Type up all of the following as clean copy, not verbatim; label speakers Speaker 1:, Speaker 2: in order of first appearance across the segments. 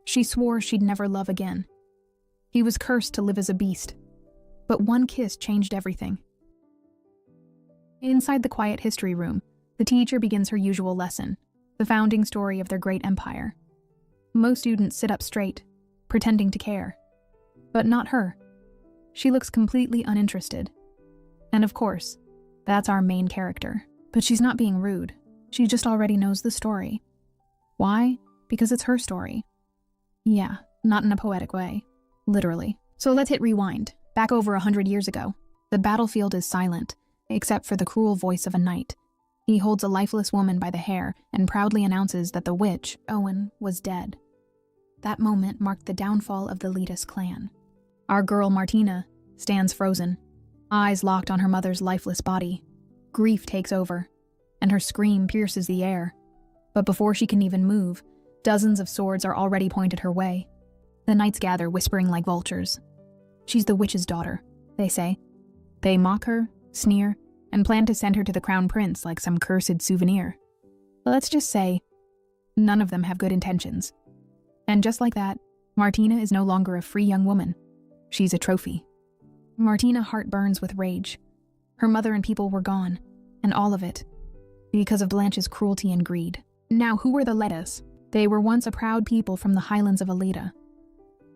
Speaker 1: She swore she'd never love again. He was cursed to live as a beast. But one kiss changed everything. Inside the quiet history room, the teacher begins her usual lesson, the founding story of their great empire. Most students sit up straight, pretending to care. But not her. She looks completely uninterested. And of course, that's our main character. But she's not being rude. She just already knows the story. Why? Because it's her story. Yeah, not in a poetic way. Literally. So let's hit rewind. Back over 100 years ago. The battlefield is silent, except for the cruel voice of a knight. He holds a lifeless woman by the hair and proudly announces that the witch, Owen, was dead. That moment marked the downfall of the Letus clan. Our girl, Martina, stands frozen, eyes locked on her mother's lifeless body. Grief takes over, and her scream pierces the air. But before she can even move, dozens of swords are already pointed her way. The knights gather, whispering like vultures. She's the witch's daughter, they say. They mock her, sneer, and plan to send her to the crown prince like some cursed souvenir. Let's just say, none of them have good intentions. And just like that, Martina is no longer a free young woman. She's a trophy. Martina's heart burns with rage. Her mother and people were gone, and all of it, because of Blanche's cruelty and greed. Now, who were the Letas? They were once a proud people from the highlands of Aleda.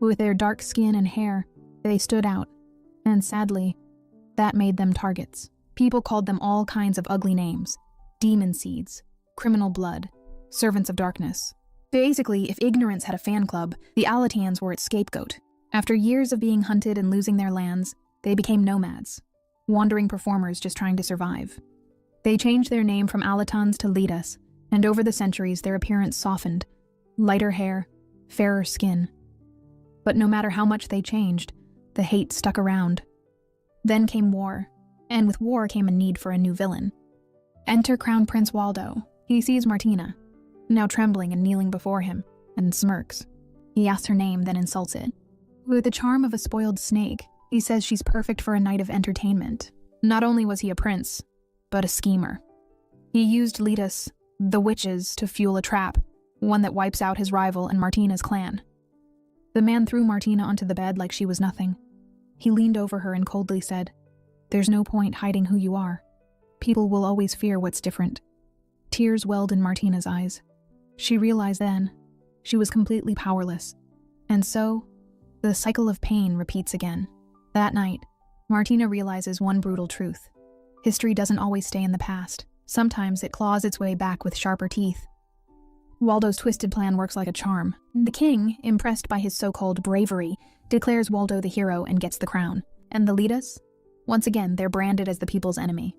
Speaker 1: With their dark skin and hair, they stood out, and sadly, that made them targets. People called them all kinds of ugly names: demon seeds, criminal blood, servants of darkness. Basically, if ignorance had a fan club, the Alatans were its scapegoat. After years of being hunted and losing their lands, they became nomads, wandering performers just trying to survive. They changed their name from Alatans to Letas, and over the centuries their appearance softened: lighter hair, fairer skin. But no matter how much they changed, the hate stuck around. Then came war, and with war came a need for a new villain. Enter Crown Prince Waldo. He sees Martina, now trembling and kneeling before him, and smirks. He asks her name, then insults it. With the charm of a spoiled snake, he says she's perfect for a night of entertainment. Not only was he a prince, but a schemer. He used Letus, the witches, to fuel a trap, one that wipes out his rival and Martina's clan. The man threw Martina onto the bed like she was nothing. He leaned over her and coldly said, "There's no point hiding who you are. People will always fear what's different." Tears welled in Martina's eyes. She realized then she was completely powerless. And so, the cycle of pain repeats again. That night, Martina realizes one brutal truth. History doesn't always stay in the past. Sometimes it claws its way back with sharper teeth. Waldo's twisted plan works like a charm. The king, impressed by his so-called bravery, declares Waldo the hero and gets the crown. And the Letas? Once again, they're branded as the people's enemy.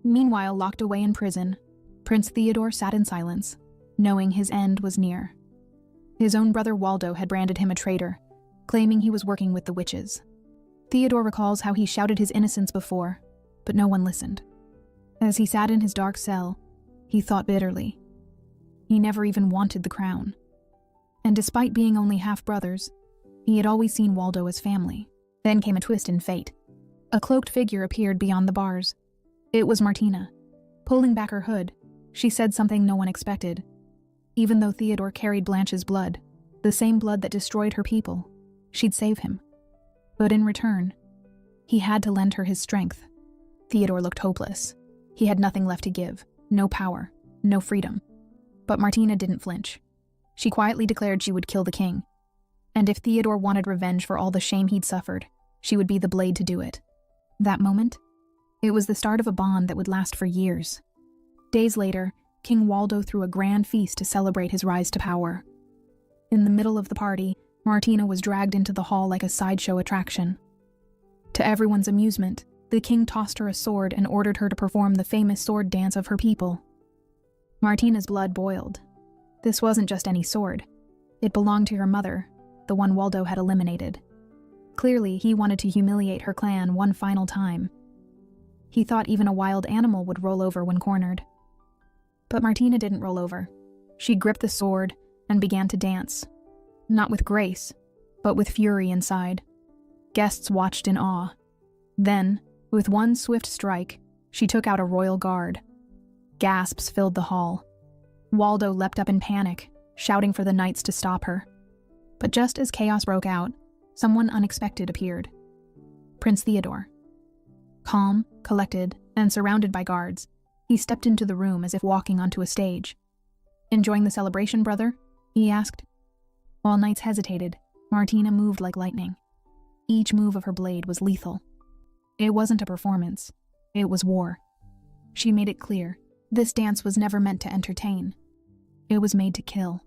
Speaker 1: Meanwhile, locked away in prison, Prince Theodore sat in silence, knowing his end was near. His own brother Waldo had branded him a traitor, claiming he was working with the witches. Theodore recalls how he shouted his innocence before, but no one listened. As he sat in his dark cell, he thought bitterly. He never even wanted the crown. And despite being only half-brothers, he had always seen Waldo as family. Then came a twist in fate. A cloaked figure appeared beyond the bars. It was Martina. Pulling back her hood, she said something no one expected. Even though Theodore carried Blanche's blood, the same blood that destroyed her people, she'd save him. But in return, he had to lend her his strength. Theodore looked hopeless. He had nothing left to give, no power, no freedom. But Martina didn't flinch. She quietly declared she would kill the king. And if Theodore wanted revenge for all the shame he'd suffered, she would be the blade to do it. That moment, it was the start of a bond that would last for years. Days later, King Waldo threw a grand feast to celebrate his rise to power. In the middle of the party, Martina was dragged into the hall like a sideshow attraction. To everyone's amusement, the king tossed her a sword and ordered her to perform the famous sword dance of her people. Martina's blood boiled. This wasn't just any sword. It belonged to her mother, the one Waldo had eliminated. Clearly, he wanted to humiliate her clan one final time. He thought even a wild animal would roll over when cornered. But Martina didn't roll over. She gripped the sword and began to dance. Not with grace, but with fury inside. Guests watched in awe. Then, with one swift strike, she took out a royal guard. Gasps filled the hall. Waldo leapt up in panic, shouting for the knights to stop her. But just as chaos broke out, someone unexpected appeared. Prince Theodore. Calm, collected, and surrounded by guards, he stepped into the room as if walking onto a stage. "Enjoying the celebration, brother?" he asked. While knights hesitated, Martina moved like lightning. Each move of her blade was lethal. It wasn't a performance. It was war. She made it clear, this dance was never meant to entertain. It was made to kill.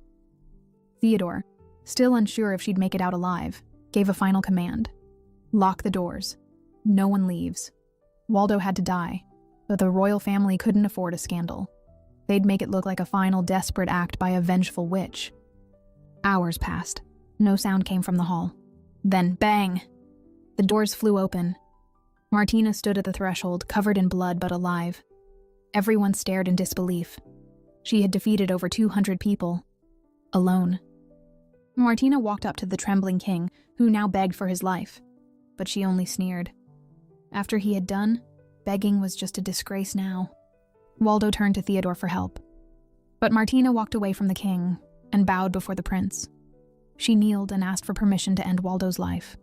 Speaker 1: Theodore, still unsure if she'd make it out alive, gave a final command. "Lock the doors. No one leaves." Waldo had to die, but the royal family couldn't afford a scandal. They'd make it look like a final desperate act by a vengeful witch. Hours passed. No sound came from the hall. Then, bang! The doors flew open. Martina stood at the threshold, covered in blood but alive. Everyone stared in disbelief. She had defeated over 200 people. Alone. Martina walked up to the trembling king, who now begged for his life. But she only sneered. After he had done, begging was just a disgrace now. Waldo turned to Theodore for help. But Martina walked away from the king and bowed before the prince. She kneeled and asked for permission to end Waldo's life.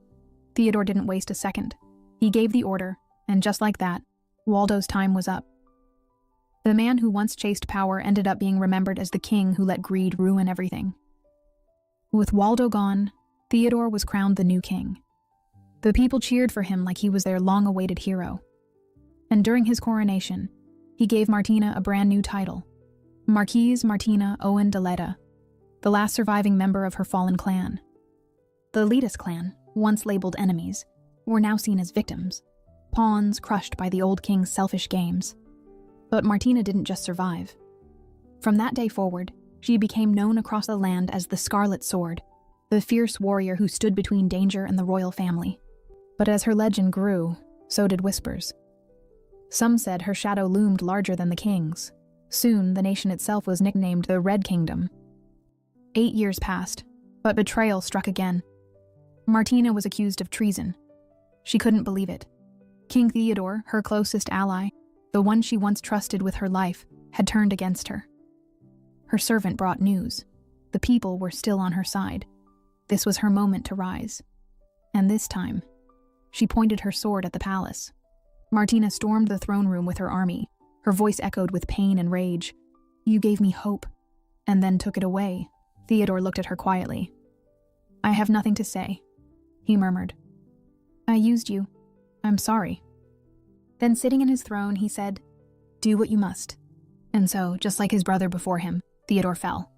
Speaker 1: Theodore didn't waste a second. He gave the order, and just like that, Waldo's time was up. The man who once chased power ended up being remembered as the king who let greed ruin everything. With Waldo gone, Theodore was crowned the new king. The people cheered for him like he was their long-awaited hero. And during his coronation, he gave Martina a brand new title, Marquise Martina Owen de Leda, the last surviving member of her fallen clan. The Letus clan, once labeled enemies, were now seen as victims, pawns crushed by the old king's selfish games. But Martina didn't just survive. From that day forward, she became known across the land as the Scarlet Sword, the fierce warrior who stood between danger and the royal family. But as her legend grew, so did whispers. Some said her shadow loomed larger than the king's. Soon, the nation itself was nicknamed the Red Kingdom. 8 years passed, but betrayal struck again. Martina was accused of treason. She couldn't believe it. King Theodore, her closest ally, the one she once trusted with her life, had turned against her. Her servant brought news. The people were still on her side. This was her moment to rise. And this time, she pointed her sword at the palace. Martina stormed the throne room with her army. Her voice echoed with pain and rage. "You gave me hope, and then took it away." Theodore looked at her quietly. "I have nothing to say," he murmured. "I used you. I'm sorry." Then sitting in his throne, he said, "Do what you must." And so, just like his brother before him, Theodore fell.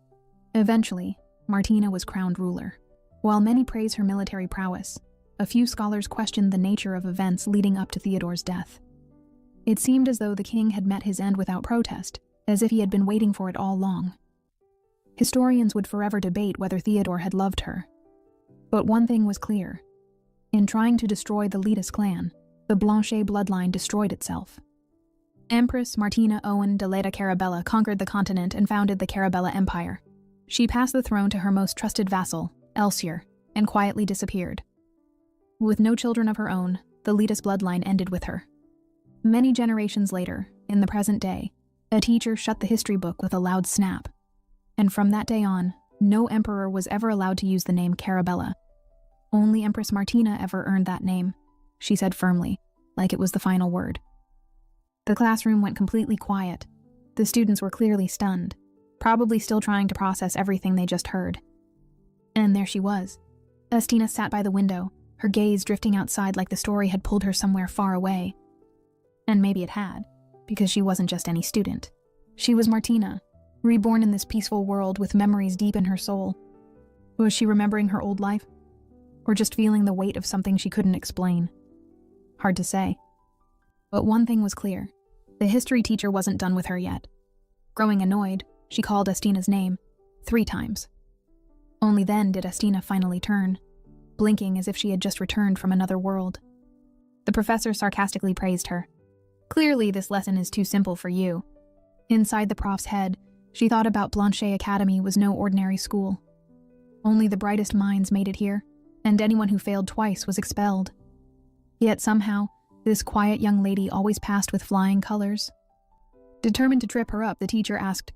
Speaker 1: Eventually, Martina was crowned ruler. While many praise her military prowess, a few scholars questioned the nature of events leading up to Theodore's death. It seemed as though the king had met his end without protest, as if he had been waiting for it all along. Historians would forever debate whether Theodore had loved her. But one thing was clear. In trying to destroy the Letus clan, the Blanchet bloodline destroyed itself. Empress Martina Owen de Leda Carabella conquered the continent and founded the Carabella Empire. She passed the throne to her most trusted vassal, Elsier, and quietly disappeared. With no children of her own, the Letus bloodline ended with her. Many generations later, in the present day, a teacher shut the history book with a loud snap. And from that day on, no emperor was ever allowed to use the name Carabella. Only Empress Martina ever earned that name, she said firmly, like it was the final word. The classroom went completely quiet. The students were clearly stunned, probably still trying to process everything they just heard. And there she was. Estina sat by the window, her gaze drifting outside like the story had pulled her somewhere far away. And maybe it had, because she wasn't just any student. She was Martina, reborn in this peaceful world with memories deep in her soul. Was she remembering her old life? Or just feeling the weight of something she couldn't explain? Hard to say. But one thing was clear. The history teacher wasn't done with her yet. Growing annoyed, she called Estina's name 3 times. Only then did Estina finally turn, blinking as if she had just returned from another world. The professor sarcastically praised her. "Clearly this lesson is too simple for you." Inside the prof's head, she thought about Blanchet Academy was no ordinary school. Only the brightest minds made it here, and anyone who failed twice was expelled. Yet somehow, this quiet young lady always passed with flying colors. Determined to trip her up, the teacher asked,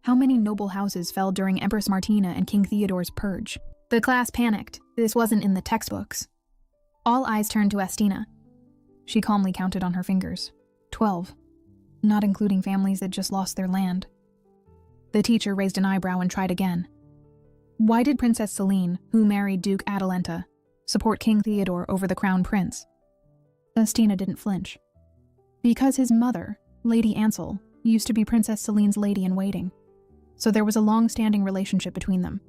Speaker 1: "How many noble houses fell during Empress Martina and King Theodore's purge?" The class panicked. This wasn't in the textbooks. All eyes turned to Estina. She calmly counted on her fingers. 12. Not including families that just lost their land. The teacher raised an eyebrow and tried again. Why did Princess Celine, who married Duke Adelenta, support King Theodore over the crown prince? Estina didn't flinch. Because his mother, Lady Ansel, used to be Princess Celine's lady-in-waiting, so there was a long-standing relationship between them.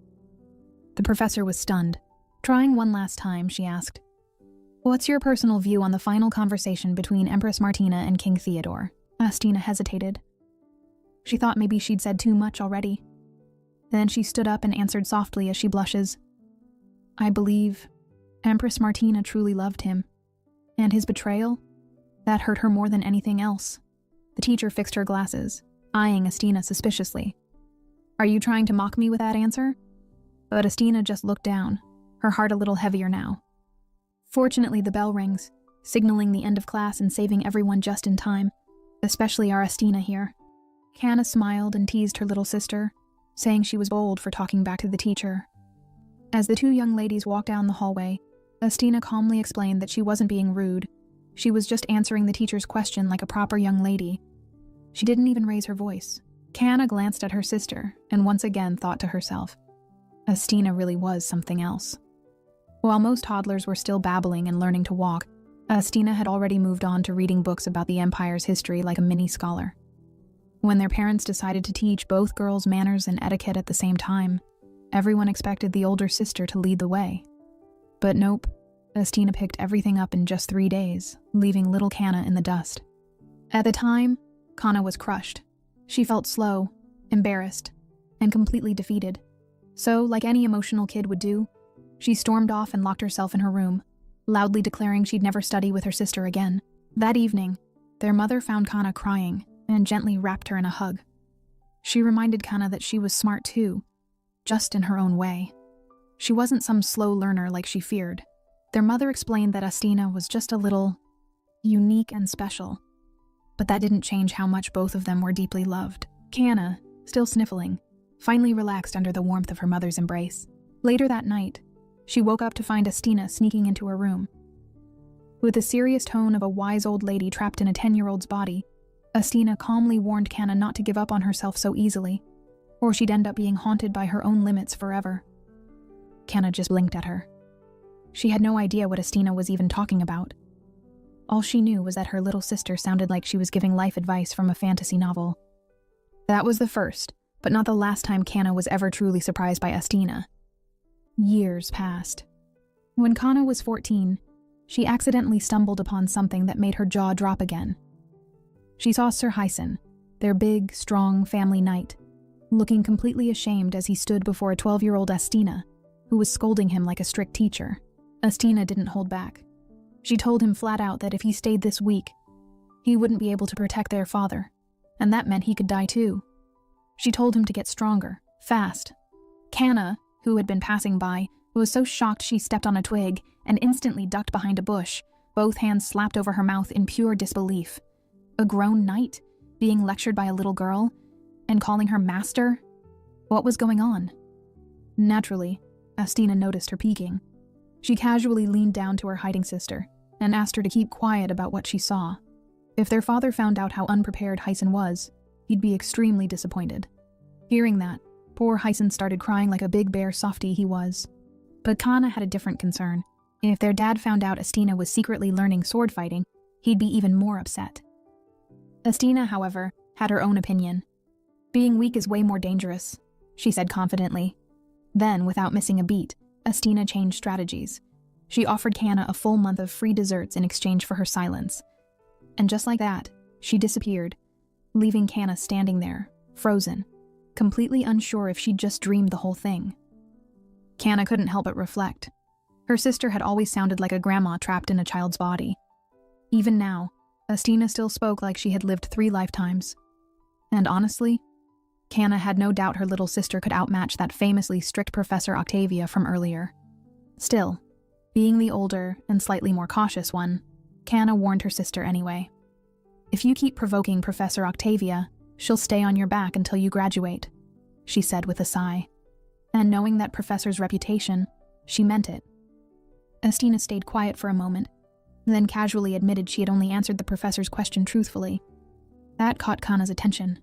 Speaker 1: The professor was stunned. Trying one last time, she asked, "What's your personal view on the final conversation between Empress Martina and King Theodore?" Estina hesitated. She thought maybe she'd said too much already. Then she stood up and answered softly as she blushes. "I believe Empress Martina truly loved him. And his betrayal? That hurt her more than anything else." The teacher fixed her glasses, eyeing Estina suspiciously. "Are you trying to mock me with that answer?" But Estina just looked down, her heart a little heavier now. Fortunately, the bell rings, signaling the end of class and saving everyone just in time, especially our Estina here. Canna smiled and teased her little sister, saying she was bold for talking back to the teacher. As the two young ladies walked down the hallway, Estina calmly explained that she wasn't being rude. She was just answering the teacher's question like a proper young lady. She didn't even raise her voice. Canna glanced at her sister and once again thought to herself, Estina really was something else. While most toddlers were still babbling and learning to walk, Estina had already moved on to reading books about the Empire's history like a mini scholar. When their parents decided to teach both girls manners and etiquette at the same time, everyone expected the older sister to lead the way. But nope, Estina picked everything up in just 3 days, leaving little Canna in the dust. At the time, Canna was crushed. She felt slow, embarrassed, and completely defeated. So, like any emotional kid would do, she stormed off and locked herself in her room, loudly declaring she'd never study with her sister again. That evening, their mother found Canna crying and gently wrapped her in a hug. She reminded Canna that she was smart too, just in her own way. She wasn't some slow learner like she feared. Their mother explained that Estina was just a little unique and special, but that didn't change how much both of them were deeply loved. Canna, still sniffling, finally relaxed under the warmth of her mother's embrace. Later that night, she woke up to find Estina sneaking into her room. With the serious tone of a wise old lady trapped in a 10-year-old's body, Estina calmly warned Canna not to give up on herself so easily, or she'd end up being haunted by her own limits forever. Canna just blinked at her. She had no idea what Estina was even talking about. All she knew was that her little sister sounded like she was giving life advice from a fantasy novel. That was the first, but not the last time Canna was ever truly surprised by Estina. Years passed. When Canna was 14, she accidentally stumbled upon something that made her jaw drop again. She saw Sir Hyson, their big, strong family knight, looking completely ashamed as he stood before a 12-year-old Estina, who was scolding him like a strict teacher. Estina didn't hold back. She told him flat out that if he stayed this weak, he wouldn't be able to protect their father, and that meant he could die too. She told him to get stronger, fast. Canna, who had been passing by, was so shocked she stepped on a twig and instantly ducked behind a bush, both hands slapped over her mouth in pure disbelief. A grown knight, being lectured by a little girl, and calling her master? What was going on? Naturally, Estina noticed her peeking. She casually leaned down to her hiding sister and asked her to keep quiet about what she saw. If their father found out how unprepared Hyson was, he'd be extremely disappointed. Hearing that, poor Hyson started crying like a big bear softie he was. But Canna had a different concern. If their dad found out Estina was secretly learning sword fighting, he'd be even more upset. Estina, however, had her own opinion. Being weak is way more dangerous, she said confidently. Then, without missing a beat, Estina changed strategies. She offered Canna a full month of free desserts in exchange for her silence. And just like that, she disappeared, leaving Canna standing there, frozen, completely unsure if she'd just dreamed the whole thing. Canna couldn't help but reflect. Her sister had always sounded like a grandma trapped in a child's body. Even now, Estina still spoke like she had lived 3 lifetimes. And honestly, Canna had no doubt her little sister could outmatch that famously strict Professor Octavia from earlier. Still, being the older and slightly more cautious one, Canna warned her sister anyway. "If you keep provoking Professor Octavia, she'll stay on your back until you graduate," she said with a sigh. And knowing that Professor's reputation, She meant it. Estina stayed quiet for a moment, then casually admitted she had only answered the professor's question truthfully. That caught Kana's attention.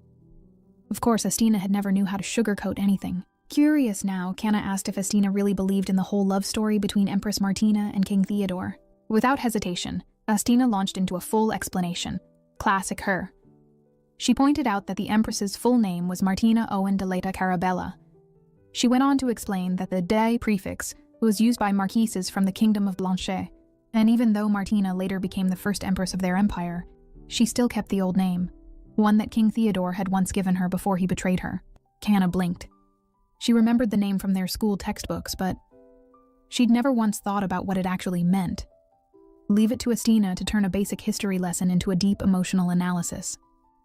Speaker 1: Of course, Estina had never knew how to sugarcoat anything. Curious now, Kana asked if Estina really believed in the whole love story between Empress Martina and King Theodore. Without hesitation, Estina launched into a full explanation. Classic her. She pointed out that the Empress's full name was Martina Owen de Leta Carabella. She went on to explain that the de prefix was used by marquises from the Kingdom of Blanchet, and even though Martina later became the first empress of their empire, she still kept the old name, one that King Theodore had once given her before he betrayed her. Kana blinked. She remembered the name from their school textbooks, but she'd never once thought about what it actually meant. Leave it to Estina to turn a basic history lesson into a deep emotional analysis.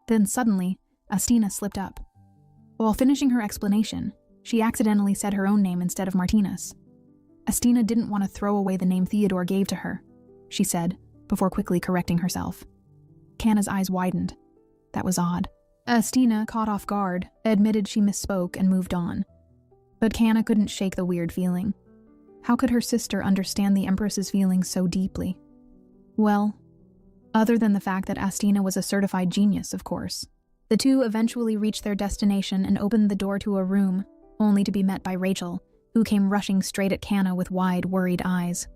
Speaker 1: Then suddenly, Estina slipped up. While finishing her explanation, she accidentally said her own name instead of Martina's. Estina didn't want to throw away the name Theodore gave to her, she said, before quickly correcting herself. Kana's eyes widened. That was odd. Estina, caught off guard, admitted she misspoke and moved on. But Kana couldn't shake the weird feeling. How could her sister understand the Empress's feelings so deeply? Well, other than the fact that Estina was a certified genius, of course. The two eventually reached their destination and opened the door to a room, only to be met by Rachel, who came rushing straight at Kana with wide, worried eyes.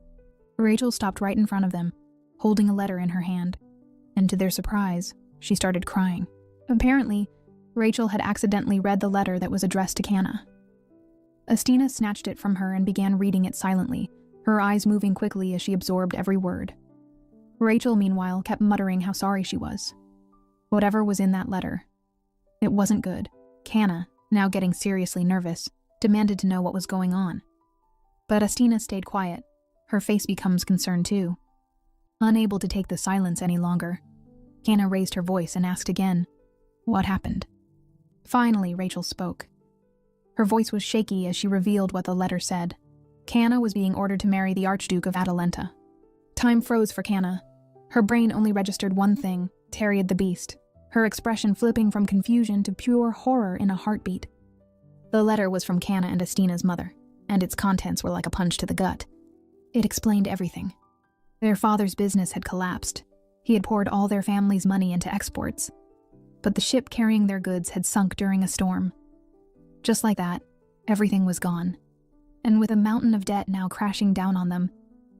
Speaker 1: Rachel stopped right in front of them, holding a letter in her hand, and to their surprise, she started crying. Apparently, Rachel had accidentally read the letter that was addressed to Kana. Estina snatched it from her and began reading it silently, her eyes moving quickly as she absorbed every word. Rachel, meanwhile, kept muttering how sorry she was. Whatever was in that letter, it wasn't good. Kana, now getting seriously nervous, demanded to know what was going on. But Estina stayed quiet. Her face becomes concerned too. Unable to take the silence any longer, Kana raised her voice and asked again, "What happened?" Finally, Rachel spoke. Her voice was shaky as she revealed what the letter said. Kana was being ordered to marry the Archduke of Atalanta. Time froze for Kana. Her brain only registered one thing, Teriad the Beast, her expression flipping from confusion to pure horror in a heartbeat. The letter was from Kana and Estina's mother, and its contents were like a punch to the gut. It explained everything. Their father's business had collapsed. He had poured all their family's money into exports. But the ship carrying their goods had sunk during a storm. Just like that, everything was gone. And with a mountain of debt now crashing down on them,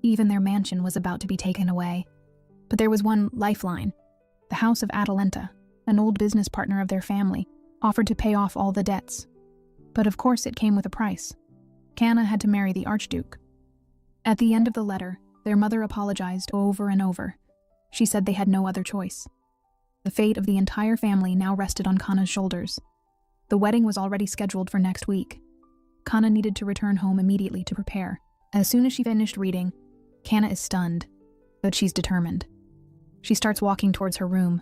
Speaker 1: even their mansion was about to be taken away. But there was one lifeline. The House of Atalanta, an old business partner of their family, offered to pay off all the debts. But of course it came with a price. Kana had to marry the Archduke. At the end of the letter, their mother apologized over and over. She said they had no other choice. The fate of the entire family now rested on Kana's shoulders. The wedding was already scheduled for next week. Kana needed to return home immediately to prepare. As soon as she finished reading, Kana is stunned, but she's determined. She starts walking towards her room.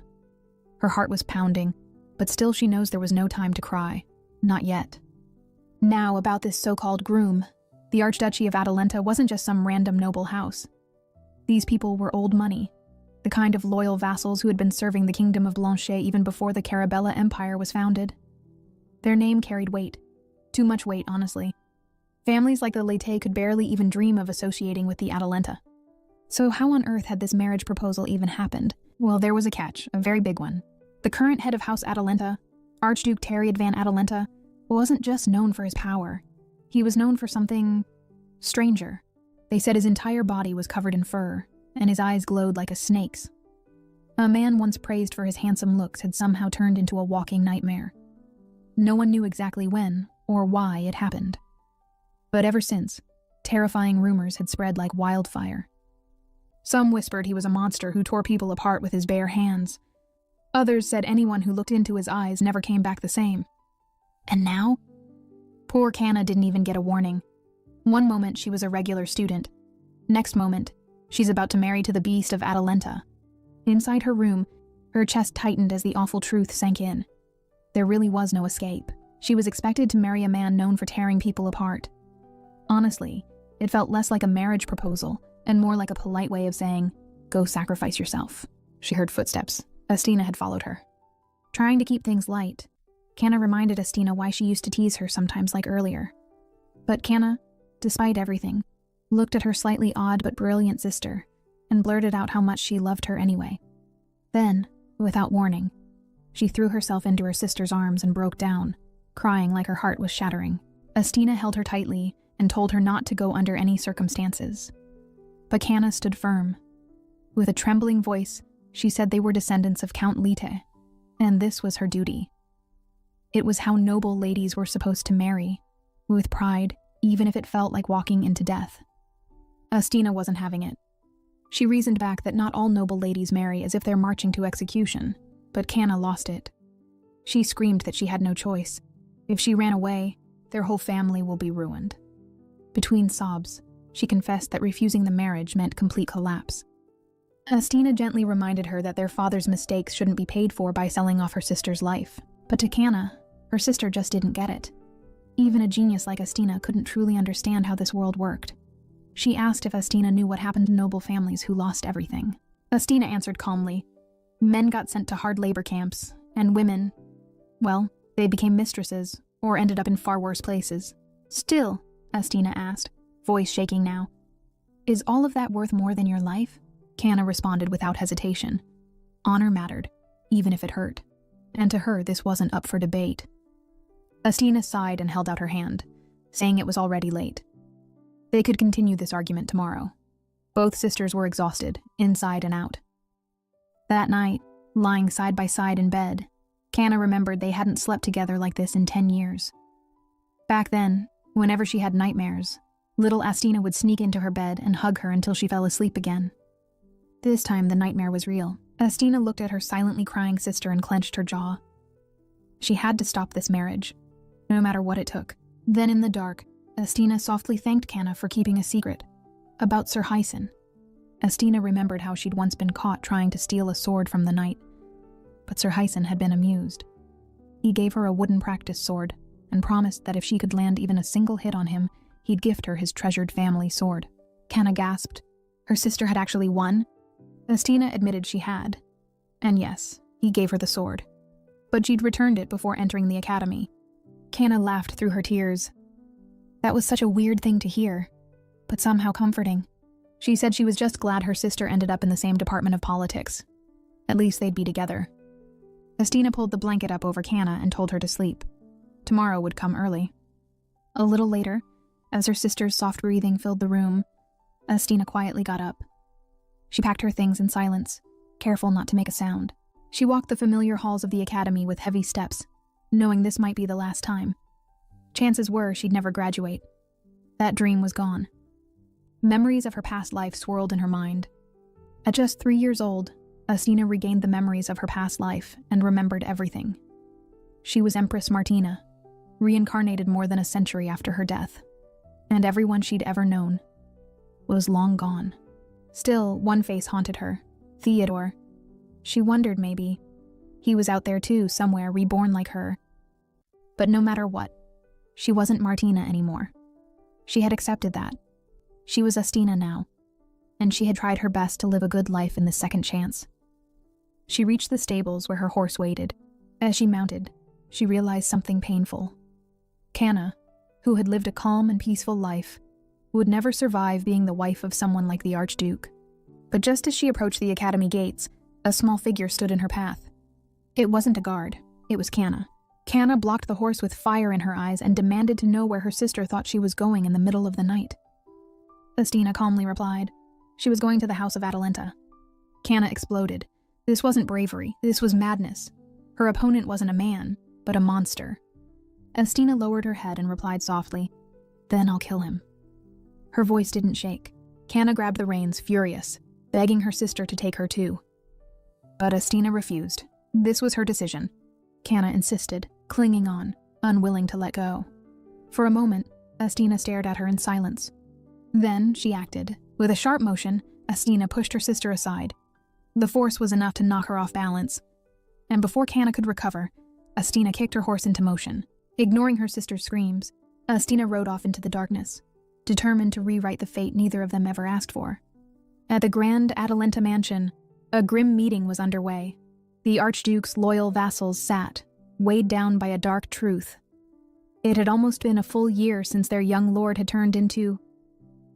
Speaker 1: Her heart was pounding, but still she knows there was no time to cry. Not yet. Now, about this so-called groom, the Archduchy of Atalanta wasn't just some random noble house. These people were old money, the kind of loyal vassals who had been serving the Kingdom of Blanchet even before the Carabella Empire was founded. Their name carried weight. Too much weight, honestly. Families like the Leyte could barely even dream of associating with the Atalanta. So how on earth had this marriage proposal even happened? Well, there was a catch, a very big one. The current head of House Atalanta, Archduke Teriad van Atalanta, wasn't just known for his power. He was known for something stranger. They said his entire body was covered in fur, and his eyes glowed like a snake's. A man once praised for his handsome looks had somehow turned into a walking nightmare. No one knew exactly when or why it happened. But ever since, terrifying rumors had spread like wildfire. Some whispered he was a monster who tore people apart with his bare hands. Others said anyone who looked into his eyes never came back the same. And now? Poor Kana didn't even get a warning. One moment she was a regular student. Next moment, she's about to marry to the beast of Atalanta. Inside her room, her chest tightened as the awful truth sank in. There really was no escape. She was expected to marry a man known for tearing people apart. Honestly, it felt less like a marriage proposal and more like a polite way of saying, "Go sacrifice yourself." She heard footsteps. Estina had followed her. Trying to keep things light, Kana reminded Estina why she used to tease her sometimes like earlier. But Kana, despite everything, looked at her slightly odd but brilliant sister and blurted out how much she loved her anyway. Then, without warning, she threw herself into her sister's arms and broke down, crying like her heart was shattering. Estina held her tightly and told her not to go under any circumstances. But Canna stood firm. With a trembling voice, she said they were descendants of Count Lite, and this was her duty. It was how noble ladies were supposed to marry, with pride, even if it felt like walking into death. Estina wasn't having it. She reasoned back that not all noble ladies marry as if they're marching to execution, but Canna lost it. She screamed that she had no choice. If she ran away, their whole family will be ruined. Between sobs, she confessed that refusing the marriage meant complete collapse. Estina gently reminded her that their father's mistakes shouldn't be paid for by selling off her sister's life. But to Canna, her sister just didn't get it. Even a genius like Estina couldn't truly understand how this world worked. She asked if Estina knew what happened to noble families who lost everything. Estina answered calmly. Men got sent to hard labor camps, and women, well, they became mistresses, or ended up in far worse places. Still, Estina asked, voice shaking now, is all of that worth more than your life? Canna responded without hesitation. Honor mattered, even if it hurt. And to her, this wasn't up for debate. Estina sighed and held out her hand, saying it was already late. They could continue this argument tomorrow. Both sisters were exhausted, inside and out. That night, lying side by side in bed, Canna remembered they hadn't slept together like this in 10 years. Back then, whenever she had nightmares, little Estina would sneak into her bed and hug her until she fell asleep again. This time the nightmare was real. Estina looked at her silently crying sister and clenched her jaw. She had to stop this marriage, no matter what it took. Then in the dark, Estina softly thanked Canna for keeping a secret about Sir Hyson. Estina remembered how she'd once been caught trying to steal a sword from the knight, but Sir Hyson had been amused. He gave her a wooden practice sword and promised that if she could land even a single hit on him, he'd gift her his treasured family sword. Canna gasped. Her sister had actually won? Estina admitted she had. And yes, he gave her the sword. But she'd returned it before entering the academy. Canna laughed through her tears. That was such a weird thing to hear, but somehow comforting. She said she was just glad her sister ended up in the same department of politics. At least they'd be together. Estina pulled the blanket up over Canna and told her to sleep. Tomorrow would come early. A little later, as her sister's soft breathing filled the room, Estina quietly got up. She packed her things in silence, careful not to make a sound. She walked the familiar halls of the academy with heavy steps, knowing this might be the last time. Chances were she'd never graduate. That dream was gone. Memories of her past life swirled in her mind. At just 3 years old, Estina regained the memories of her past life and remembered everything. She was Empress Martina, reincarnated more than a century after her death, and everyone she'd ever known was long gone. Still, one face haunted her, Theodore. She wondered maybe he was out there too, somewhere, reborn like her. But no matter what, she wasn't Martina anymore. She had accepted that. She was Estina now, and she had tried her best to live a good life in this second chance. She reached the stables where her horse waited. As she mounted, she realized something painful. Canna, who had lived a calm and peaceful life, would never survive being the wife of someone like the Archduke. But just as she approached the academy gates, a small figure stood in her path. It wasn't a guard, it was Canna. Canna blocked the horse with fire in her eyes and demanded to know where her sister thought she was going in the middle of the night. Estina calmly replied. She was going to the house of Atalanta. Canna exploded. This wasn't bravery, this was madness. Her opponent wasn't a man, but a monster. Estina lowered her head and replied softly, "Then I'll kill him." Her voice didn't shake. Canna grabbed the reins, furious, begging her sister to take her too. But Estina refused. This was her decision. Canna insisted, clinging on, unwilling to let go. For a moment, Estina stared at her in silence. Then she acted. With a sharp motion, Estina pushed her sister aside. The force was enough to knock her off balance. And before Canna could recover, Estina kicked her horse into motion. Ignoring her sister's screams, Estina rode off into the darkness, determined to rewrite the fate neither of them ever asked for. At the grand Atalanta mansion, a grim meeting was underway. The Archduke's loyal vassals sat, weighed down by a dark truth. It had almost been a full year since their young lord had turned into,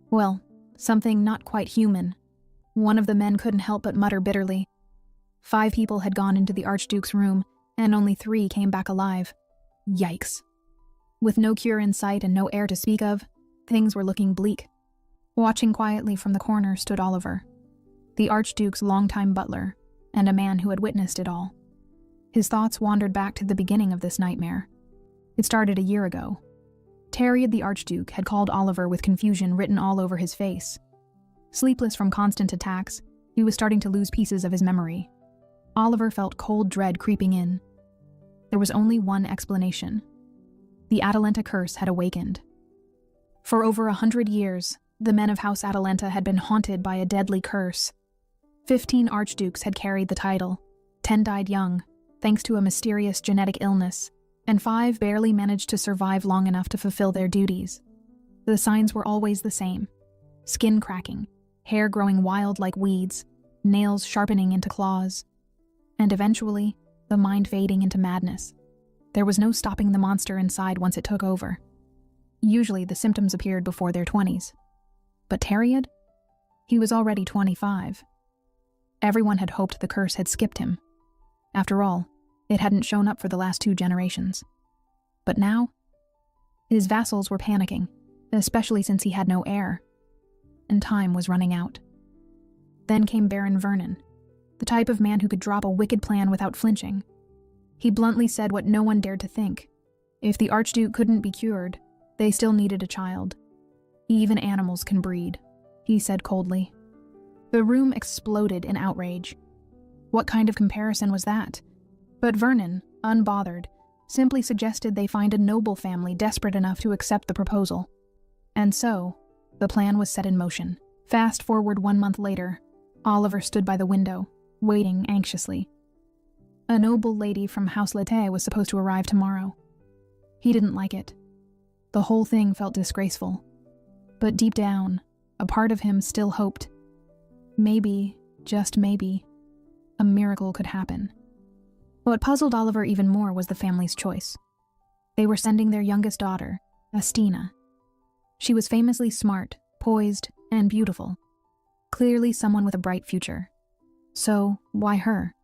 Speaker 1: well, something not quite human. One of the men couldn't help but mutter bitterly. 5 people had gone into the Archduke's room, and only 3 came back alive. Yikes. With no cure in sight and no heir to speak of, things were looking bleak. Watching quietly from the corner stood Oliver, the Archduke's longtime butler, and a man who had witnessed it all. His thoughts wandered back to the beginning of this nightmare. It started a year ago. Terriad the Archduke had called Oliver with confusion written all over his face. Sleepless from constant attacks, he was starting to lose pieces of his memory. Oliver felt cold dread creeping in. There was only one explanation. The Atalanta curse had awakened. For over 100 years, the men of House Atalanta had been haunted by a deadly curse. 15 archdukes had carried the title. 10 died young, thanks to a mysterious genetic illness, and 5 barely managed to survive long enough to fulfill their duties. The signs were always the same: skin cracking, hair growing wild like weeds, nails sharpening into claws, and eventually, the mind fading into madness. There was no stopping the monster inside once it took over. Usually, the symptoms appeared before their 20s. But Terriad? He was already 25. Everyone had hoped the curse had skipped him. After all, it hadn't shown up for the last 2 generations. But now, his vassals were panicking, especially since he had no heir, and time was running out. Then came Baron Vernon, the type of man who could drop a wicked plan without flinching. He bluntly said what no one dared to think. If the Archduke couldn't be cured, they still needed a child. Even animals can breed, he said coldly. The room exploded in outrage. What kind of comparison was that? But Vernon, unbothered, simply suggested they find a noble family desperate enough to accept the proposal. And so, the plan was set in motion. Fast forward 1 month later, Oliver stood by the window, waiting anxiously. A noble lady from House Lete was supposed to arrive tomorrow. He didn't like it. The whole thing felt disgraceful. But deep down, a part of him still hoped. Maybe, just maybe, a miracle could happen. What puzzled Oliver even more was the family's choice. They were sending their youngest daughter, Astina. She was famously smart, poised, and beautiful. Clearly someone with a bright future. So, why her?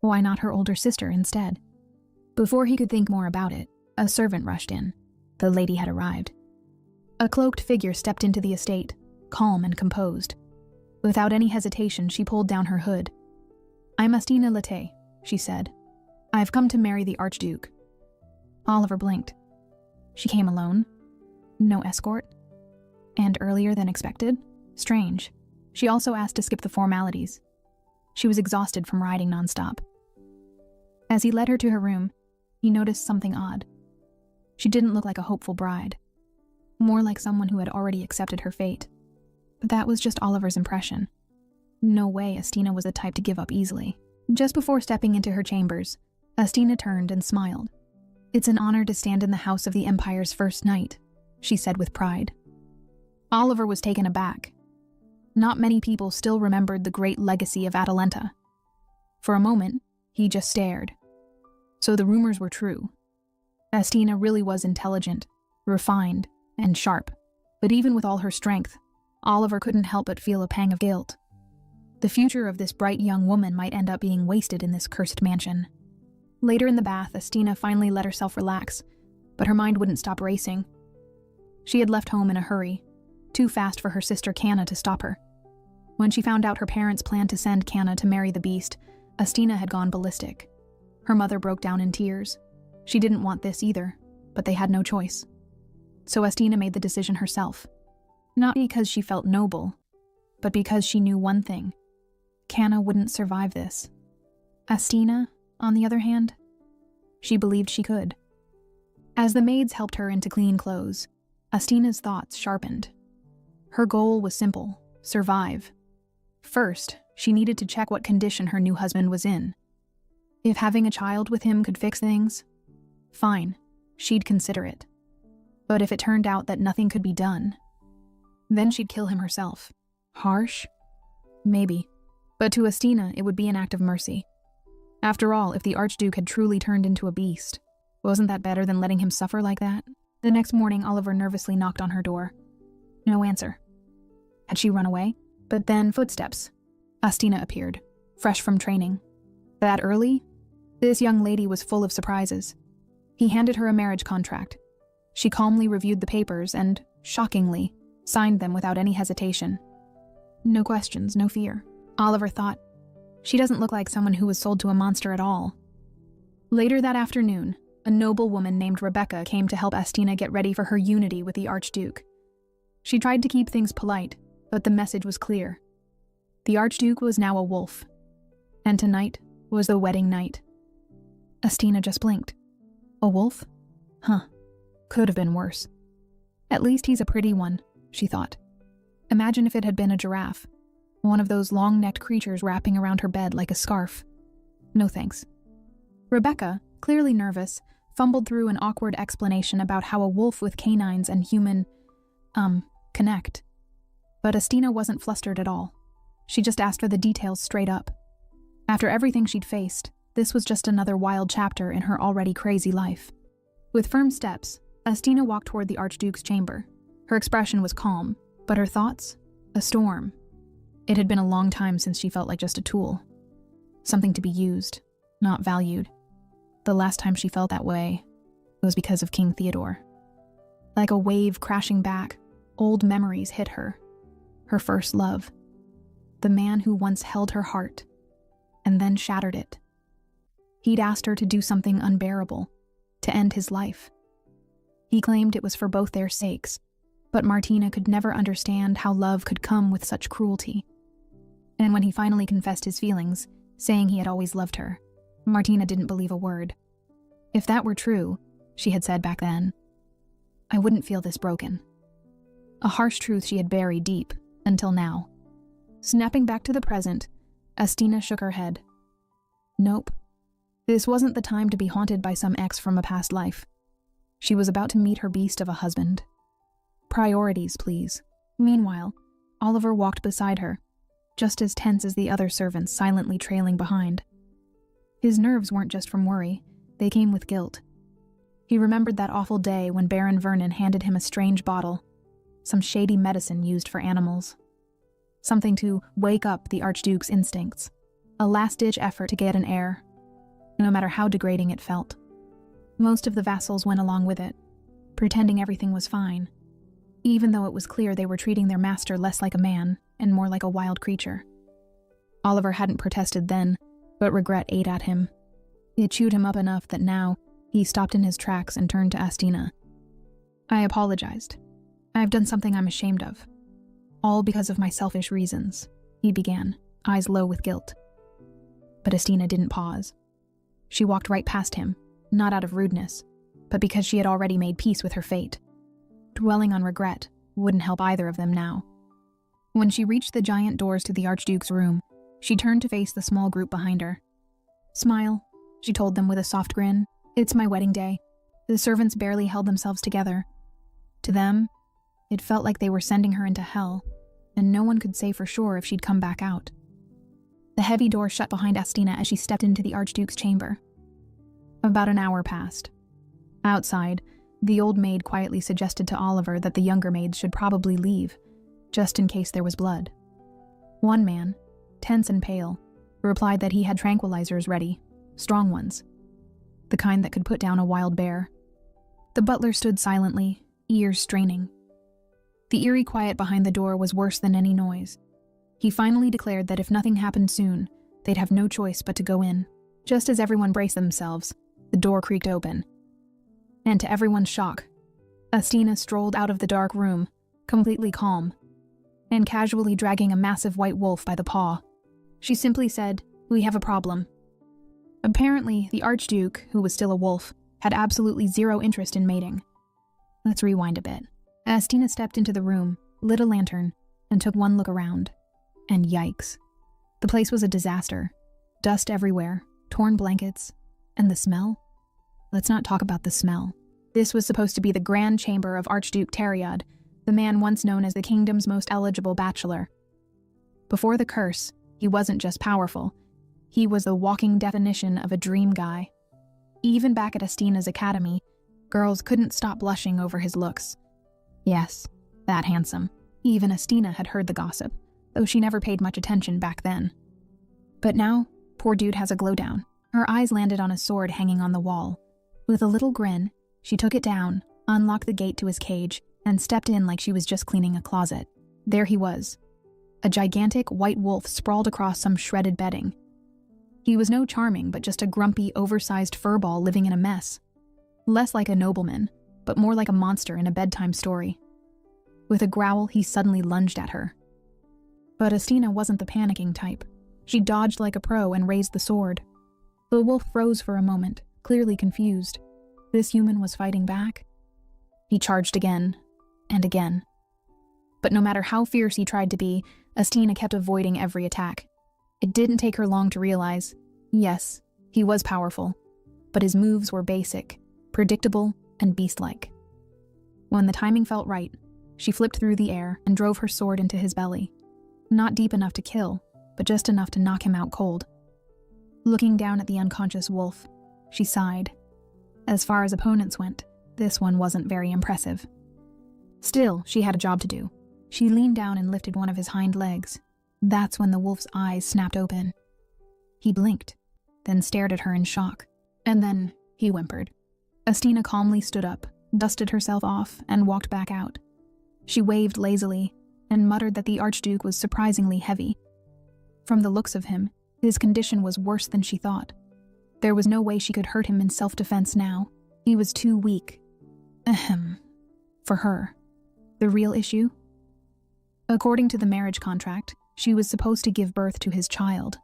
Speaker 1: Why not her older sister instead? Before he could think more about it, a servant rushed in. The lady had arrived. A cloaked figure stepped into the estate, calm and composed. Without any hesitation, she pulled down her hood. "I'm Astina Lete," she said. "I've come to marry the Archduke." Oliver blinked. She came alone? No escort? And earlier than expected? Strange. She also asked to skip the formalities. She was exhausted from riding nonstop. As he led her to her room, he noticed something odd. She didn't look like a hopeful bride. More like someone who had already accepted her fate. But that was just Oliver's impression. No way Astina was the type to give up easily. Just before stepping into her chambers, Astina turned and smiled. "It's an honor to stand in the house of the Empire's first knight," she said with pride. Oliver was taken aback. Not many people still remembered the great legacy of Atalanta. For a moment, he just stared. So the rumors were true. Astina really was intelligent, refined, and sharp. But even with all her strength, Oliver couldn't help but feel a pang of guilt. The future of this bright young woman might end up being wasted in this cursed mansion. Later in the bath, Astina finally let herself relax, but her mind wouldn't stop racing. She had left home in a hurry, too fast for her sister Canna to stop her. When she found out her parents planned to send Canna to marry the beast, Astina had gone ballistic. Her mother broke down in tears. She didn't want this either, but they had no choice. So Astina made the decision herself. Not because she felt noble, but because she knew one thing. Canna wouldn't survive this. Astina, on the other hand, she believed she could. As the maids helped her into clean clothes, Astina's thoughts sharpened. Her goal was simple: survive. First, she needed to check what condition her new husband was in. If having a child with him could fix things, fine, she'd consider it. But if it turned out that nothing could be done, then she'd kill him herself. Harsh? Maybe. But to Astina, it would be an act of mercy. After all, if the Archduke had truly turned into a beast, Wasn't that better than letting him suffer like that? The next morning, Oliver nervously knocked on her door. No answer. Had she run away? But then footsteps. Astina appeared, fresh from training. That early? This young lady was full of surprises. He handed her a marriage contract. She calmly reviewed the papers and, shockingly, signed them without any hesitation. No questions, no fear. Oliver thought, she doesn't look like someone who was sold to a monster at all. Later that afternoon, a noble woman named Rebecca came to help Astina get ready for her unity with the Archduke. She tried to keep things polite, but the message was clear. The Archduke was now a wolf, and tonight was the wedding night. Astina just blinked. A wolf? Huh. Could have been worse. At least he's a pretty one, she thought. Imagine if it had been a giraffe, one of those long-necked creatures wrapping around her bed like a scarf. No thanks. Rebecca, clearly nervous, fumbled through an awkward explanation about how a wolf with canines and human, connect. But Astina wasn't flustered at all. She just asked for the details straight up. After everything she'd faced, this was just another wild chapter in her already crazy life. With firm steps, Astina walked toward the Archduke's chamber. Her expression was calm, but her thoughts? A storm. It had been a long time since she felt like just a tool. Something to be used, not valued. The last time she felt that way was because of King Theodore. Like a wave crashing back, old memories hit her. Her first love. The man who once held her heart, and then shattered it. He'd asked her to do something unbearable, to end his life. He claimed it was for both their sakes, but Martina could never understand how love could come with such cruelty. And when he finally confessed his feelings, saying he had always loved her, Martina didn't believe a word. If that were true, she had said back then, I wouldn't feel this broken. A harsh truth she had buried deep, until now. Snapping back to the present, Astina shook her head. Nope. This wasn't the time to be haunted by some ex from a past life. She was about to meet her beast of a husband. Priorities, please. Meanwhile, Oliver walked beside her, just as tense as the other servants silently trailing behind. His nerves weren't just from worry, they came with guilt. He remembered that awful day when Baron Vernon handed him a strange bottle, some shady medicine used for animals. Something to wake up the Archduke's instincts, a last-ditch effort to get an heir, no matter how degrading it felt. Most of the vassals went along with it, pretending everything was fine, even though it was clear they were treating their master less like a man and more like a wild creature. Oliver hadn't protested then, but regret ate at him. It chewed him up enough that now he stopped in his tracks and turned to Astina. I apologized. I've done something I'm ashamed of. All because of my selfish reasons, he began, eyes low with guilt. But Astina didn't pause. She walked right past him, not out of rudeness, but because she had already made peace with her fate. Dwelling on regret wouldn't help either of them now. When she reached the giant doors to the Archduke's room, she turned to face the small group behind her. Smile, she told them with a soft grin. It's my wedding day. The servants barely held themselves together. To them, it felt like they were sending her into hell, and no one could say for sure if she'd come back out. The heavy door shut behind Astina as she stepped into the Archduke's chamber. About an hour passed. Outside, the old maid quietly suggested to Oliver that the younger maids should probably leave, just in case there was blood. One man, tense and pale, replied that he had tranquilizers ready, strong ones, the kind that could put down a wild bear. The butler stood silently, ears straining. The eerie quiet behind the door was worse than any noise. He finally declared that if nothing happened soon, they'd have no choice but to go in. Just as everyone braced themselves, the door creaked open. And to everyone's shock, Astina strolled out of the dark room, completely calm, and casually dragging a massive white wolf by the paw. She simply said, "We have a problem." Apparently, the Archduke, who was still a wolf, had absolutely zero interest in mating. Let's rewind a bit. Astina stepped into the room, lit a lantern, and took one look around. And yikes. The place was a disaster. Dust everywhere, torn blankets, and the smell? Let's not talk about the smell. This was supposed to be the grand chamber of Archduke Teriad, the man once known as the kingdom's most eligible bachelor. Before the curse, he wasn't just powerful. He was the walking definition of a dream guy. Even back at Astina's academy, girls couldn't stop blushing over his looks. Yes, that handsome. Even Astina had heard the gossip, though she never paid much attention back then. But now, poor dude has a glow-down. Her eyes landed on a sword hanging on the wall. With a little grin, she took it down, unlocked the gate to his cage, and stepped in like she was just cleaning a closet. There he was. A gigantic white wolf sprawled across some shredded bedding. He was no charming, but just a grumpy, oversized furball living in a mess. Less like a nobleman, but more like a monster in a bedtime story. With a growl, he suddenly lunged at her. But Astina wasn't the panicking type. She dodged like a pro and raised the sword. The wolf froze for a moment, clearly confused. This human was fighting back. He charged again, and again. But no matter how fierce he tried to be, Astina kept avoiding every attack. It didn't take her long to realize, yes, he was powerful, but his moves were basic, predictable, and beast-like. When the timing felt right, she flipped through the air and drove her sword into his belly. Not deep enough to kill, but just enough to knock him out cold. Looking down at the unconscious wolf, she sighed. As far as opponents went, this one wasn't very impressive. Still, she had a job to do. She leaned down and lifted one of his hind legs. That's when the wolf's eyes snapped open. He blinked, then stared at her in shock. And then he whimpered. Astina calmly stood up, dusted herself off, and walked back out. She waved lazily and muttered that the Archduke was surprisingly heavy. From the looks of him, his condition was worse than she thought. There was no way she could hurt him in self-defense now. He was too weak. Ahem. For her. The real issue? According to the marriage contract, she was supposed to give birth to his child.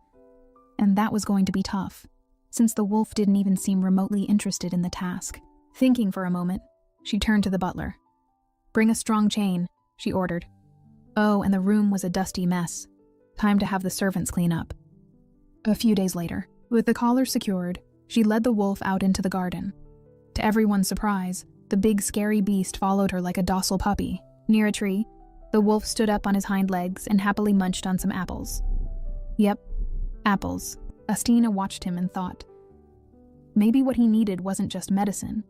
Speaker 1: And that was going to be tough, since the wolf didn't even seem remotely interested in the task. Thinking for a moment, she turned to the butler. "Bring a strong chain," she ordered. Oh, and the room was a dusty mess. Time to have the servants clean up. A few days later, with the collar secured, she led the wolf out into the garden. To everyone's surprise, the big scary beast followed her like a docile puppy. Near a tree, the wolf stood up on his hind legs and happily munched on some apples. Yep, apples. Astina watched him and thought. Maybe what he needed wasn't just medicine,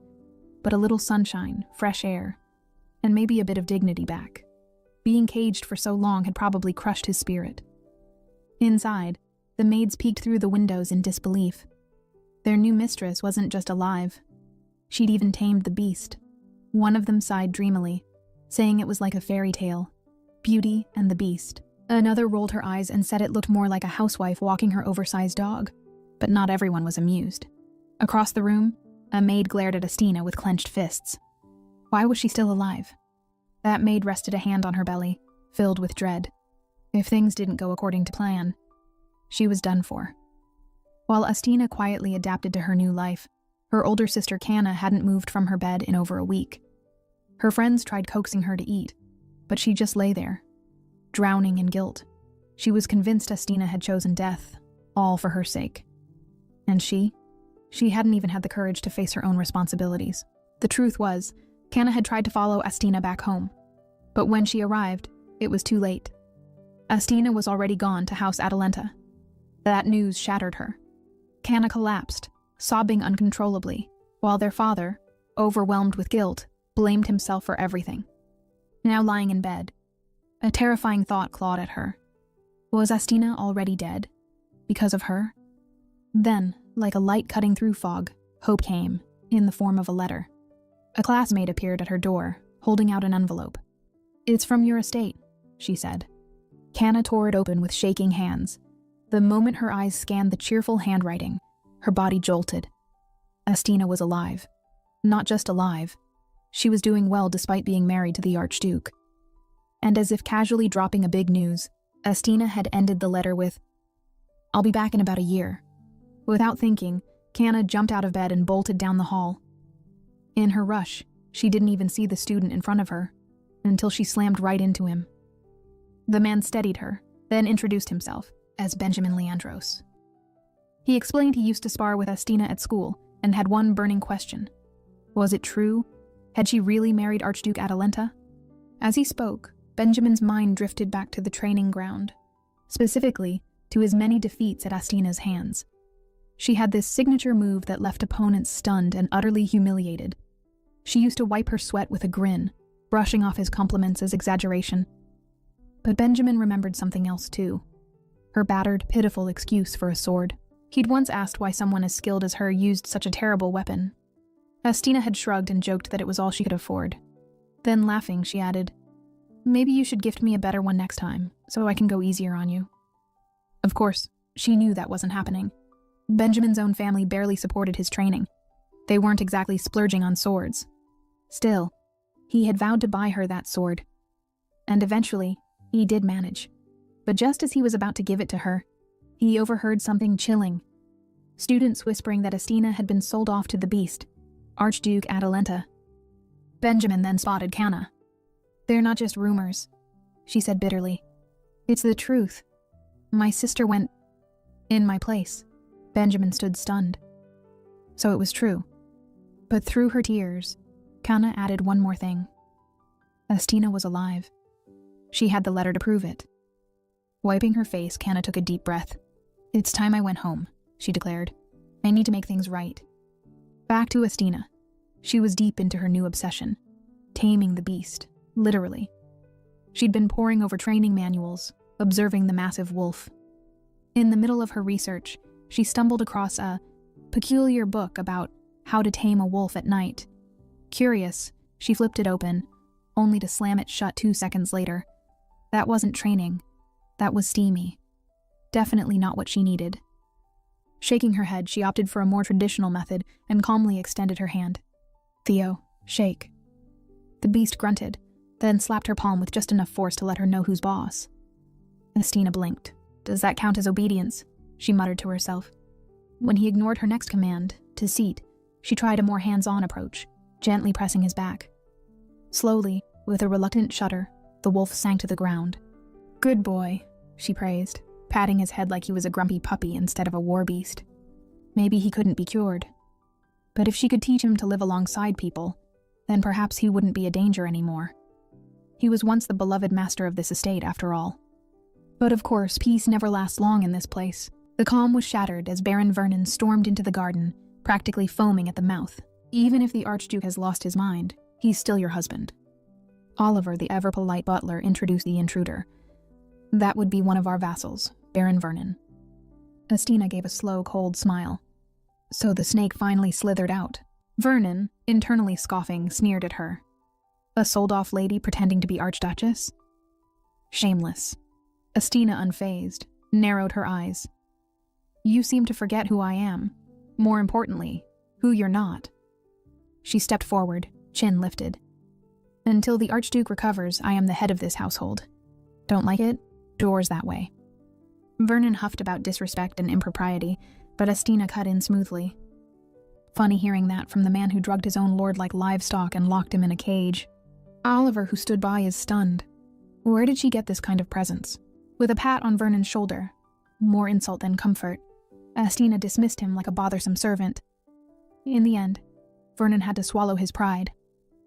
Speaker 1: but a little sunshine, fresh air, and maybe a bit of dignity back. Being caged for so long had probably crushed his spirit. Inside, the maids peeked through the windows in disbelief. Their new mistress wasn't just alive. She'd even tamed the beast. One of them sighed dreamily, saying it was like a fairy tale. Beauty and the Beast. Another rolled her eyes and said it looked more like a housewife walking her oversized dog. But not everyone was amused. Across the room, a maid glared at Astina with clenched fists. Why was she still alive? That maid rested a hand on her belly, filled with dread. If things didn't go according to plan, she was done for. While Astina quietly adapted to her new life, her older sister Kanna hadn't moved from her bed in over a week. Her friends tried coaxing her to eat, but she just lay there, drowning in guilt. She was convinced Astina had chosen death, all for her sake. And she hadn't even had the courage to face her own responsibilities. The truth was, Kanna had tried to follow Astina back home, but when she arrived, it was too late. Astina was already gone to House Atalanta. That news shattered her. Kanna collapsed, sobbing uncontrollably, while their father, overwhelmed with guilt, blamed himself for everything. Now lying in bed, a terrifying thought clawed at her. Was Astina already dead? Because of her? Then, like a light cutting through fog, hope came, in the form of a letter. A classmate appeared at her door, holding out an envelope. "It's from your estate," she said. Kanna tore it open with shaking hands. The moment her eyes scanned the cheerful handwriting, her body jolted. Astina was alive. Not just alive. She was doing well despite being married to the Archduke. And as if casually dropping a big news, Astina had ended the letter with, "I'll be back in about a year." Without thinking, Kanna jumped out of bed and bolted down the hall. In her rush, she didn't even see the student in front of her, until she slammed right into him. The man steadied her, then introduced himself as Benjamin Leandros. He explained he used to spar with Astina at school and had one burning question. Was it true? Had she really married Archduke Atalanta? As he spoke, Benjamin's mind drifted back to the training ground, specifically to his many defeats at Astina's hands. She had this signature move that left opponents stunned and utterly humiliated. She used to wipe her sweat with a grin, brushing off his compliments as exaggeration. But Benjamin remembered something else too. Her battered, pitiful excuse for a sword. He'd once asked why someone as skilled as her used such a terrible weapon. Astina had shrugged and joked that it was all she could afford. Then, laughing, she added, "Maybe you should gift me a better one next time, so I can go easier on you." Of course, she knew that wasn't happening. Benjamin's own family barely supported his training. They weren't exactly splurging on swords. Still, he had vowed to buy her that sword. And eventually, he did manage. But just as he was about to give it to her, he overheard something chilling. Students whispering that Astina had been sold off to the beast, Archduke Atalanta. Benjamin then spotted Canna. "They're not just rumors," she said bitterly. "It's the truth. My sister went in my place." Benjamin stood stunned. So it was true. But through her tears, Canna added one more thing. Astina was alive. She had the letter to prove it. Wiping her face, Canna took a deep breath. "It's time I went home," she declared. "I need to make things right." Back to Astina. She was deep into her new obsession, taming the beast, literally. She'd been poring over training manuals, observing the massive wolf. In the middle of her research, she stumbled across a peculiar book about how to tame a wolf at night. Curious, she flipped it open, only to slam it shut 2 seconds later. That wasn't training. That was steamy. Definitely not what she needed. Shaking her head, she opted for a more traditional method and calmly extended her hand. "Theo, shake." The beast grunted, then slapped her palm with just enough force to let her know who's boss. Astina blinked. "Does that count as obedience?" she muttered to herself. When he ignored her next command, to seat, she tried a more hands-on approach, gently pressing his back. Slowly, with a reluctant shudder, the wolf sank to the ground. "Good boy," she praised, patting his head like he was a grumpy puppy instead of a war beast. Maybe he couldn't be cured. But if she could teach him to live alongside people, then perhaps he wouldn't be a danger anymore. He was once the beloved master of this estate, after all. But of course, peace never lasts long in this place. The calm was shattered as Baron Vernon stormed into the garden, practically foaming at the mouth. "Even if the Archduke has lost his mind, he's still your husband." Oliver, the ever-polite butler, introduced the intruder. "That would be one of our vassals, Baron Vernon." Astina gave a slow, cold smile. So the snake finally slithered out. Vernon, internally scoffing, sneered at her. A sold-off lady pretending to be Archduchess? Shameless. Astina, unfazed, narrowed her eyes. "You seem to forget who I am. More importantly, who you're not." She stepped forward, chin lifted. "Until the Archduke recovers, I am the head of this household. Don't like it? Doors that way." Vernon huffed about disrespect and impropriety, but Astina cut in smoothly. Funny hearing that from the man who drugged his own lord like livestock and locked him in a cage. Oliver, who stood by, is stunned. Where did she get this kind of presence? With a pat on Vernon's shoulder, more insult than comfort, Astina dismissed him like a bothersome servant. In the end, Vernon had to swallow his pride.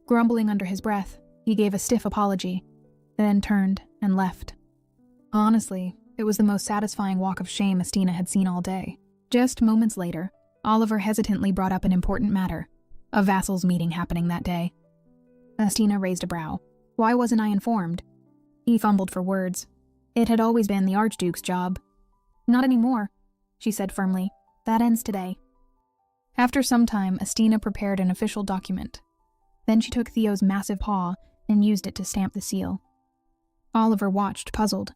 Speaker 1: Grumbling under his breath, he gave a stiff apology, then turned and left. Honestly, it was the most satisfying walk of shame Astina had seen all day. Just moments later, Oliver hesitantly brought up an important matter, a vassals' meeting happening that day. Astina raised a brow. Why wasn't I informed? He fumbled for words. It had always been the Archduke's job. Not anymore, she said firmly. That ends today. After some time, Astina prepared an official document. Then she took Theo's massive paw and used it to stamp the seal. Oliver watched, puzzled.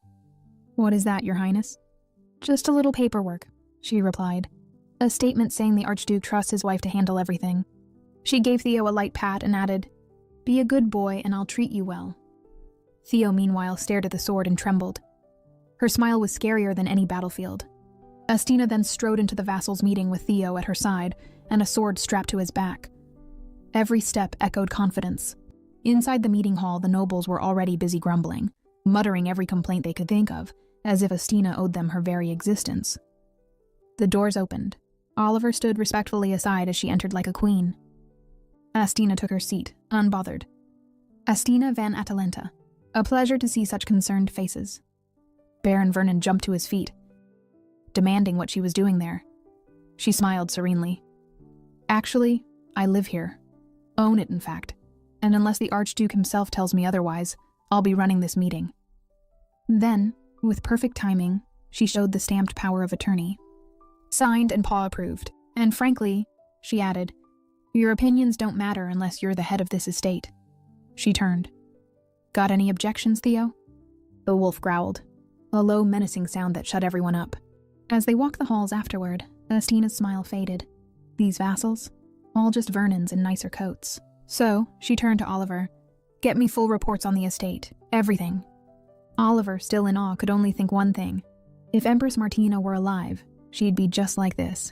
Speaker 1: What is that, Your Highness? Just a little paperwork, she replied. A statement saying the Archduke trusts his wife to handle everything. She gave Theo a light pat and added, Be a good boy and I'll treat you well. Theo, meanwhile, stared at the sword and trembled. Her smile was scarier than any battlefield. Astina then strode into the vassals' meeting with Theo at her side and a sword strapped to his back. Every step echoed confidence. Inside the meeting hall, the nobles were already busy grumbling, muttering every complaint they could think of, as if Astina owed them her very existence. The doors opened. Oliver stood respectfully aside as she entered like a queen. Astina took her seat, unbothered. Astina van Atalanta. A pleasure to see such concerned faces. Baron Vernon jumped to his feet, demanding what she was doing there. She smiled serenely. Actually, I live here. Own it, in fact. And unless the Archduke himself tells me otherwise, I'll be running this meeting. Then, with perfect timing, she showed the stamped power of attorney. Signed and paw approved. And frankly, she added, your opinions don't matter unless you're the head of this estate. She turned. Got any objections, Theo? The wolf growled, a low, menacing sound that shut everyone up. As they walked the halls afterward, Astina's smile faded. These vassals? All just Vernons in nicer coats. So, she turned to Oliver. Get me full reports on the estate. Everything. Oliver, still in awe, could only think one thing. If Empress Martina were alive, she'd be just like this.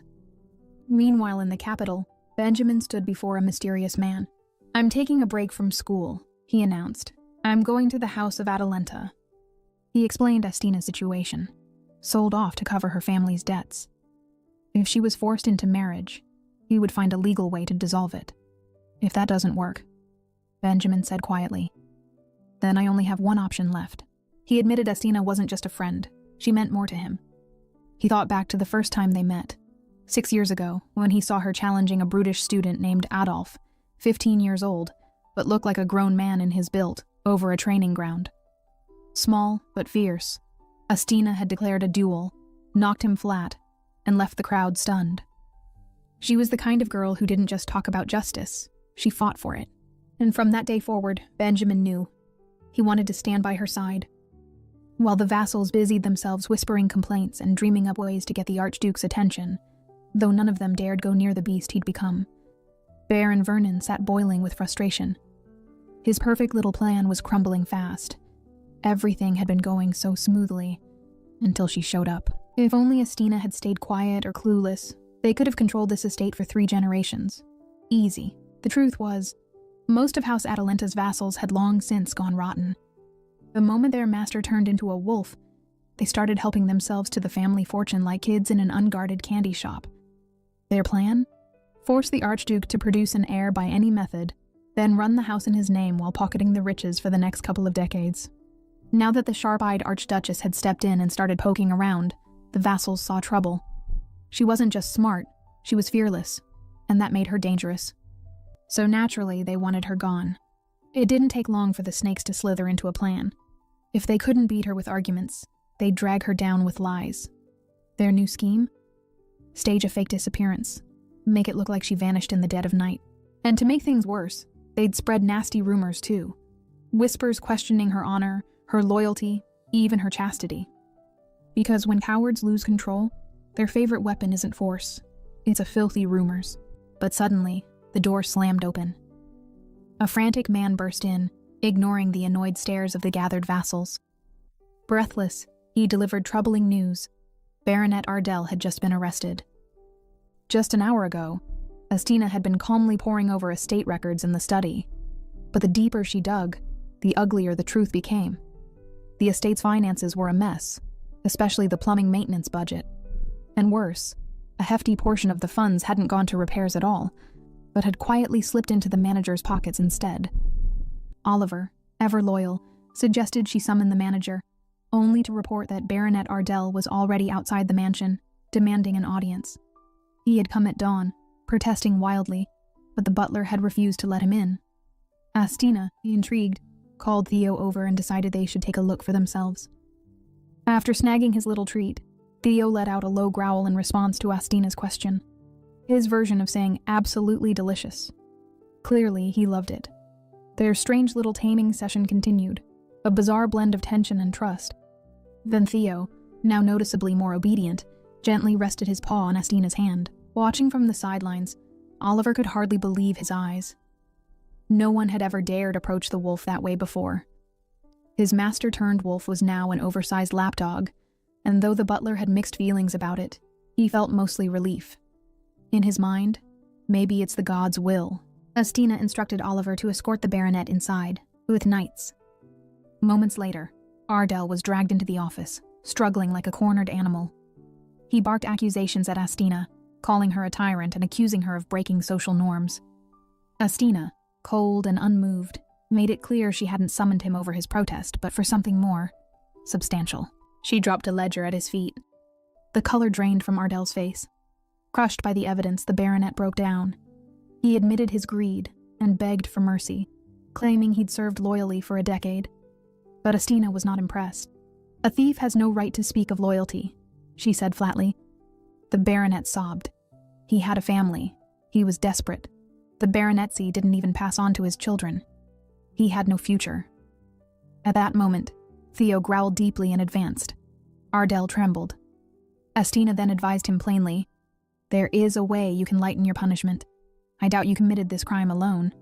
Speaker 1: Meanwhile, in the capital, Benjamin stood before a mysterious man. I'm taking a break from school, he announced. I'm going to the house of Atalanta. He explained Astina's situation. Sold off to cover her family's debts. If she was forced into marriage, he would find a legal way to dissolve it. If that doesn't work, Benjamin said quietly, then I only have one option left. He admitted Astina wasn't just a friend. She meant more to him. He thought back to the first time they met, 6 years ago, when he saw her challenging a brutish student named Adolf, 15 years old, but looked like a grown man in his build, over a training ground. Small, but fierce, Astina had declared a duel, knocked him flat, and left the crowd stunned. She was the kind of girl who didn't just talk about justice, she fought for it. And from that day forward, Benjamin knew. He wanted to stand by her side. While the vassals busied themselves whispering complaints and dreaming up ways to get the Archduke's attention, though none of them dared go near the beast he'd become, Baron Vernon sat boiling with frustration. His perfect little plan was crumbling fast. Everything had been going so smoothly, until she showed up. If only Astina had stayed quiet or clueless, they could have controlled this estate for 3 generations. Easy. The truth was, most of House Atalanta's vassals had long since gone rotten. The moment their master turned into a wolf, they started helping themselves to the family fortune like kids in an unguarded candy shop. Their plan? Force the Archduke to produce an heir by any method, then run the house in his name while pocketing the riches for the next couple of decades. Now that the sharp-eyed Archduchess had stepped in and started poking around, the vassals saw trouble. She wasn't just smart, she was fearless, and that made her dangerous. So naturally, they wanted her gone. It didn't take long for the snakes to slither into a plan. If they couldn't beat her with arguments, they'd drag her down with lies. Their new scheme? Stage a fake disappearance. Make it look like she vanished in the dead of night. And to make things worse, they'd spread nasty rumors too. Whispers questioning her honor, her loyalty, even her chastity. Because when cowards lose control, their favorite weapon isn't force. It's a filthy rumors. But suddenly, the door slammed open. A frantic man burst in, ignoring the annoyed stares of the gathered vassals. Breathless, he delivered troubling news. Baronet Ardell had just been arrested. Just an hour ago, Astina had been calmly poring over estate records in the study. But the deeper she dug, the uglier the truth became. The estate's finances were a mess, especially the plumbing maintenance budget. And worse, a hefty portion of the funds hadn't gone to repairs at all, but had quietly slipped into the manager's pockets instead. Oliver, ever loyal, suggested she summon the manager, only to report that Baronet Ardell was already outside the mansion, demanding an audience. He had come at dawn, protesting wildly, but the butler had refused to let him in. Astina, intrigued, called Theo over and decided they should take a look for themselves. After snagging his little treat, Theo let out a low growl in response to Astina's question. His version of saying absolutely delicious. Clearly, he loved it. Their strange little taming session continued, a bizarre blend of tension and trust. Then Theo, now noticeably more obedient, gently rested his paw on Astina's hand. Watching from the sidelines, Oliver could hardly believe his eyes. No one had ever dared approach the wolf that way before. His master-turned-wolf was now an oversized lapdog, and though the butler had mixed feelings about it, he felt mostly relief. In his mind, maybe it's the god's will. Astina instructed Oliver to escort the baronet inside, with knights. Moments later, Ardell was dragged into the office, struggling like a cornered animal. He barked accusations at Astina, calling her a tyrant and accusing her of breaking social norms. Astina, cold and unmoved, made it clear she hadn't summoned him over his protest, but for something more substantial. She dropped a ledger at his feet. The color drained from Ardell's face. Crushed by the evidence, the baronet broke down. He admitted his greed and begged for mercy, claiming he'd served loyally for a decade. But Astina was not impressed. "A thief has no right to speak of loyalty," she said flatly. The baronet sobbed. He had a family. He was desperate. The baronetcy didn't even pass on to his children. He had no future. At that moment, Theo growled deeply and advanced. Ardell trembled. Astina then advised him plainly, "There is a way you can lighten your punishment. I doubt you committed this crime alone.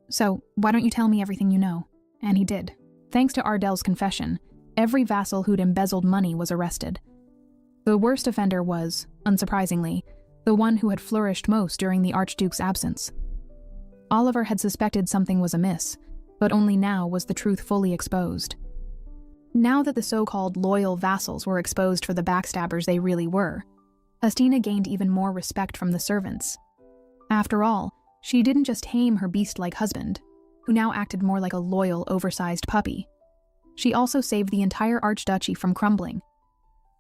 Speaker 1: So, why don't you tell me everything you know?" And he did. Thanks to Ardell's confession, every vassal who'd embezzled money was arrested. The worst offender was, unsurprisingly, the one who had flourished most during the Archduke's absence. Oliver had suspected something was amiss, but only now was the truth fully exposed. Now that the so-called loyal vassals were exposed for the backstabbers they really were, Astina gained even more respect from the servants. After all, she didn't just tame her beast-like husband, who now acted more like a loyal, oversized puppy. She also saved the entire archduchy from crumbling.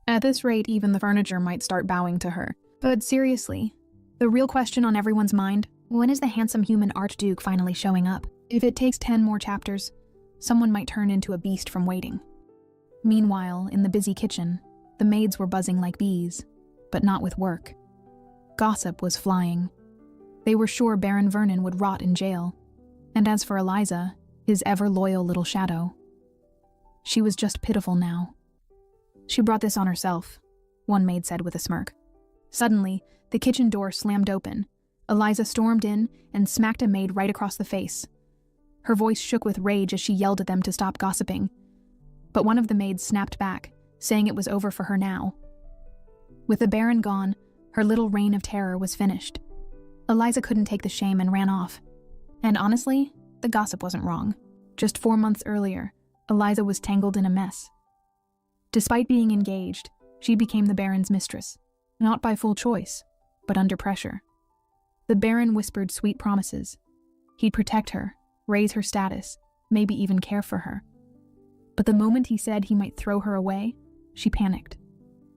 Speaker 1: At this rate, even the furniture might start bowing to her. But seriously, the real question on everyone's mind, when is the handsome human Archduke finally showing up? If it takes 10 more chapters, someone might turn into a beast from waiting. Meanwhile, in the busy kitchen, the maids were buzzing like bees, but not with work. Gossip was flying. They were sure Baron Vernon would rot in jail. And as for Eliza, his ever-loyal little shadow, she was just pitiful now. "She brought this on herself," one maid said with a smirk. Suddenly, the kitchen door slammed open. Eliza stormed in and smacked a maid right across the face. Her voice shook with rage as she yelled at them to stop gossiping. But one of the maids snapped back, saying it was over for her now. With the Baron gone, her little reign of terror was finished. Eliza couldn't take the shame and ran off. And honestly, the gossip wasn't wrong. Just 4 months earlier, Eliza was tangled in a mess. Despite being engaged, she became the Baron's mistress, not by full choice, but under pressure. The Baron whispered sweet promises. He'd protect her, raise her status, maybe even care for her. But the moment he said he might throw her away, she panicked.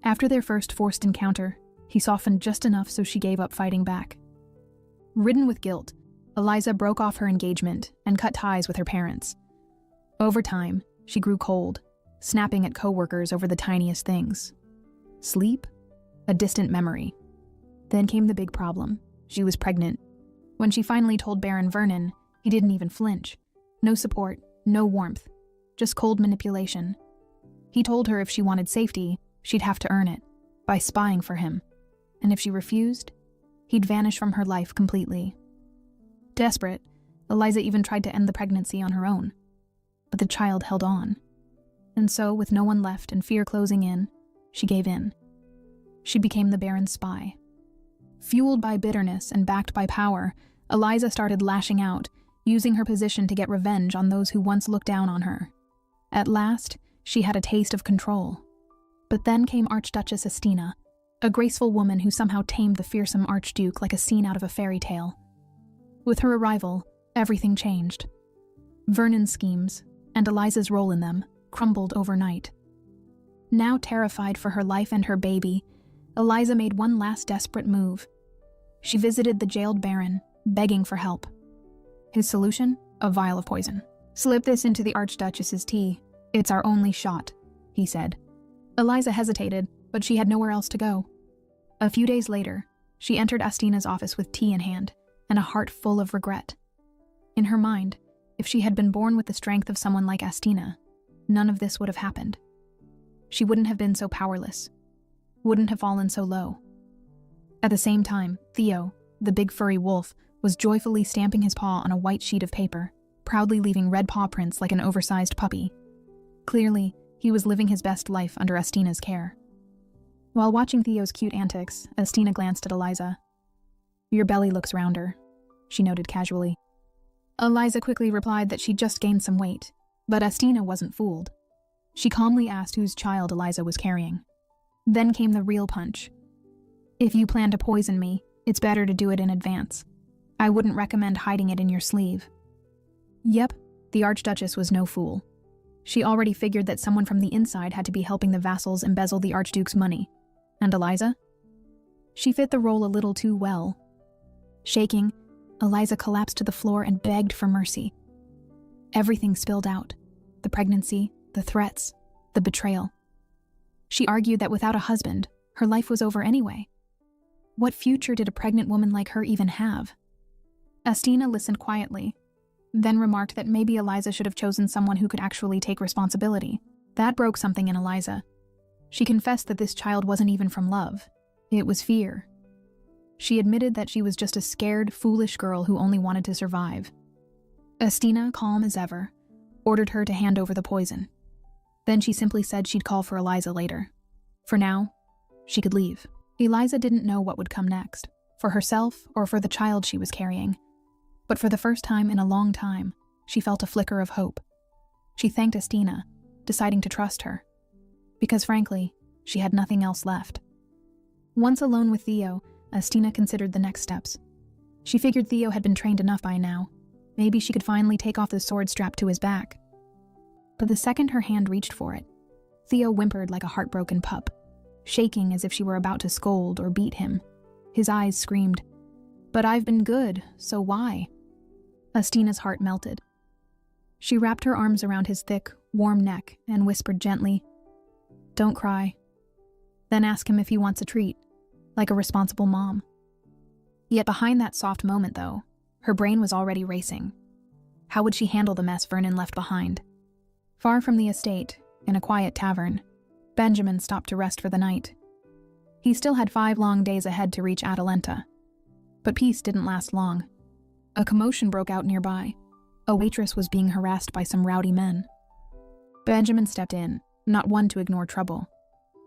Speaker 1: After their first forced encounter, he softened just enough so she gave up fighting back. Ridden with guilt, Eliza broke off her engagement and cut ties with her parents. Over time, she grew cold, snapping at coworkers over the tiniest things. Sleep? A distant memory. Then came the big problem. She was pregnant. When she finally told Baron Vernon, he didn't even flinch. No support, no warmth, just cold manipulation. He told her if she wanted safety, she'd have to earn it, by spying for him. And if she refused, he'd vanish from her life completely. Desperate, Eliza even tried to end the pregnancy on her own. But the child held on. And so, with no one left and fear closing in, she gave in. She became the Baron's spy. Fueled by bitterness and backed by power, Eliza started lashing out, using her position to get revenge on those who once looked down on her. At last, she had a taste of control. But then came Archduchess Astina, a graceful woman who somehow tamed the fearsome Archduke like a scene out of a fairy tale. With her arrival, everything changed. Vernon's schemes, and Eliza's role in them, crumbled overnight. Now terrified for her life and her baby, Eliza made one last desperate move. She visited the jailed Baron, begging for help. His solution? A vial of poison. "Slip this into the Archduchess's tea. It's our only shot," he said. Eliza hesitated, but she had nowhere else to go. A few days later, she entered Astina's office with tea in hand, and a heart full of regret. In her mind, if she had been born with the strength of someone like Astina, none of this would have happened. She wouldn't have been so powerless, wouldn't have fallen so low. At the same time, Theo, the big furry wolf, was joyfully stamping his paw on a white sheet of paper, proudly leaving red paw prints like an oversized puppy. Clearly, he was living his best life under Astina's care. While watching Theo's cute antics, Astina glanced at Eliza. "Your belly looks rounder," she noted casually. Eliza quickly replied that she'd just gained some weight, but Astina wasn't fooled. She calmly asked whose child Eliza was carrying. Then came the real punch. "If you plan to poison me, it's better to do it in advance. I wouldn't recommend hiding it in your sleeve." Yep, the Archduchess was no fool. She already figured that someone from the inside had to be helping the vassals embezzle the Archduke's money. And Eliza? She fit the role a little too well. Shaking, Eliza collapsed to the floor and begged for mercy. Everything spilled out. The pregnancy, the threats, the betrayal. She argued that without a husband, her life was over anyway. What future did a pregnant woman like her even have? Astina listened quietly, then remarked that maybe Eliza should have chosen someone who could actually take responsibility. That broke something in Eliza. She confessed that this child wasn't even from love. It was fear. She admitted that she was just a scared, foolish girl who only wanted to survive. Astina, calm as ever, ordered her to hand over the poison. Then she simply said she'd call for Eliza later. For now, she could leave. Eliza didn't know what would come next, for herself or for the child she was carrying. But for the first time in a long time, she felt a flicker of hope. She thanked Astina, deciding to trust her. Because frankly, she had nothing else left. Once alone with Theo, Astina considered the next steps. She figured Theo had been trained enough by now. Maybe she could finally take off the sword strapped to his back. But the second her hand reached for it, Theo whimpered like a heartbroken pup, shaking as if she were about to scold or beat him. His eyes screamed, "But I've been good, so why?" Astina's heart melted. She wrapped her arms around his thick, warm neck and whispered gently, "Don't cry." Then ask him if he wants a treat, like a responsible mom. Yet behind that soft moment, though, her brain was already racing. How would she handle the mess Vernon left behind? Far from the estate, in a quiet tavern, Benjamin stopped to rest for the night. He still had 5 long days ahead to reach Atalanta. But peace didn't last long. A commotion broke out nearby. A waitress was being harassed by some rowdy men. Benjamin stepped in, not one to ignore trouble.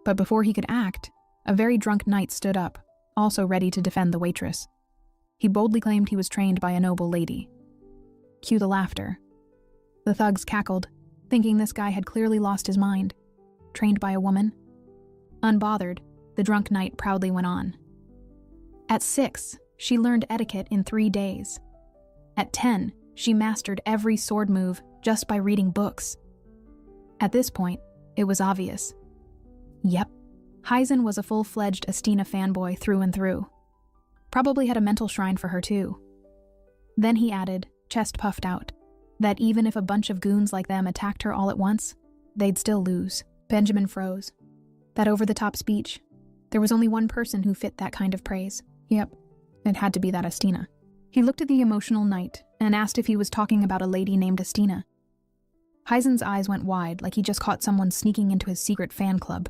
Speaker 1: But before he could act, a very drunk knight stood up, also ready to defend the waitress. He boldly claimed he was trained by a noble lady. Cue the laughter. The thugs cackled, thinking this guy had clearly lost his mind. Trained by a woman? Unbothered, the drunk knight proudly went on. At 6, she learned etiquette in 3 days. At 10, she mastered every sword move just by reading books. At this point, it was obvious. Yep, Hyzen was a full-fledged Astina fanboy through and through. Probably had a mental shrine for her too. Then he added, chest puffed out, that even if a bunch of goons like them attacked her all at once, they'd still lose. Benjamin froze. That over-the-top speech, there was only one person who fit that kind of praise. Yep, it had to be that Astina. He looked at the emotional knight and asked if he was talking about a lady named Astina. Hyzen's eyes went wide like he just caught someone sneaking into his secret fan club.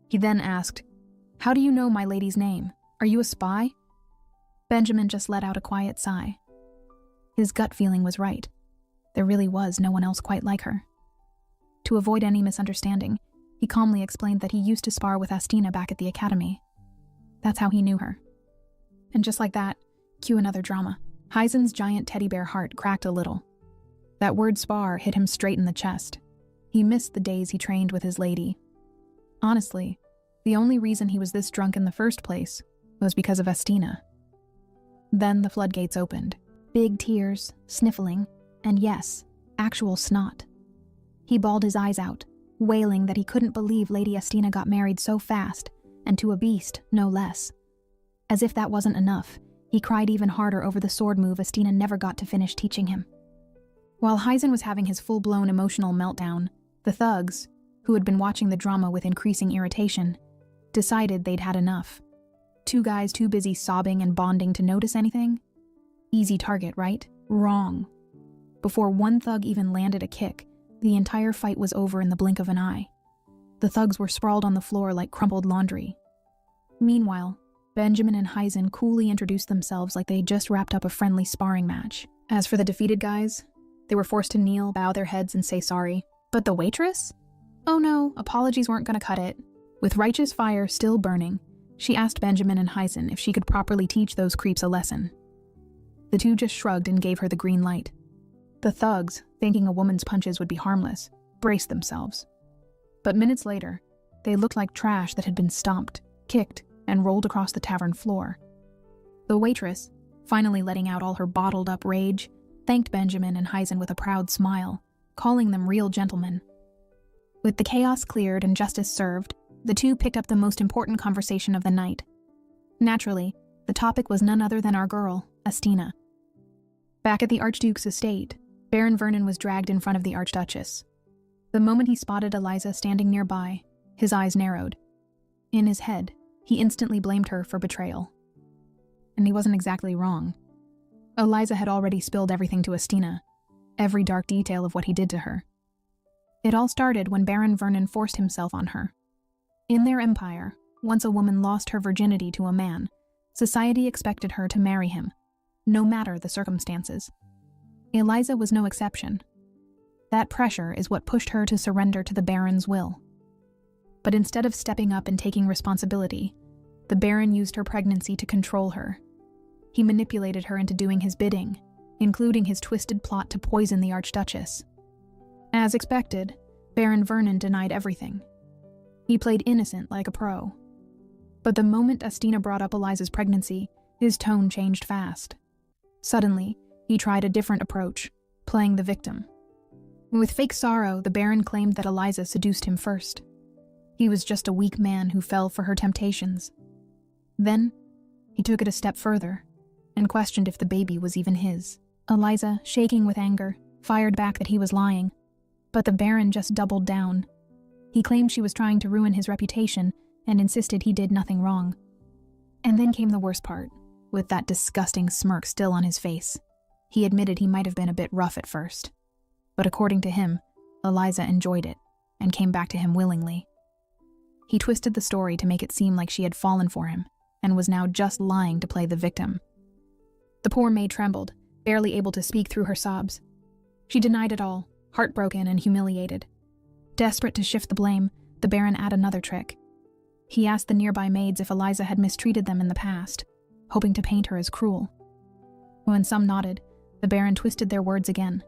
Speaker 1: He then asked, "How do you know my lady's name? Are you a spy?" Benjamin just let out a quiet sigh. His gut feeling was right. There really was no one else quite like her. To avoid any misunderstanding, he calmly explained that he used to spar with Astina back at the academy. That's how he knew her. And just like that, cue another drama. Hyzen's giant teddy bear heart cracked a little. That word spar hit him straight in the chest. He missed the days he trained with his lady. Honestly, the only reason he was this drunk in the first place was because of Astina. Then the floodgates opened. Big tears, sniffling, and yes, actual snot. He bawled his eyes out, wailing that he couldn't believe Lady Astina got married so fast, and to a beast, no less. As if that wasn't enough, he cried even harder over the sword move Astina never got to finish teaching him. While Hyzen was having his full-blown emotional meltdown, the thugs, who had been watching the drama with increasing irritation, decided they'd had enough. 2 guys too busy sobbing and bonding to notice anything? Easy target, right? Wrong. Before one thug even landed a kick, the entire fight was over in the blink of an eye. The thugs were sprawled on the floor like crumpled laundry. Meanwhile, Benjamin and Hyzen coolly introduced themselves like they'd just wrapped up a friendly sparring match. As for the defeated guys, they were forced to kneel, bow their heads, and say sorry. But the waitress? Oh no, apologies weren't gonna cut it. With righteous fire still burning, she asked Benjamin and Hyzen if she could properly teach those creeps a lesson. The two just shrugged and gave her the green light. The thugs, thinking a woman's punches would be harmless, braced themselves. But minutes later, they looked like trash that had been stomped, kicked, and rolled across the tavern floor. The waitress, finally letting out all her bottled-up rage, thanked Benjamin and Hyzen with a proud smile, calling them real gentlemen. With the chaos cleared and justice served, the two picked up the most important conversation of the night. Naturally, the topic was none other than our girl, Astina. Back at the Archduke's estate, Baron Vernon was dragged in front of the Archduchess. The moment he spotted Eliza standing nearby, his eyes narrowed. In his head, he instantly blamed her for betrayal. And he wasn't exactly wrong. Eliza had already spilled everything to Astina, every dark detail of what he did to her. It all started when Baron Vernon forced himself on her. In their empire, once a woman lost her virginity to a man, society expected her to marry him, no matter the circumstances. Eliza was no exception. That pressure is what pushed her to surrender to the Baron's will. But instead of stepping up and taking responsibility, the Baron used her pregnancy to control her. He manipulated her into doing his bidding, including his twisted plot to poison the Archduchess. As expected, Baron Vernon denied everything. He played innocent like a pro. But the moment Astina brought up Eliza's pregnancy, his tone changed fast. Suddenly, he tried a different approach, playing the victim. With fake sorrow, the Baron claimed that Eliza seduced him first. He was just a weak man who fell for her temptations. Then, he took it a step further and questioned if the baby was even his. Eliza, shaking with anger, fired back that he was lying. But the Baron just doubled down. He claimed she was trying to ruin his reputation and insisted he did nothing wrong. And then came the worst part, with that disgusting smirk still on his face. He admitted he might have been a bit rough at first. But according to him, Eliza enjoyed it and came back to him willingly. He twisted the story to make it seem like she had fallen for him and was now just lying to play the victim. The poor maid trembled, barely able to speak through her sobs. She denied it all, heartbroken and humiliated. Desperate to shift the blame, the Baron had another trick. He asked the nearby maids if Eliza had mistreated them in the past, hoping to paint her as cruel. When some nodded, the Baron twisted their words again,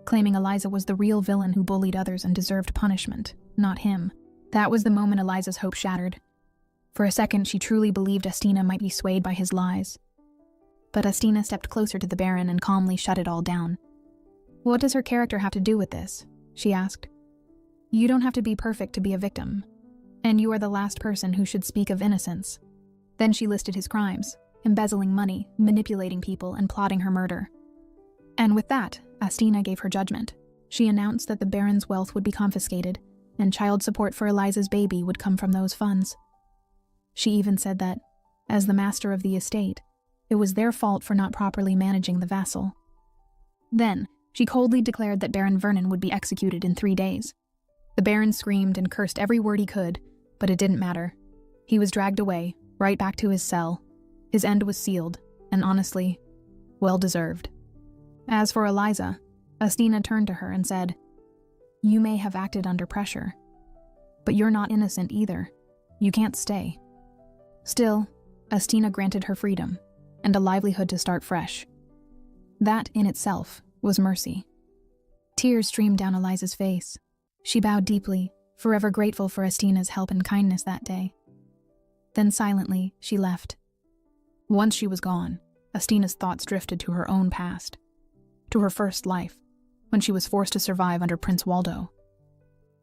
Speaker 1: claiming Eliza was the real villain who bullied others and deserved punishment, not him. That was the moment Eliza's hope shattered. For a second, she truly believed Astina might be swayed by his lies. But Astina stepped closer to the Baron and calmly shut it all down. "What does her character have to do with this?" she asked. "You don't have to be perfect to be a victim, and you are the last person who should speak of innocence." Then she listed his crimes: embezzling money, manipulating people, and plotting her murder. And with that, Astina gave her judgment. She announced that the Baron's wealth would be confiscated, and child support for Eliza's baby would come from those funds. She even said that, as the master of the estate, it was their fault for not properly managing the vassal. Then, she coldly declared that Baron Vernon would be executed in 3 days. The Baron screamed and cursed every word he could, but it didn't matter. He was dragged away, right back to his cell. His end was sealed, and honestly, well-deserved. As for Eliza, Astina turned to her and said, "You may have acted under pressure, but you're not innocent either. You can't stay." Still, Astina granted her freedom and a livelihood to start fresh. That, in itself, was mercy. Tears streamed down Eliza's face. She bowed deeply, forever grateful for Astina's help and kindness that day. Then silently, she left. Once she was gone, Astina's thoughts drifted to her own past, to her first life, when she was forced to survive under Prince Waldo.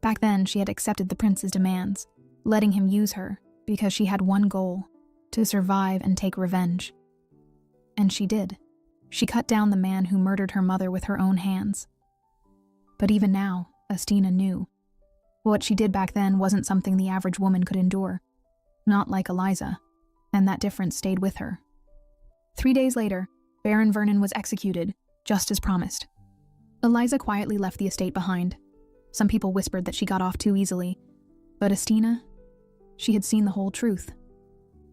Speaker 1: Back then, she had accepted the prince's demands, letting him use her because she had one goal: to survive and take revenge. And she did. She cut down the man who murdered her mother with her own hands. But even now, Astina knew. What she did back then wasn't something the average woman could endure. Not like Eliza, and that difference stayed with her. 3 days later, Baron Vernon was executed, just as promised. Eliza quietly left the estate behind. Some people whispered that she got off too easily, but Astina, she had seen the whole truth.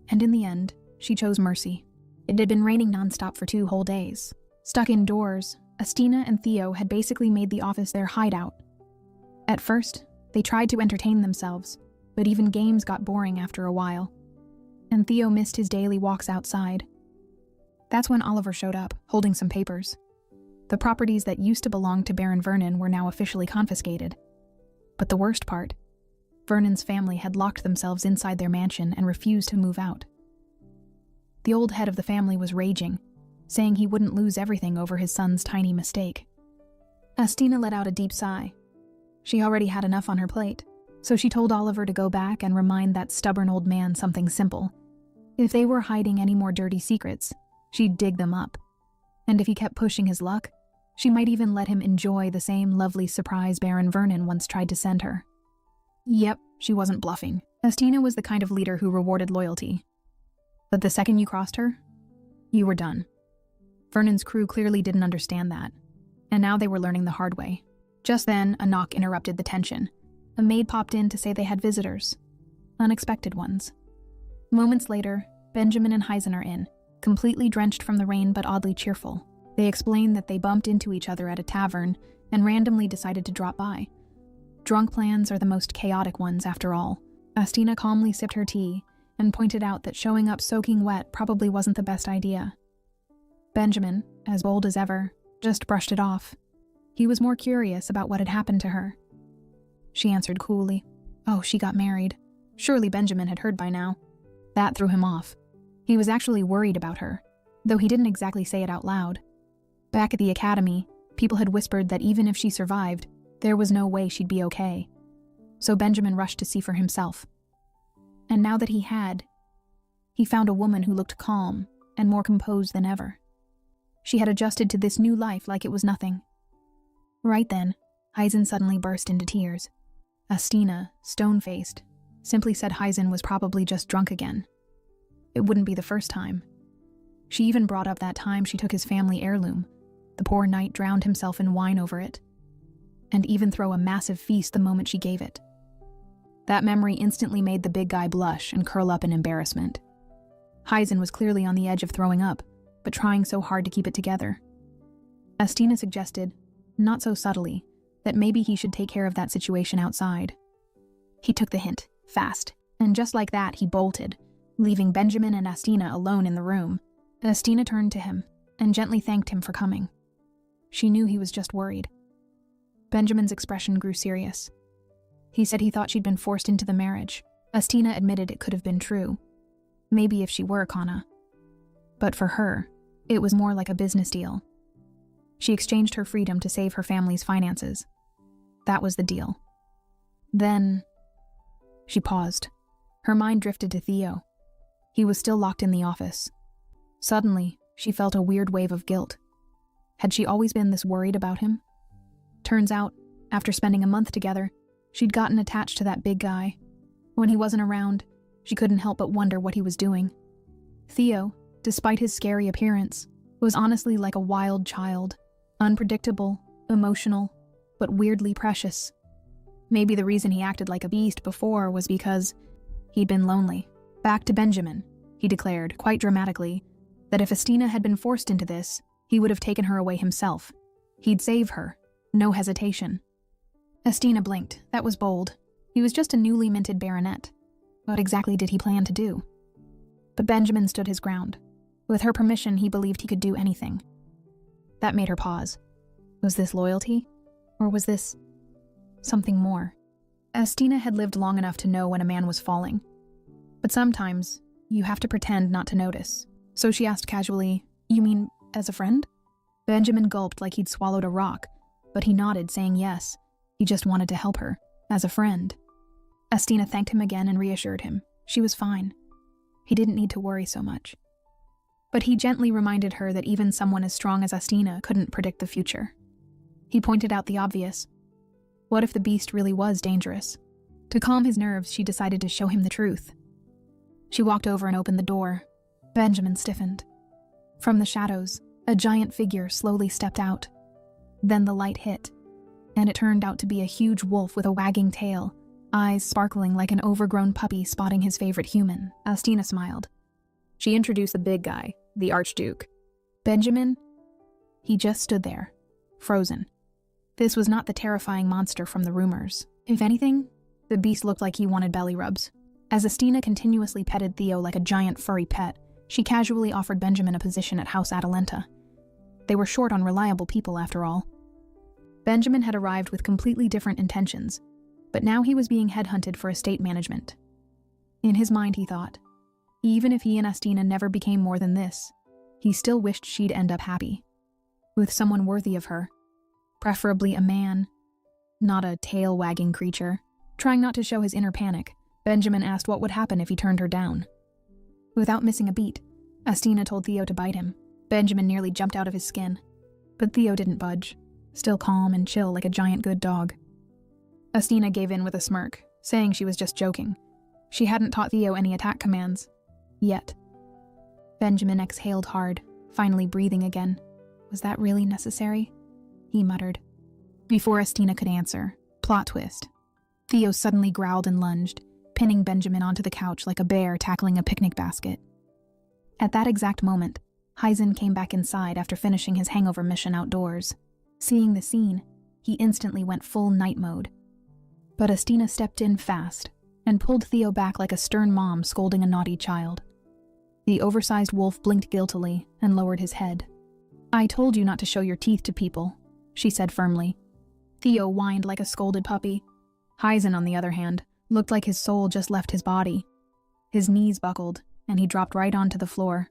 Speaker 1: And in the end, she chose mercy. It had been raining nonstop for 2 whole days. Stuck indoors, Astina and Theo had basically made the office their hideout. At first, they tried to entertain themselves, but even games got boring after a while. And Theo missed his daily walks outside. That's when Oliver showed up, holding some papers. The properties that used to belong to Baron Vernon were now officially confiscated. But the worst part, Vernon's family had locked themselves inside their mansion and refused to move out. The old head of the family was raging, saying he wouldn't lose everything over his son's tiny mistake. Astina let out a deep sigh. She already had enough on her plate, so she told Oliver to go back and remind that stubborn old man something simple. If they were hiding any more dirty secrets, she'd dig them up. And if he kept pushing his luck, she might even let him enjoy the same lovely surprise Baron Vernon once tried to send her. Yep, she wasn't bluffing. Estina was the kind of leader who rewarded loyalty. But the second you crossed her, you were done. Vernon's crew clearly didn't understand that, and now they were learning the hard way. Just then, a knock interrupted the tension. A maid popped in to say they had visitors. Unexpected ones. Moments later, Benjamin and Heisen are in, completely drenched from the rain but oddly cheerful. They explain that they bumped into each other at a tavern and randomly decided to drop by. Drunk plans are the most chaotic ones after all. Estina calmly sipped her tea and pointed out that showing up soaking wet probably wasn't the best idea. Benjamin, as bold as ever, just brushed it off. He was more curious about what had happened to her. She answered coolly, "Oh, she got married." Surely Benjamin had heard by now. That threw him off. He was actually worried about her, though he didn't exactly say it out loud. Back at the academy, people had whispered that even if she survived, there was no way she'd be okay. So Benjamin rushed to see for himself. And now that he had, he found a woman who looked calm and more composed than ever. She had adjusted to this new life like it was nothing. Right then, Heisen suddenly burst into tears. Estina, stone-faced, simply said Heisen was probably just drunk again. It wouldn't be the first time. She even brought up that time she took his family heirloom. The poor knight drowned himself in wine over it, and even throw a massive feast the moment she gave it. That memory instantly made the big guy blush and curl up in embarrassment. Heisen was clearly on the edge of throwing up, but trying so hard to keep it together. Estina suggested, not so subtly, that maybe he should take care of that situation outside. He took the hint, fast, and just like that he bolted, leaving Benjamin and Estina alone in the room. Estina turned to him and gently thanked him for coming. She knew he was just worried. Benjamin's expression grew serious. He said he thought she'd been forced into the marriage. Estina admitted it could have been true. Maybe if she were Kana. But for her, it was more like a business deal. She exchanged her freedom to save her family's finances. That was the deal. Then, she paused. Her mind drifted to Theo. He was still locked in the office. Suddenly, she felt a weird wave of guilt. Had she always been this worried about him? Turns out, after spending a month together, she'd gotten attached to that big guy. When he wasn't around, she couldn't help but wonder what he was doing. Theo, despite his scary appearance, was honestly like a wild child. Unpredictable, emotional, but weirdly precious. Maybe the reason he acted like a beast before was because he'd been lonely. Back to Benjamin, he declared, quite dramatically, that if Estina had been forced into this, he would have taken her away himself. He'd save her, no hesitation. Estina blinked. That was bold. He was just a newly minted baronet. What exactly did he plan to do? But Benjamin stood his ground. With her permission, he believed he could do anything. That made her pause. Was this loyalty? Or was this something more? Estina had lived long enough to know when a man was falling. But sometimes, you have to pretend not to notice. So she asked casually, "You mean as a friend?" Benjamin gulped like he'd swallowed a rock, but he nodded, saying yes. He just wanted to help her, as a friend. Estina thanked him again and reassured him. She was fine. He didn't need to worry so much. But he gently reminded her that even someone as strong as Estina couldn't predict the future. He pointed out the obvious. What if the beast really was dangerous? To calm his nerves, she decided to show him the truth. She walked over and opened the door. Benjamin stiffened. From the shadows, a giant figure slowly stepped out. Then the light hit, and it turned out to be a huge wolf with a wagging tail, eyes sparkling like an overgrown puppy spotting his favorite human. Estina smiled. She introduced the big guy, the Archduke. Benjamin? He just stood there, frozen. This was not the terrifying monster from the rumors. If anything, the beast looked like he wanted belly rubs. As Estina continuously petted Theo like a giant furry pet, she casually offered Benjamin a position at House Atalanta. They were short on reliable people, after all. Benjamin had arrived with completely different intentions, but now he was being headhunted for estate management. In his mind, he thought, even if he and Estina never became more than this, he still wished she'd end up happy. With someone worthy of her. Preferably a man, not a tail-wagging creature. Trying not to show his inner panic, Benjamin asked what would happen if he turned her down. Without missing a beat, Astina told Theo to bite him. Benjamin nearly jumped out of his skin. But Theo didn't budge, still calm and chill like a giant good dog. Astina gave in with a smirk, saying she was just joking. She hadn't taught Theo any attack commands. Yet. Benjamin exhaled hard, finally breathing again. Was that really necessary? He muttered. Before Astina could answer, plot twist. Theo suddenly growled and lunged, pinning Benjamin onto the couch like a bear tackling a picnic basket. At that exact moment, Hyzen came back inside after finishing his hangover mission outdoors. Seeing the scene, he instantly went full night mode. But Astina stepped in fast and pulled Theo back like a stern mom scolding a naughty child. The oversized wolf blinked guiltily and lowered his head. "I told you not to show your teeth to people," she said firmly. Theo whined like a scolded puppy. Hyzen, on the other hand, looked like his soul just left his body. His knees buckled, and he dropped right onto the floor.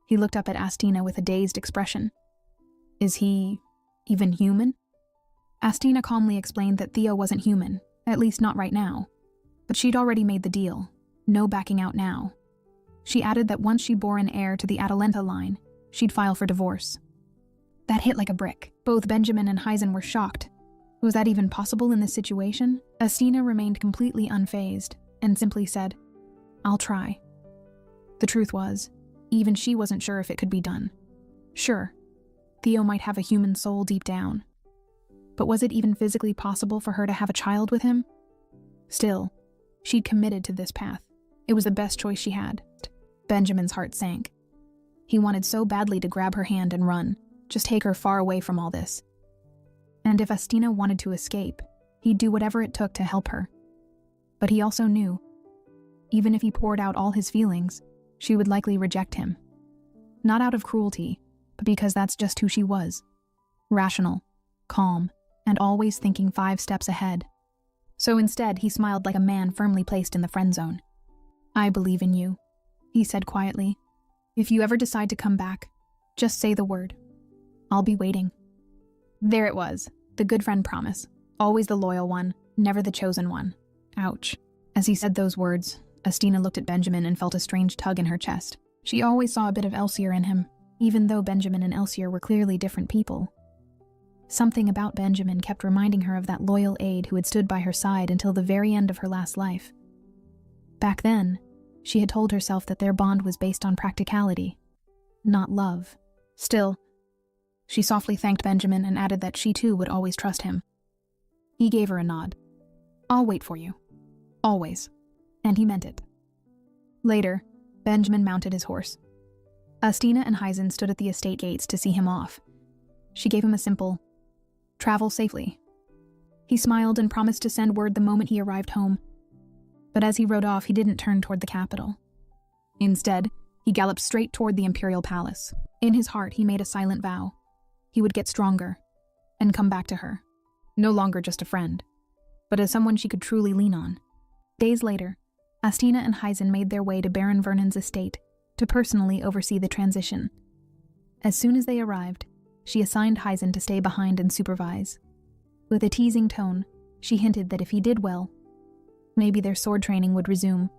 Speaker 1: He looked up at Astina with a dazed expression. Is he even human? Astina calmly explained that Theo wasn't human, at least not right now. But she'd already made the deal. No backing out now. She added that once she bore an heir to the Atalanta line, she'd file for divorce. That hit like a brick. Both Benjamin and Hyzen were shocked. Was that even possible in this situation? Astina remained completely unfazed and simply said, "I'll try." The truth was, even she wasn't sure if it could be done. Sure, Theo might have a human soul deep down. But was it even physically possible for her to have a child with him? Still, she'd committed to this path. It was the best choice she had. Benjamin's heart sank. He wanted so badly to grab her hand and run, just take her far away from all this. And if Astina wanted to escape, he'd do whatever it took to help her. But he also knew, even if he poured out all his feelings, she would likely reject him. Not out of cruelty, but because that's just who she was. Rational, calm, and always thinking 5 steps ahead. So instead, he smiled like a man firmly placed in the friend zone. "I believe in you," he said quietly. "If you ever decide to come back, just say the word. I'll be waiting." There it was, the good friend promise. Always the loyal one, never the chosen one. Ouch. As he said those words, Astina looked at Benjamin and felt a strange tug in her chest. She always saw a bit of Elsier in him, even though Benjamin and Elsier were clearly different people. Something about Benjamin kept reminding her of that loyal aide who had stood by her side until the very end of her last life. Back then, she had told herself that their bond was based on practicality, not love. Still, she softly thanked Benjamin and added that she too would always trust him. He gave her a nod. "I'll wait for you. Always." And he meant it. Later, Benjamin mounted his horse. Astina and Hyzen stood at the estate gates to see him off. She gave him a simple, "Travel safely." He smiled and promised to send word the moment he arrived home. But as he rode off, he didn't turn toward the capital. Instead, he galloped straight toward the imperial palace. In his heart, he made a silent vow. He would get stronger and come back to her. No longer just a friend, but as someone she could truly lean on. Days later, Astina and Hyzen made their way to Baron Vernon's estate to personally oversee the transition. As soon as they arrived, she assigned Hyzen to stay behind and supervise. With a teasing tone, she hinted that if he did well, maybe their sword training would resume.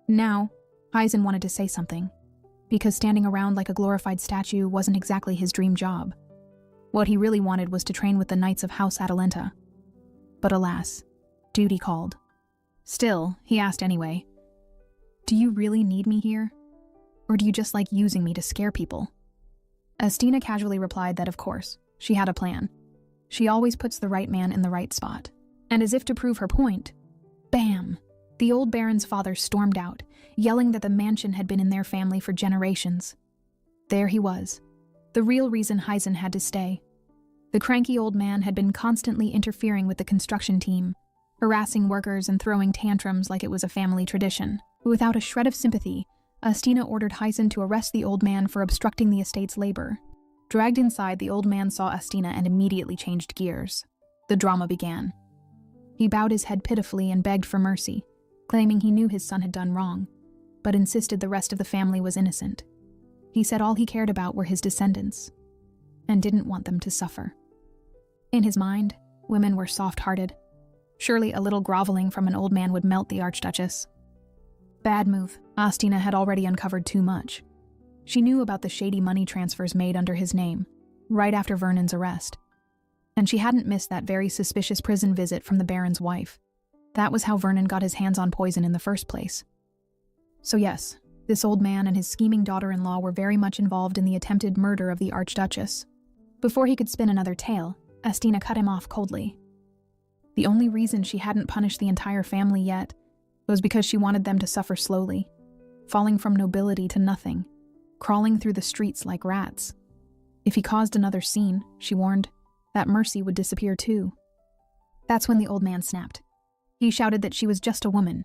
Speaker 1: Now, Hyzen wanted to say something, because standing around like a glorified statue wasn't exactly his dream job. What he really wanted was to train with the Knights of House Atalanta. But alas, duty called. Still, he asked anyway, "Do you really need me here? Or do you just like using me to scare people?" Astina casually replied that of course, she had a plan. She always puts the right man in the right spot. And as if to prove her point, bam! The old Baron's father stormed out, yelling that the mansion had been in their family for generations. There he was, the real reason Hyzen had to stay. The cranky old man had been constantly interfering with the construction team, harassing workers and throwing tantrums like it was a family tradition. Without a shred of sympathy, Astina ordered Hyzen to arrest the old man for obstructing the estate's labor. Dragged inside, the old man saw Astina and immediately changed gears. The drama began. He bowed his head pitifully and begged for mercy, claiming he knew his son had done wrong, but insisted the rest of the family was innocent. He said all he cared about were his descendants, and didn't want them to suffer. In his mind, women were soft-hearted. Surely a little groveling from an old man would melt the Archduchess. Bad move. Astina had already uncovered too much. She knew about the shady money transfers made under his name, right after Vernon's arrest. And she hadn't missed that very suspicious prison visit from the Baron's wife. That was how Vernon got his hands on poison in the first place. So yes, this old man and his scheming daughter-in-law were very much involved in the attempted murder of the Archduchess. Before he could spin another tale, Astina cut him off coldly. The only reason she hadn't punished the entire family yet was because she wanted them to suffer slowly, falling from nobility to nothing, crawling through the streets like rats. If he caused another scene, she warned, that mercy would disappear too. That's when the old man snapped. He shouted that she was just a woman,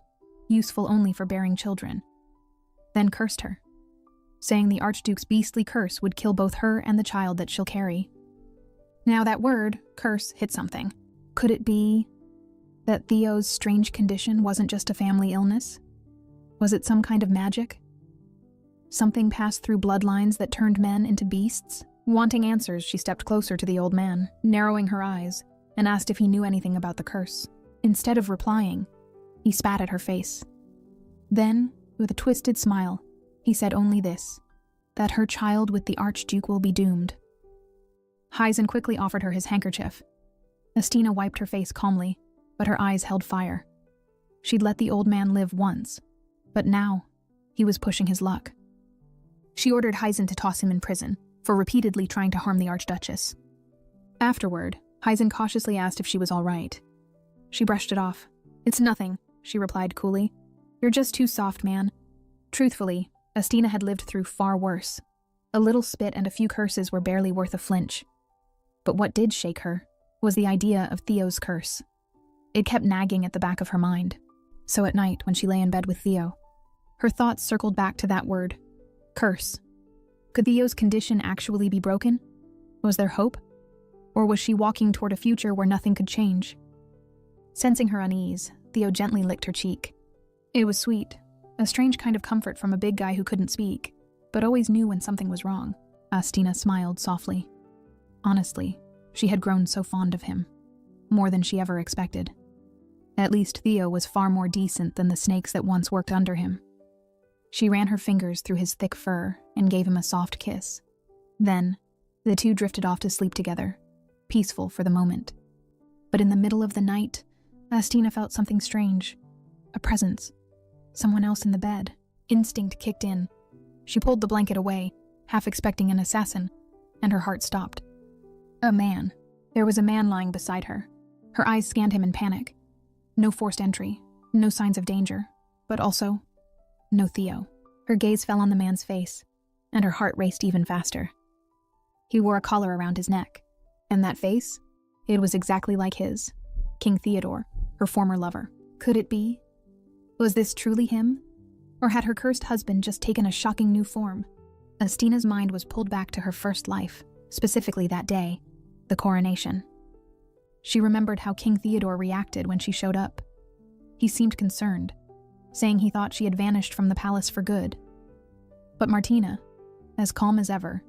Speaker 1: useful only for bearing children, then cursed her, saying the Archduke's beastly curse would kill both her and the child that she'll carry. Now that word, curse, hit something. Could it be that Theo's strange condition wasn't just a family illness? Was it some kind of magic? Something passed through bloodlines that turned men into beasts? Wanting answers, she stepped closer to the old man, narrowing her eyes, and asked if he knew anything about the curse. Instead of replying, he spat at her face. Then, with a twisted smile, he said only this, that her child with the Archduke will be doomed. Hyzen quickly offered her his handkerchief. Astina wiped her face calmly, but her eyes held fire. She'd let the old man live once, but now he was pushing his luck. She ordered Hyzen to toss him in prison for repeatedly trying to harm the Archduchess. Afterward, Hyzen cautiously asked if she was all right. She brushed it off. "It's nothing," she replied coolly. "You're just too soft, man." Truthfully, Astina had lived through far worse. A little spit and a few curses were barely worth a flinch. But what did shake her was the idea of Theo's curse. It kept nagging at the back of her mind. So at night, when she lay in bed with Theo, her thoughts circled back to that word, curse. Could Theo's condition actually be broken? Was there hope? Or was she walking toward a future where nothing could change? Sensing her unease, Theo gently licked her cheek. It was sweet, a strange kind of comfort from a big guy who couldn't speak, but always knew when something was wrong. Astina smiled softly. Honestly, she had grown so fond of him, more than she ever expected. At least Theo was far more decent than the snakes that once worked under him. She ran her fingers through his thick fur and gave him a soft kiss. Then, the two drifted off to sleep together, peaceful for the moment. But in the middle of the night, Astina felt something strange. A presence. Someone else in the bed. Instinct kicked in. She pulled the blanket away, half expecting an assassin, and her heart stopped. A man. There was a man lying beside her. Her eyes scanned him in panic. No forced entry, no signs of danger, but also no Theo. Her gaze fell on the man's face, and her heart raced even faster. He wore a collar around his neck, and that face, it was exactly like his. King Theodore, her former lover. Could it be? Was this truly him? Or had her cursed husband just taken a shocking new form? Astina's mind was pulled back to her first life, specifically that day, the coronation. She remembered how King Theodore reacted when she showed up. He seemed concerned, saying he thought she had vanished from the palace for good. But Martina, as calm as ever,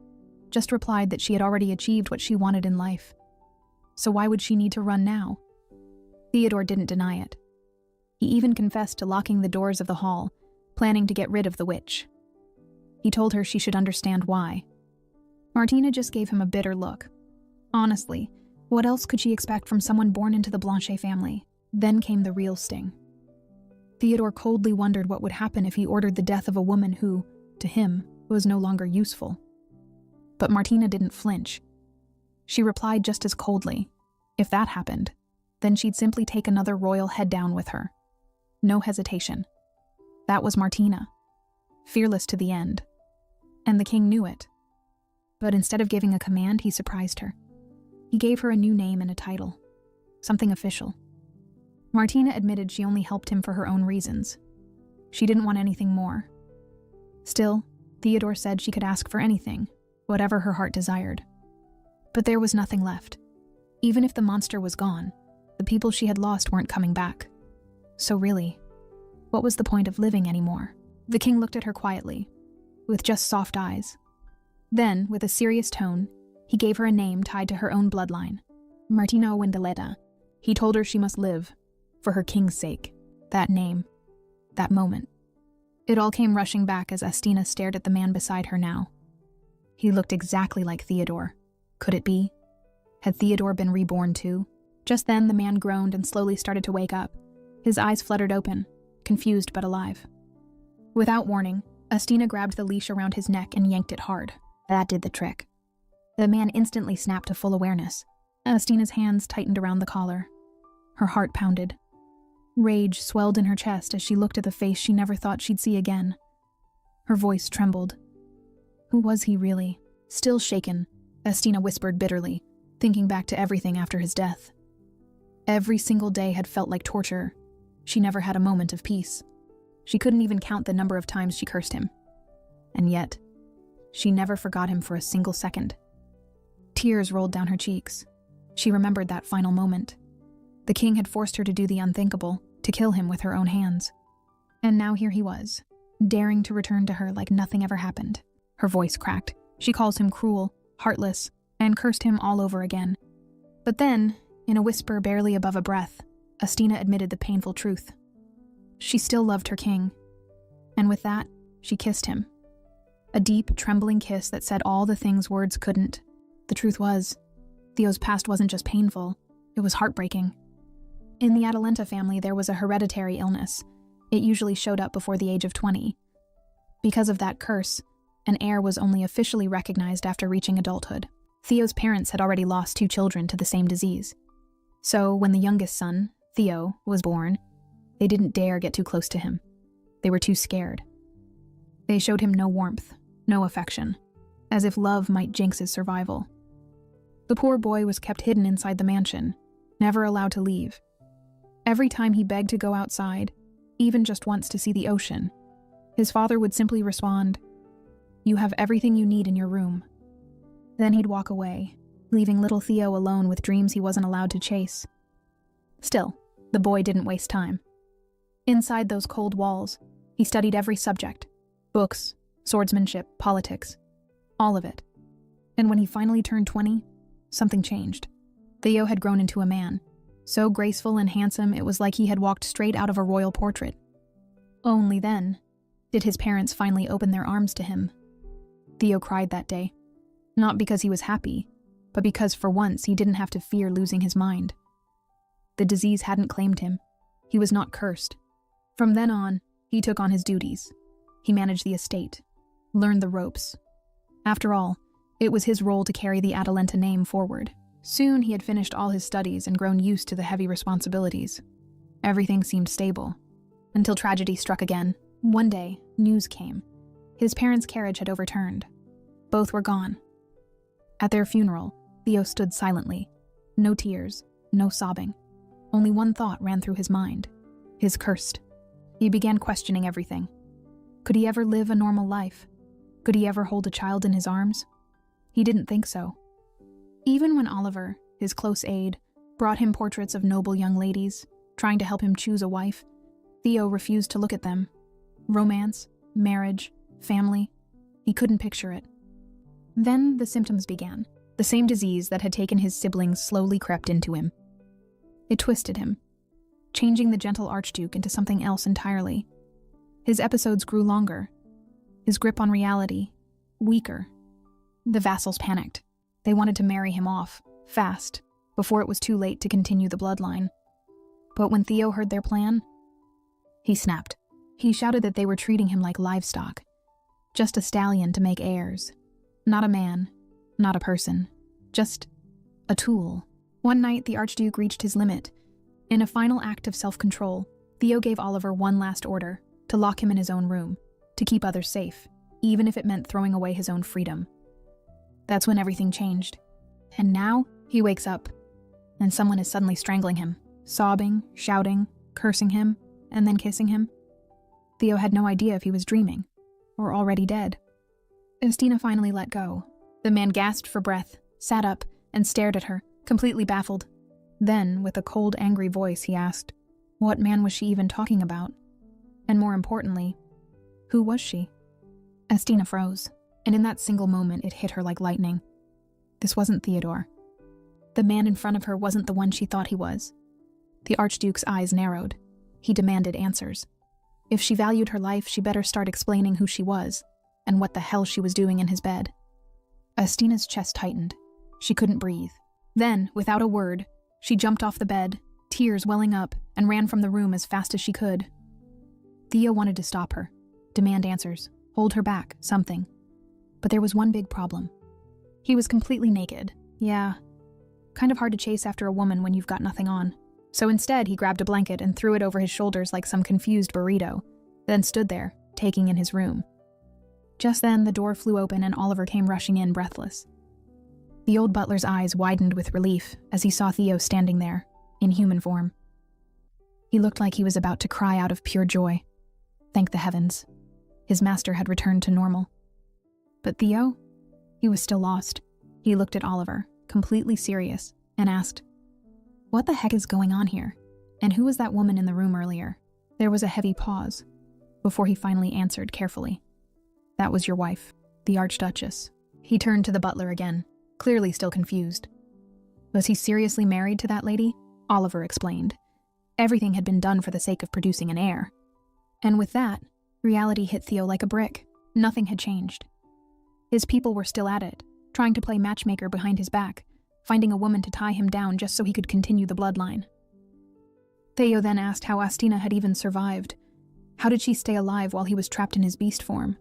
Speaker 1: just replied that she had already achieved what she wanted in life. So why would she need to run now? Theodore didn't deny it. He even confessed to locking the doors of the hall, planning to get rid of the witch. He told her she should understand why. Martina just gave him a bitter look. Honestly, what else could she expect from someone born into the Blanchet family? Then came the real sting. Theodore coldly wondered what would happen if he ordered the death of a woman who, to him, was no longer useful. But Martina didn't flinch. She replied just as coldly. If that happened, then she'd simply take another royal head down with her. No hesitation. That was Martina. Fearless to the end. And the king knew it. But instead of giving a command, he surprised her. He gave her a new name and a title. Something official. Martina admitted she only helped him for her own reasons. She didn't want anything more. Still, Theodore said she could ask for anything, whatever her heart desired. But there was nothing left. Even if the monster was gone, the people she had lost weren't coming back. So really, what was the point of living anymore? The king looked at her quietly, with just soft eyes. Then, with a serious tone, he gave her a name tied to her own bloodline. Martina Wendeleta. He told her she must live, for her king's sake. That name, that moment, It all came rushing back as Astina stared at the man beside her now. He looked exactly like Theodore. Could it be? Had Theodore been reborn too? Just then, the man groaned and slowly started to wake up. His eyes fluttered open, confused but alive. Without warning, Astina grabbed the leash around his neck and yanked it hard. That did the trick. The man instantly snapped to full awareness. Astina's hands tightened around the collar. Her heart pounded. Rage swelled in her chest as she looked at the face she never thought she'd see again. Her voice trembled. Who was he really? Still shaken, Astina whispered bitterly, thinking back to everything after his death. Every single day had felt like torture. She never had a moment of peace. She couldn't even count the number of times she cursed him. And yet, she never forgot him for a single second. Tears rolled down her cheeks. She remembered that final moment. The king had forced her to do the unthinkable, to kill him with her own hands. And now here he was, daring to return to her like nothing ever happened. Her voice cracked. She calls him cruel, heartless, and cursed him all over again. But then, in a whisper barely above a breath, Astina admitted the painful truth. She still loved her king. And with that, she kissed him. A deep, trembling kiss that said all the things words couldn't. The truth was, Theo's past wasn't just painful, it was heartbreaking. In the Atalanta family, there was a hereditary illness. It usually showed up before the age of 20. Because of that curse, an heir was only officially recognized after reaching adulthood. Theo's parents had already lost 2 children to the same disease. So when the youngest son, Theo, was born, they didn't dare get too close to him. They were too scared. They showed him no warmth, no affection, as if love might jinx his survival. The poor boy was kept hidden inside the mansion, never allowed to leave. Every time he begged to go outside, even just once to see the ocean, his father would simply respond, "You have everything you need in your room." Then he'd walk away, leaving little Theo alone with dreams he wasn't allowed to chase. Still, the boy didn't waste time. Inside those cold walls, he studied every subject: books, swordsmanship, politics, all of it. And when he finally turned 20, something changed. Theo had grown into a man, so graceful and handsome it was like he had walked straight out of a royal portrait. Only then did his parents finally open their arms to him. Theo cried that day, not because he was happy, but because for once he didn't have to fear losing his mind. The disease hadn't claimed him. He was not cursed. From then on, he took on his duties. He managed the estate, learned the ropes. After all, it was his role to carry the Atalanta name forward. Soon he had finished all his studies and grown used to the heavy responsibilities. Everything seemed stable, until tragedy struck again. One day, news came. His parents' carriage had overturned. Both were gone. At their funeral, Theo stood silently. No tears, no sobbing. Only one thought ran through his mind. His cursed. He began questioning everything. Could he ever live a normal life? Could he ever hold a child in his arms? He didn't think so. Even when Oliver, his close aide, brought him portraits of noble young ladies, trying to help him choose a wife, Theo refused to look at them. Romance, marriage, family, he couldn't picture it. Then the symptoms began. The same disease that had taken his siblings slowly crept into him. It twisted him, changing the gentle Archduke into something else entirely. His episodes grew longer, his grip on reality weaker. The vassals panicked. They wanted to marry him off, fast, before it was too late to continue the bloodline. But when Theo heard their plan, he snapped. He shouted that they were treating him like livestock, just a stallion to make heirs. Not a man, not a person, just a tool. One night, the Archduke reached his limit. In a final act of self-control, Theo gave Oliver one last order, to lock him in his own room, to keep others safe, even if it meant throwing away his own freedom. That's when everything changed. And now, he wakes up, and someone is suddenly strangling him, sobbing, shouting, cursing him, and then kissing him. Theo had no idea if he was dreaming, or already dead. Astina finally let go. The man gasped for breath, sat up, and stared at her, completely baffled. Then, with a cold, angry voice, he asked, what man was she even talking about? And more importantly, who was she? Astina froze, and in that single moment it hit her like lightning. This wasn't Theodore. The man in front of her wasn't the one she thought he was. The Archduke's eyes narrowed. He demanded answers. If she valued her life, she better start explaining who she was and what the hell she was doing in his bed. Astina's chest tightened. She couldn't breathe. Then, without a word, she jumped off the bed, tears welling up, and ran from the room as fast as she could. Theo wanted to stop her, demand answers, hold her back, something. But there was one big problem. He was completely naked. Yeah, kind of hard to chase after a woman when you've got nothing on. So instead, he grabbed a blanket and threw it over his shoulders like some confused burrito, then stood there, taking in his room. Just then, the door flew open and Oliver came rushing in, breathless. The old butler's eyes widened with relief as he saw Theo standing there, in human form. He looked like he was about to cry out of pure joy. Thank the heavens. His master had returned to normal. But Theo? He was still lost. He looked at Oliver, completely serious, and asked, "What the heck is going on here? And who was that woman in the room earlier?" There was a heavy pause, before he finally answered carefully. "That was your wife, the Archduchess." He turned to the butler again, clearly still confused. Was he seriously married to that lady? Oliver explained. Everything had been done for the sake of producing an heir. And with that, reality hit Theo like a brick. Nothing had changed. His people were still at it, trying to play matchmaker behind his back, finding a woman to tie him down just so he could continue the bloodline. Theo then asked how Astina had even survived. How did she stay alive while he was trapped in his beast form?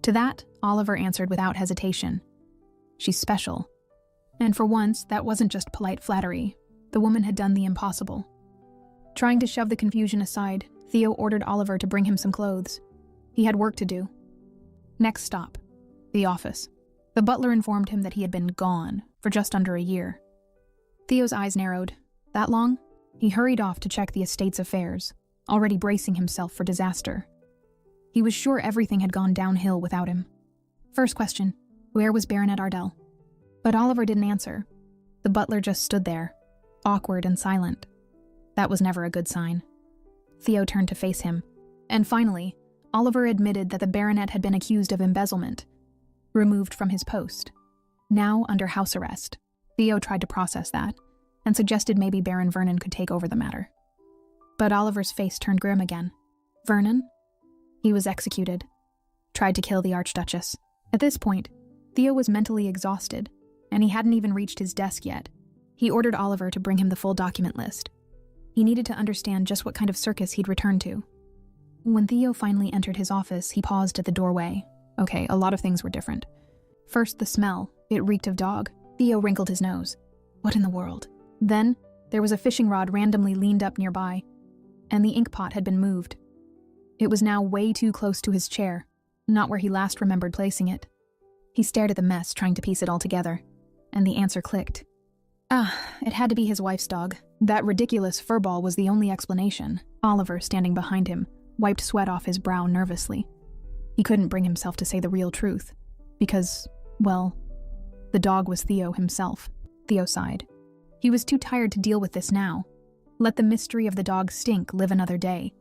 Speaker 1: To that, Oliver answered without hesitation. She's special. And for once, that wasn't just polite flattery. The woman had done the impossible. Trying to shove the confusion aside, Theo ordered Oliver to bring him some clothes. He had work to do. Next stop, the office. The butler informed him that he had been gone for just under a year. Theo's eyes narrowed. That long? He hurried off to check the estate's affairs, already bracing himself for disaster. He was sure everything had gone downhill without him. First question, where was Baronet Ardell? But Oliver didn't answer. The butler just stood there, awkward and silent. That was never a good sign. Theo turned to face him. And finally, Oliver admitted that the baronet had been accused of embezzlement, removed from his post, now under house arrest. Theo tried to process that, and suggested maybe Baron Vernon could take over the matter. But Oliver's face turned grim again. Vernon? He was executed. Tried to kill the Archduchess. At this point, Theo was mentally exhausted, and he hadn't even reached his desk yet. He ordered Oliver to bring him the full document list. He needed to understand just what kind of circus he'd returned to. When Theo finally entered his office, he paused at the doorway. Okay, a lot of things were different. First, the smell. It reeked of dog. Theo wrinkled his nose. What in the world? Then, there was a fishing rod randomly leaned up nearby, and the ink pot had been moved. It was now way too close to his chair, not where he last remembered placing it. He stared at the mess, trying to piece it all together, and the answer clicked. It had to be his wife's dog. That ridiculous furball was the only explanation. Oliver, standing behind him, wiped sweat off his brow nervously. He couldn't bring himself to say the real truth, because, well, the dog was Theo himself. Theo sighed. He was too tired to deal with this now. Let the mystery of the dog's stink live another day.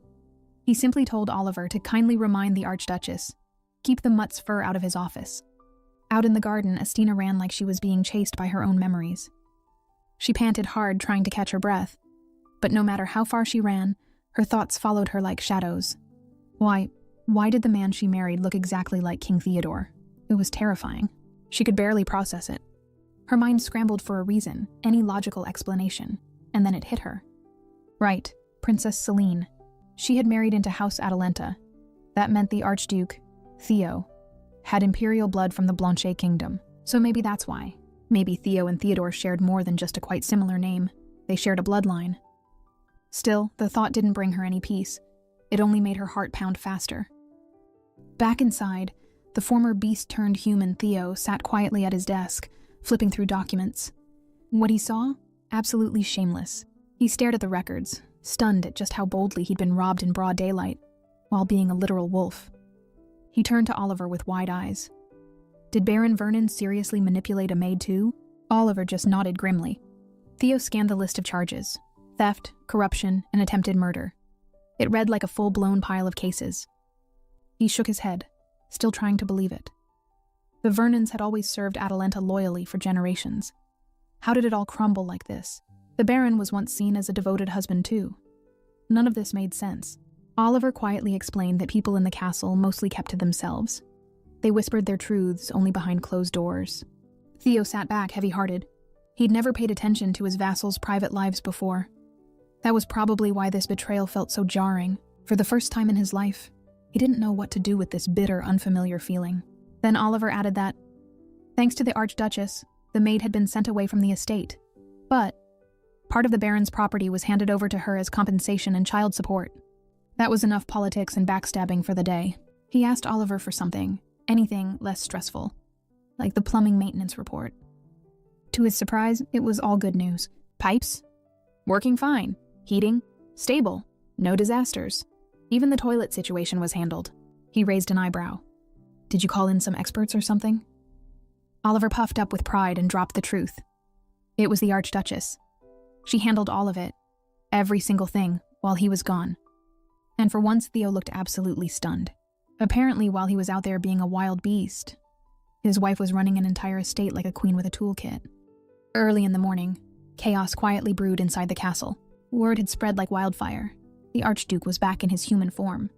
Speaker 1: He simply told Oliver to kindly remind the Archduchess, keep the mutt's fur out of his office. Out in the garden, Astina ran like she was being chased by her own memories. She panted hard, trying to catch her breath, but no matter how far she ran, her thoughts followed her like shadows. Why did the man she married look exactly like King Theodore? It was terrifying. She could barely process it. Her mind scrambled for a reason, any logical explanation, and then it hit her. Right, Princess Celine. She had married into House Atalanta. That meant the Archduke, Theo, had imperial blood from the Blanchet kingdom. So maybe that's why. Maybe Theo and Theodore shared more than just a quite similar name. They shared a bloodline. Still, the thought didn't bring her any peace. It only made her heart pound faster. Back inside, the former beast-turned-human Theo sat quietly at his desk, flipping through documents. What he saw? Absolutely shameless. He stared at the records, stunned at just how boldly he'd been robbed in broad daylight, while being a literal wolf. He turned to Oliver with wide eyes. Did Baron Vernon seriously manipulate a maid too? Oliver just nodded grimly. Theo scanned the list of charges: theft, corruption, and attempted murder. It read like a full-blown pile of cases. He shook his head, still trying to believe it. The Vernons had always served Atalanta loyally for generations. How did it all crumble like this? The Baron was once seen as a devoted husband too. None of this made sense. Oliver quietly explained that people in the castle mostly kept to themselves. They whispered their truths only behind closed doors. Theo sat back heavy-hearted. He'd never paid attention to his vassals' private lives before. That was probably why this betrayal felt so jarring. For the first time in his life, he didn't know what to do with this bitter, unfamiliar feeling. Then Oliver added that, thanks to the Archduchess, the maid had been sent away from the estate. But part of the Baron's property was handed over to her as compensation and child support. That was enough politics and backstabbing for the day. He asked Oliver for something, anything less stressful, like the plumbing maintenance report. To his surprise, it was all good news. Pipes? Working fine. Heating? Stable. No disasters. Even the toilet situation was handled. He raised an eyebrow. Did you call in some experts or something? Oliver puffed up with pride and dropped the truth. It was the Archduchess. She handled all of it, every single thing, while he was gone. And for once, Theo looked absolutely stunned. Apparently, while he was out there being a wild beast, his wife was running an entire estate like a queen with a toolkit. Early in the morning, chaos quietly brewed inside the castle. Word had spread like wildfire. The Archduke was back in his human form.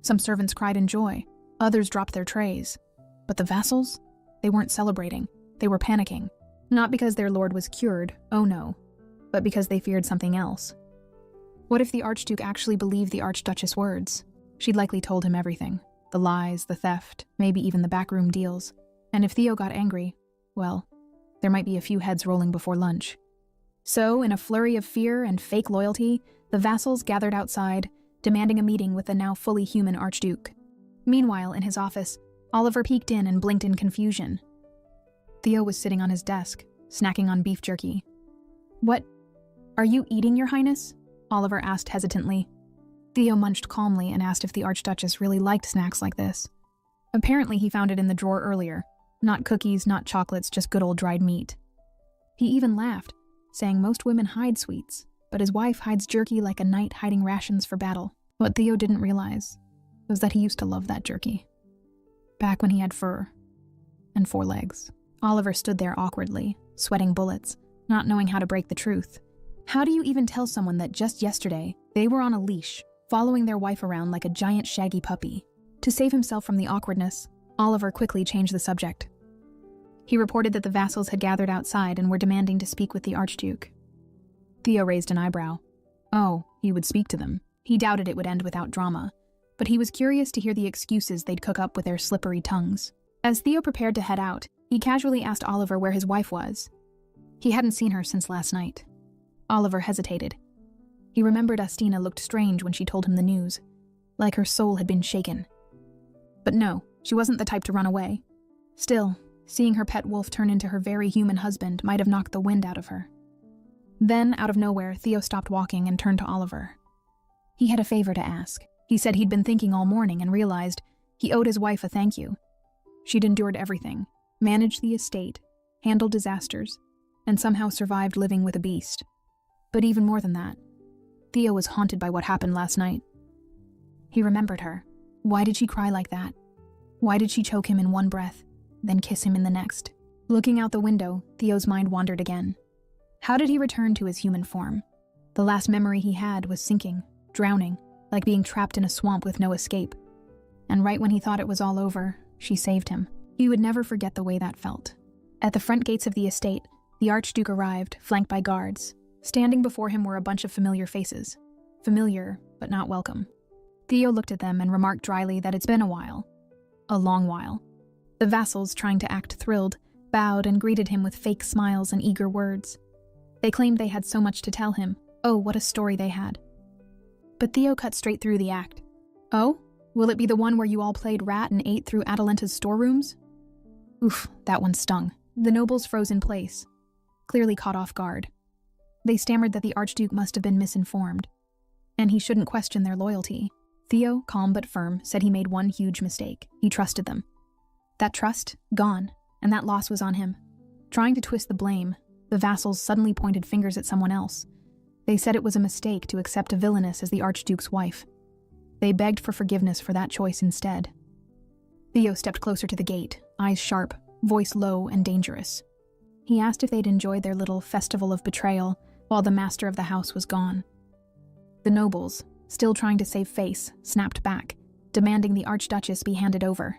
Speaker 1: Some servants cried in joy. Others dropped their trays. But the vassals? They weren't celebrating. They were panicking. Not because their lord was cured, oh no, but because they feared something else. What if the Archduke actually believed the Archduchess' words? She'd likely told him everything. The lies, the theft, maybe even the backroom deals. And if Theo got angry, well, there might be a few heads rolling before lunch. So, in a flurry of fear and fake loyalty, the vassals gathered outside, demanding a meeting with the now fully human Archduke. Meanwhile, in his office, Oliver peeked in and blinked in confusion. Theo was sitting on his desk, snacking on beef jerky. "What? Are you eating, Your Highness?" Oliver asked hesitantly. Theo munched calmly and asked if the Archduchess really liked snacks like this. Apparently, he found it in the drawer earlier. Not cookies, not chocolates, just good old dried meat. He even laughed, saying most women hide sweets, but his wife hides jerky like a knight hiding rations for battle. What Theo didn't realize was that he used to love that jerky. Back when he had fur and 4 legs. Oliver stood there awkwardly, sweating bullets, not knowing how to break the truth. How do you even tell someone that just yesterday they were on a leash, following their wife around like a giant shaggy puppy? To save himself from the awkwardness, Oliver quickly changed the subject. He reported that the vassals had gathered outside and were demanding to speak with the Archduke. Theo raised an eyebrow. Oh, he would speak to them. He doubted it would end without drama, but he was curious to hear the excuses they'd cook up with their slippery tongues. As Theo prepared to head out, he casually asked Oliver where his wife was. He hadn't seen her since last night. Oliver hesitated. He remembered Astina looked strange when she told him the news, like her soul had been shaken. But no, she wasn't the type to run away. Still, seeing her pet wolf turn into her very human husband might have knocked the wind out of her. Then, out of nowhere, Theo stopped walking and turned to Oliver. He had a favor to ask. He said he'd been thinking all morning and realized he owed his wife a thank you. She'd endured everything, managed the estate, handled disasters, and somehow survived living with a beast. But even more than that, Theo was haunted by what happened last night. He remembered her. Why did she cry like that? Why did she choke him in one breath, then kiss him in the next? Looking out the window, Theo's mind wandered again. How did he return to his human form? The last memory he had was sinking, drowning, like being trapped in a swamp with no escape. And right when he thought it was all over, she saved him. He would never forget the way that felt. At the front gates of the estate, the Archduke arrived, flanked by guards. Standing before him were a bunch of familiar faces. Familiar, but not welcome. Theo looked at them and remarked dryly that it's been a while. A long while. The vassals, trying to act thrilled, bowed and greeted him with fake smiles and eager words. They claimed they had so much to tell him. Oh, what a story they had. But Theo cut straight through the act. Oh? Will it be the one where you all played rat and ate through Atalenta's storerooms? Oof, that one stung. The nobles froze in place, clearly caught off guard. They stammered that the Archduke must have been misinformed, and he shouldn't question their loyalty. Theo, calm but firm, said he made one huge mistake. He trusted them. That trust, gone, and that loss was on him. Trying to twist the blame, the vassals suddenly pointed fingers at someone else. They said it was a mistake to accept a villainess as the Archduke's wife. They begged for forgiveness for that choice instead. Theo stepped closer to the gate, eyes sharp, voice low and dangerous. He asked if they'd enjoyed their little festival of betrayal while the master of the house was gone. The nobles, still trying to save face, snapped back, demanding the Archduchess be handed over.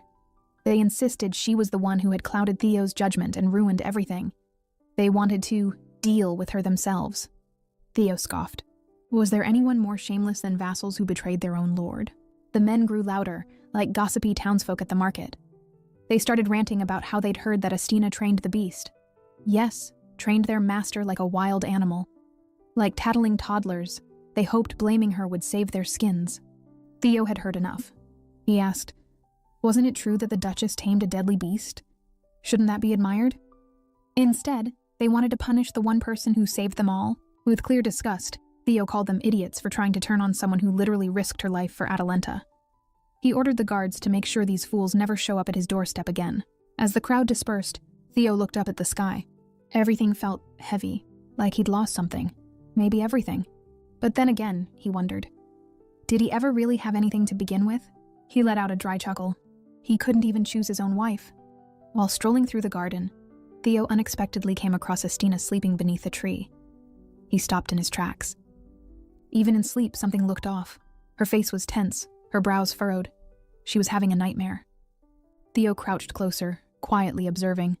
Speaker 1: They insisted she was the one who had clouded Theo's judgment and ruined everything. They wanted to deal with her themselves. Theo scoffed. Was there anyone more shameless than vassals who betrayed their own lord? The men grew louder, like gossipy townsfolk at the market. They started ranting about how they'd heard that Astina trained the beast. Yes, trained their master like a wild animal. Like tattling toddlers, they hoped blaming her would save their skins. Theo had heard enough. He asked, wasn't it true that the Duchess tamed a deadly beast? Shouldn't that be admired? Instead, they wanted to punish the one person who saved them all. With clear disgust, Theo called them idiots for trying to turn on someone who literally risked her life for Atalanta. He ordered the guards to make sure these fools never show up at his doorstep again. As the crowd dispersed, Theo looked up at the sky. Everything felt heavy, like he'd lost something. Maybe everything. But then again, he wondered, did he ever really have anything to begin with? He let out a dry chuckle. He couldn't even choose his own wife. While strolling through the garden, Theo unexpectedly came across Astina sleeping beneath a tree. He stopped in his tracks. Even in sleep, something looked off. Her face was tense, her brows furrowed. She was having a nightmare. Theo crouched closer, quietly observing.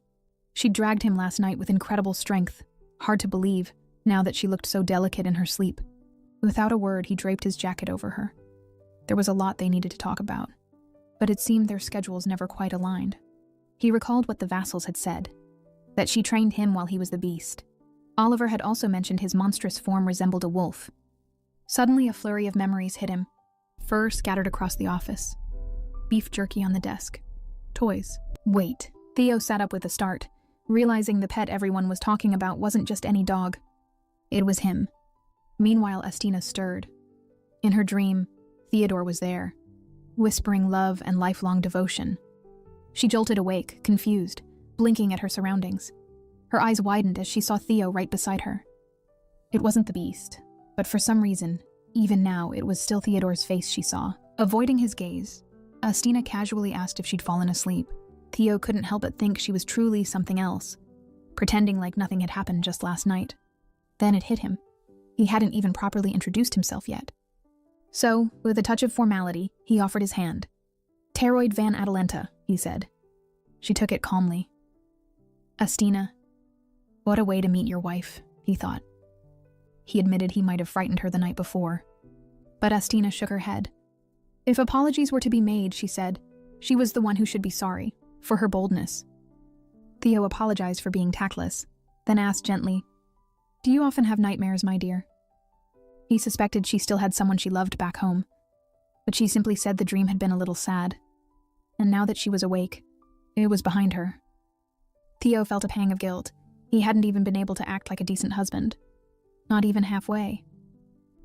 Speaker 1: She dragged him last night with incredible strength. Hard to believe, now that she looked so delicate in her sleep. Without a word, he draped his jacket over her. There was a lot they needed to talk about, but it seemed their schedules never quite aligned. He recalled what the vassals had said, that she trained him while he was the beast. Oliver had also mentioned his monstrous form resembled a wolf. Suddenly, a flurry of memories hit him. Fur scattered across the office. Beef jerky on the desk. Toys. Wait. Theo sat up with a start, realizing the pet everyone was talking about wasn't just any dog. It was him. Meanwhile, Astina stirred. In her dream, Theodore was there, whispering love and lifelong devotion. She jolted awake, confused, blinking at her surroundings. Her eyes widened as she saw Theo right beside her. It wasn't the beast, but for some reason, even now, it was still Theodore's face she saw. Avoiding his gaze, Astina casually asked if she'd fallen asleep. Theo couldn't help but think she was truly something else, pretending like nothing had happened just last night. Then it hit him. He hadn't even properly introduced himself yet. So, with a touch of formality, he offered his hand. "Pteroid van Atalanta," he said. She took it calmly. "Astina, what a way to meet your wife," he thought. He admitted he might have frightened her the night before. But Astina shook her head. If apologies were to be made, she said, she was the one who should be sorry, for her boldness. Theo apologized for being tactless, then asked gently, "Do you often have nightmares, my dear?" He suspected she still had someone she loved back home, but she simply said the dream had been a little sad. And now that she was awake, it was behind her. Theo felt a pang of guilt. He hadn't even been able to act like a decent husband. Not even halfway.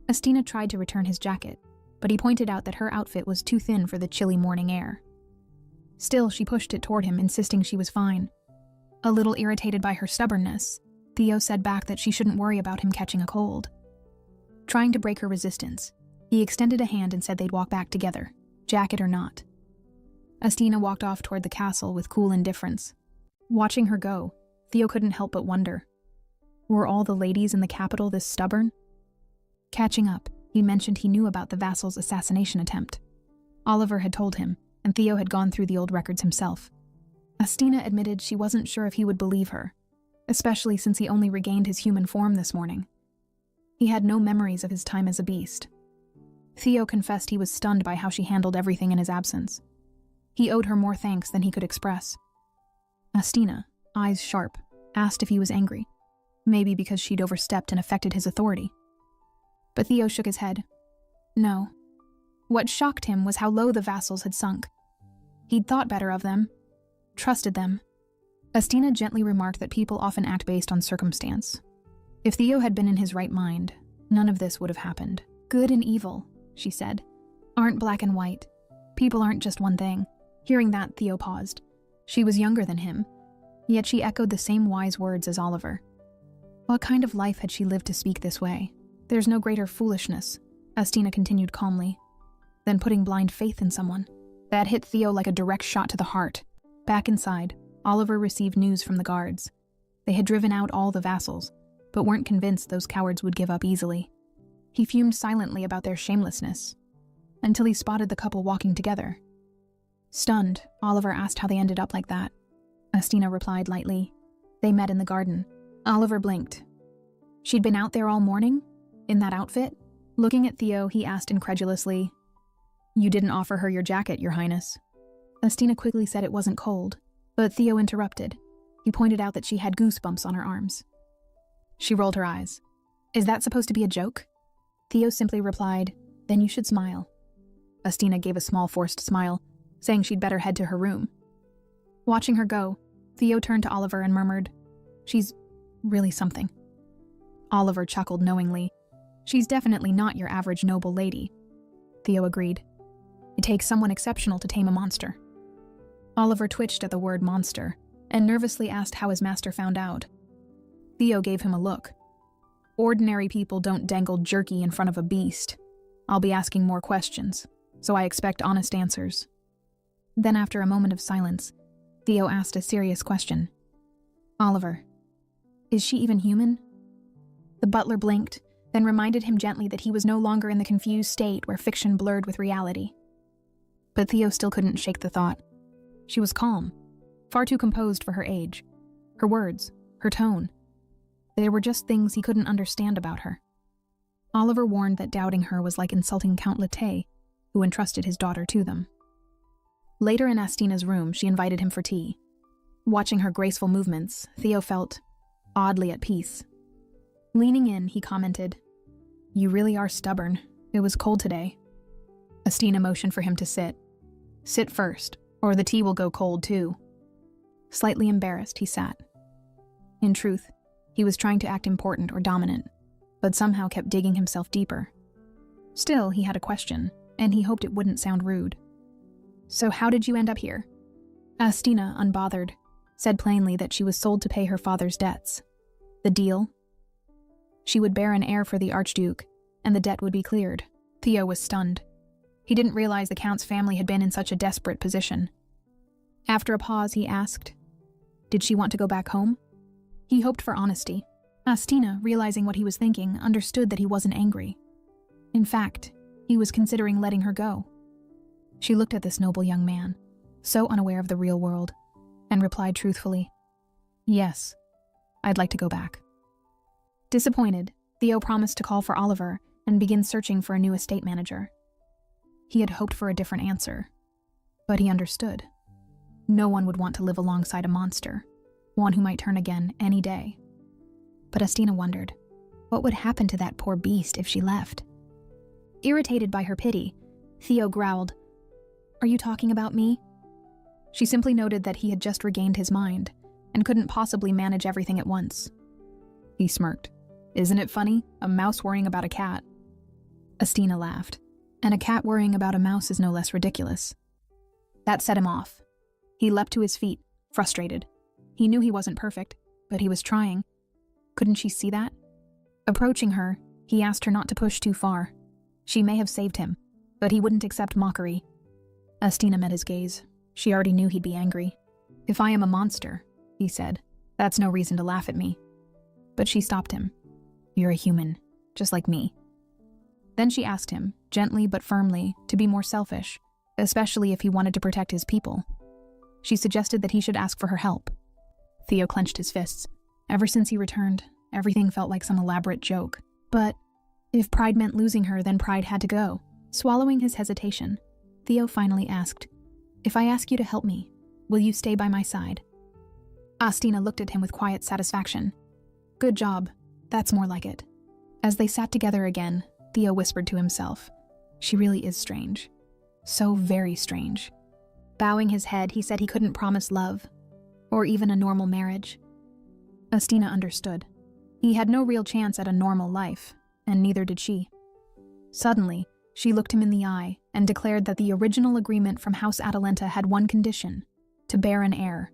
Speaker 1: Astina tried to return his jacket, but he pointed out that her outfit was too thin for the chilly morning air. Still, she pushed it toward him, insisting she was fine. A little irritated by her stubbornness, Theo said back that she shouldn't worry about him catching a cold. Trying to break her resistance, he extended a hand and said they'd walk back together, jacket or not. Astina walked off toward the castle with cool indifference. Watching her go, Theo couldn't help but wonder. Were all the ladies in the capital this stubborn? Catching up, he mentioned he knew about the vassal's assassination attempt. Oliver had told him, and Theo had gone through the old records himself. Astina admitted she wasn't sure if he would believe her, especially since he only regained his human form this morning. He had no memories of his time as a beast. Theo confessed he was stunned by how she handled everything in his absence. He owed her more thanks than he could express. Astina, eyes sharp, asked if he was angry, maybe because she'd overstepped and affected his authority. But Theo shook his head. No. What shocked him was how low the vassals had sunk. He'd thought better of them, trusted them. Astina gently remarked that people often act based on circumstance. If Theo had been in his right mind, none of this would have happened. Good and evil, she said, aren't black and white. People aren't just one thing. Hearing that, Theo paused. She was younger than him, yet she echoed the same wise words as Oliver. What kind of life had she lived to speak this way? There's no greater foolishness, Astina continued calmly, than putting blind faith in someone. That hit Theo like a direct shot to the heart. Back inside, Oliver received news from the guards. They had driven out all the vassals, but weren't convinced those cowards would give up easily. He fumed silently about their shamelessness, until he spotted the couple walking together. Stunned, Oliver asked how they ended up like that. Astina replied lightly. They met in the garden. Oliver blinked. She'd been out there all morning? In that outfit? Looking at Theo, he asked incredulously, "You didn't offer her your jacket, Your Highness." Astina quickly said it wasn't cold, but Theo interrupted. He pointed out that she had goosebumps on her arms. She rolled her eyes. "Is that supposed to be a joke?" Theo simply replied, "Then you should smile." Astina gave a small forced smile, saying she'd better head to her room. Watching her go, Theo turned to Oliver and murmured, "She's really something." Oliver chuckled knowingly. "She's definitely not your average noble lady." Theo agreed. "It takes someone exceptional to tame a monster." Oliver twitched at the word monster and nervously asked how his master found out. Theo gave him a look. "Ordinary people don't dangle jerky in front of a beast. I'll be asking more questions, so I expect honest answers." Then after a moment of silence, Theo asked a serious question. "Oliver, is she even human?" The butler blinked, then reminded him gently that he was no longer in the confused state where fiction blurred with reality. But Theo still couldn't shake the thought. She was calm, far too composed for her age. Her words, her tone. There were just things he couldn't understand about her. Oliver warned that doubting her was like insulting Count Latte, who entrusted his daughter to them. Later in Astina's room, she invited him for tea. Watching her graceful movements, Theo felt oddly at peace. Leaning in, he commented, "You really are stubborn. It was cold today." Astina motioned for him to sit. "Sit first, or the tea will go cold too." Slightly embarrassed, he sat. In truth, he was trying to act important or dominant, but somehow kept digging himself deeper. Still, he had a question, and he hoped it wouldn't sound rude. "So how did you end up here?" Astina, unbothered, said plainly that she was sold to pay her father's debts. The deal? She would bear an heir for the Archduke, and the debt would be cleared. Theo was stunned. He didn't realize the Count's family had been in such a desperate position. After a pause, he asked, "Did she want to go back home?" He hoped for honesty. Astina, realizing what he was thinking, understood that he wasn't angry. In fact, he was considering letting her go. She looked at this noble young man, so unaware of the real world, and replied truthfully, "Yes, I'd like to go back." Disappointed, Theo promised to call for Oliver and begin searching for a new estate manager. He had hoped for a different answer, but he understood. No one would want to live alongside a monster, one who might turn again any day. But Astina wondered, what would happen to that poor beast if she left? Irritated by her pity, Theo growled, "Are you talking about me?" She simply noted that he had just regained his mind and couldn't possibly manage everything at once. He smirked. "Isn't it funny? A mouse worrying about a cat." Astina laughed. "And a cat worrying about a mouse is no less ridiculous." That set him off. He leapt to his feet, frustrated. He knew he wasn't perfect, but he was trying. Couldn't she see that? Approaching her, he asked her not to push too far. She may have saved him, but he wouldn't accept mockery. Astina met his gaze. She already knew he'd be angry. "If I am a monster," he said, "that's no reason to laugh at me." But she stopped him. "You're a human, just like me." Then she asked him, gently but firmly, to be more selfish, especially if he wanted to protect his people. She suggested that he should ask for her help. Theo clenched his fists. Ever since he returned, everything felt like some elaborate joke. But if pride meant losing her, then pride had to go. Swallowing his hesitation, Theo finally asked, "If I ask you to help me, will you stay by my side?" Astina looked at him with quiet satisfaction. "Good job. That's more like it." As they sat together again, Theo whispered to himself, "She really is strange. So very strange." Bowing his head, he said he couldn't promise love, or even a normal marriage. Astina understood. He had no real chance at a normal life, and neither did she. Suddenly, she looked him in the eye and declared that the original agreement from House Atalanta had one condition: to bear an heir.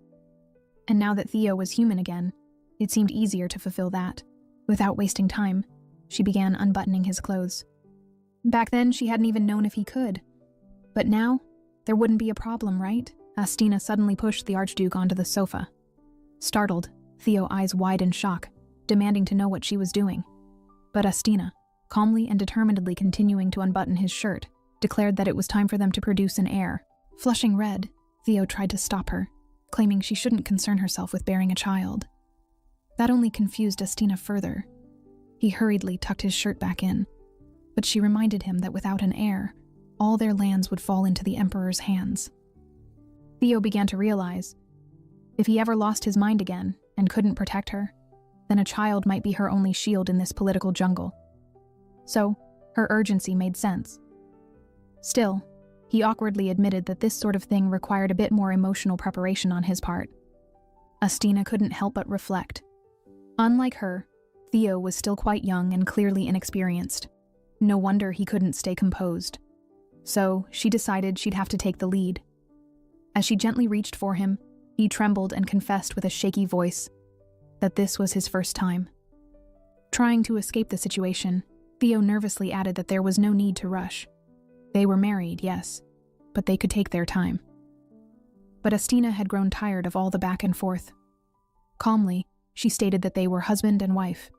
Speaker 1: And now that Theo was human again, it seemed easier to fulfill that. Without wasting time, she began unbuttoning his clothes. Back then, she hadn't even known if he could. But now, there wouldn't be a problem, right? Astina suddenly pushed the Archduke onto the sofa. Startled, Theo eyes wide in shock, demanding to know what she was doing. But Astina, calmly and determinedly continuing to unbutton his shirt, declared that it was time for them to produce an heir. Flushing red, Theo tried to stop her, claiming she shouldn't concern herself with bearing a child. That only confused Estina further. He hurriedly tucked his shirt back in, but she reminded him that without an heir, all their lands would fall into the Emperor's hands. Theo began to realize, if he ever lost his mind again and couldn't protect her, then a child might be her only shield in this political jungle. So, her urgency made sense. Still, he awkwardly admitted that this sort of thing required a bit more emotional preparation on his part. Estina couldn't help but reflect. Unlike her, Theo was still quite young and clearly inexperienced. No wonder he couldn't stay composed. So, she decided she'd have to take the lead. As she gently reached for him, he trembled and confessed with a shaky voice that this was his first time. Trying to escape the situation, Theo nervously added that there was no need to rush. They were married, yes, but they could take their time. But Estina had grown tired of all the back and forth. Calmly, she stated that they were husband and wife.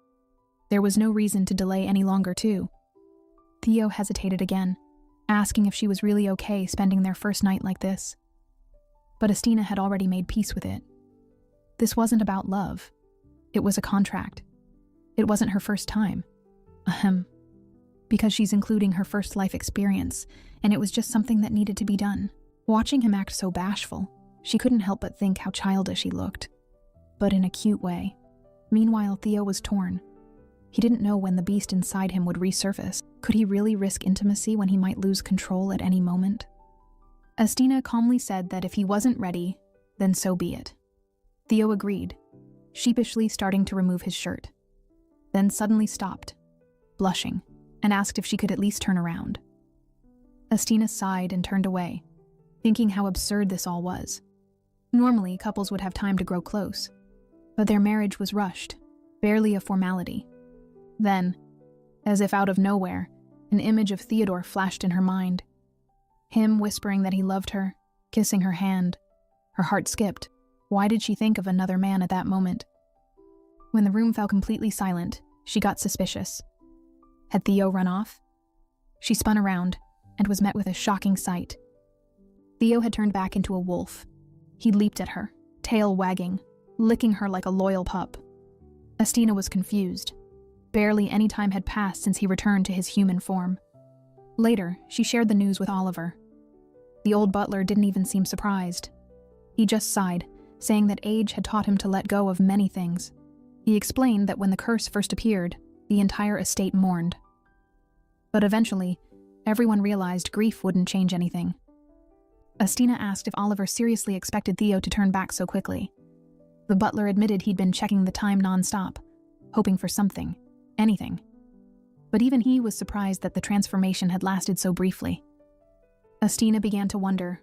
Speaker 1: There was no reason to delay any longer, too. Theo hesitated again, asking if she was really okay spending their first night like this. But Estina had already made peace with it. This wasn't about love. It was a contract. It wasn't her first time. Ahem. Because she's including her first life experience, and it was just something that needed to be done. Watching him act so bashful, she couldn't help but think how childish he looked. But in a cute way. Meanwhile, Theo was torn. He didn't know when the beast inside him would resurface. Could he really risk intimacy when he might lose control at any moment? Estina calmly said that if he wasn't ready, then so be it. Theo agreed, sheepishly starting to remove his shirt. Then suddenly stopped, blushing, and asked if she could at least turn around. Estina sighed and turned away, thinking how absurd this all was. Normally, couples would have time to grow close, but their marriage was rushed, barely a formality. Then, as if out of nowhere, an image of Theodore flashed in her mind. Him whispering that he loved her, kissing her hand. Her heart skipped. Why did she think of another man at that moment? When the room fell completely silent, she got suspicious. Had Theo run off? She spun around and was met with a shocking sight. Theo had turned back into a wolf. He leaped at her, tail wagging, licking her like a loyal pup. Estina was confused. Barely any time had passed since he returned to his human form. Later, she shared the news with Oliver. The old butler didn't even seem surprised. He just sighed, saying that age had taught him to let go of many things. He explained that when the curse first appeared, the entire estate mourned. But eventually, everyone realized grief wouldn't change anything. Estina asked if Oliver seriously expected Theo to turn back so quickly. The butler admitted he'd been checking the time non-stop, hoping for something, anything. But even he was surprised that the transformation had lasted so briefly. Estina began to wonder,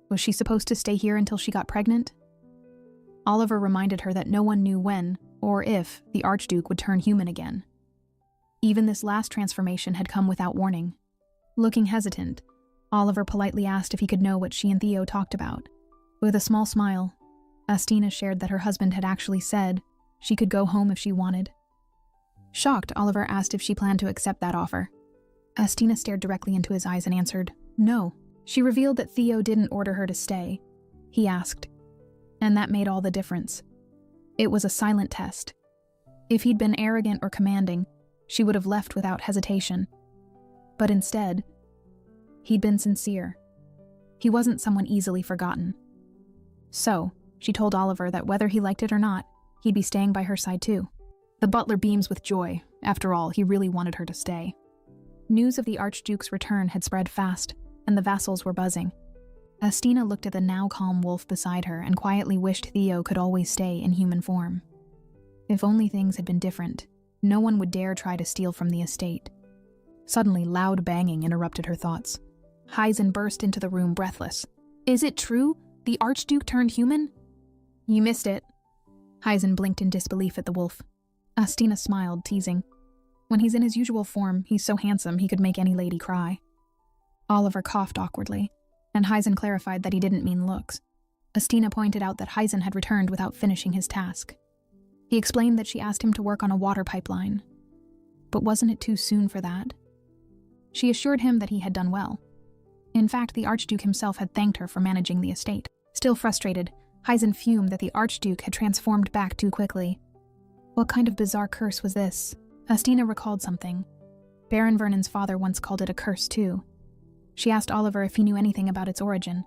Speaker 1: was she supposed to stay here until she got pregnant? Oliver reminded her that no one knew when, or if, the Archduke would turn human again. Even this last transformation had come without warning. Looking hesitant, Oliver politely asked if he could know what she and Theo talked about. With a small smile, Estina shared that her husband had actually said she could go home if she wanted. Shocked, Oliver asked if she planned to accept that offer. Estina stared directly into his eyes and answered, no. She revealed that Theo didn't order her to stay. He asked. And that made all the difference. It was a silent test. If he'd been arrogant or commanding, she would have left without hesitation. But instead, he'd been sincere. He wasn't someone easily forgotten. So, she told Oliver that whether he liked it or not, he'd be staying by her side too. The butler beams with joy. After all, he really wanted her to stay. News of the Archduke's return had spread fast, and the vassals were buzzing. Estina looked at the now calm wolf beside her and quietly wished Theo could always stay in human form. If only things had been different, no one would dare try to steal from the estate. Suddenly, loud banging interrupted her thoughts. Heisen burst into the room breathless. Is it true? The Archduke turned human? You missed it. Heisen blinked in disbelief at the wolf. Estina smiled, teasing. When he's in his usual form, he's so handsome he could make any lady cry. Oliver coughed awkwardly, and Heisen clarified that he didn't mean looks. Estina pointed out that Heisen had returned without finishing his task. He explained that she asked him to work on a water pipeline. But wasn't it too soon for that? She assured him that he had done well. In fact, the Archduke himself had thanked her for managing the estate. Still frustrated, Hyzen fumed that the Archduke had transformed back too quickly. What kind of bizarre curse was this? Astina recalled something. Baron Vernon's father once called it a curse too. She asked Oliver if he knew anything about its origin.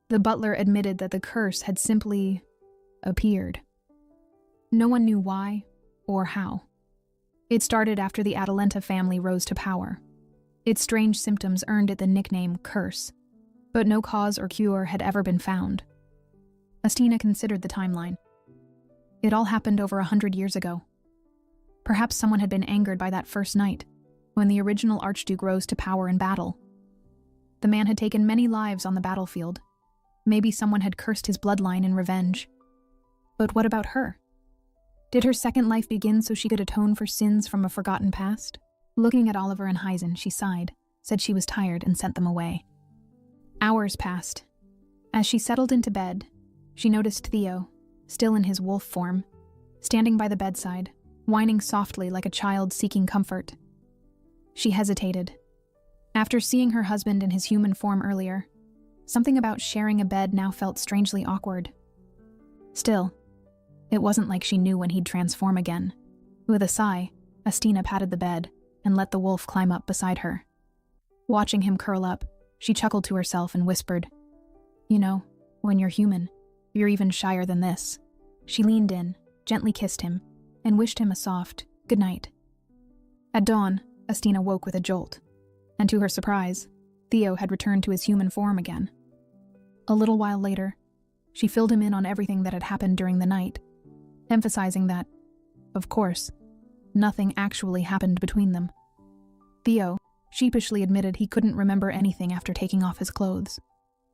Speaker 1: The butler admitted that the curse had simply appeared. No one knew why or how. It started after the Atalanta family rose to power. Its strange symptoms earned it the nickname curse, but no cause or cure had ever been found. Astina considered the timeline. It all happened over 100 years ago. Perhaps someone had been angered by that first night, when the original Archduke rose to power in battle. The man had taken many lives on the battlefield. Maybe someone had cursed his bloodline in revenge. But what about her? Did her second life begin so she could atone for sins from a forgotten past? Looking at Oliver and Hyzen, she sighed, said she was tired, and sent them away. Hours passed. As she settled into bed, she noticed Theo, still in his wolf form, standing by the bedside, whining softly like a child seeking comfort. She hesitated. After seeing her husband in his human form earlier, something about sharing a bed now felt strangely awkward. Still, it wasn't like she knew when he'd transform again. With a sigh, Astina patted the bed and let the wolf climb up beside her. Watching him curl up, she chuckled to herself and whispered, "You know, when you're human, you're even shyer than this." She leaned in, gently kissed him, and wished him a soft good night. At dawn, Astina woke with a jolt, and to her surprise, Theo had returned to his human form again. A little while later, she filled him in on everything that had happened during the night, emphasizing that, of course, nothing actually happened between them. Theo sheepishly admitted he couldn't remember anything after taking off his clothes.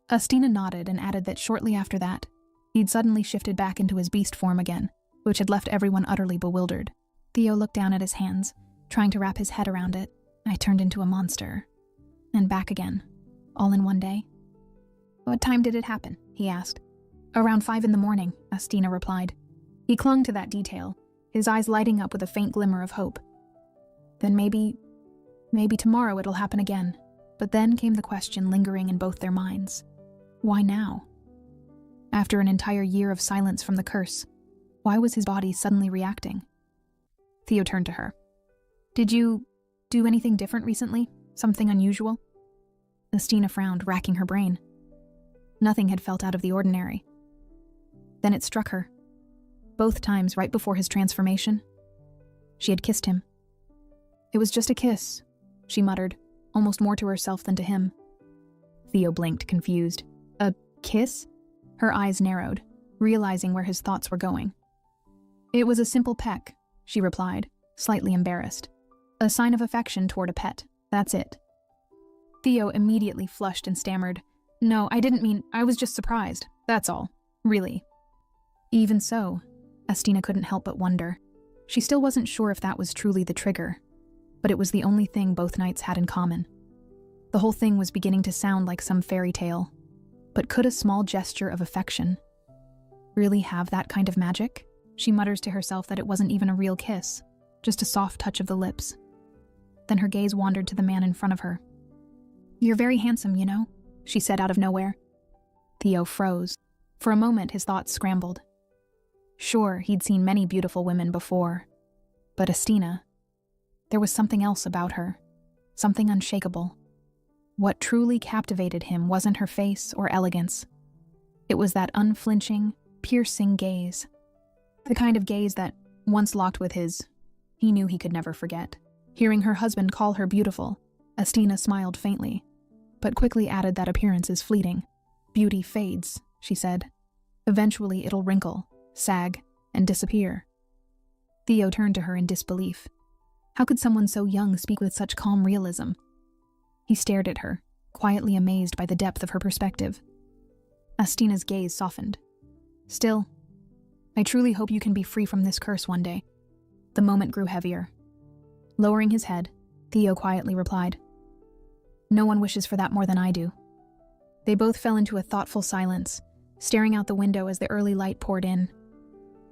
Speaker 1: Astina nodded and added that shortly after that, he'd suddenly shifted back into his beast form again, which had left everyone utterly bewildered. Theo looked down at his hands, trying to wrap his head around it. "I turned into a monster. And back again. All in one day." "What time did it happen?" he asked. "Around 5 a.m, Astina replied. He clung to that detail, his eyes lighting up with a faint glimmer of hope. "Then maybe tomorrow it'll happen again." But then came the question lingering in both their minds. Why now? After an entire year of silence from the curse, why was his body suddenly reacting? Theo turned to her. "Did you do anything different recently? Something unusual?" Astina frowned, racking her brain. Nothing had felt out of the ordinary. Then it struck her. Both times right before his transformation, she had kissed him. "It was just a kiss," she muttered, almost more to herself than to him. Theo blinked, confused. "A kiss?" Her eyes narrowed, realizing where his thoughts were going. "It was a simple peck," she replied, slightly embarrassed. "A sign of affection toward a pet, that's it." Theo immediately flushed and stammered, "No, I didn't mean, I was just surprised, that's all, really." Even so, Astina couldn't help but wonder. She still wasn't sure if that was truly the trigger, but it was the only thing both nights had in common. The whole thing was beginning to sound like some fairy tale, but could a small gesture of affection really have that kind of magic? She mutters to herself that it wasn't even a real kiss, just a soft touch of the lips. Then her gaze wandered to the man in front of her. "You're very handsome, you know," she said out of nowhere. Theo froze. For a moment, his thoughts scrambled. Sure, he'd seen many beautiful women before, but Astina, there was something else about her, something unshakable. What truly captivated him wasn't her face or elegance. It was that unflinching, piercing gaze. The kind of gaze that, once locked with his, he knew he could never forget. Hearing her husband call her beautiful, Astina smiled faintly, but quickly added that appearance is fleeting. "Beauty fades," she said. "Eventually it'll wrinkle, sag, and disappear." Theo turned to her in disbelief. How could someone so young speak with such calm realism? He stared at her, quietly amazed by the depth of her perspective. Astina's gaze softened. "Still, I truly hope you can be free from this curse one day." The moment grew heavier. Lowering his head, Theo quietly replied, "No one wishes for that more than I do." They both fell into a thoughtful silence, staring out the window as the early light poured in.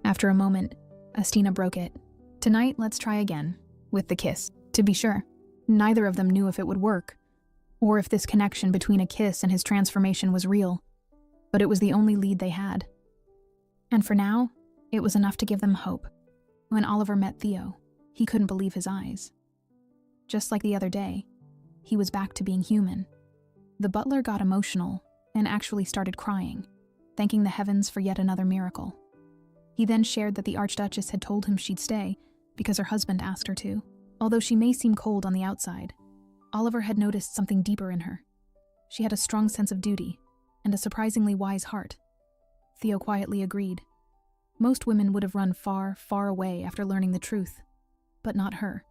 Speaker 1: After a moment, Astina broke it. "Tonight, let's try again. with the kiss. To be sure, neither of them knew if it would work, or if this connection between a kiss and his transformation was real, but it was the only lead they had. And for now, it was enough to give them hope. When Oliver met Theo, he couldn't believe his eyes. Just like the other day, he was back to being human. The butler got emotional and actually started crying, thanking the heavens for yet another miracle. He then shared that the Archduchess had told him she'd stay because her husband asked her to. Although she may seem cold on the outside, Oliver had noticed something deeper in her. She had a strong sense of duty and a surprisingly wise heart. Theo quietly agreed. Most women would have run far, far away after learning the truth, but not her.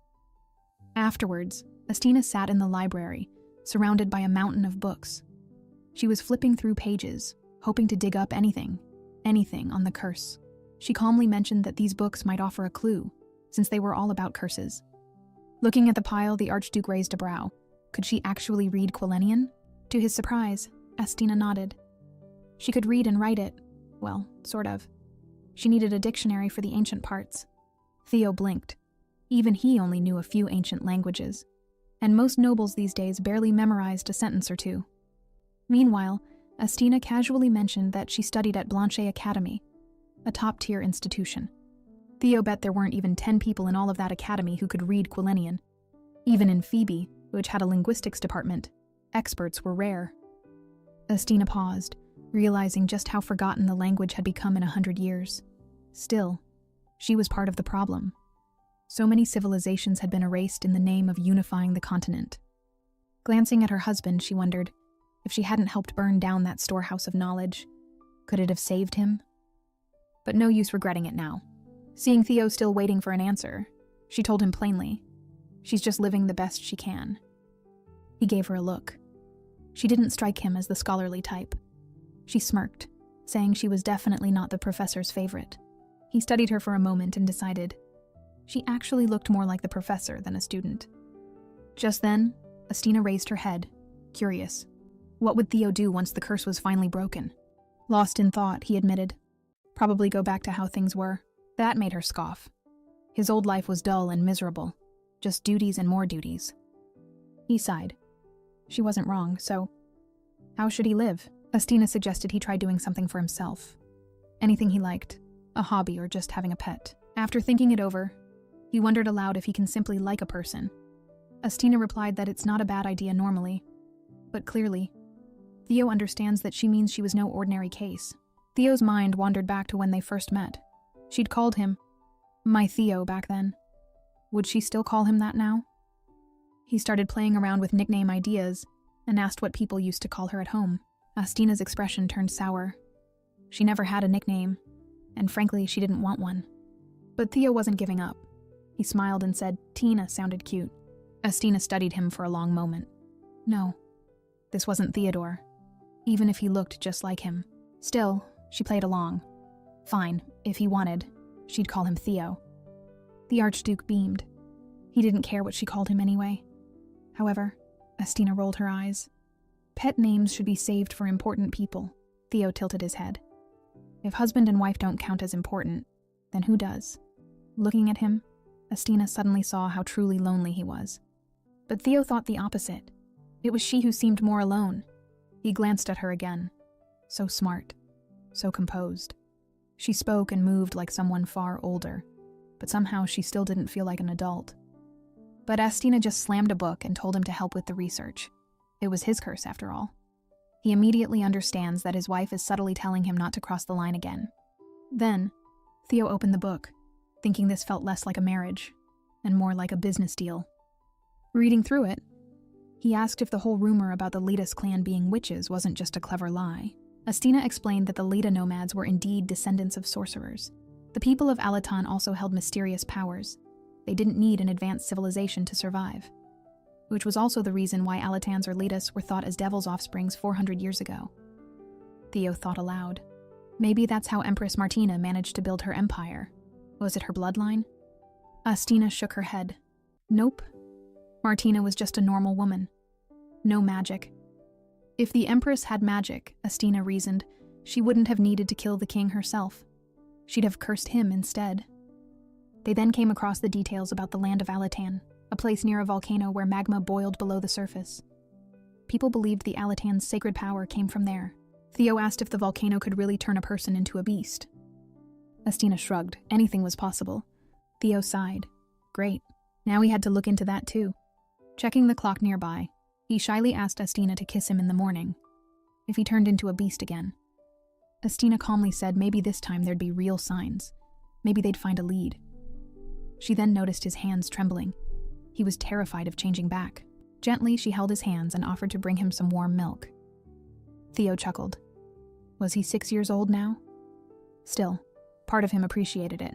Speaker 1: Afterwards, Estina sat in the library, surrounded by a mountain of books. She was flipping through pages, hoping to dig up anything on the curse. She calmly mentioned that these books might offer a clue, since they were all about curses. Looking at the pile, the Archduke raised a brow. Could she actually read Quilenian? To his surprise, Estina nodded. She could read and write it. Well, sort of. She needed a dictionary for the ancient parts. Theo blinked. Even he only knew a few ancient languages, and most nobles these days barely memorized a sentence or two. Meanwhile, Estina casually mentioned that she studied at Blanchet Academy, a top-tier institution. Theo bet there weren't even 10 people in all of that academy who could read Quilenian. Even in Phoebe, which had a linguistics department, experts were rare. Estina paused, realizing just how forgotten the language had become in 100 years. Still, she was part of the problem. So many civilizations had been erased in the name of unifying the continent. Glancing at her husband, she wondered, if she hadn't helped burn down that storehouse of knowledge, could it have saved him? But no use regretting it now. Seeing Theo still waiting for an answer, she told him plainly, she's just living the best she can. He gave her a look. She didn't strike him as the scholarly type. She smirked, saying she was definitely not the professor's favorite. He studied her for a moment and decided she actually looked more like the professor than a student. Just then, Estina raised her head, curious. What would Theo do once the curse was finally broken? Lost in thought, he admitted. Probably go back to how things were. That made her scoff. His old life was dull and miserable. Just duties and more duties. He sighed. She wasn't wrong, so how should he live? Estina suggested he try doing something for himself. Anything he liked, a hobby or just having a pet. After thinking it over, he wondered aloud if he can simply like a person. Estina replied that it's not a bad idea normally, but clearly, Theo understands that she means she was no ordinary case. Theo's mind wandered back to when they first met. She'd called him my Theo back then. Would she still call him that now? He started playing around with nickname ideas and asked what people used to call her at home. Estina's expression turned sour. She never had a nickname, and frankly, she didn't want one. But Theo wasn't giving up. He smiled and said Tina sounded cute. Estina studied him for a long moment. No, this wasn't Theodore, even if he looked just like him. Still, she played along. Fine, if he wanted, she'd call him Theo. The Archduke beamed. He didn't care what she called him anyway. However, Estina rolled her eyes. Pet names should be saved for important people. Theo tilted his head. If husband and wife don't count as important, then who does? Looking at him, Estina suddenly saw how truly lonely he was. But Theo thought the opposite. It was she who seemed more alone. He glanced at her again. So smart, so composed. She spoke and moved like someone far older, but somehow she still didn't feel like an adult. But Estina just slammed a book and told him to help with the research. It was his curse, after all. He immediately understands that his wife is subtly telling him not to cross the line again. Then, Theo opened the book, thinking this felt less like a marriage, and more like a business deal. Reading through it, he asked if the whole rumor about the Letus clan being witches wasn't just a clever lie. Estina explained that the Leda nomads were indeed descendants of sorcerers. The people of Alaton also held mysterious powers. They didn't need an advanced civilization to survive. Which was also the reason why Alatans or Letus were thought as devil's offsprings 400 years ago. Theo thought aloud. Maybe that's how Empress Martina managed to build her empire. Was it her bloodline? Estina shook her head. Nope. Martina was just a normal woman. No magic. If the Empress had magic, Estina reasoned, she wouldn't have needed to kill the king herself. She'd have cursed him instead. They then came across the details about the land of Alatan, a place near a volcano where magma boiled below the surface. People believed the Alatan's sacred power came from there. Theo asked if the volcano could really turn a person into a beast. Estina shrugged. Anything was possible. Theo sighed. Great. Now he had to look into that too. Checking the clock nearby, he shyly asked Estina to kiss him in the morning, if he turned into a beast again. Estina calmly said maybe this time there'd be real signs. Maybe they'd find a lead. She then noticed his hands trembling. He was terrified of changing back. Gently, she held his hands and offered to bring him some warm milk. Theo chuckled. Was he 6 years old now? Still, part of him appreciated it.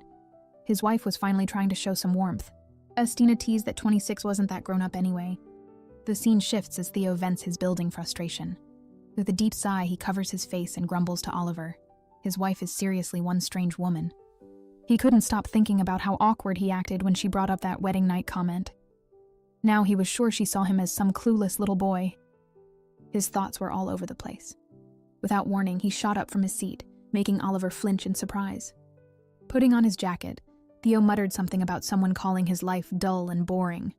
Speaker 1: His wife was finally trying to show some warmth. Estina teased that 26 wasn't that grown up anyway. The scene shifts as Theo vents his building frustration. With a deep sigh, he covers his face and grumbles to Oliver. His wife is seriously one strange woman. He couldn't stop thinking about how awkward he acted when she brought up that wedding night comment. Now he was sure she saw him as some clueless little boy. His thoughts were all over the place. Without warning, he shot up from his seat, making Oliver flinch in surprise. Putting on his jacket, Theo muttered something about someone calling his life dull and boring.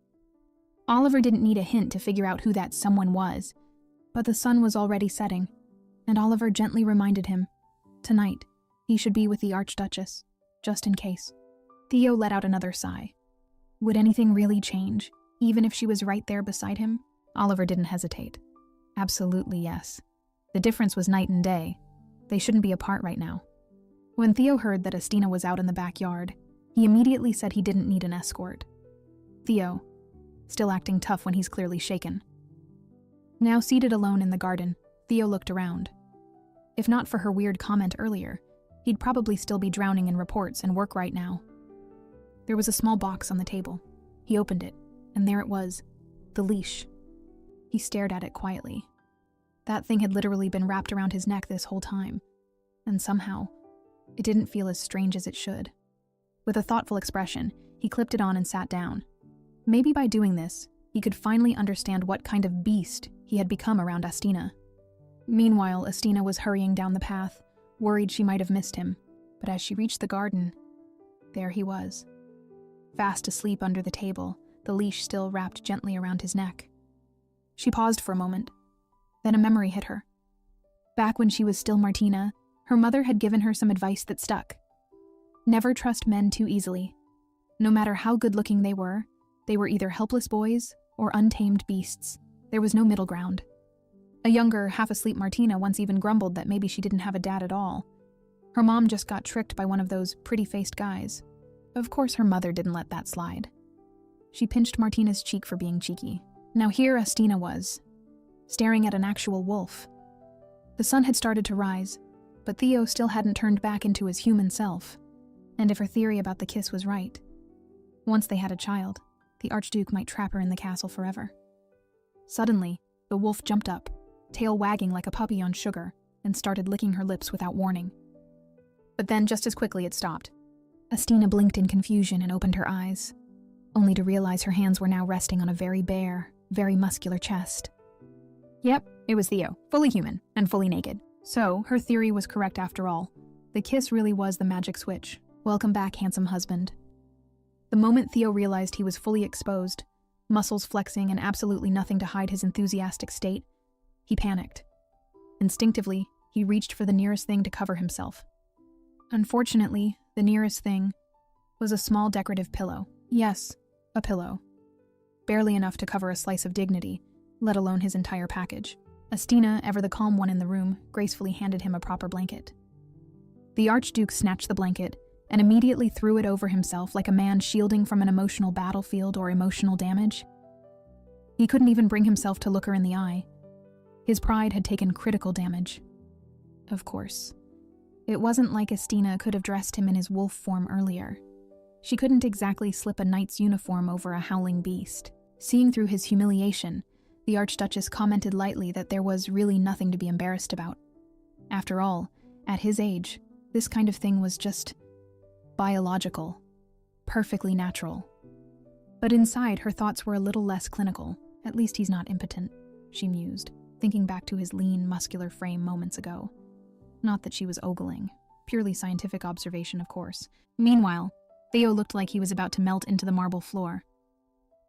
Speaker 1: Oliver didn't need a hint to figure out who that someone was, but the sun was already setting, and Oliver gently reminded him, tonight, he should be with the Archduchess, just in case. Theo let out another sigh. Would anything really change, even if she was right there beside him? Oliver didn't hesitate. Absolutely yes. The difference was night and day. They shouldn't be apart right now. When Theo heard that Estina was out in the backyard, he immediately said he didn't need an escort. Theo, still acting tough when he's clearly shaken. Now seated alone in the garden, Theo looked around. If not for her weird comment earlier, he'd probably still be drowning in reports and work right now. There was a small box on the table. He opened it, and there it was, the leash. He stared at it quietly. That thing had literally been wrapped around his neck this whole time, and somehow, it didn't feel as strange as it should. With a thoughtful expression, he clipped it on and sat down. Maybe by doing this, he could finally understand what kind of beast he had become around Estina. Meanwhile, Estina was hurrying down the path, worried she might have missed him, but as she reached the garden, there he was. Fast asleep under the table, the leash still wrapped gently around his neck. She paused for a moment. Then a memory hit her. Back when she was still Martina, her mother had given her some advice that stuck. Never trust men too easily. No matter how good-looking they were either helpless boys or untamed beasts. There was no middle ground. A younger, half-asleep Martina once even grumbled that maybe she didn't have a dad at all. Her mom just got tricked by one of those pretty-faced guys. Of course, her mother didn't let that slide. She pinched Martina's cheek for being cheeky. Now here Estina was, staring at an actual wolf. The sun had started to rise, but Theo still hadn't turned back into his human self. And if her theory about the kiss was right, once they had a child, the Archduke might trap her in the castle forever. Suddenly, the wolf jumped up, tail wagging like a puppy on sugar, and started licking her lips without warning. But then just as quickly it stopped. Estina blinked in confusion and opened her eyes, only to realize her hands were now resting on a very bare, very muscular chest. Yep, it was Theo, fully human and fully naked. So, her theory was correct after all. The kiss really was the magic switch. Welcome back, handsome husband. The moment Theo realized he was fully exposed, muscles flexing and absolutely nothing to hide his enthusiastic state, he panicked. Instinctively, he reached for the nearest thing to cover himself. Unfortunately, the nearest thing was a small decorative pillow. Yes, a pillow. Barely enough to cover a slice of dignity, let alone his entire package. Estina, ever the calm one in the room, gracefully handed him a proper blanket. The Archduke snatched the blanket and immediately threw it over himself like a man shielding from an emotional battlefield or emotional damage. He couldn't even bring himself to look her in the eye. His pride had taken critical damage. Of course. It wasn't like Estina could have dressed him in his wolf form earlier. She couldn't exactly slip a knight's uniform over a howling beast. Seeing through his humiliation, the Archduchess commented lightly that there was really nothing to be embarrassed about. After all, at his age, this kind of thing was just biological, perfectly natural. But inside, her thoughts were a little less clinical. At least he's not impotent, she mused, thinking back to his lean, muscular frame moments ago. Not that she was ogling. Purely scientific observation, of course. Meanwhile, Theo looked like he was about to melt into the marble floor.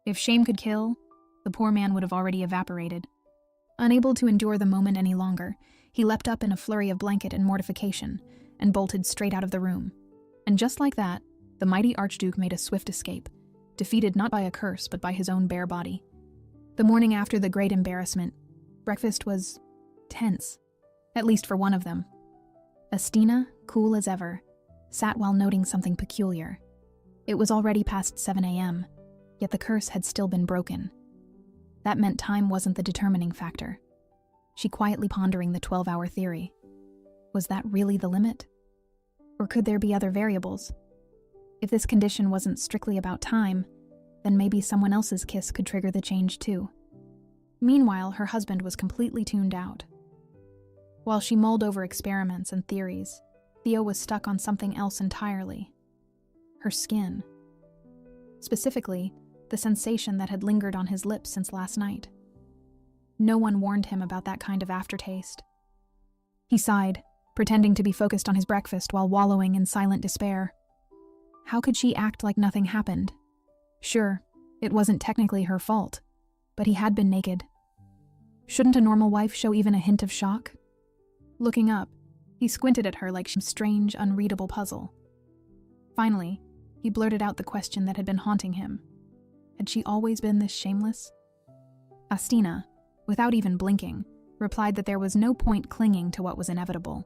Speaker 1: If shame could kill, the poor man would have already evaporated. Unable to endure the moment any longer, he leapt up in a flurry of blanket and mortification and bolted straight out of the room. And just like that, the mighty Archduke made a swift escape, defeated not by a curse but by his own bare body. The morning after the great embarrassment, breakfast was tense, at least for one of them. Astina, cool as ever, sat while noting something peculiar. It was already past 7 a.m., yet the curse had still been broken. That meant time wasn't the determining factor. She quietly pondering the 12-hour theory. Was that really the limit? Or could there be other variables? If this condition wasn't strictly about time, then maybe someone else's kiss could trigger the change too. Meanwhile, her husband was completely tuned out. While she mulled over experiments and theories, Theo was stuck on something else entirely. Her skin. Specifically, the sensation that had lingered on his lips since last night. No one warned him about that kind of aftertaste. He sighed, pretending to be focused on his breakfast while wallowing in silent despair. How could she act like nothing happened? Sure, it wasn't technically her fault, but he had been naked. Shouldn't a normal wife show even a hint of shock? Looking up, he squinted at her like some strange, unreadable puzzle. Finally, he blurted out the question that had been haunting him. Had she always been this shameless? Astina, without even blinking, replied that there was no point clinging to what was inevitable.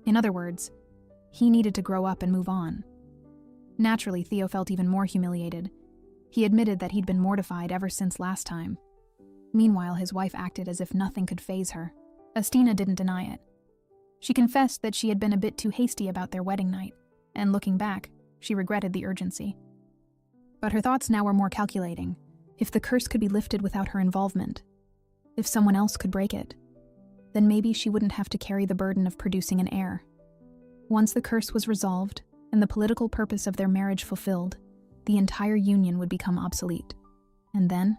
Speaker 1: In other words, he needed to grow up and move on. Naturally, Theo felt even more humiliated. He admitted that he'd been mortified ever since last time. Meanwhile, his wife acted as if nothing could faze her. Astina didn't deny it. She confessed that she had been a bit too hasty about their wedding night, and looking back, she regretted the urgency. But her thoughts now were more calculating. If the curse could be lifted without her involvement, if someone else could break it, then maybe she wouldn't have to carry the burden of producing an heir. Once the curse was resolved, and the political purpose of their marriage fulfilled, the entire union would become obsolete. And then,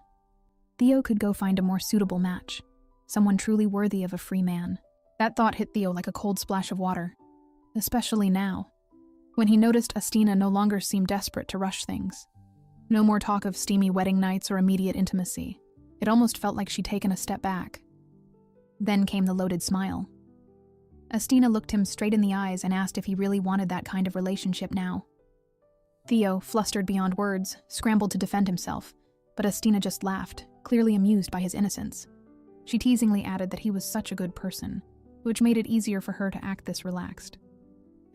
Speaker 1: Theo could go find a more suitable match, someone truly worthy of a free man. That thought hit Theo like a cold splash of water, especially now, when he noticed Astina no longer seemed desperate to rush things. No more talk of steamy wedding nights or immediate intimacy. It almost felt like she'd taken a step back. Then came the loaded smile. Astina looked him straight in the eyes and asked if he really wanted that kind of relationship now. Theo, flustered beyond words, scrambled to defend himself, but Astina just laughed, clearly amused by his innocence. She teasingly added that he was such a good person, which made it easier for her to act this relaxed.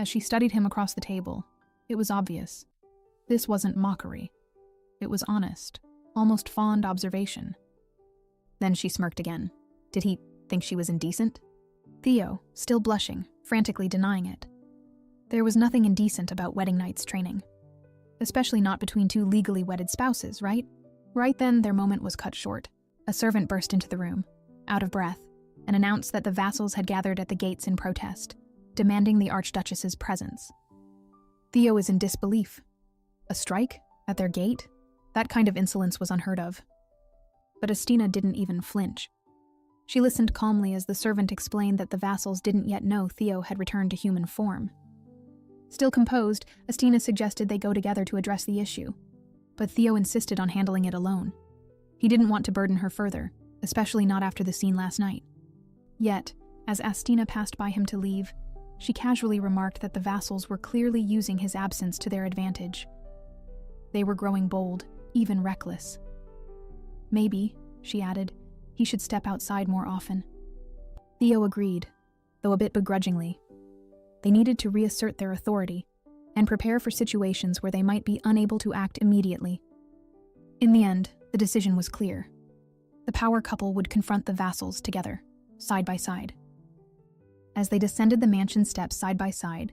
Speaker 1: As she studied him across the table, it was obvious. This wasn't mockery. It was honest, almost fond observation. Then she smirked again. Did he think she was indecent? Theo, still blushing, frantically denying it. There was nothing indecent about wedding night's training. Especially not between two legally wedded spouses, right? Right then, their moment was cut short. A servant burst into the room, out of breath, and announced that the vassals had gathered at the gates in protest, demanding the Archduchess's presence. Theo was in disbelief. A strike? At their gate? That kind of insolence was unheard of. But Astina didn't even flinch. She listened calmly as the servant explained that the vassals didn't yet know Theo had returned to human form. Still composed, Astina suggested they go together to address the issue, but Theo insisted on handling it alone. He didn't want to burden her further, especially not after the scene last night. Yet, as Astina passed by him to leave, she casually remarked that the vassals were clearly using his absence to their advantage. They were growing bold, even reckless. Maybe, she added, he should step outside more often. Theo agreed, though a bit begrudgingly. They needed to reassert their authority and prepare for situations where they might be unable to act immediately. In the end, the decision was clear. The power couple would confront the vassals together, side by side. As they descended the mansion steps side by side,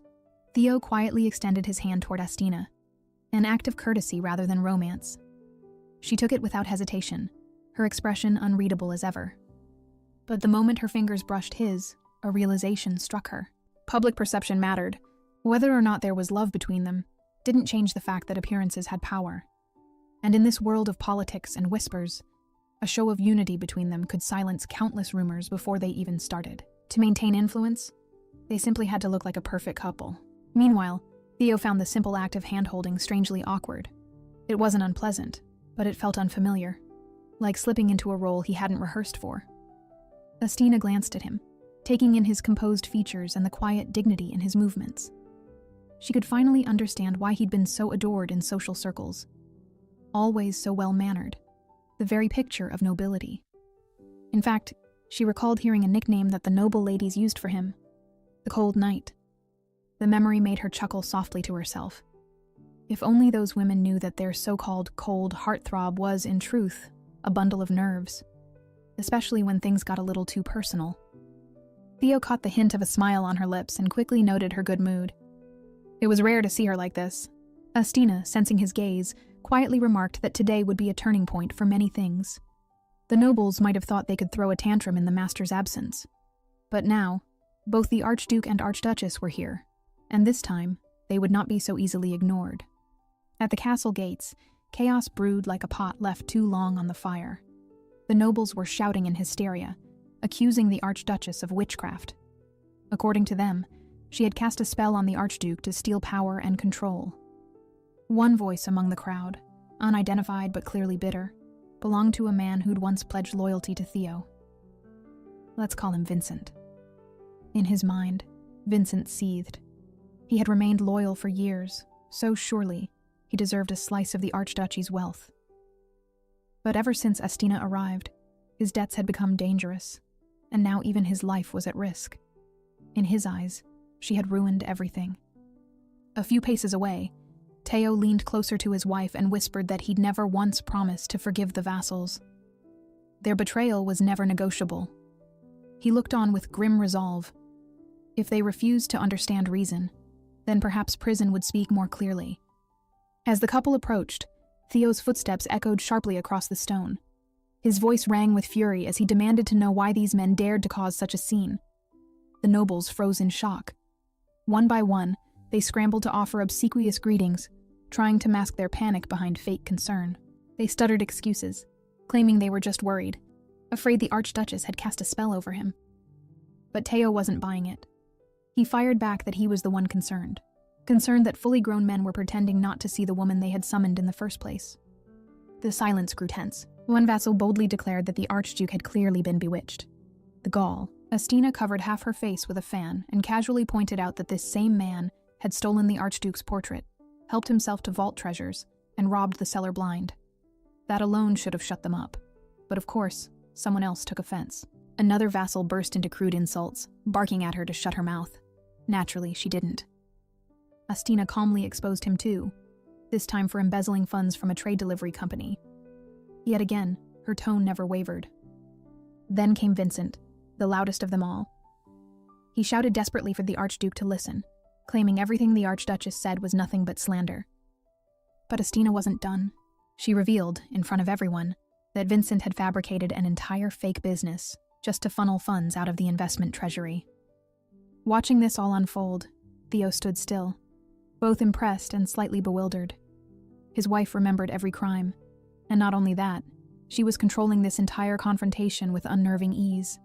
Speaker 1: Theo quietly extended his hand toward Astina, an act of courtesy rather than romance. She took it without hesitation, her expression unreadable as ever. But the moment her fingers brushed his, a realization struck her. Public perception mattered. Whether or not there was love between them didn't change the fact that appearances had power. And in this world of politics and whispers, a show of unity between them could silence countless rumors before they even started. To maintain influence, they simply had to look like a perfect couple. Meanwhile, Theo found the simple act of hand-holding strangely awkward. It wasn't unpleasant, but it felt unfamiliar, like slipping into a role he hadn't rehearsed for. Astina glanced at him, taking in his composed features and the quiet dignity in his movements. She could finally understand why he'd been so adored in social circles. Always so well-mannered, the very picture of nobility. In fact, she recalled hearing a nickname that the noble ladies used for him, the Cold Knight. The memory made her chuckle softly to herself. If only those women knew that their so-called cold heartthrob was, in truth, a bundle of nerves, especially when things got a little too personal. Theo caught the hint of a smile on her lips and quickly noted her good mood. It was rare to see her like this. Astina, sensing his gaze, quietly remarked that today would be a turning point for many things. The nobles might have thought they could throw a tantrum in the master's absence. But now, both the Archduke and Archduchess were here, and this time, they would not be so easily ignored. At the castle gates, chaos brewed like a pot left too long on the fire. The nobles were shouting in hysteria, accusing the Archduchess of witchcraft. According to them, she had cast a spell on the Archduke to steal power and control. One voice among the crowd, unidentified but clearly bitter, belonged to a man who'd once pledged loyalty to Theo. Let's call him Vincent. In his mind, Vincent seethed. He had remained loyal for years, so surely he deserved a slice of the Archduchy's wealth. But ever since Astina arrived, his debts had become dangerous, and now even his life was at risk. In his eyes, she had ruined everything. A few paces away, Theo leaned closer to his wife and whispered that he'd never once promised to forgive the vassals. Their betrayal was never negotiable. He looked on with grim resolve. If they refused to understand reason, then perhaps prison would speak more clearly. As the couple approached, Theo's footsteps echoed sharply across the stone. His voice rang with fury as he demanded to know why these men dared to cause such a scene. The nobles froze in shock. One by one, they scrambled to offer obsequious greetings, trying to mask their panic behind fake concern. They stuttered excuses, claiming they were just worried, afraid the Archduchess had cast a spell over him. But Theo wasn't buying it. He fired back that he was the one concerned that fully grown men were pretending not to see the woman they had summoned in the first place. The silence grew tense. One vassal boldly declared that the Archduke had clearly been bewitched. The Gaul, Astina, covered half her face with a fan and casually pointed out that this same man had stolen the Archduke's portrait, helped himself to vault treasures, and robbed the cellar blind. That alone should have shut them up. But of course, someone else took offense. Another vassal burst into crude insults, barking at her to shut her mouth. Naturally, she didn't. Astina calmly exposed him too, this time for embezzling funds from a trade delivery company. Yet again, her tone never wavered. Then came Vincent, the loudest of them all. He shouted desperately for the Archduke to listen, claiming everything the Archduchess said was nothing but slander. But Astina wasn't done. She revealed, in front of everyone, that Vincent had fabricated an entire fake business just to funnel funds out of the investment treasury. Watching this all unfold, Theo stood still, both impressed and slightly bewildered. His wife remembered every crime, and not only that, she was controlling this entire confrontation with unnerving ease.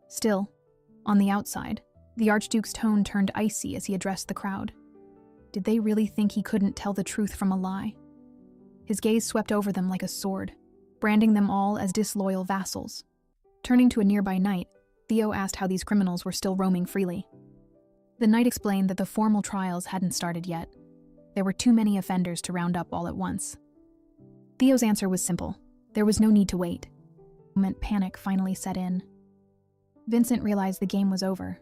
Speaker 1: Still, on the outside, the Archduke's tone turned icy as he addressed the crowd. Did they really think he couldn't tell the truth from a lie? His gaze swept over them like a sword, branding them all as disloyal vassals. Turning to a nearby knight, Theo asked how these criminals were still roaming freely. The knight explained that the formal trials hadn't started yet. There were too many offenders to round up all at once. Theo's answer was simple. There was no need to wait. Panic finally set in. Vincent realized the game was over.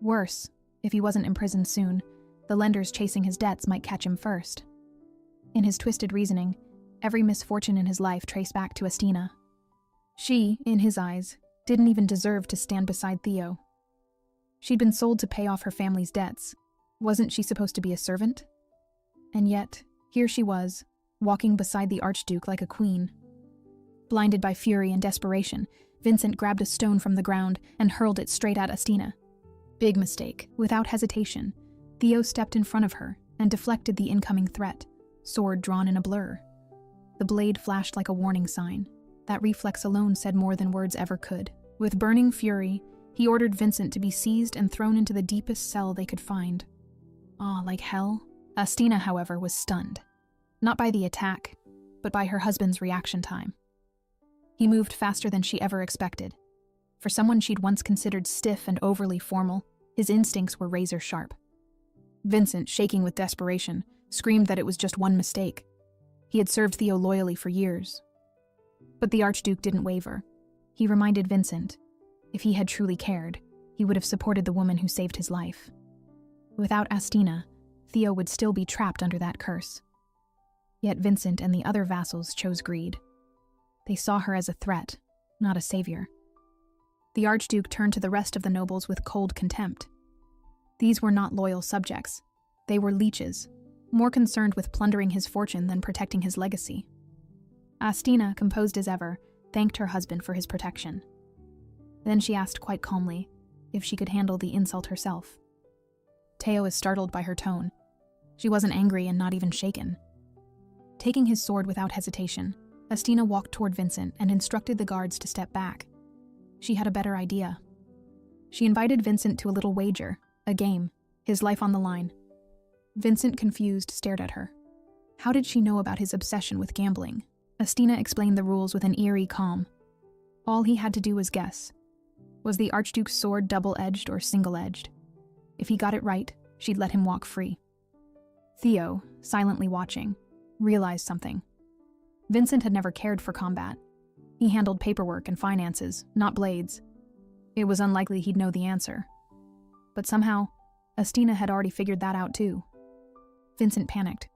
Speaker 1: Worse, if he wasn't imprisoned soon, the lenders chasing his debts might catch him first. In his twisted reasoning, every misfortune in his life traced back to Astina. She, in his eyes, didn't even deserve to stand beside Theo. She'd been sold to pay off her family's debts. Wasn't she supposed to be a servant? And yet, here she was, walking beside the Archduke like a queen. Blinded by fury and desperation, Vincent grabbed a stone from the ground and hurled it straight at Astina. Big mistake. Without hesitation, Theo stepped in front of her and deflected the incoming threat, sword drawn in a blur. The blade flashed like a warning sign. That reflex alone said more than words ever could. With burning fury, he ordered Vincent to be seized and thrown into the deepest cell they could find. Like hell? Astina, however, was stunned. Not by the attack, but by her husband's reaction time. He moved faster than she ever expected. For someone she'd once considered stiff and overly formal, his instincts were razor sharp. Vincent, shaking with desperation, screamed that it was just one mistake. He had served Theo loyally for years. But the Archduke didn't waver. He reminded Vincent, if he had truly cared, he would have supported the woman who saved his life. Without Astina, Theo would still be trapped under that curse. Yet Vincent and the other vassals chose greed. They saw her as a threat, not a savior. The Archduke turned to the rest of the nobles with cold contempt. These were not loyal subjects. They were leeches, more concerned with plundering his fortune than protecting his legacy. Astina, composed as ever, thanked her husband for his protection. Then she asked quite calmly if she could handle the insult herself. Theo is startled by her tone. She wasn't angry and not even shaken. Taking his sword without hesitation, Astina walked toward Vincent and instructed the guards to step back. She had a better idea. She invited Vincent to a little wager, a game, his life on the line. Vincent, confused, stared at her. How did she know about his obsession with gambling? Astina explained the rules with an eerie calm. All he had to do was guess. Was the Archduke's sword double-edged or single-edged? If he got it right, she'd let him walk free. Theo, silently watching, realized something. Vincent had never cared for combat. He handled paperwork and finances, not blades. It was unlikely he'd know the answer. But somehow, Astina had already figured that out too. Vincent panicked.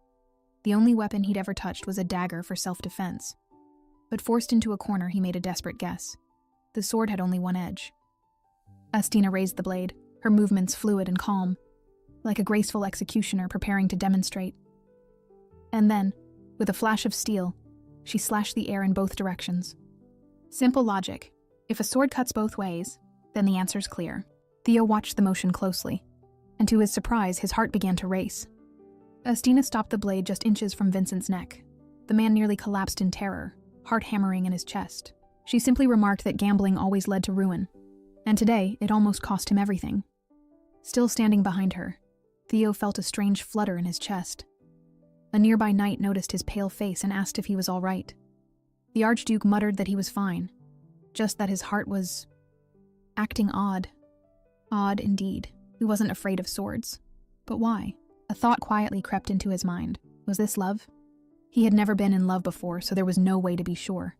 Speaker 1: The only weapon he'd ever touched was a dagger for self-defense. But forced into a corner, he made a desperate guess. The sword had only one edge. Astina raised the blade, her movements fluid and calm, like a graceful executioner preparing to demonstrate. And then, with a flash of steel, she slashed the air in both directions. Simple logic. If a sword cuts both ways, then the answer's clear. Theo watched the motion closely, and to his surprise, his heart began to race. Astina stopped the blade just inches from Vincent's neck. The man nearly collapsed in terror, heart hammering in his chest. She simply remarked that gambling always led to ruin, and today it almost cost him everything. Still standing behind her, Theo felt a strange flutter in his chest. A nearby knight noticed his pale face and asked if he was all right. The Archduke muttered that he was fine, just that his heart was acting odd. Odd indeed. He wasn't afraid of swords. But why? A thought quietly crept into his mind. Was this love? He had never been in love before, so there was no way to be sure.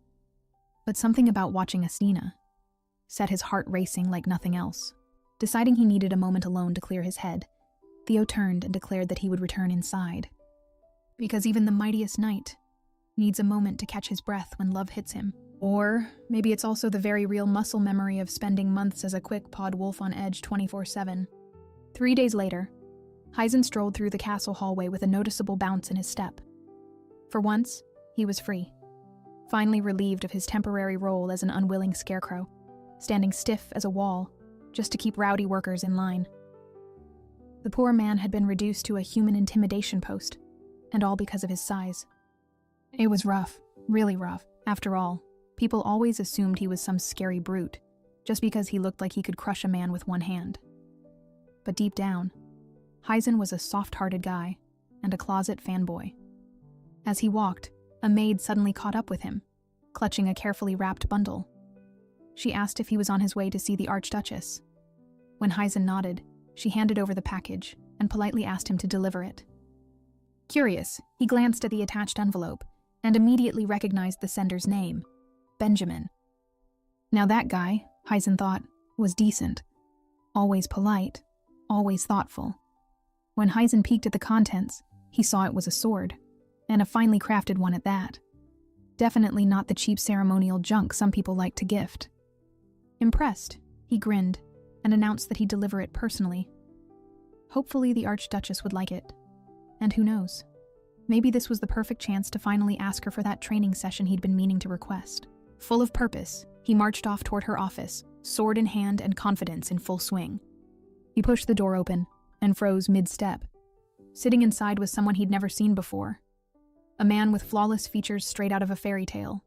Speaker 1: But something about watching Astina set his heart racing like nothing else. Deciding he needed a moment alone to clear his head, Theo turned and declared that he would return inside. Because even the mightiest knight needs a moment to catch his breath when love hits him. Or maybe it's also the very real muscle memory of spending months as a quick-pawed wolf on edge 24/7. 3 days later, Heisen strolled through the castle hallway with a noticeable bounce in his step. For once, he was free, finally relieved of his temporary role as an unwilling scarecrow, standing stiff as a wall just to keep rowdy workers in line. The poor man had been reduced to a human intimidation post, and all because of his size. It was rough, really rough. After all, people always assumed he was some scary brute, just because he looked like he could crush a man with one hand. But deep down, Heisen was a soft-hearted guy and a closet fanboy. As he walked, a maid suddenly caught up with him, clutching a carefully wrapped bundle. She asked if he was on his way to see the Archduchess. When Heisen nodded, she handed over the package and politely asked him to deliver it. Curious, he glanced at the attached envelope and immediately recognized the sender's name, Benjamin. Now that guy, Heisen thought, was decent. Always polite, always thoughtful. When Heisen peeked at the contents, he saw it was a sword, and a finely crafted one at that. Definitely not the cheap ceremonial junk some people like to gift. Impressed, he grinned and announced that he'd deliver it personally. Hopefully the Archduchess would like it. And who knows? Maybe this was the perfect chance to finally ask her for that training session he'd been meaning to request. Full of purpose, he marched off toward her office, sword in hand and confidence in full swing. He pushed the door open and froze mid-step. Sitting inside was someone he'd never seen before. A man with flawless features straight out of a fairy tale.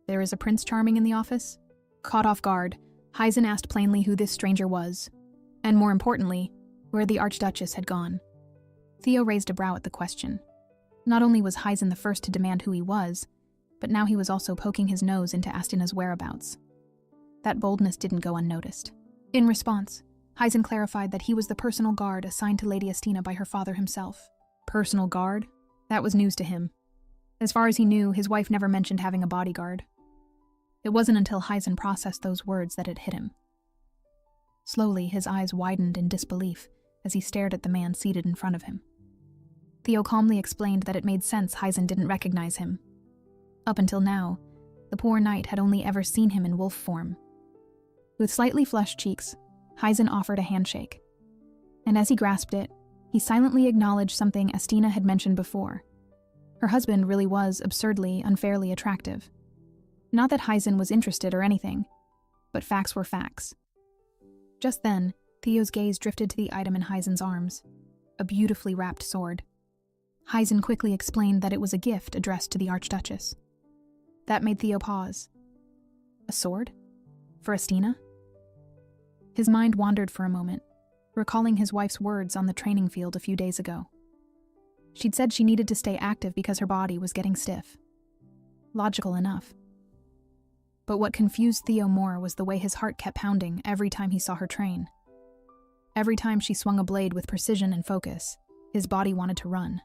Speaker 1: There is a Prince Charming in the office? Caught off guard, Heisen asked plainly who this stranger was, and more importantly, where the Archduchess had gone. Theo raised a brow at the question. Not only was Hyzen the first to demand who he was, but now he was also poking his nose into Astina's whereabouts. That boldness didn't go unnoticed. In response, Hyzen clarified that he was the personal guard assigned to Lady Astina by her father himself. Personal guard? That was news to him. As far as he knew, his wife never mentioned having a bodyguard. It wasn't until Hyzen processed those words that it hit him. Slowly, his eyes widened in disbelief as he stared at the man seated in front of him. Theo calmly explained that it made sense Hyzen didn't recognize him. Up until now, the poor knight had only ever seen him in wolf form. With slightly flushed cheeks, Hyzen offered a handshake. And as he grasped it, he silently acknowledged something Astina had mentioned before. Her husband really was absurdly, unfairly attractive. Not that Hyzen was interested or anything, but facts were facts. Just then, Theo's gaze drifted to the item in Hyzen's arms, a beautifully wrapped sword. Hyzen quickly explained that it was a gift addressed to the Archduchess. That made Theo pause. A sword? For Astina? His mind wandered for a moment, recalling his wife's words on the training field a few days ago. She'd said she needed to stay active because her body was getting stiff. Logical enough. But what confused Theo more was the way his heart kept pounding every time he saw her train. Every time she swung a blade with precision and focus, his body wanted to run.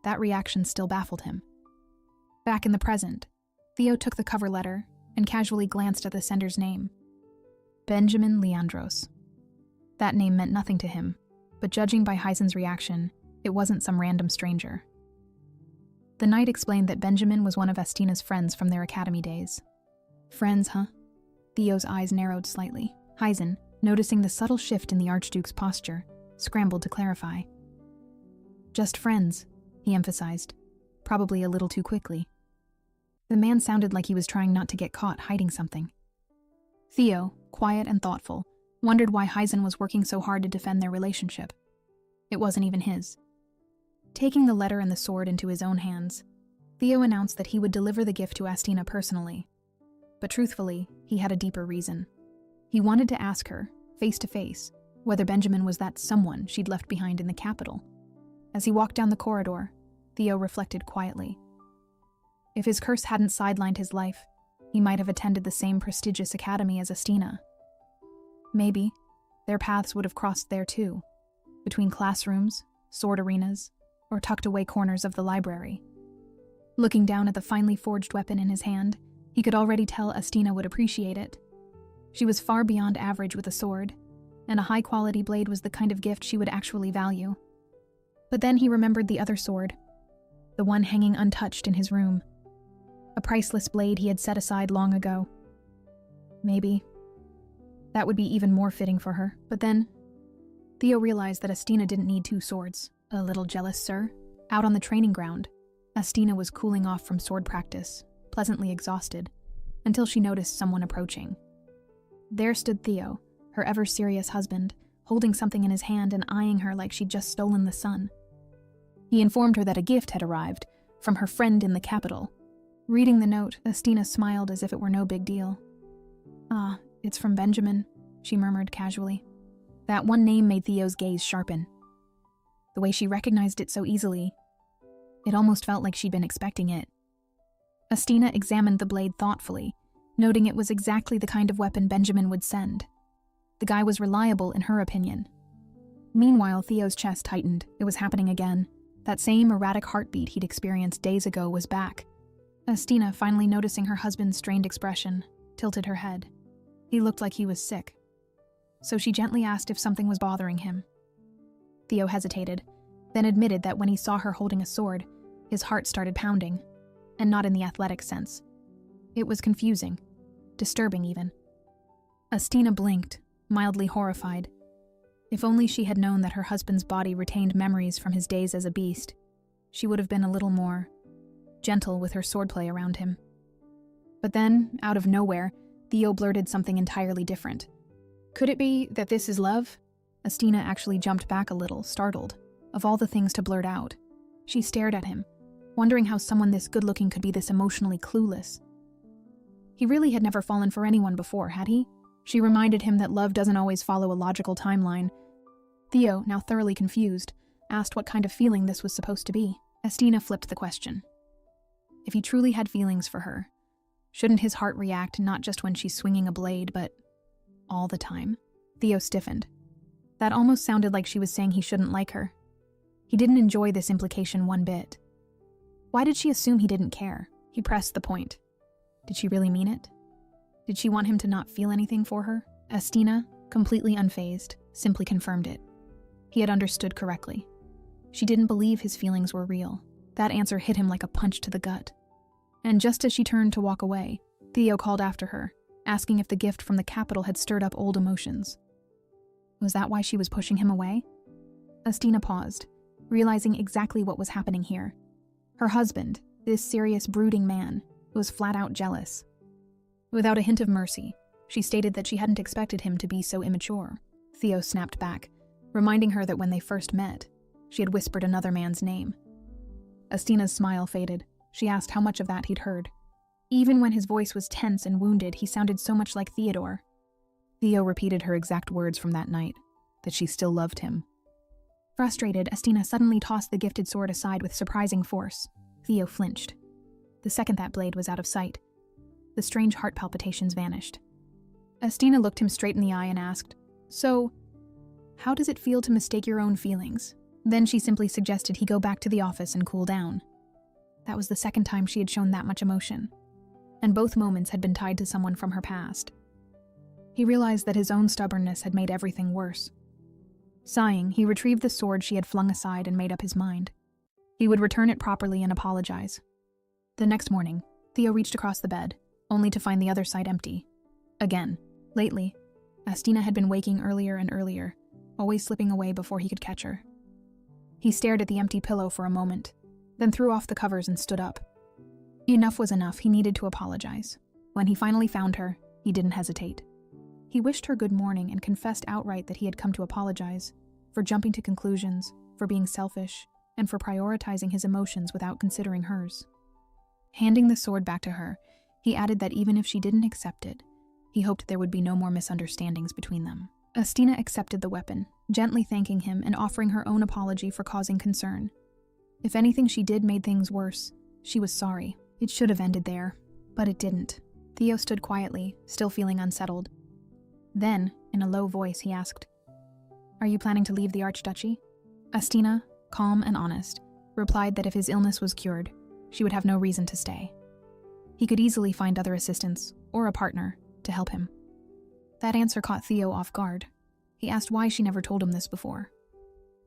Speaker 1: That reaction still baffled him. Back in the present, Theo took the cover letter and casually glanced at the sender's name. Benjamin Leandros. That name meant nothing to him, but judging by Hyzen's reaction, it wasn't some random stranger. The knight explained that Benjamin was one of Astina's friends from their academy days. Friends, huh? Theo's eyes narrowed slightly. Hyzen, noticing the subtle shift in the Archduke's posture, scrambled to clarify. Just friends, he emphasized, probably a little too quickly. The man sounded like he was trying not to get caught hiding something. Theo, quiet and thoughtful, wondered why Hyzen was working so hard to defend their relationship. It wasn't even his. Taking the letter and the sword into his own hands, Theo announced that he would deliver the gift to Astina personally. But truthfully, he had a deeper reason. He wanted to ask her, face to face, whether Benjamin was that someone she'd left behind in the capital. As he walked down the corridor, Theo reflected quietly. If his curse hadn't sidelined his life, he might have attended the same prestigious academy as Astina. Maybe their paths would have crossed there too, between classrooms, sword arenas, or tucked away corners of the library. Looking down at the finely forged weapon in his hand, he could already tell Astina would appreciate it. She was far beyond average with a sword, and a high-quality blade was the kind of gift she would actually value. But then he remembered the other sword, the one hanging untouched in his room. A priceless blade he had set aside long ago. Maybe that would be even more fitting for her. But then, Theo realized that Astina didn't need two swords. A little jealous, sir? Out on the training ground, Astina was cooling off from sword practice, pleasantly exhausted, until she noticed someone approaching. There stood Theo, her ever-serious husband, holding something in his hand and eyeing her like she'd just stolen the sun. He informed her that a gift had arrived, from her friend in the capital. Reading the note, Astina smiled as if it were no big deal. "Ah, it's from Benjamin," she murmured casually. That one name made Theo's gaze sharpen. The way she recognized it so easily, it almost felt like she'd been expecting it. Astina examined the blade thoughtfully, noting it was exactly the kind of weapon Benjamin would send. The guy was reliable in her opinion. Meanwhile, Theo's chest tightened. It was happening again. That same erratic heartbeat he'd experienced days ago was back. Astina, finally noticing her husband's strained expression, tilted her head. He looked like he was sick. So she gently asked if something was bothering him. Theo hesitated, then admitted that when he saw her holding a sword, his heart started pounding, and not in the athletic sense. It was confusing, disturbing even. Astina blinked, mildly horrified. If only she had known that her husband's body retained memories from his days as a beast, she would have been a little more gentle with her swordplay around him. But then, out of nowhere, Theo blurted something entirely different. Could it be that this is love? Astina actually jumped back a little, startled. Of all the things to blurt out, she stared at him, wondering how someone this good-looking could be this emotionally clueless. He really had never fallen for anyone before, had he? She reminded him that love doesn't always follow a logical timeline. Theo, now thoroughly confused, asked what kind of feeling this was supposed to be. Estina flipped the question. If he truly had feelings for her, shouldn't his heart react not just when she's swinging a blade, but all the time? Theo stiffened. That almost sounded like she was saying he shouldn't like her. He didn't enjoy this implication one bit. Why did she assume he didn't care? He pressed the point. Did she really mean it? Did she want him to not feel anything for her? Estina, completely unfazed, simply confirmed it. He had understood correctly. She didn't believe his feelings were real. That answer hit him like a punch to the gut. And just as she turned to walk away, Theo called after her, asking if the gift from the capital had stirred up old emotions. Was that why she was pushing him away? Estina paused, realizing exactly what was happening here. Her husband, this serious, brooding man, was flat out jealous. Without a hint of mercy, she stated that she hadn't expected him to be so immature. Theo snapped back, reminding her that when they first met, she had whispered another man's name. Estina's smile faded. She asked how much of that he'd heard. Even when his voice was tense and wounded, he sounded so much like Theodore. Theo repeated her exact words from that night, that she still loved him. Frustrated, Estina suddenly tossed the gifted sword aside with surprising force. Theo flinched. The second that blade was out of sight, the strange heart palpitations vanished. Estina looked him straight in the eye and asked, "So, how does it feel to mistake your own feelings?" Then she simply suggested he go back to the office and cool down. That was the second time she had shown that much emotion, and both moments had been tied to someone from her past. He realized that his own stubbornness had made everything worse. Sighing, he retrieved the sword she had flung aside and made up his mind. He would return it properly and apologize. The next morning, Theo reached across the bed, only to find the other side empty. Again, lately, Estina had been waking earlier and earlier, always slipping away before he could catch her. He stared at the empty pillow for a moment, then threw off the covers and stood up. Enough was enough, he needed to apologize. When he finally found her, he didn't hesitate. He wished her good morning and confessed outright that he had come to apologize, for jumping to conclusions, for being selfish, and for prioritizing his emotions without considering hers. Handing the sword back to her, he added that even if she didn't accept it, he hoped there would be no more misunderstandings between them. Estina accepted the weapon, gently thanking him and offering her own apology for causing concern. If anything she did made things worse, she was sorry. It should have ended there, but it didn't. Theo stood quietly, still feeling unsettled. Then, in a low voice, he asked, "Are you planning to leave the archduchy?" Estina, calm and honest, replied that if his illness was cured, she would have no reason to stay. He could easily find other assistants, or a partner, to help him. That answer caught Theo off guard. He asked why she never told him this before.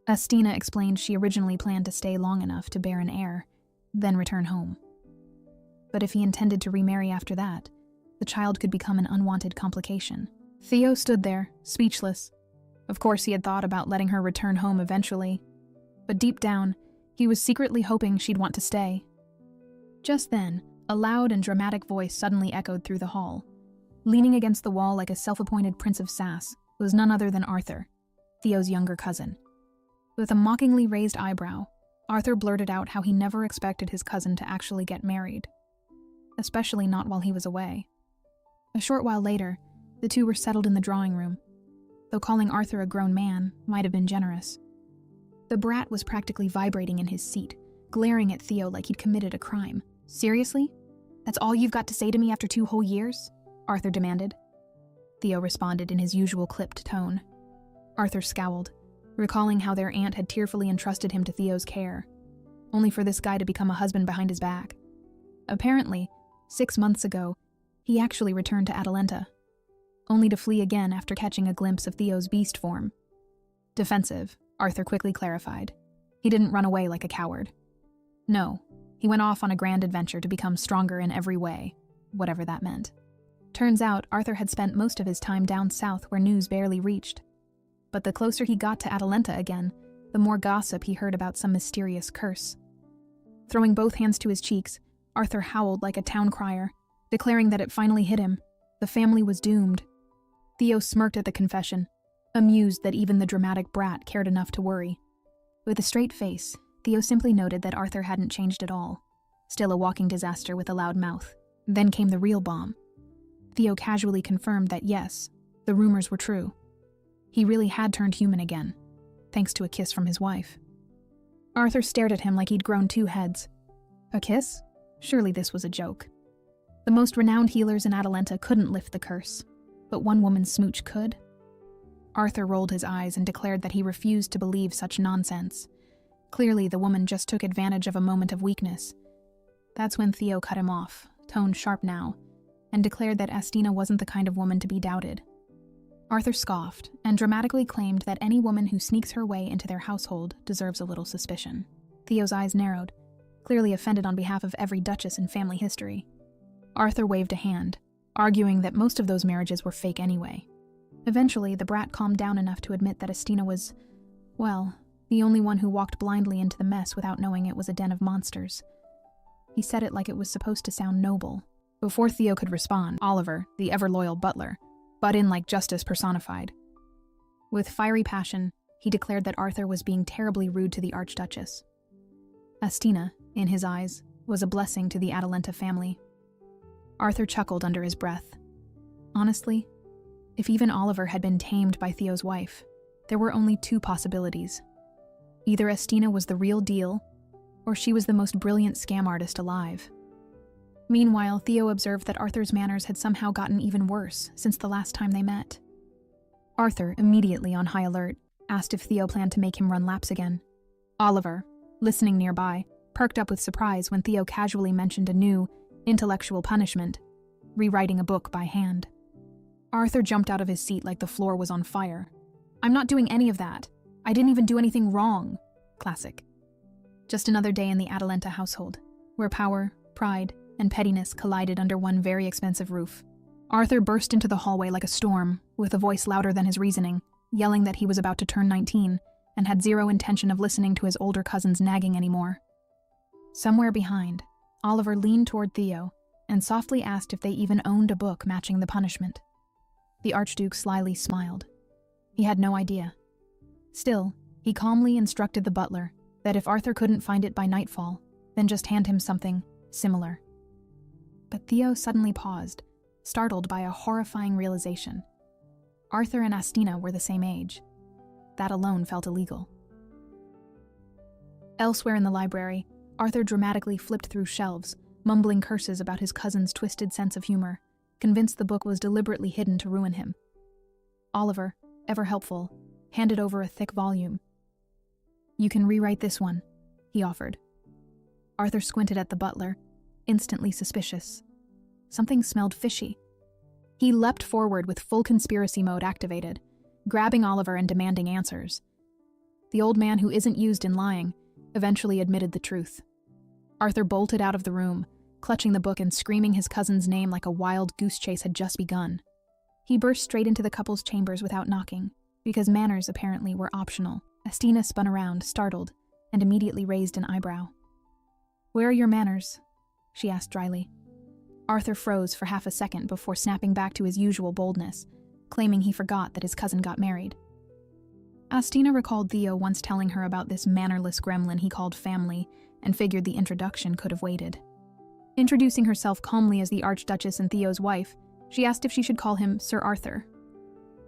Speaker 1: Estina explained she originally planned to stay long enough to bear an heir, then return home. But if he intended to remarry after that, the child could become an unwanted complication. Theo stood there, speechless. Of course he had thought about letting her return home eventually, but deep down, he was secretly hoping she'd want to stay. Just then, a loud and dramatic voice suddenly echoed through the hall. Leaning against the wall like a self-appointed prince of sass was none other than Arthur, Theo's younger cousin. With a mockingly raised eyebrow, Arthur blurted out how he never expected his cousin to actually get married, especially not while he was away. A short while later, the two were settled in the drawing room, though calling Arthur a grown man might have been generous. The brat was practically vibrating in his seat, glaring at Theo like he'd committed a crime. "Seriously? That's all you've got to say to me after 2 whole years?" Arthur demanded. Theo responded in his usual clipped tone. Arthur scowled, recalling how their aunt had tearfully entrusted him to Theo's care, only for this guy to become a husband behind his back. Apparently, 6 months ago, he actually returned to Atalanta, only to flee again after catching a glimpse of Theo's beast form. Defensive, Arthur quickly clarified. He didn't run away like a coward. No, he went off on a grand adventure to become stronger in every way, whatever that meant. Turns out, Arthur had spent most of his time down south where news barely reached. But the closer he got to Atalanta again, the more gossip he heard about some mysterious curse. Throwing both hands to his cheeks, Arthur howled like a town crier, declaring that it finally hit him. The family was doomed. Theo smirked at the confession, amused that even the dramatic brat cared enough to worry. With a straight face, Theo simply noted that Arthur hadn't changed at all, still a walking disaster with a loud mouth. Then came the real bomb. Theo casually confirmed that yes, the rumors were true. He really had turned human again, thanks to a kiss from his wife. Arthur stared at him like he'd grown two heads. A kiss? Surely this was a joke. The most renowned healers in Atalanta couldn't lift the curse, but one woman's smooch could. Arthur rolled his eyes and declared that he refused to believe such nonsense. Clearly, the woman just took advantage of a moment of weakness. That's when Theo cut him off, tone sharp now, and declared that Astina wasn't the kind of woman to be doubted. Arthur scoffed and dramatically claimed that any woman who sneaks her way into their household deserves a little suspicion. Theo's eyes narrowed, clearly offended on behalf of every duchess in family history. Arthur waved a hand, arguing that most of those marriages were fake anyway. Eventually, the brat calmed down enough to admit that Astina was, well, the only one who walked blindly into the mess without knowing it was a den of monsters. He said it like it was supposed to sound noble. Before Theo could respond, Oliver, the ever-loyal butler, butt in like justice personified. With fiery passion, he declared that Arthur was being terribly rude to the Archduchess. Astina, in his eyes, was a blessing to the Atalanta family. Arthur chuckled under his breath. Honestly, if even Oliver had been tamed by Theo's wife, there were only two possibilities. Either Astina was the real deal, or she was the most brilliant scam artist alive. Meanwhile, Theo observed that Arthur's manners had somehow gotten even worse since the last time they met. Arthur, immediately on high alert, asked if Theo planned to make him run laps again. Oliver, listening nearby, perked up with surprise when Theo casually mentioned a new, intellectual punishment, rewriting a book by hand. Arthur jumped out of his seat like the floor was on fire. "I'm not doing any of that. I didn't even do anything wrong." Classic. Just another day in the Atalanta household, where power, pride, and pettiness collided under one very expensive roof. Arthur burst into the hallway like a storm, with a voice louder than his reasoning, yelling that he was about to turn 19 and had zero intention of listening to his older cousin's nagging anymore. Somewhere behind, Oliver leaned toward Theo and softly asked if they even owned a book matching the punishment. The Archduke slyly smiled. He had no idea. Still, he calmly instructed the butler that if Arthur couldn't find it by nightfall, then just hand him something similar. But Theo suddenly paused, startled by a horrifying realization. Arthur and Astina were the same age. That alone felt illegal. Elsewhere in the library, Arthur dramatically flipped through shelves, mumbling curses about his cousin's twisted sense of humor, convinced the book was deliberately hidden to ruin him. Oliver, ever helpful, handed over a thick volume. "You can rewrite this one," he offered. Arthur squinted at the butler, instantly suspicious. Something smelled fishy. He leapt forward with full conspiracy mode activated, grabbing Oliver and demanding answers. The old man, who isn't used in lying, eventually admitted the truth. Arthur bolted out of the room, clutching the book and screaming his cousin's name like a wild goose chase had just begun. He burst straight into the couple's chambers without knocking, because manners apparently were optional. Astina spun around, startled, and immediately raised an eyebrow. "Where are your manners?" she asked dryly. Arthur froze for half a second before snapping back to his usual boldness, claiming he forgot that his cousin got married. Astina recalled Theo once telling her about this mannerless gremlin he called family, and figured the introduction could have waited. Introducing herself calmly as the Archduchess and Theo's wife, she asked if she should call him Sir Arthur.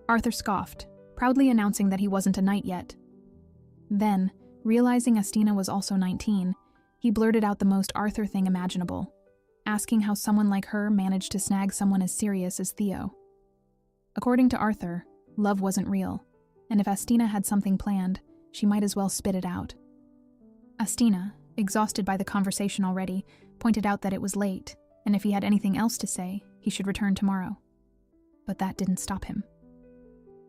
Speaker 1: Arthur scoffed, proudly announcing that he wasn't a knight yet. Then, realizing Astina was also 19, he blurted out the most Arthur thing imaginable, asking how someone like her managed to snag someone as serious as Theo. According to Arthur, love wasn't real, and if Astina had something planned, she might as well spit it out. Astina, exhausted by the conversation already, pointed out that it was late, and if he had anything else to say, he should return tomorrow. But that didn't stop him.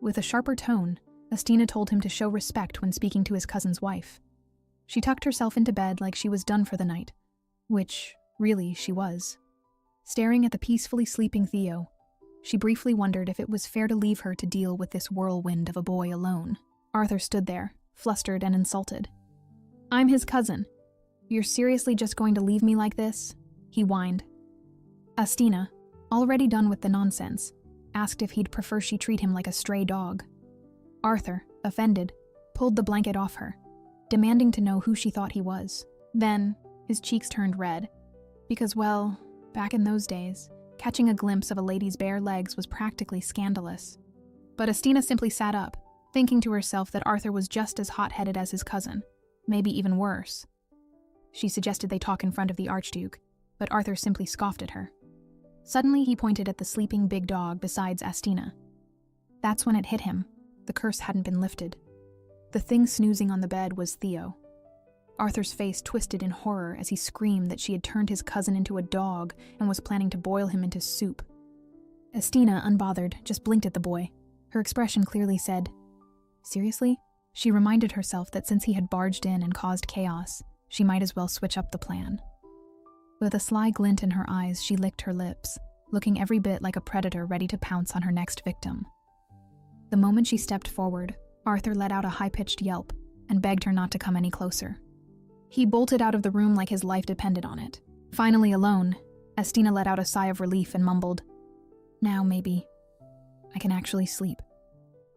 Speaker 1: With a sharper tone, Astina told him to show respect when speaking to his cousin's wife. She tucked herself into bed like she was done for the night, which, really, she was. Staring at the peacefully sleeping Theo, she briefly wondered if it was fair to leave her to deal with this whirlwind of a boy alone. Arthur stood there, flustered and insulted. "I'm his cousin. You're seriously just going to leave me like this?" he whined. Astina, already done with the nonsense, asked if he'd prefer she treat him like a stray dog. Arthur, offended, pulled the blanket off her, demanding to know who she thought he was. Then, his cheeks turned red, because, well, back in those days, catching a glimpse of a lady's bare legs was practically scandalous. But Astina simply sat up, thinking to herself that Arthur was just as hot-headed as his cousin. maybe even worse. She suggested they talk in front of the Archduke, but Arthur simply scoffed at her. Suddenly, he pointed at the sleeping big dog beside Astina. That's when it hit him. The curse hadn't been lifted. The thing snoozing on the bed was Theo. Arthur's face twisted in horror as he screamed that she had turned his cousin into a dog and was planning to boil him into soup. Astina, unbothered, just blinked at the boy. Her expression clearly said, "Seriously?" She reminded herself that since he had barged in and caused chaos, she might as well switch up the plan. With a sly glint in her eyes, she licked her lips, looking every bit like a predator ready to pounce on her next victim. The moment she stepped forward, Arthur let out a high-pitched yelp and begged her not to come any closer. He bolted out of the room like his life depended on it. Finally alone, Astina let out a sigh of relief and mumbled, "Now, maybe, I can actually sleep."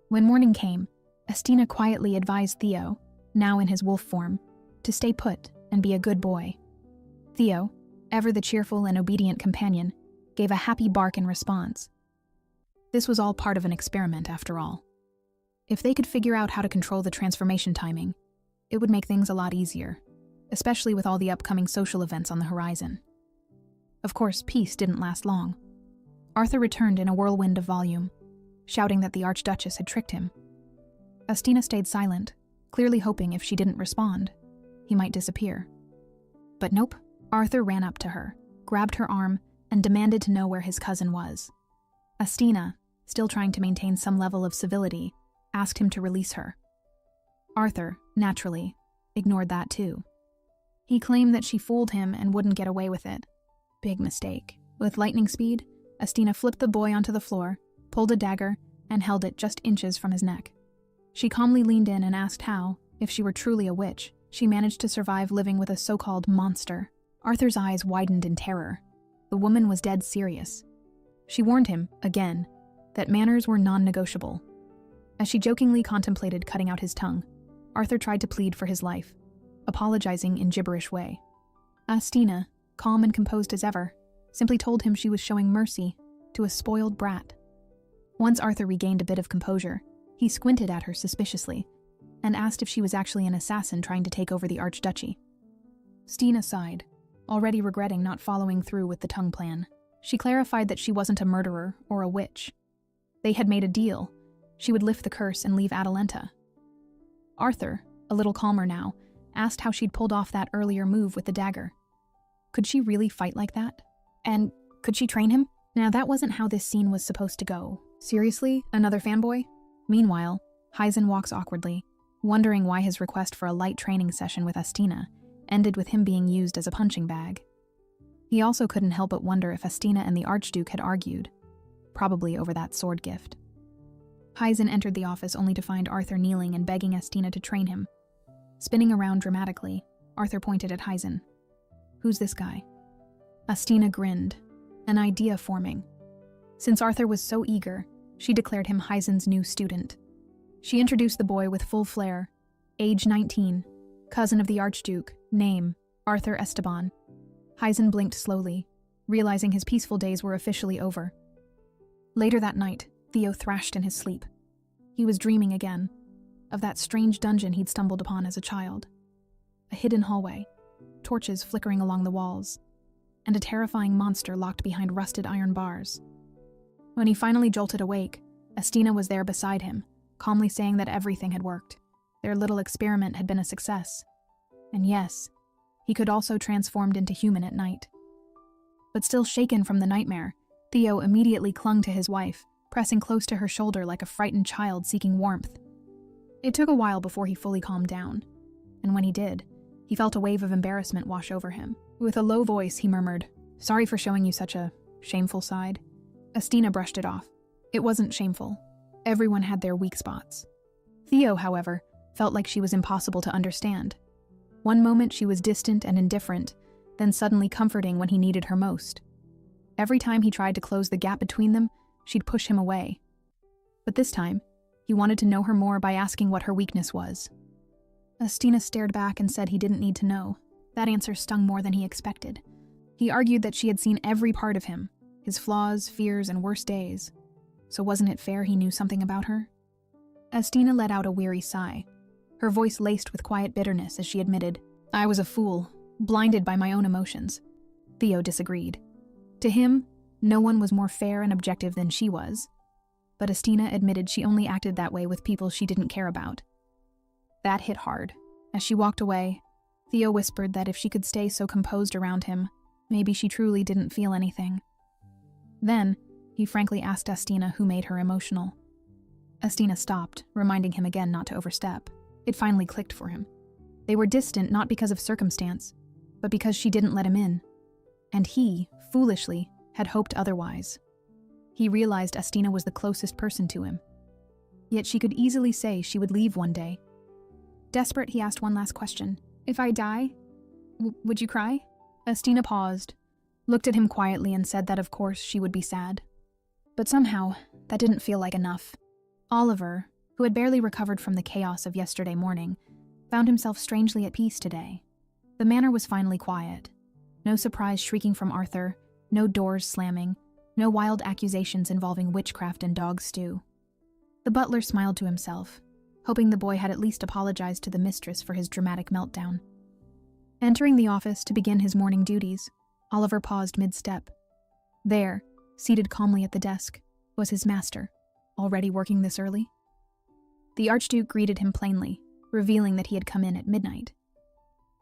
Speaker 1: When morning came, Astina quietly advised Theo, now in his wolf form, to stay put and be a good boy. Theo, ever the cheerful and obedient companion, gave a happy bark in response. This was all part of an experiment, after all. If they could figure out how to control the transformation timing, it would make things a lot easier, especially with all the upcoming social events on the horizon. Of course, peace didn't last long. Arthur returned in a whirlwind of volume, shouting that the Archduchess had tricked him. Astina stayed silent, clearly hoping if she didn't respond, he might disappear. But nope, Arthur ran up to her, grabbed her arm, and demanded to know where his cousin was. Astina, still trying to maintain some level of civility, asked him to release her. Arthur, naturally, ignored that too. He claimed that she fooled him and wouldn't get away with it. Big mistake. With lightning speed, Astina flipped the boy onto the floor, pulled a dagger, and held it just inches from his neck. She calmly leaned in and asked how, if she were truly a witch, she managed to survive living with a so-called monster. Arthur's eyes widened in terror. The woman was dead serious. She warned him, again, that manners were non-negotiable. As she jokingly contemplated cutting out his tongue, Arthur tried to plead for his life, apologizing in gibberish way. Astina, calm and composed as ever, simply told him she was showing mercy to a spoiled brat. Once Arthur regained a bit of composure, he squinted at her suspiciously and asked if she was actually an assassin trying to take over the archduchy. Stina sighed, already regretting not following through with the tongue plan. She clarified that she wasn't a murderer or a witch. They had made a deal. She would lift the curse and leave Atalanta. Arthur, a little calmer now, asked how she'd pulled off that earlier move with the dagger. Could she really fight like that? And could she train him? Now that wasn't how this scene was supposed to go. Seriously? Another fanboy? Meanwhile, Hyzen walks awkwardly, wondering why his request for a light training session with Astina ended with him being used as a punching bag. He also couldn't help but wonder if Astina and the Archduke had argued, probably over that sword gift. Hyzen entered the office only to find Arthur kneeling and begging Astina to train him. Spinning around dramatically, Arthur pointed at Hyzen. "Who's this guy?" Astina grinned, an idea forming. Since Arthur was so eager, she declared him Hyzen's new student. She introduced the boy with full flair. Age 19, cousin of the Archduke, name, Arthur Esteban. Hyzen blinked slowly, realizing his peaceful days were officially over. Later that night, Theo thrashed in his sleep. He was dreaming again, of that strange dungeon he'd stumbled upon as a child. A hidden hallway, torches flickering along the walls, and a terrifying monster locked behind rusted iron bars. When he finally jolted awake, Astina was there beside him, calmly saying that everything had worked. Their little experiment had been a success. And yes, he could also transformed into human at night. But still shaken from the nightmare, Theo immediately clung to his wife, pressing close to her shoulder like a frightened child seeking warmth. It took a while before he fully calmed down, and when he did, he felt a wave of embarrassment wash over him. With a low voice, he murmured, "Sorry for showing you such a shameful side." Astina brushed it off. It wasn't shameful. Everyone had their weak spots. Theo, however, felt like she was impossible to understand. One moment she was distant and indifferent, then suddenly comforting when he needed her most. Every time he tried to close the gap between them, she'd push him away. But this time, he wanted to know her more by asking what her weakness was. Astina stared back and said he didn't need to know. That answer stung more than he expected. He argued that she had seen every part of him, his flaws, fears, and worst days. So wasn't it fair he knew something about her? Astina let out a weary sigh. her voice laced with quiet bitterness as she admitted, "I was a fool, blinded by my own emotions." Theo disagreed. To him, no one was more fair and objective than she was, but Estina admitted she only acted that way with people she didn't care about. That hit hard. As she walked away, Theo whispered that if she could stay so composed around him, maybe she truly didn't feel anything. Then, he frankly asked Estina who made her emotional. Estina stopped, reminding him again not to overstep. It finally clicked for him. They were distant not because of circumstance, but because she didn't let him in. And he, foolishly, had hoped otherwise. He realized Estina was the closest person to him. Yet she could easily say she would leave one day. Desperate, he asked one last question. "If I die, would you cry?" Estina paused, looked at him quietly and said that of course she would be sad. But somehow, that didn't feel like enough. Oliver, who had barely recovered from the chaos of yesterday morning, found himself strangely at peace today. The manor was finally quiet. No surprise shrieking from Arthur, no doors slamming, no wild accusations involving witchcraft and dog stew. The butler smiled to himself, hoping the boy had at least apologized to the mistress for his dramatic meltdown. Entering the office to begin his morning duties, Oliver paused mid-step. There, seated calmly at the desk, was his master, already working this early. The Archduke greeted him plainly, revealing that he had come in at midnight.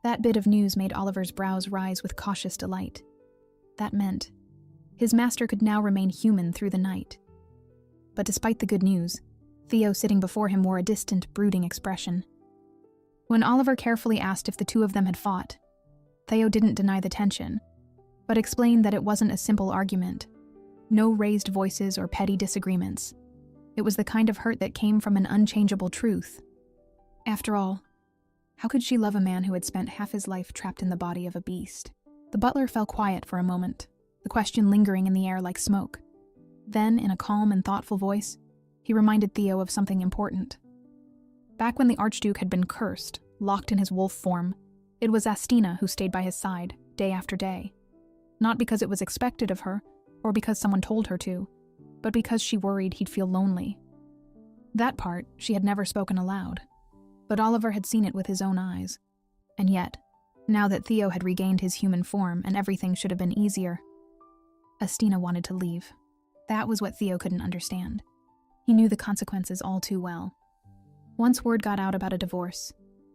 Speaker 1: That bit of news made Oliver's brows rise with cautious delight. That meant his master could now remain human through the night. But despite the good news, Theo sitting before him wore a distant, brooding expression. When Oliver carefully asked if the two of them had fought, Theo didn't deny the tension, but explained that it wasn't a simple argument. No raised voices or petty disagreements. It was the kind of hurt that came from an unchangeable truth. After all, how could she love a man who had spent half his life trapped in the body of a beast? The butler fell quiet for a moment, the question lingering in the air like smoke. Then, in a calm and thoughtful voice, he reminded Theo of something important. Back when the Archduke had been cursed, locked in his wolf form, it was Estina who stayed by his side, day after day. Not because it was expected of her, or because someone told her to, but because she worried he'd feel lonely. That part she had never spoken aloud, but Oliver had seen it with his own eyes. And yet, now that Theo had regained his human form and everything should have been easier, Estina wanted to leave. That was what Theo couldn't understand. He knew the consequences all too well. Once word got out about a divorce,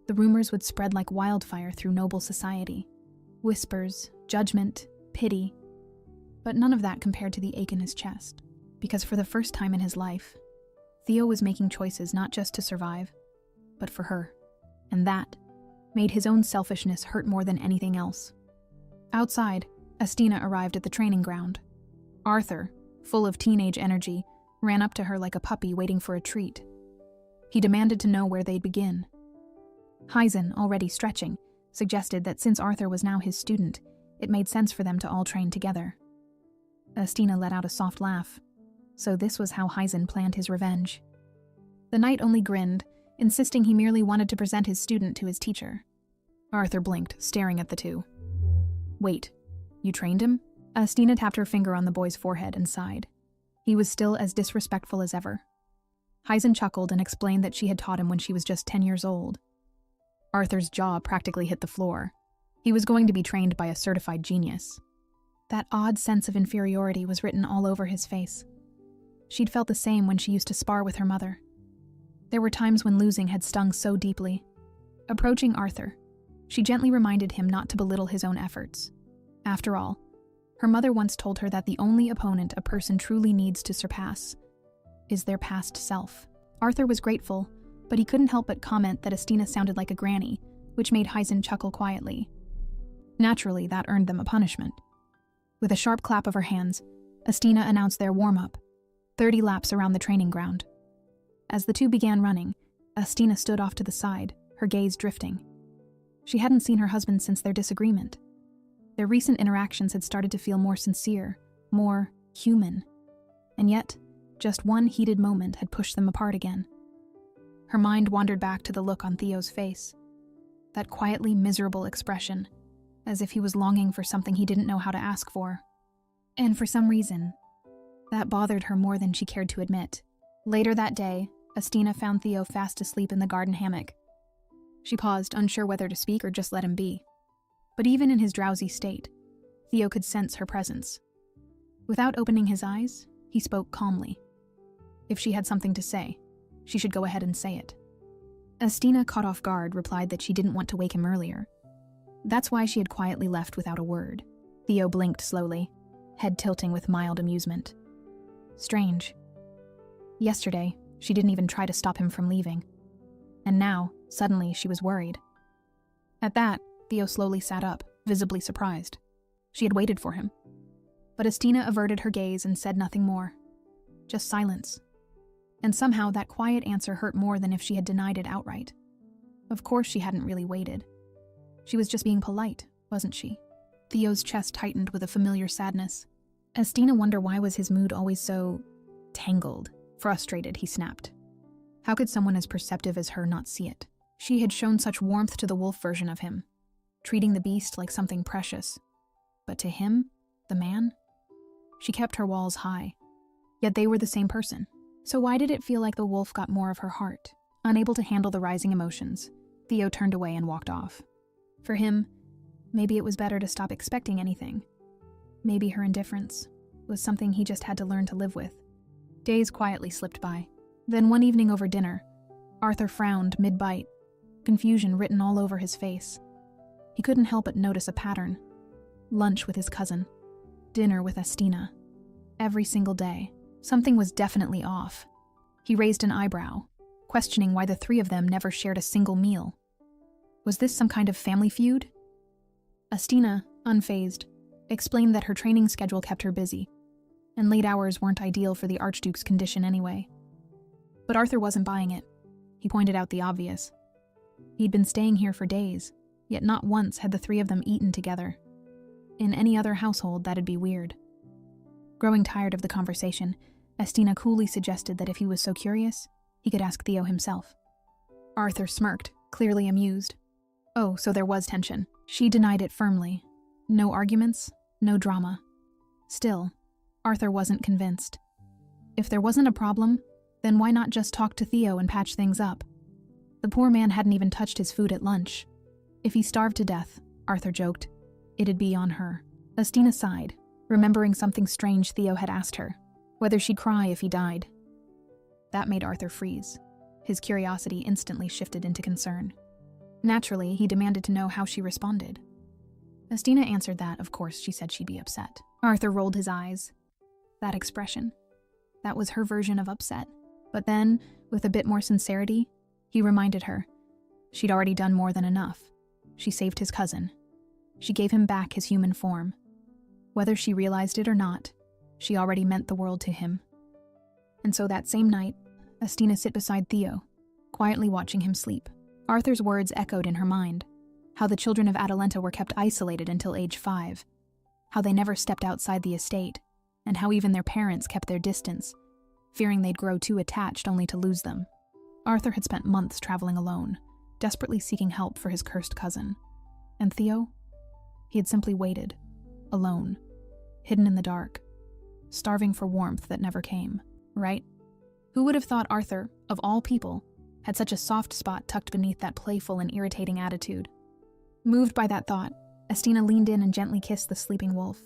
Speaker 1: the rumors would spread like wildfire through noble society. Whispers, judgment, pity. But none of that compared to the ache in his chest, because for the first time in his life, Theo was making choices not just to survive, but for her. And that made his own selfishness hurt more than anything else. Outside, Estina arrived at the training ground. Arthur, full of teenage energy, ran up to her like a puppy waiting for a treat. He demanded to know where they'd begin. Hyzen, already stretching, suggested that since Arthur was now his student, it made sense for them to all train together. Estina let out a soft laugh. So this was how Hyzen planned his revenge. The knight only grinned, insisting he merely wanted to present his student to his teacher. Arthur blinked, staring at the two. "Wait, you trained him?" Estina tapped her finger on the boy's forehead and sighed. He was still as disrespectful as ever. Hyzen chuckled and explained that she had taught him when she was just 10 years old. Arthur's jaw practically hit the floor. He was going to be trained by a certified genius. That odd sense of inferiority was written all over his face. She'd felt the same when she used to spar with her mother. There were times when losing had stung so deeply. Approaching Arthur, she gently reminded him not to belittle his own efforts. After all, her mother once told her that the only opponent a person truly needs to surpass is their past self. Arthur was grateful, but he couldn't help but comment that Estina sounded like a granny, which made Hyzen chuckle quietly. Naturally, that earned them a punishment. With a sharp clap of her hands, Estina announced their warm-up, 30 laps around the training ground. As the two began running, Estina stood off to the side, her gaze drifting. She hadn't seen her husband since their disagreement. Their recent interactions had started to feel more sincere, more human. And yet, just one heated moment had pushed them apart again. Her mind wandered back to the look on Theo's face. That quietly miserable expression, as if he was longing for something he didn't know how to ask for. And for some reason, that bothered her more than she cared to admit. Later that day, Estina found Theo fast asleep in the garden hammock. She paused, unsure whether to speak or just let him be. But even in his drowsy state, Theo could sense her presence. Without opening his eyes, he spoke calmly. If she had something to say, she should go ahead and say it. Estina, caught off guard, replied that she didn't want to wake him earlier. That's why she had quietly left without a word. Theo blinked slowly, head tilting with mild amusement. Strange. Yesterday, she didn't even try to stop him from leaving. And now, suddenly, she was worried. At that, Theo slowly sat up, visibly surprised. She had waited for him. But Estina averted her gaze and said nothing more. Just silence. And somehow that quiet answer hurt more than if she had denied it outright. Of course she hadn't really waited. She was just being polite, wasn't she? Theo's chest tightened with a familiar sadness. Estina wondered why was his mood always so tangled. Frustrated, he snapped. How could someone as perceptive as her not see it? She had shown such warmth to the wolf version of him, treating the beast like something precious. But to him, the man? She kept her walls high. Yet they were the same person. So why did it feel like the wolf got more of her heart? Unable to handle the rising emotions, Theo turned away and walked off. For him, maybe it was better to stop expecting anything. Maybe her indifference was something he just had to learn to live with. Days quietly slipped by. Then one evening over dinner, Arthur frowned mid-bite, confusion written all over his face. He couldn't help but notice a pattern. Lunch with his cousin. Dinner with Estina. Every single day. Something was definitely off. He raised an eyebrow, questioning why the three of them never shared a single meal. Was this some kind of family feud? Estina, unfazed, explained that her training schedule kept her busy, and late hours weren't ideal for the Archduke's condition anyway. But Arthur wasn't buying it. He pointed out the obvious. He'd been staying here for days, yet not once had the three of them eaten together. In any other household, that'd be weird. Growing tired of the conversation, Estina coolly suggested that if he was so curious, he could ask Theo himself. Arthur smirked, clearly amused. Oh, so there was tension. She denied it firmly. No arguments, no drama. Still, Arthur wasn't convinced. If there wasn't a problem, then why not just talk to Theo and patch things up? The poor man hadn't even touched his food at lunch. If he starved to death, Arthur joked, it'd be on her. Estina sighed, remembering something strange Theo had asked her, whether she'd cry if he died. That made Arthur freeze. His curiosity instantly shifted into concern. Naturally, he demanded to know how she responded. Estina answered that, of course, she said she'd be upset. Arthur rolled his eyes. That expression. That was her version of upset. But then, with a bit more sincerity, he reminded her. She'd already done more than enough. She saved his cousin. She gave him back his human form. Whether she realized it or not, she already meant the world to him. And so that same night, Estina sat beside Theo, quietly watching him sleep. Arthur's words echoed in her mind, how the children of Atalanta were kept isolated until age 5, how they never stepped outside the estate, and how even their parents kept their distance, fearing they'd grow too attached only to lose them. Arthur had spent months traveling alone, desperately seeking help for his cursed cousin. And Theo? He had simply waited, alone, hidden in the dark, starving for warmth that never came, right? Who would have thought Arthur, of all people, had such a soft spot tucked beneath that playful and irritating attitude? Moved by that thought, Estina leaned in and gently kissed the sleeping wolf.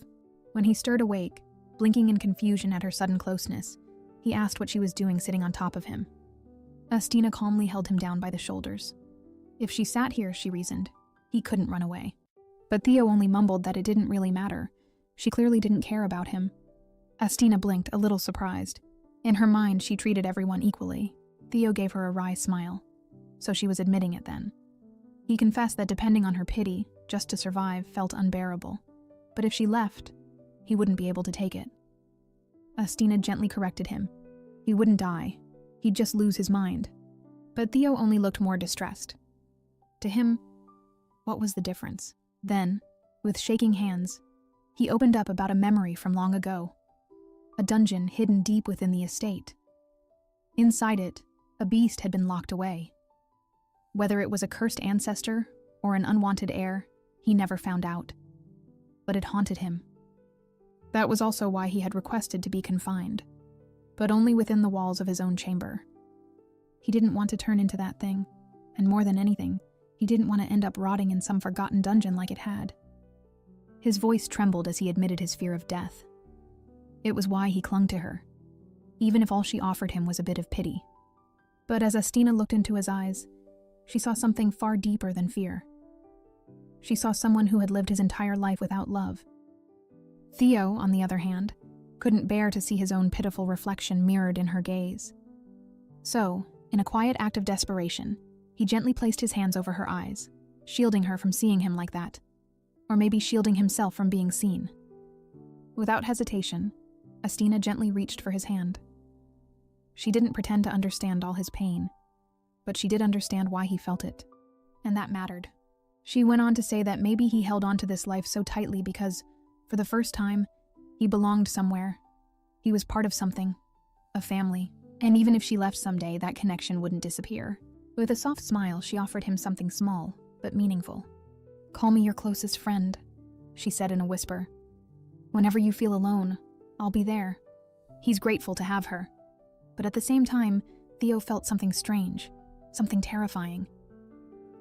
Speaker 1: When he stirred awake, blinking in confusion at her sudden closeness, he asked what she was doing sitting on top of him. Estina calmly held him down by the shoulders. If she sat here, she reasoned, he couldn't run away. But Theo only mumbled that it didn't really matter. She clearly didn't care about him. Estina blinked, a little surprised. In her mind, she treated everyone equally. Theo gave her a wry smile. So she was admitting it then. He confessed that depending on her pity, just to survive, felt unbearable. But if she left, he wouldn't be able to take it. Estina gently corrected him. He wouldn't die. He'd just lose his mind. But Theo only looked more distressed. To him, what was the difference? Then, with shaking hands, he opened up about a memory from long ago. A dungeon hidden deep within the estate. Inside it, a beast had been locked away. Whether it was a cursed ancestor or an unwanted heir, he never found out. But it haunted him. That was also why he had requested to be confined, but only within the walls of his own chamber. He didn't want to turn into that thing, and more than anything, He didn't want to end up rotting in some forgotten dungeon like it had. His voice trembled as he admitted his fear of death. It was why he clung to her, even if all she offered him was a bit of pity. But as Astina looked into his eyes, she saw something far deeper than fear. She saw someone who had lived his entire life without love. Theo, on the other hand, couldn't bear to see his own pitiful reflection mirrored in her gaze. So, in a quiet act of desperation, he gently placed his hands over her eyes, shielding her from seeing him like that, or maybe shielding himself from being seen. Without hesitation, Astina gently reached for his hand. She didn't pretend to understand all his pain, but she did understand why he felt it, and that mattered. She went on to say that maybe he held on to this life so tightly because, for the first time, he belonged somewhere. He was part of something, a family, and even if she left someday, that connection wouldn't disappear. With a soft smile, she offered him something small, but meaningful. "Call me your closest friend," she said in a whisper. "Whenever you feel alone, I'll be there." He's grateful to have her. But at the same time, Theo felt something strange, something terrifying.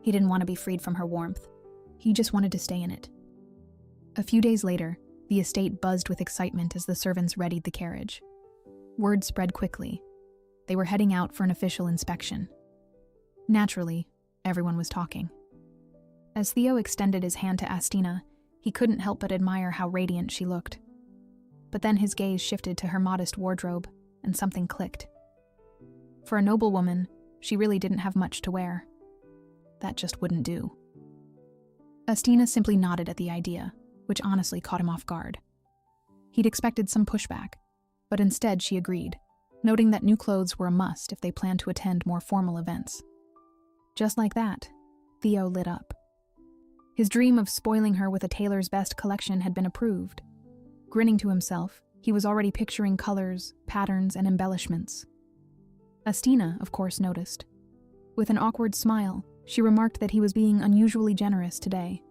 Speaker 1: He didn't want to be freed from her warmth. He just wanted to stay in it. A few days later, the estate buzzed with excitement as the servants readied the carriage. Word spread quickly. They were heading out for an official inspection. Naturally, everyone was talking. As Theo extended his hand to Astina, he couldn't help but admire how radiant she looked. But then his gaze shifted to her modest wardrobe, and something clicked. For a noblewoman, she really didn't have much to wear. That just wouldn't do. Astina simply nodded at the idea, which honestly caught him off guard. He'd expected some pushback, but instead she agreed, noting that new clothes were a must if they planned to attend more formal events. Just like that, Theo lit up. His dream of spoiling her with a tailor's best collection had been approved. Grinning to himself, he was already picturing colors, patterns, and embellishments. Astina, of course, noticed. With an awkward smile, she remarked that he was being unusually generous today.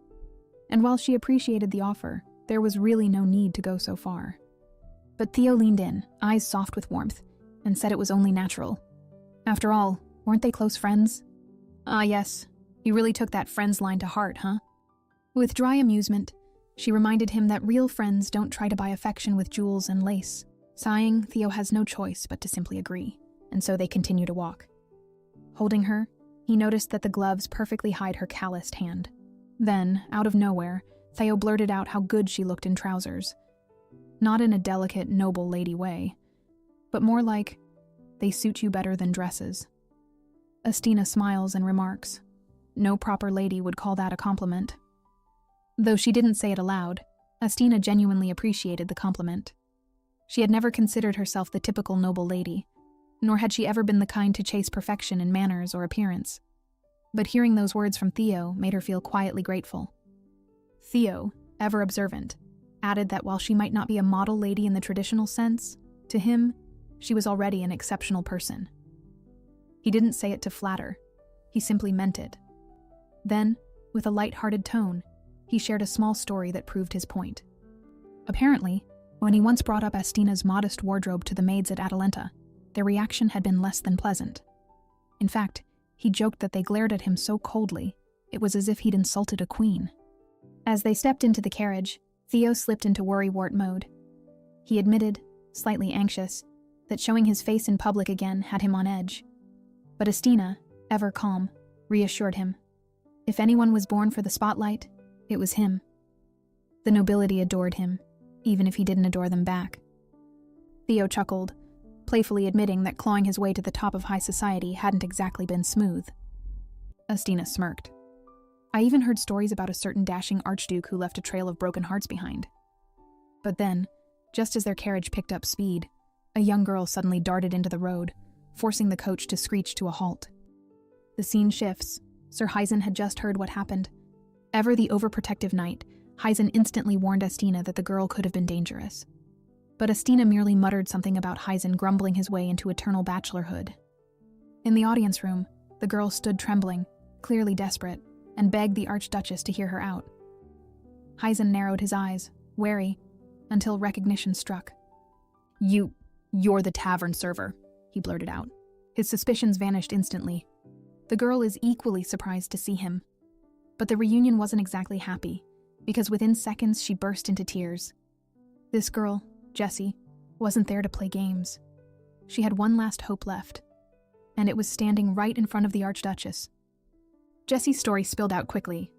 Speaker 1: And while she appreciated the offer, there was really no need to go so far. But Theo leaned in, eyes soft with warmth, and said it was only natural. After all, weren't they close friends? Ah, yes. You really took that friends line to heart, huh? With dry amusement, she reminded him that real friends don't try to buy affection with jewels and lace. Sighing, Theo has no choice but to simply agree, and so they continue to walk. Holding her, he noticed that the gloves perfectly hide her calloused hand. Then, out of nowhere, Theo blurted out how good she looked in trousers. Not in a delicate, noble lady way, but more like, they suit you better than dresses. Astina smiles and remarks, no proper lady would call that a compliment. Though she didn't say it aloud, Astina genuinely appreciated the compliment. She had never considered herself the typical noble lady, nor had she ever been the kind to chase perfection in manners or appearance. But hearing those words from Theo made her feel quietly grateful. Theo, ever observant, added that while she might not be a model lady in the traditional sense, to him, she was already an exceptional person. He didn't say it to flatter, he simply meant it. Then, with a light-hearted tone, he shared a small story that proved his point. Apparently, when he once brought up Astina's modest wardrobe to the maids at Atalanta, their reaction had been less than pleasant. In fact, he joked that they glared at him so coldly, it was as if he'd insulted a queen. As they stepped into the carriage, Theo slipped into worrywart mode. He admitted, slightly anxious, that showing his face in public again had him on edge. But Astina, ever calm, reassured him. If anyone was born for the spotlight, it was him. The nobility adored him, even if he didn't adore them back. Theo chuckled, playfully admitting that clawing his way to the top of high society hadn't exactly been smooth. Astina smirked. I even heard stories about a certain dashing archduke who left a trail of broken hearts behind. But then, just as their carriage picked up speed, a young girl suddenly darted into the road, forcing the coach to screech to a halt. The scene shifts. Sir Hyzen had just heard what happened. Ever the overprotective knight, Hyzen instantly warned Astina that the girl could have been dangerous. But Astina merely muttered something about Hyzen grumbling his way into eternal bachelorhood. In the audience room, the girl stood trembling, clearly desperate, and begged the Archduchess to hear her out. Hyzen narrowed his eyes, wary, until recognition struck. You're the tavern server, he blurted out. His suspicions vanished instantly. The girl is equally surprised to see him, But the reunion wasn't exactly happy, because within seconds she burst into tears. This girl, Jessie, wasn't there to play games. She had one last hope left, and it was standing right in front of the Archduchess. Jessie's story spilled out quickly.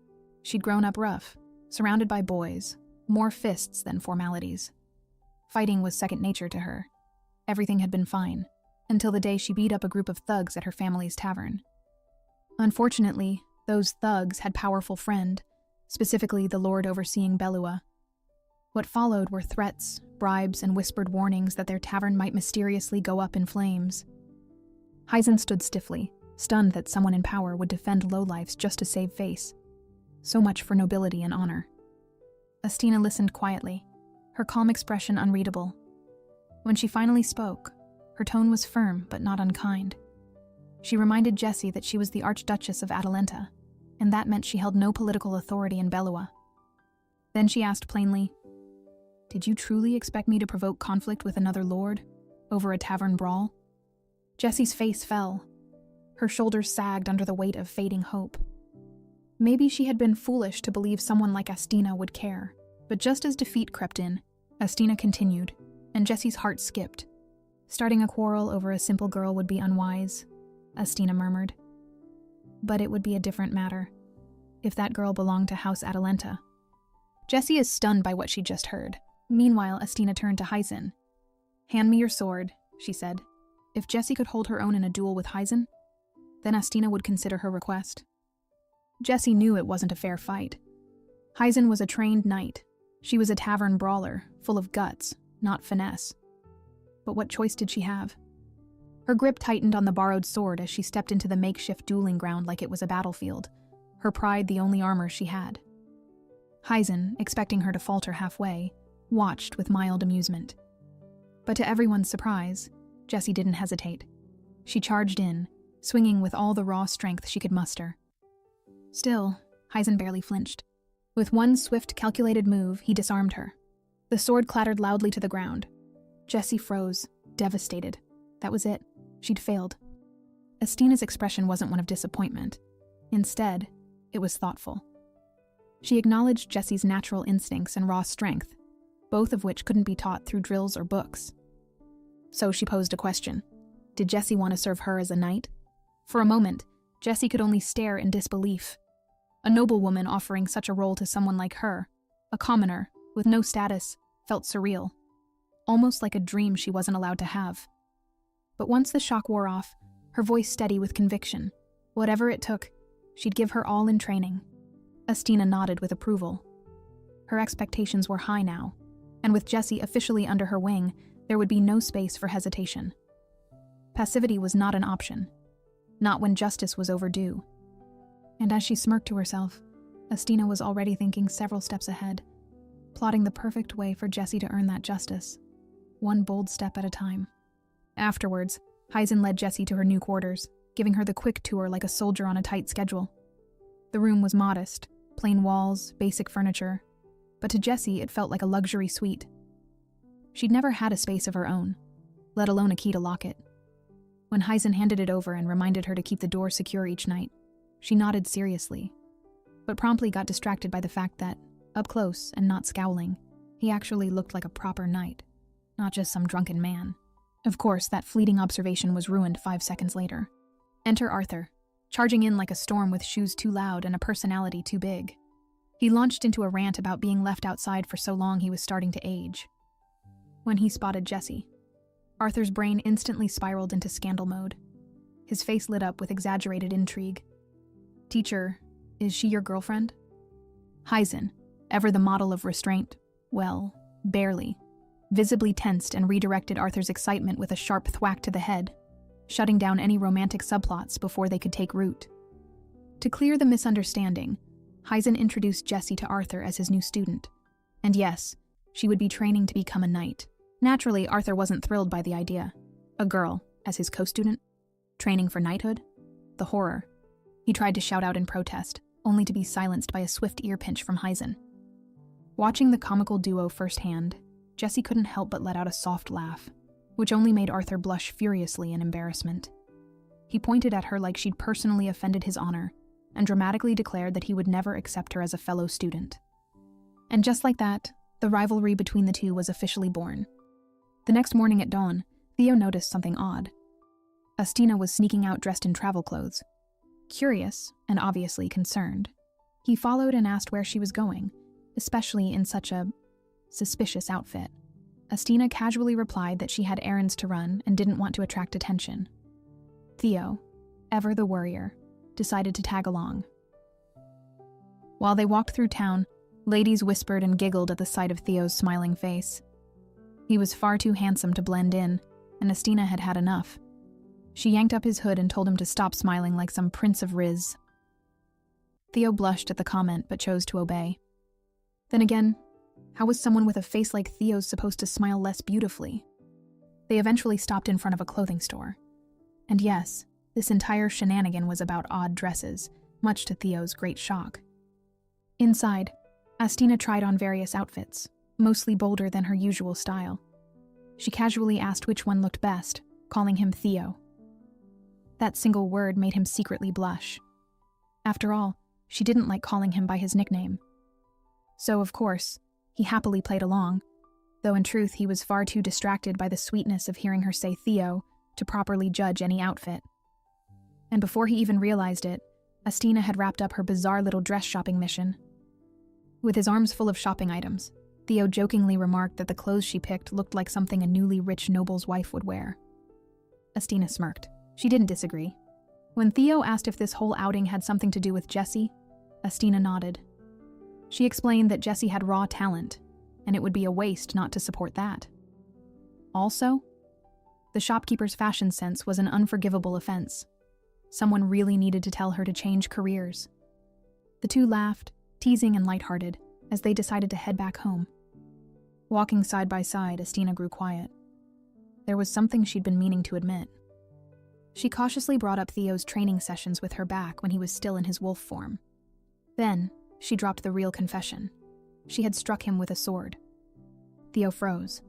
Speaker 1: She'd grown up rough, surrounded by boys, more fists than formalities. Fighting was second nature to her. Everything had been fine, until the day she beat up a group of thugs at her family's tavern. Unfortunately, those thugs had a powerful friend, specifically the lord overseeing Belua. What followed were threats, bribes, and whispered warnings that their tavern might mysteriously go up in flames. Hyzen stood stiffly, stunned that someone in power would defend lowlifes just to save face. So much for nobility and honor. Astina listened quietly, her calm expression unreadable. When she finally spoke, her tone was firm but not unkind. She reminded Jessie that she was the Archduchess of Atalanta, and that meant she held no political authority in Belua. Then she asked plainly, "Did you truly expect me to provoke conflict with another lord over a tavern brawl?" Jessie's face fell. Her shoulders sagged under the weight of fading hope. Maybe she had been foolish to believe someone like Astina would care, but just as defeat crept in, Astina continued, and Jessie's heart skipped. Starting a quarrel over a simple girl would be unwise, Astina murmured. But it would be a different matter, if that girl belonged to House Atalanta. Jessie is stunned by what she just heard. Meanwhile, Astina turned to Hyzen. "Hand me your sword," she said. If Jessie could hold her own in a duel with Hyzen, then Astina would consider her request. Jessie knew it wasn't a fair fight. Hyzen was a trained knight. She was a tavern brawler, full of guts, not finesse. But what choice did she have? Her grip tightened on the borrowed sword as she stepped into the makeshift dueling ground like it was a battlefield, her pride the only armor she had. Hyzen, expecting her to falter halfway, watched with mild amusement. But to everyone's surprise, Jessie didn't hesitate. She charged in, swinging with all the raw strength she could muster. Still, Hyzen barely flinched. With one swift, calculated move, he disarmed her. The sword clattered loudly to the ground. Jessie froze, devastated. That was it. She'd failed. Astina's expression wasn't one of disappointment. Instead, it was thoughtful. She acknowledged Jessie's natural instincts and raw strength, both of which couldn't be taught through drills or books. So she posed a question. Did Jessie want to serve her as a knight? For a moment, Jessie could only stare in disbelief. A noblewoman offering such a role to someone like her, a commoner with no status, felt surreal. Almost like a dream she wasn't allowed to have. But once the shock wore off, her voice steady with conviction. Whatever it took, she'd give her all in training. Astina nodded with approval. Her expectations were high now, and with Jessie officially under her wing, there would be no space for hesitation. Passivity was not an option, not when justice was overdue. And as she smirked to herself, Astina was already thinking several steps ahead, plotting the perfect way for Jessie to earn that justice, one bold step at a time. Afterwards, Hyzen led Jessie to her new quarters, giving her the quick tour like a soldier on a tight schedule. The room was modest, plain walls, basic furniture, but to Jessie it felt like a luxury suite. She'd never had a space of her own, let alone a key to lock it. When Hyzen handed it over and reminded her to keep the door secure each night, she nodded seriously, but promptly got distracted by the fact that, up close and not scowling, he actually looked like a proper knight, not just some drunken man. Of course, that fleeting observation was ruined 5 seconds later. Enter Arthur, charging in like a storm with shoes too loud and a personality too big. He launched into a rant about being left outside for so long he was starting to age. When he spotted Jessie, Arthur's brain instantly spiraled into scandal mode. His face lit up with exaggerated intrigue. "Teacher, is she your girlfriend?" Hyzen, ever the model of restraint, well, barely, visibly tensed and redirected Arthur's excitement with a sharp thwack to the head, shutting down any romantic subplots before they could take root. To clear the misunderstanding, Hyzen introduced Jessie to Arthur as his new student. And yes, she would be training to become a knight. Naturally, Arthur wasn't thrilled by the idea. A girl, as his co-student, training for knighthood? The horror. He tried to shout out in protest, only to be silenced by a swift ear pinch from Hyzen. Watching the comical duo firsthand, Jessie couldn't help but let out a soft laugh, which only made Arthur blush furiously in embarrassment. He pointed at her like she'd personally offended his honor, and dramatically declared that he would never accept her as a fellow student. And just like that, the rivalry between the two was officially born. The next morning at dawn, Theo noticed something odd. Astina was sneaking out dressed in travel clothes. Curious, and obviously concerned, he followed and asked where she was going, especially in such a suspicious outfit. Astina casually replied that she had errands to run and didn't want to attract attention. Theo, ever the worrier, decided to tag along. While they walked through town, ladies whispered and giggled at the sight of Theo's smiling face. He was far too handsome to blend in, and Astina had had enough. She yanked up his hood and told him to stop smiling like some prince of Riz. Theo blushed at the comment but chose to obey. Then again, how was someone with a face like Theo's supposed to smile less beautifully? They eventually stopped in front of a clothing store. And yes, this entire shenanigan was about odd dresses, much to Theo's great shock. Inside, Astina tried on various outfits, mostly bolder than her usual style. She casually asked which one looked best, calling him Theo. That single word made him secretly blush. After all, she didn't like calling him by his nickname. So, of course, he happily played along, though in truth he was far too distracted by the sweetness of hearing her say Theo to properly judge any outfit. And before he even realized it, Astina had wrapped up her bizarre little dress shopping mission. With his arms full of shopping items, Theo jokingly remarked that the clothes she picked looked like something a newly rich noble's wife would wear. Astina smirked. She didn't disagree. When Theo asked if this whole outing had something to do with Jessie, Astina nodded. She explained that Jessie had raw talent, and it would be a waste not to support that. Also, the shopkeeper's fashion sense was an unforgivable offense. Someone really needed to tell her to change careers. The two laughed, teasing and lighthearted, as they decided to head back home. Walking side by side, Astina grew quiet. There was something she'd been meaning to admit. She cautiously brought up Theo's training sessions with her back when he was still in his wolf form. Then, she dropped the real confession. She had struck him with a sword. Theo froze.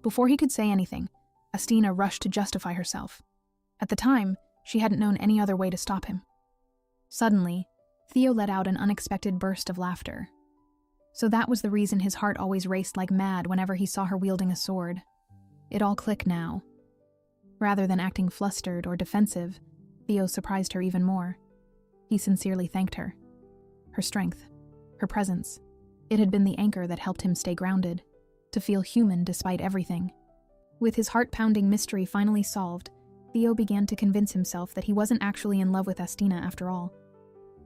Speaker 1: Before he could say anything, Astina rushed to justify herself. At the time, she hadn't known any other way to stop him. Suddenly, Theo let out an unexpected burst of laughter. So that was the reason his heart always raced like mad whenever he saw her wielding a sword. It all clicked now. Rather than acting flustered or defensive, Theo surprised her even more. He sincerely thanked her. Her strength, her presence. It had been the anchor that helped him stay grounded, to feel human despite everything. With his heart-pounding mystery finally solved, Theo began to convince himself that he wasn't actually in love with Astina after all.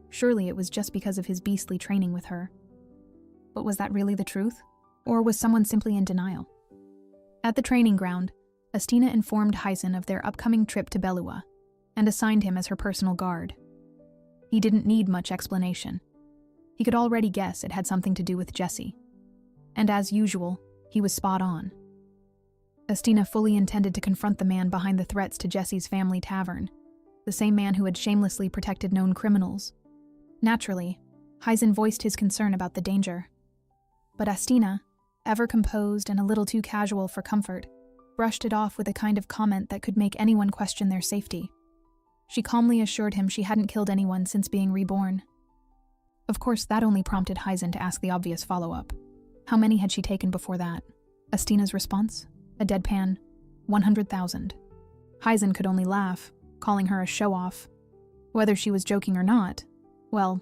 Speaker 1: Surely it was just because of his beastly training with her. But was that really the truth? Or was someone simply in denial? At the training ground, Astina informed Hyzen of their upcoming trip to Belua, and assigned him as her personal guard. He didn't need much explanation. He could already guess it had something to do with Jessie. And as usual, he was spot on. Astina fully intended to confront the man behind the threats to Jessie's family tavern, the same man who had shamelessly protected known criminals. Naturally, Hyzen voiced his concern about the danger. But Astina, ever composed and a little too casual for comfort, brushed it off with a kind of comment that could make anyone question their safety. She calmly assured him she hadn't killed anyone since being reborn. Of course, that only prompted Hyzen to ask the obvious follow-up. How many had she taken before that? Astina's response? A deadpan, 100,000. Hyzen could only laugh, calling her a show-off. Whether she was joking or not, well,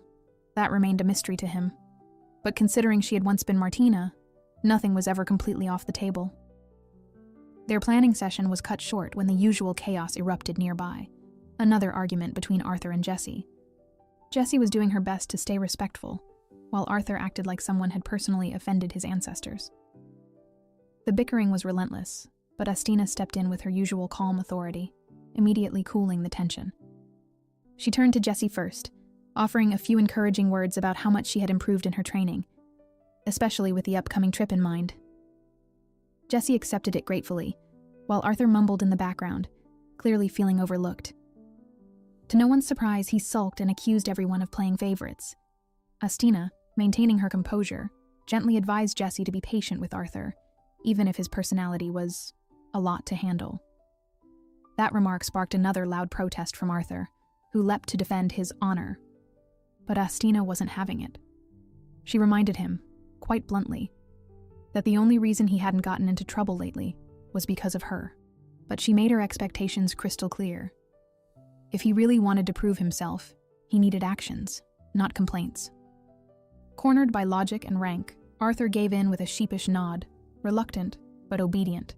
Speaker 1: that remained a mystery to him. But considering she had once been Martina, nothing was ever completely off the table. Their planning session was cut short when the usual chaos erupted nearby. Another argument between Arthur and Jessie. Jessie was doing her best to stay respectful, while Arthur acted like someone had personally offended his ancestors. The bickering was relentless, but Astina stepped in with her usual calm authority, immediately cooling the tension. She turned to Jessie first, offering a few encouraging words about how much she had improved in her training, especially with the upcoming trip in mind. Jessie accepted it gratefully, while Arthur mumbled in the background, clearly feeling overlooked. To no one's surprise, he sulked and accused everyone of playing favorites. Astina, maintaining her composure, gently advised Jessie to be patient with Arthur, even if his personality was a lot to handle. That remark sparked another loud protest from Arthur, who leapt to defend his honor. But Astina wasn't having it. She reminded him, quite bluntly, that the only reason he hadn't gotten into trouble lately was because of her. But she made her expectations crystal clear. If he really wanted to prove himself, he needed actions, not complaints. Cornered by logic and rank, Arthur gave in with a sheepish nod, reluctant but obedient,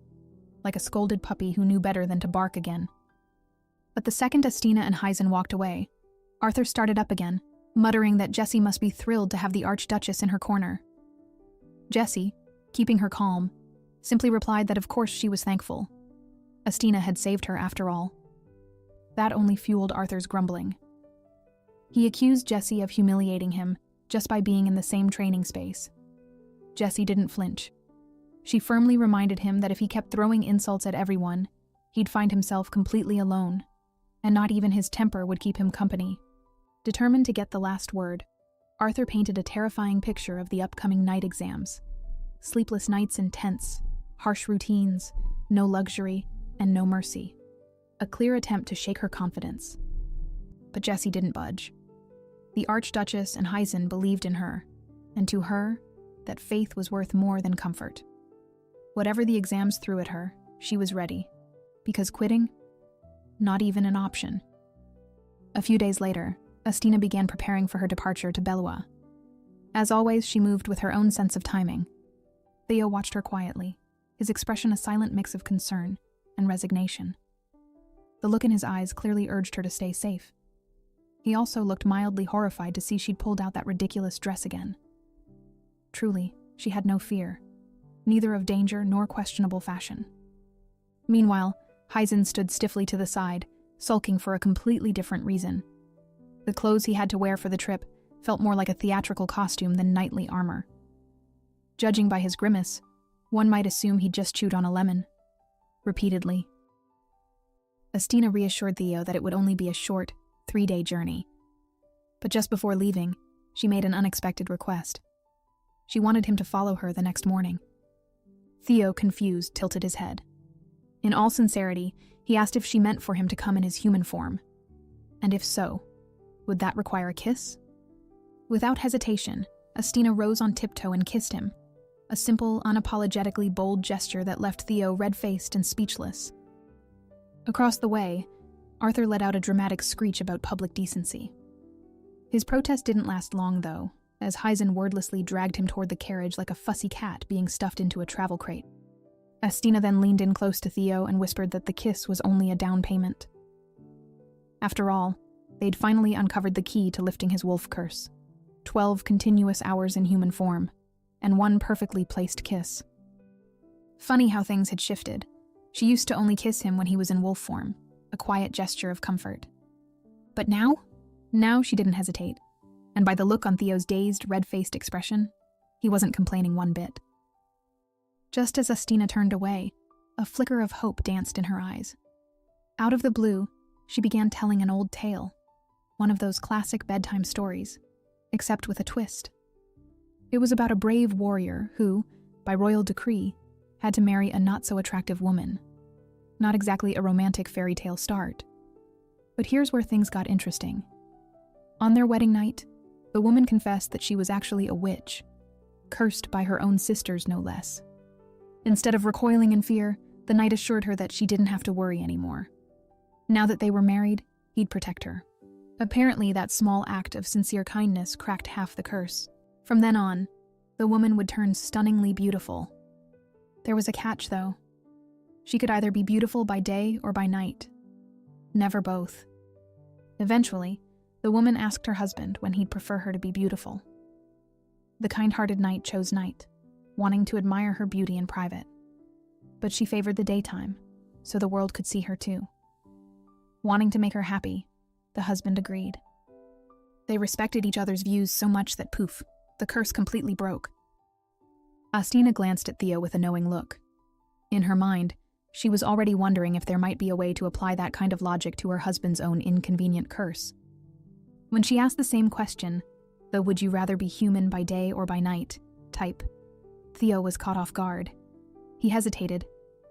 Speaker 1: like a scolded puppy who knew better than to bark again. But the second Astina and Hyzen walked away, Arthur started up again, muttering that Jessie must be thrilled to have the Archduchess in her corner. Jessie, keeping her calm, simply replied that of course she was thankful. Astina had saved her after all. That only fueled Arthur's grumbling. He accused Jessie of humiliating him just by being in the same training space. Jessie didn't flinch. She firmly reminded him that if he kept throwing insults at everyone, he'd find himself completely alone, and not even his temper would keep him company. Determined to get the last word, Arthur painted a terrifying picture of the upcoming night exams. Sleepless nights in tents, harsh routines, no luxury, and no mercy. A clear attempt to shake her confidence. But Jessie didn't budge. The Archduchess and Hyzen believed in her, and to her, that faith was worth more than comfort. Whatever the exams threw at her, she was ready, because quitting? Not even an option. A few days later, Astina began preparing for her departure to Belua. As always, she moved with her own sense of timing. Theo watched her quietly, his expression a silent mix of concern and resignation. The look in his eyes clearly urged her to stay safe. He also looked mildly horrified to see she'd pulled out that ridiculous dress again. Truly, she had no fear, neither of danger nor questionable fashion. Meanwhile, Hyzen stood stiffly to the side, sulking for a completely different reason. The clothes he had to wear for the trip felt more like a theatrical costume than knightly armor. Judging by his grimace, one might assume he'd just chewed on a lemon. Repeatedly. Astina reassured Theo that it would only be a short, 3-day journey. But just before leaving, she made an unexpected request. She wanted him to follow her the next morning. Theo, confused, tilted his head. In all sincerity, he asked if she meant for him to come in his human form. And if so, would that require a kiss? Without hesitation, Astina rose on tiptoe and kissed him, a simple, unapologetically bold gesture that left Theo red-faced and speechless. Across the way, Arthur let out a dramatic screech about public decency. His protest didn't last long, though, as Hyzen wordlessly dragged him toward the carriage like a fussy cat being stuffed into a travel crate. Astina then leaned in close to Theo and whispered that the kiss was only a down payment. After all, they'd finally uncovered the key to lifting his wolf curse. 12 continuous hours in human form, and one perfectly placed kiss. Funny how things had shifted. She used to only kiss him when he was in wolf form, a quiet gesture of comfort. But now? Now she didn't hesitate. And by the look on Theo's dazed, red-faced expression, he wasn't complaining one bit. Just as Astina turned away, a flicker of hope danced in her eyes. Out of the blue, she began telling an old tale, one of those classic bedtime stories, except with a twist. It was about a brave warrior who, by royal decree, had to marry a not-so-attractive woman. Not exactly a romantic fairy tale start. But here's where things got interesting. On their wedding night, the woman confessed that she was actually a witch, cursed by her own sisters no less. Instead of recoiling in fear, the knight assured her that she didn't have to worry anymore. Now that they were married, he'd protect her. Apparently, that small act of sincere kindness cracked half the curse. From then on, the woman would turn stunningly beautiful. There was a catch, though. She could either be beautiful by day or by night. Never both. Eventually, the woman asked her husband when he'd prefer her to be beautiful. The kind-hearted knight chose night, wanting to admire her beauty in private. But she favored the daytime, so the world could see her too. Wanting to make her happy, the husband agreed. They respected each other's views so much that poof, the curse completely broke. Astina glanced at Theo with a knowing look. In her mind, she was already wondering if there might be a way to apply that kind of logic to her husband's own inconvenient curse. When she asked the same question, the would you rather be human by day or by night type, Theo was caught off guard. He hesitated,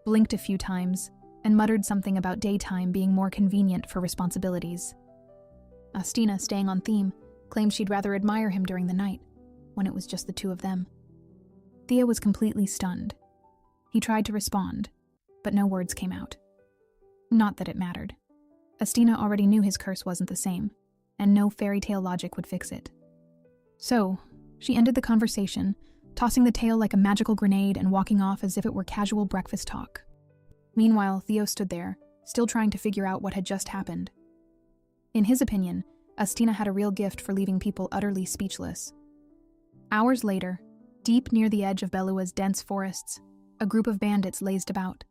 Speaker 1: blinked a few times, and muttered something about daytime being more convenient for responsibilities. Astina, staying on theme, claimed she'd rather admire him during the night, when it was just the two of them. Thea was completely stunned. He tried to respond, but no words came out. Not that it mattered. Astina already knew his curse wasn't the same, and no fairy tale logic would fix it. So, she ended the conversation, tossing the tale like a magical grenade and walking off as if it were casual breakfast talk. Meanwhile, Theo stood there, still trying to figure out what had just happened. In his opinion, Astina had a real gift for leaving people utterly speechless. Hours later, deep near the edge of Belua's dense forests, a group of bandits lazed about.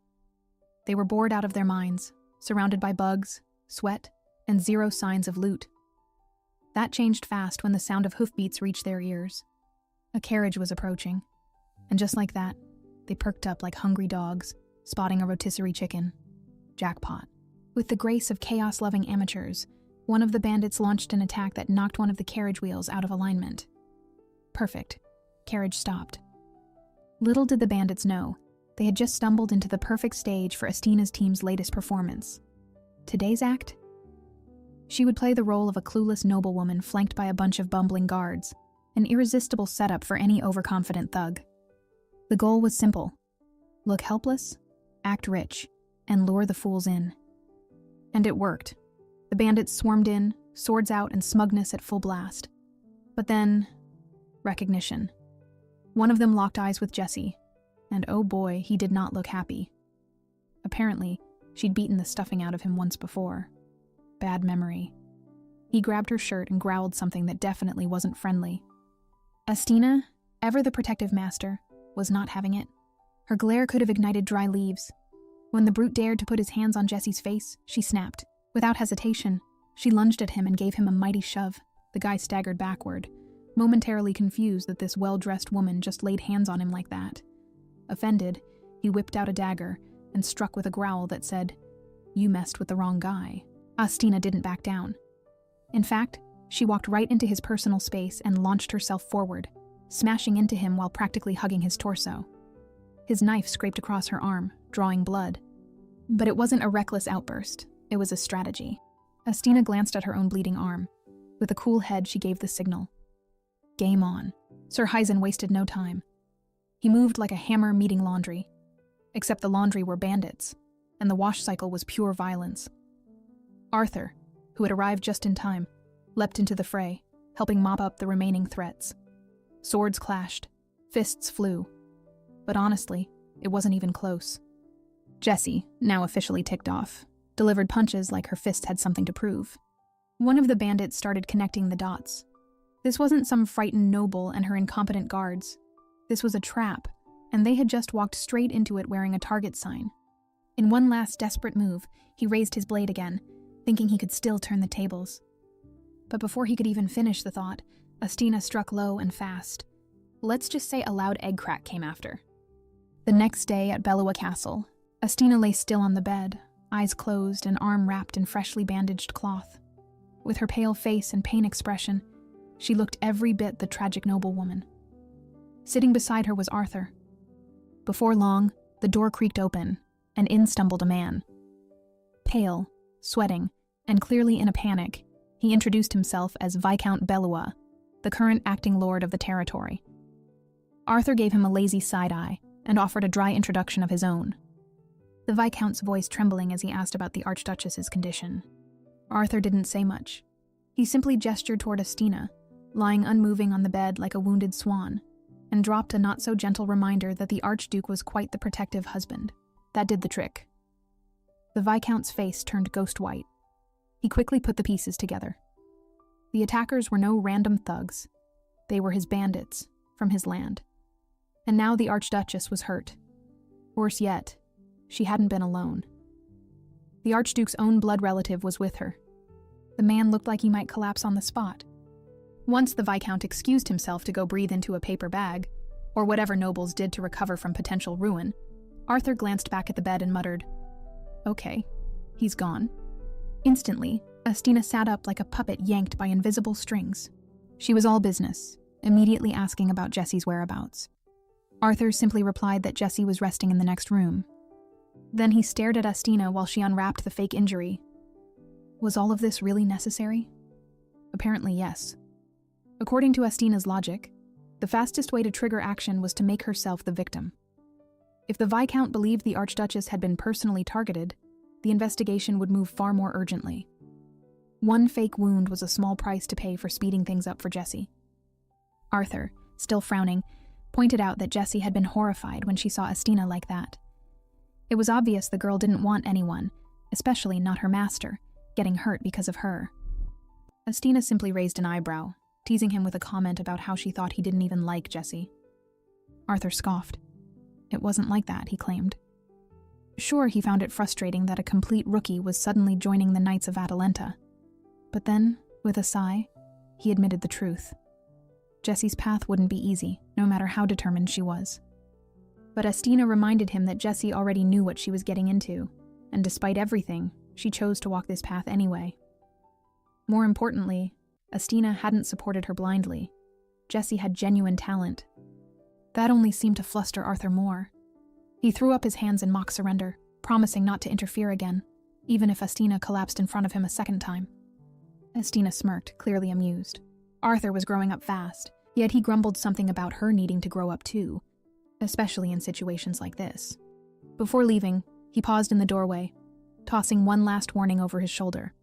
Speaker 1: They were bored out of their minds, surrounded by bugs, sweat, and zero signs of loot. That changed fast when the sound of hoofbeats reached their ears. A carriage was approaching, and just like that, they perked up like hungry dogs, spotting a rotisserie chicken. Jackpot. With the grace of chaos-loving amateurs, one of the bandits launched an attack that knocked one of the carriage wheels out of alignment. Perfect. Carriage stopped. Little did the bandits know, they had just stumbled into the perfect stage for Astina's team's latest performance. Today's act? She would play the role of a clueless noblewoman flanked by a bunch of bumbling guards, an irresistible setup for any overconfident thug. The goal was simple. Look helpless, act rich, and lure the fools in. And it worked. The bandits swarmed in, swords out and smugness at full blast. But then, recognition. One of them locked eyes with Jesse, and oh boy, he did not look happy. Apparently, she'd beaten the stuffing out of him once before. Bad memory. He grabbed her shirt and growled something that definitely wasn't friendly. Astina, ever the protective master, was not having it. Her glare could have ignited dry leaves. When the brute dared to put his hands on Jesse's face, she snapped. Without hesitation, she lunged at him and gave him a mighty shove. The guy staggered backward, momentarily confused that this well-dressed woman just laid hands on him like that. Offended, he whipped out a dagger and struck with a growl that said, "You messed with the wrong guy." Astina didn't back down. In fact, she walked right into his personal space and launched herself forward, smashing into him while practically hugging his torso. His knife scraped across her arm, drawing blood. But it wasn't a reckless outburst, it was a strategy. Astina glanced at her own bleeding arm. With a cool head, she gave the signal. Game on. Sir Hyzen wasted no time. He moved like a hammer meeting laundry. Except the laundry were bandits, and the wash cycle was pure violence. Arthur, who had arrived just in time, leapt into the fray, helping mop up the remaining threats. Swords clashed, fists flew. But honestly, it wasn't even close. Jessie, now officially ticked off, delivered punches like her fist had something to prove. One of the bandits started connecting the dots. This wasn't some frightened noble and her incompetent guards. This was a trap, and they had just walked straight into it wearing a target sign. In one last desperate move, he raised his blade again, thinking he could still turn the tables. But before he could even finish the thought, Astina struck low and fast. Let's just say a loud egg crack came after. The next day at Belua Castle, Astina lay still on the bed, eyes closed and arm wrapped in freshly bandaged cloth. With her pale face and pain expression, she looked every bit the tragic noblewoman. Sitting beside her was Arthur. Before long, the door creaked open, and in stumbled a man. Pale, sweating, and clearly in a panic, he introduced himself as Viscount Belua, the current acting lord of the territory. Arthur gave him a lazy side-eye and offered a dry introduction of his own. The Viscount's voice trembling as he asked about the Archduchess's condition. Arthur didn't say much. He simply gestured toward Astina, lying unmoving on the bed like a wounded swan, and dropped a not-so-gentle reminder that the Archduke was quite the protective husband. That did the trick. The Viscount's face turned ghost white. He quickly put the pieces together. The attackers were no random thugs. They were his bandits, from his land. And now the Archduchess was hurt. Worse yet, she hadn't been alone. The Archduke's own blood relative was with her. The man looked like he might collapse on the spot. Once the Viscount excused himself to go breathe into a paper bag, or whatever nobles did to recover from potential ruin, Arthur glanced back at the bed and muttered, "Okay, he's gone." Instantly, Astina sat up like a puppet yanked by invisible strings. She was all business, immediately asking about Jessie's whereabouts. Arthur simply replied that Jessie was resting in the next room. Then he stared at Astina while she unwrapped the fake injury. Was all of this really necessary? Apparently yes. According to Astina's logic, the fastest way to trigger action was to make herself the victim. If the Viscount believed the Archduchess had been personally targeted, the investigation would move far more urgently. One fake wound was a small price to pay for speeding things up for Jessie. Arthur, still frowning, pointed out that Jessie had been horrified when she saw Astina like that. It was obvious the girl didn't want anyone, especially not her master, getting hurt because of her. Astina simply raised an eyebrow, teasing him with a comment about how she thought he didn't even like Jessie. Arthur scoffed. It wasn't like that, he claimed. Sure, he found it frustrating that a complete rookie was suddenly joining the Knights of Atalanta. But then, with a sigh, he admitted the truth. Jessie's path wouldn't be easy, no matter how determined she was. But Astina reminded him that Jessie already knew what she was getting into, and despite everything, she chose to walk this path anyway. More importantly, Astina hadn't supported her blindly. Jessie had genuine talent. That only seemed to fluster Arthur more. He threw up his hands in mock surrender, promising not to interfere again, even if Astina collapsed in front of him a second time. Astina smirked, clearly amused. Arthur was growing up fast, yet he grumbled something about her needing to grow up too, especially in situations like this. Before leaving, he paused in the doorway, tossing one last warning over his shoulder.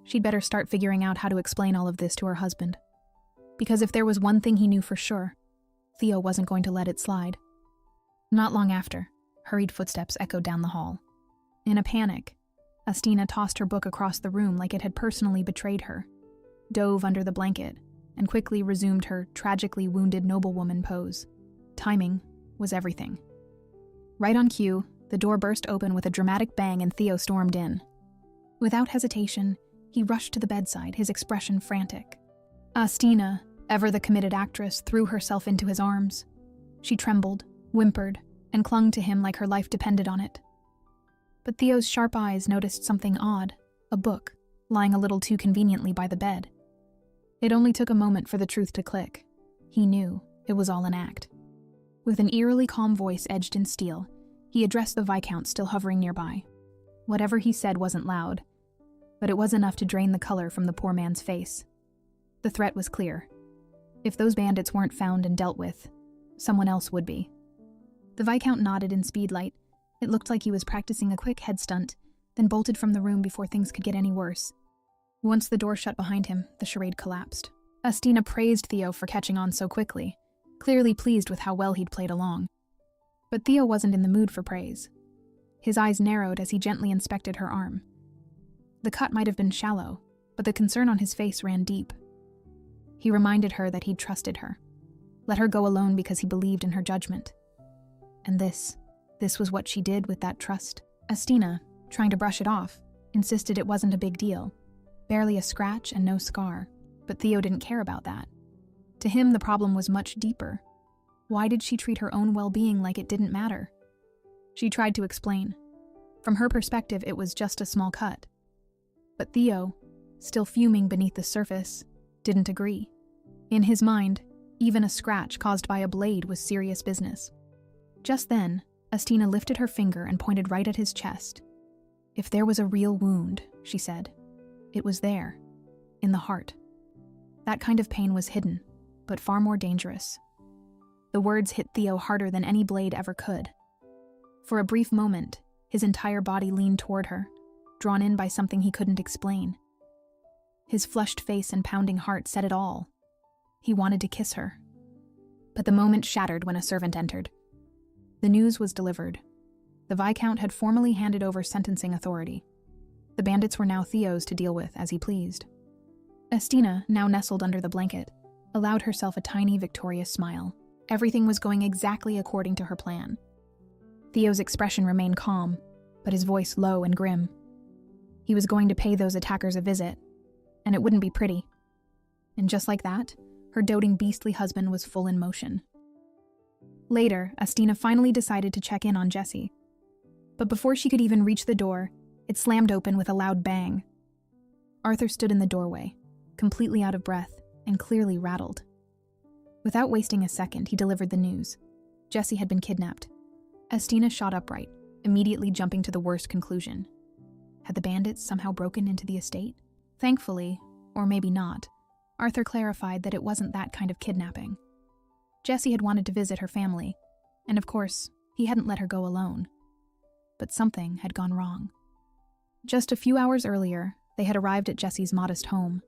Speaker 1: She'd better start figuring out how to explain all of this to her husband. Because if there was one thing he knew for sure, Theo wasn't going to let it slide. Not long after, hurried footsteps echoed down the hall. In a panic, Astina tossed her book across the room like it had personally betrayed her, dove under the blanket, and quickly resumed her tragically wounded noblewoman pose. Timing was everything. Right on cue, the door burst open with a dramatic bang and Theo stormed in. Without hesitation, he rushed to the bedside, his expression frantic. Astina, ever the committed actress, threw herself into his arms. She trembled, whimpered, and clung to him like her life depended on it. But Theo's sharp eyes noticed something odd, a book, lying a little too conveniently by the bed. It only took a moment for the truth to click. He knew it was all an act. With an eerily calm voice edged in steel, he addressed the Viscount still hovering nearby. Whatever he said wasn't loud, but it was enough to drain the color from the poor man's face. The threat was clear. If those bandits weren't found and dealt with, someone else would be. The Viscount nodded in speedlight. It looked like he was practicing a quick head stunt, then bolted from the room before things could get any worse. Once the door shut behind him, the charade collapsed. Astina praised Theo for catching on so quickly, clearly pleased with how well he'd played along. But Theo wasn't in the mood for praise. His eyes narrowed as he gently inspected her arm. The cut might have been shallow, but the concern on his face ran deep. He reminded her that he'd trusted her, let her go alone because he believed in her judgment. And this was what she did with that trust. Astina, trying to brush it off, insisted it wasn't a big deal. Barely a scratch and no scar, but Theo didn't care about that. To him, the problem was much deeper. Why did she treat her own well-being like it didn't matter? She tried to explain. From her perspective, it was just a small cut. But Theo, still fuming beneath the surface, didn't agree. In his mind, even a scratch caused by a blade was serious business. Just then, Astina lifted her finger and pointed right at his chest. If there was a real wound, she said, it was there, in the heart. That kind of pain was hidden, but far more dangerous. The words hit Theo harder than any blade ever could. For a brief moment, his entire body leaned toward her, drawn in by something he couldn't explain. His flushed face and pounding heart said it all. He wanted to kiss her. But the moment shattered when a servant entered. The news was delivered. The Viscount had formally handed over sentencing authority. The bandits were now Theo's to deal with as he pleased. Astina, now nestled under the blanket, allowed herself a tiny, victorious smile. Everything was going exactly according to her plan. Theo's expression remained calm, but his voice low and grim. He was going to pay those attackers a visit, and it wouldn't be pretty. And just like that, her doting beastly husband was full in motion. Later, Astina finally decided to check in on Jessie. But before she could even reach the door, it slammed open with a loud bang. Arthur stood in the doorway, completely out of breath and clearly rattled. Without wasting a second, he delivered the news. Jessie had been kidnapped. Astina shot upright, immediately jumping to the worst conclusion. Had the bandits somehow broken into the estate? Thankfully, or maybe not, Arthur clarified that it wasn't that kind of kidnapping. Jessie had wanted to visit her family, and of course, he hadn't let her go alone. But something had gone wrong. Just a few hours earlier, they had arrived at Jessie's modest home.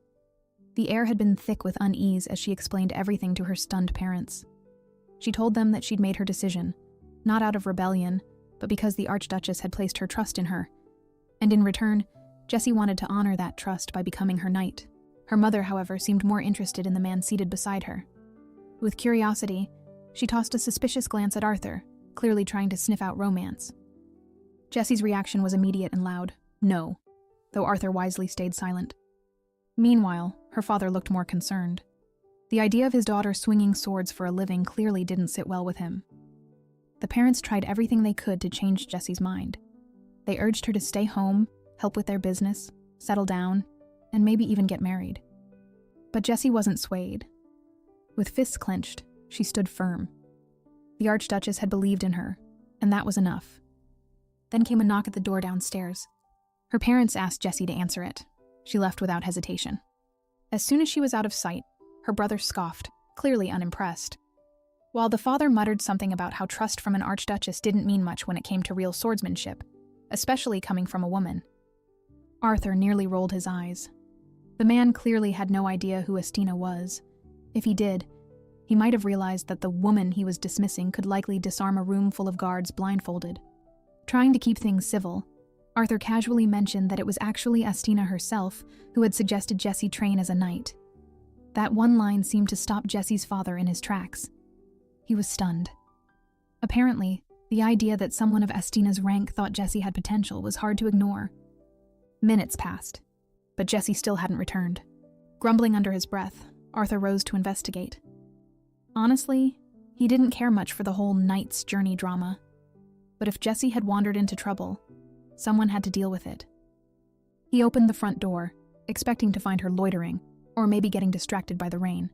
Speaker 1: The air had been thick with unease as she explained everything to her stunned parents. She told them that she'd made her decision, not out of rebellion, but because the Archduchess had placed her trust in her. And in return, Jessie wanted to honor that trust by becoming her knight. Her mother, however, seemed more interested in the man seated beside her. With curiosity, she tossed a suspicious glance at Arthur, clearly trying to sniff out romance. Jessie's reaction was immediate and loud, no, though Arthur wisely stayed silent. Meanwhile, her father looked more concerned. The idea of his daughter swinging swords for a living clearly didn't sit well with him. The parents tried everything they could to change Jessie's mind. They urged her to stay home, help with their business, settle down, and maybe even get married. But Jessie wasn't swayed. With fists clenched, she stood firm. The Archduchess had believed in her, and that was enough. Then came a knock at the door downstairs. Her parents asked Jessie to answer it. She left without hesitation. As soon as she was out of sight, her brother scoffed, clearly unimpressed. While the father muttered something about how trust from an archduchess didn't mean much when it came to real swordsmanship, especially coming from a woman. Arthur nearly rolled his eyes. The man clearly had no idea who Estina was. If he did, he might have realized that the woman he was dismissing could likely disarm a room full of guards blindfolded. Trying to keep things civil, Arthur casually mentioned that it was actually Estina herself who had suggested Jessie train as a knight. That one line seemed to stop Jessie's father in his tracks. He was stunned. Apparently, the idea that someone of Estina's rank thought Jessie had potential was hard to ignore. Minutes passed, but Jessie still hadn't returned. Grumbling under his breath, Arthur rose to investigate. Honestly, he didn't care much for the whole knight's journey drama. But if Jessie had wandered into trouble, someone had to deal with it. He opened the front door, expecting to find her loitering, or maybe getting distracted by the rain.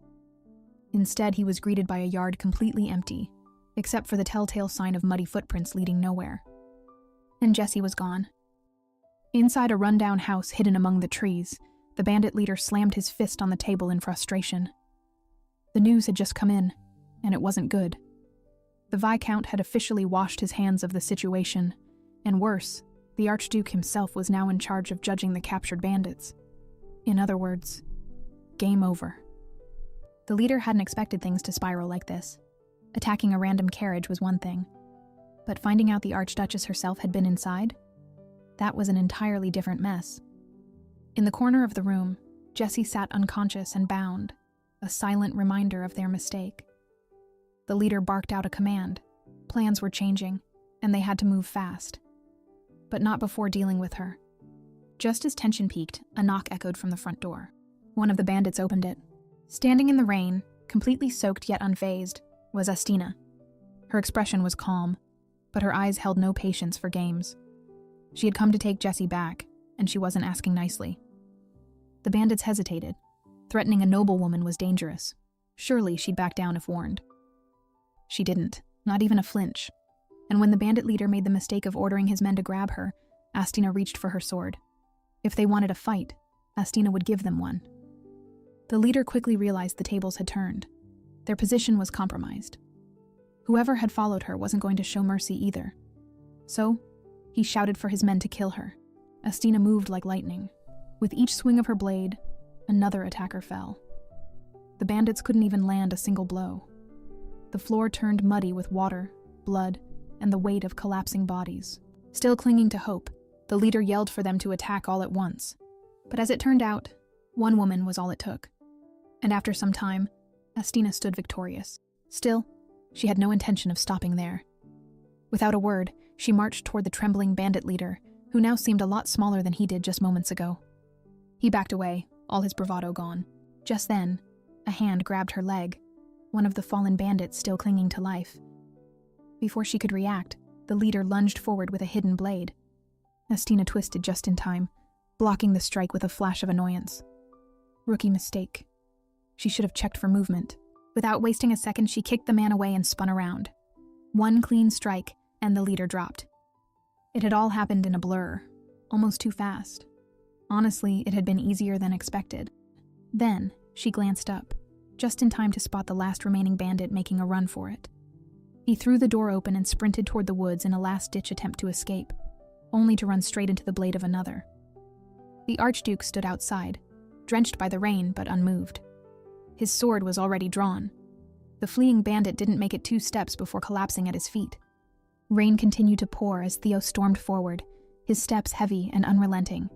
Speaker 1: Instead, he was greeted by a yard completely empty, except for the telltale sign of muddy footprints leading nowhere. And Jessie was gone. Inside a rundown house hidden among the trees, the bandit leader slammed his fist on the table in frustration. The news had just come in, and it wasn't good. The Viscount had officially washed his hands of the situation, and worse, the Archduke himself was now in charge of judging the captured bandits. In other words, game over. The leader hadn't expected things to spiral like this. Attacking a random carriage was one thing, but finding out the Archduchess herself had been inside? That was an entirely different mess. In the corner of the room, Jessie sat unconscious and bound, a silent reminder of their mistake. The leader barked out a command. Plans were changing, and they had to move fast. But not before dealing with her. Just as tension peaked, a knock echoed from the front door. One of the bandits opened it. Standing in the rain, completely soaked yet unfazed, was Estina. Her expression was calm, but her eyes held no patience for games. She had come to take Jessie back, and she wasn't asking nicely. The bandits hesitated. Threatening a noblewoman was dangerous. Surely she'd back down if warned. She didn't, not even a flinch. And when the bandit leader made the mistake of ordering his men to grab her, Estina reached for her sword. If they wanted a fight, Estina would give them one. The leader quickly realized the tables had turned. Their position was compromised. Whoever had followed her wasn't going to show mercy either. So, he shouted for his men to kill her. Estina moved like lightning. With each swing of her blade, another attacker fell. The bandits couldn't even land a single blow. The floor turned muddy with water, blood, and the weight of collapsing bodies. Still clinging to hope, the leader yelled for them to attack all at once. But as it turned out, one woman was all it took. And after some time, Estina stood victorious. Still, she had no intention of stopping there. Without a word, she marched toward the trembling bandit leader, who now seemed a lot smaller than he did just moments ago. He backed away, all his bravado gone. Just then, a hand grabbed her leg, one of the fallen bandits still clinging to life. Before she could react, the leader lunged forward with a hidden blade. Estina twisted just in time, blocking the strike with a flash of annoyance. Rookie mistake. She should have checked for movement. Without wasting a second, she kicked the man away and spun around. One clean strike, and the leader dropped. It had all happened in a blur, almost too fast. Honestly, it had been easier than expected. Then, She glanced up, just in time to spot the last remaining bandit making a run for it. He threw the door open and sprinted toward the woods in a last-ditch attempt to escape, only to run straight into the blade of another. The Archduke stood outside, drenched by the rain but unmoved. His sword was already drawn. The fleeing bandit didn't make it 2 steps before collapsing at his feet. Rain continued to pour as Theo stormed forward, his steps heavy and unrelenting.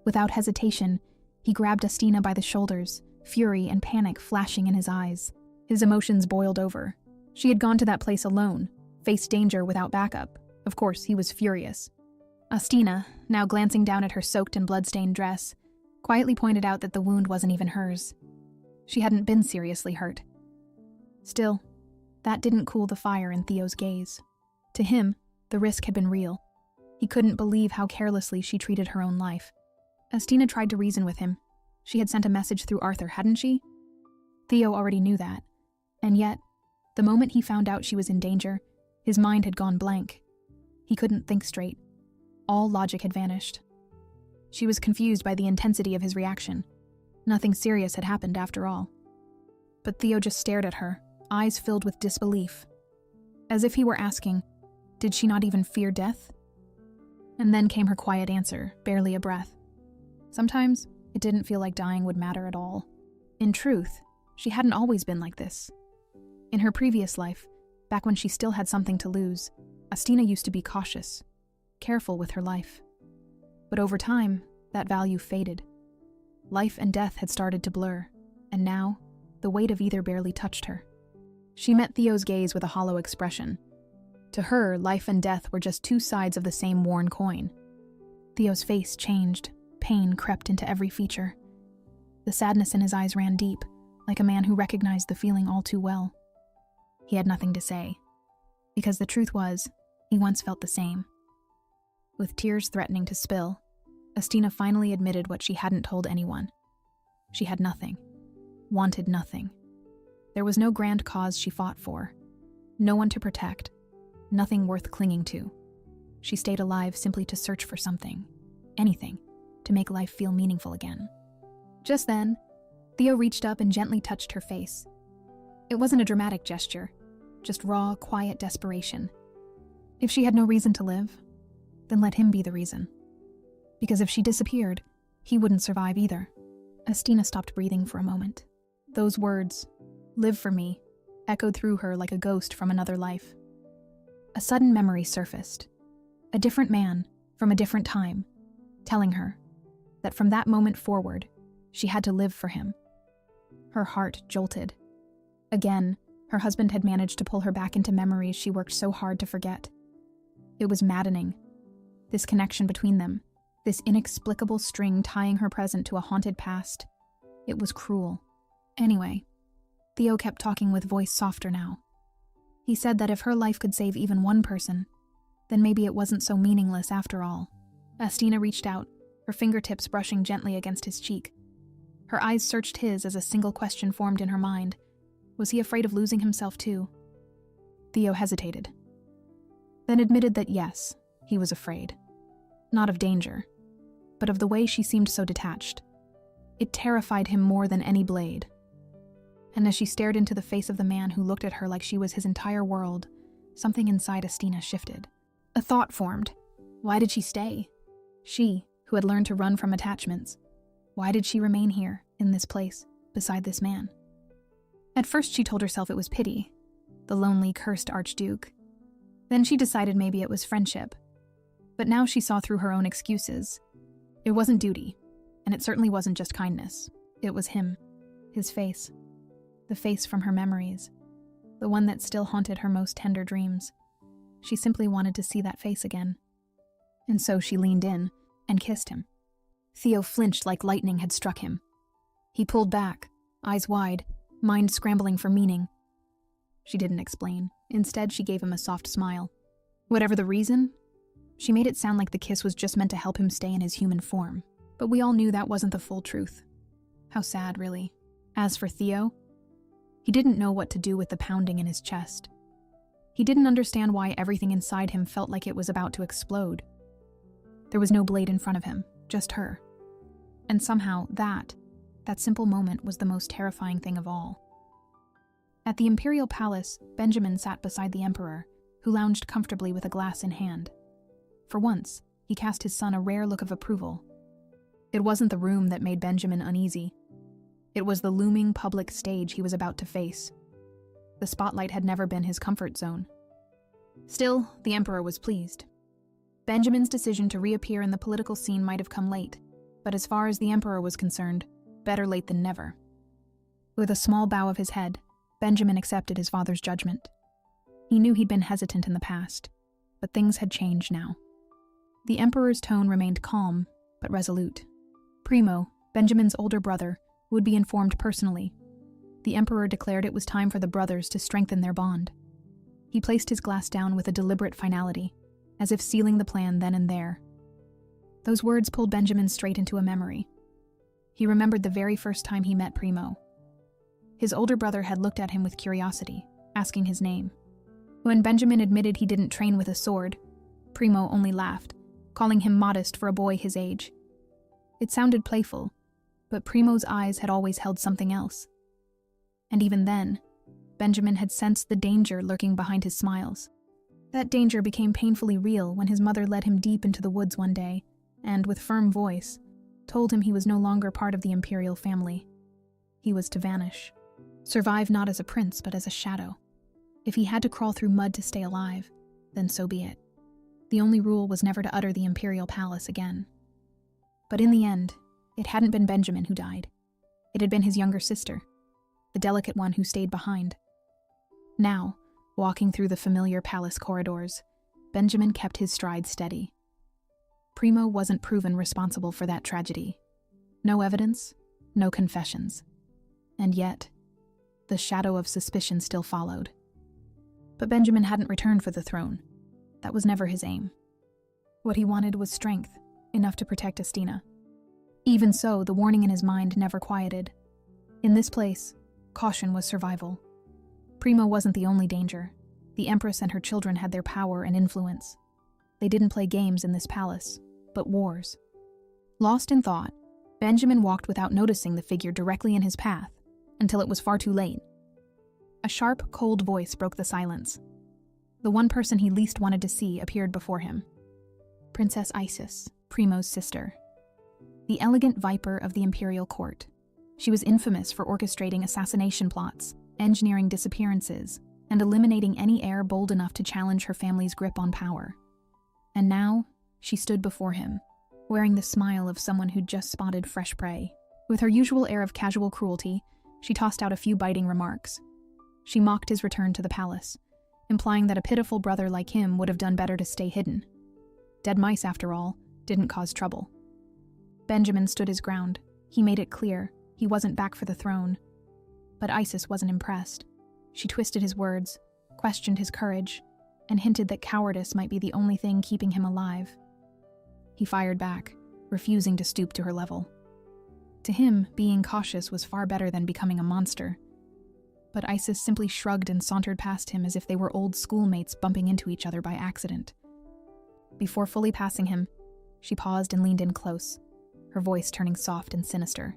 Speaker 1: Without hesitation, he grabbed Astina by the shoulders, fury and panic flashing in his eyes. His emotions boiled over. She had gone to that place alone, faced danger without backup. Of course, he was furious. Astina, now glancing down at her soaked and blood-stained dress, quietly pointed out that the wound wasn't even hers. She hadn't been seriously hurt. Still, that didn't cool the fire in Theo's gaze. To him, the risk had been real. He couldn't believe how carelessly she treated her own life. Astina tried to reason with him. She had sent a message through Arthur, hadn't she? Theo already knew that. And yet, the moment he found out she was in danger, his mind had gone blank. He couldn't think straight. All logic had vanished. She was confused by the intensity of his reaction. Nothing serious had happened after all. But Theo just stared at her, eyes filled with disbelief. As if he were asking, did she not even fear death? And then came her quiet answer, barely a breath. Sometimes, it didn't feel like dying would matter at all. In truth, she hadn't always been like this. In her previous life, back when she still had something to lose, Astina used to be cautious, careful with her life. But over time, that value faded. Life and death had started to blur, and now, the weight of either barely touched her. She met Theo's gaze with a hollow expression. To her, life and death were just 2 sides of the same worn coin. Theo's face changed, pain crept into every feature. The sadness in his eyes ran deep, like a man who recognized the feeling all too well. He had nothing to say, because the truth was, he once felt the same. With tears threatening to spill, Astina finally admitted what she hadn't told anyone. She had nothing, wanted nothing. There was no grand cause she fought for, no one to protect, nothing worth clinging to. She stayed alive simply to search for something, anything, to make life feel meaningful again. Just then, Theo reached up and gently touched her face. It wasn't a dramatic gesture, just raw, quiet desperation. If she had no reason to live, then let him be the reason. Because if she disappeared, he wouldn't survive either. Astina stopped breathing for a moment. Those words, "Live for me," echoed through her like a ghost from another life. A sudden memory surfaced. A different man, from a different time, telling her that from that moment forward, she had to live for him. Her heart jolted. Again, her husband had managed to pull her back into memories she worked so hard to forget. It was maddening. This connection between them, this inexplicable string tying her present to a haunted past. It was cruel. Anyway, Theo kept talking with voice softer now. He said that if her life could save even one person, then maybe it wasn't so meaningless after all. Astina reached out, her fingertips brushing gently against his cheek. Her eyes searched his as a single question formed in her mind. Was he afraid of losing himself too? Theo hesitated, then admitted that yes, he was afraid. Not of danger, but of the way she seemed so detached. It terrified him more than any blade. And as she stared into the face of the man who looked at her like she was his entire world, something inside Astina shifted. A thought formed. Why did she stay? She, who had learned to run from attachments. Why did she remain here, in this place, beside this man? At first she told herself it was pity, the lonely, cursed Archduke. Then she decided maybe it was friendship. But now she saw through her own excuses. It wasn't duty, and it certainly wasn't just kindness. It was him, his face. The face from her memories, the one that still haunted her most tender dreams. She simply wanted to see that face again. And so she leaned in and kissed him. Theo flinched like lightning had struck him. He pulled back, eyes wide, mind scrambling for meaning. She didn't explain. Instead, she gave him a soft smile. Whatever the reason, she made it sound like the kiss was just meant to help him stay in his human form. But we all knew that wasn't the full truth. How sad, really. As for Theo, he didn't know what to do with the pounding in his chest. He didn't understand why everything inside him felt like it was about to explode. There was no blade in front of him, just her. And somehow that, That simple moment was the most terrifying thing of all. At the imperial palace, Benjamin sat beside the emperor, who lounged comfortably with a glass in hand. For once, he cast his son a rare look of approval. It wasn't the room that made Benjamin uneasy. It was the looming public stage he was about to face. The spotlight had never been his comfort zone. Still, the emperor was pleased. Benjamin's decision to reappear in the political scene might have come late, but as far as the emperor was concerned, better late than never. With a small bow of his head, Benjamin accepted his father's judgment. He knew he'd been hesitant in the past, but things had changed now. The emperor's tone remained calm, but resolute. Primo, Benjamin's older brother, would be informed personally. The emperor declared it was time for the brothers to strengthen their bond. He placed his glass down with a deliberate finality, as if sealing the plan then and there. Those words pulled Benjamin straight into a memory. He remembered the very first time he met Primo. His older brother had looked at him with curiosity, asking his name. When Benjamin admitted he didn't train with a sword, Primo only laughed, calling him modest for a boy his age. It sounded playful, but Primo's eyes had always held something else. And even then, Benjamin had sensed the danger lurking behind his smiles. That danger became painfully real when his mother led him deep into the woods one day, and with firm voice, told him he was no longer part of the imperial family. He was to vanish. Survive not as a prince, but as a shadow. If he had to crawl through mud to stay alive, then so be it. The only rule was never to utter the imperial palace again. But in the end, it hadn't been Benjamin who died. It had been his younger sister, the delicate one who stayed behind. Now, walking through the familiar palace corridors, Benjamin kept his stride steady. Primo wasn't proven responsible for that tragedy. No evidence, no confessions. And yet, the shadow of suspicion still followed. But Benjamin hadn't returned for the throne. That was never his aim. What he wanted was strength, enough to protect Estina. Even so, the warning in his mind never quieted. In this place, caution was survival. Primo wasn't the only danger. The Empress and her children had their power and influence. They didn't play games in this palace, but wars. Lost in thought, Benjamin walked without noticing the figure directly in his path, until it was far too late. A sharp, cold voice broke the silence. The one person he least wanted to see appeared before him. Princess Isis, Primo's sister. The elegant viper of the imperial court. She was infamous for orchestrating assassination plots, engineering disappearances, and eliminating any heir bold enough to challenge her family's grip on power. And now, she stood before him, wearing the smile of someone who'd just spotted fresh prey. With her usual air of casual cruelty, she tossed out a few biting remarks. She mocked his return to the palace, implying that a pitiful brother like him would have done better to stay hidden. Dead mice, after all, didn't cause trouble. Benjamin stood his ground. He made it clear he wasn't back for the throne. But Isis wasn't impressed. She twisted his words, questioned his courage, and hinted that cowardice might be the only thing keeping him alive. He fired back, refusing to stoop to her level. To him, being cautious was far better than becoming a monster. But Isis simply shrugged and sauntered past him as if they were old schoolmates bumping into each other by accident. Before fully passing him, she paused and leaned in close, her voice turning soft and sinister.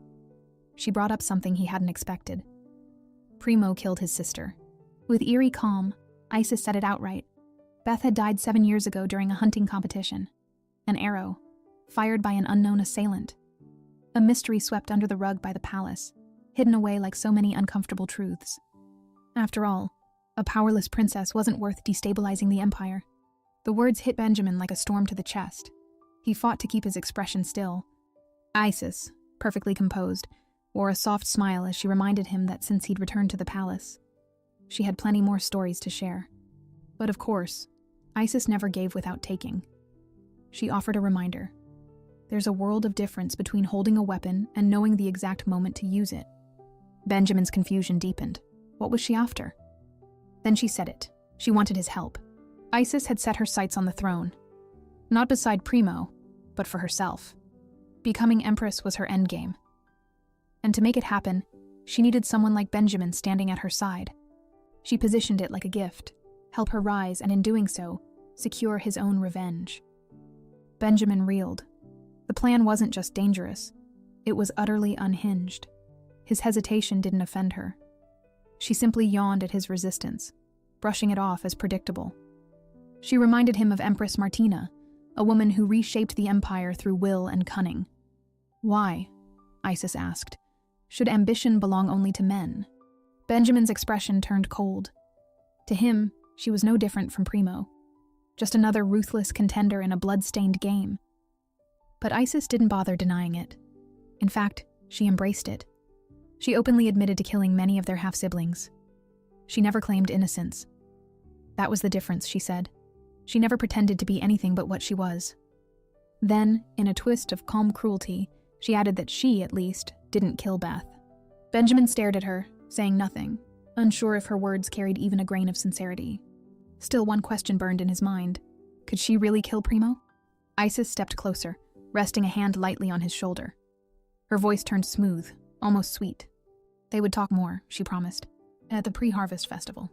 Speaker 1: She brought up something he hadn't expected. Primo killed his sister. With eerie calm, Isis said it outright. Beth had died 7 years ago during a hunting competition. An arrow, fired by an unknown assailant. A mystery swept under the rug by the palace, hidden away like so many uncomfortable truths. After all, a powerless princess wasn't worth destabilizing the empire. The words hit Benjamin like a storm to the chest. He fought to keep his expression still. Isis, perfectly composed, wore a soft smile as she reminded him that since he'd returned to the palace, she had plenty more stories to share. But of course, Isis never gave without taking. She offered a reminder. There's a world of difference between holding a weapon and knowing the exact moment to use it. Benjamin's confusion deepened. What was she after? Then she said it. She wanted his help. Isis had set her sights on the throne. Not beside Primo, but for herself. Becoming Empress was her endgame. And to make it happen, she needed someone like Benjamin standing at her side. She positioned it like a gift, help her rise, and in doing so, secure his own revenge. Benjamin reeled. The plan wasn't just dangerous, it was utterly unhinged. His hesitation didn't offend her. She simply yawned at his resistance, brushing it off as predictable. She reminded him of Empress Martina, a woman who reshaped the empire through will and cunning. Why, Isis asked, should ambition belong only to men? Benjamin's expression turned cold. To him, she was no different from Primo, just another ruthless contender in a blood-stained game. But Isis didn't bother denying it. In fact, she embraced it. She openly admitted to killing many of their half-siblings. She never claimed innocence. That was the difference, she said. She never pretended to be anything but what she was. Then, in a twist of calm cruelty, she added that she, at least, didn't kill Beth. Benjamin stared at her, saying nothing, unsure if her words carried even a grain of sincerity. Still, one question burned in his mind. Could she really kill Primo? Isis stepped closer, resting a hand lightly on his shoulder. Her voice turned smooth, almost sweet. They would talk more, she promised, at the pre-harvest festival.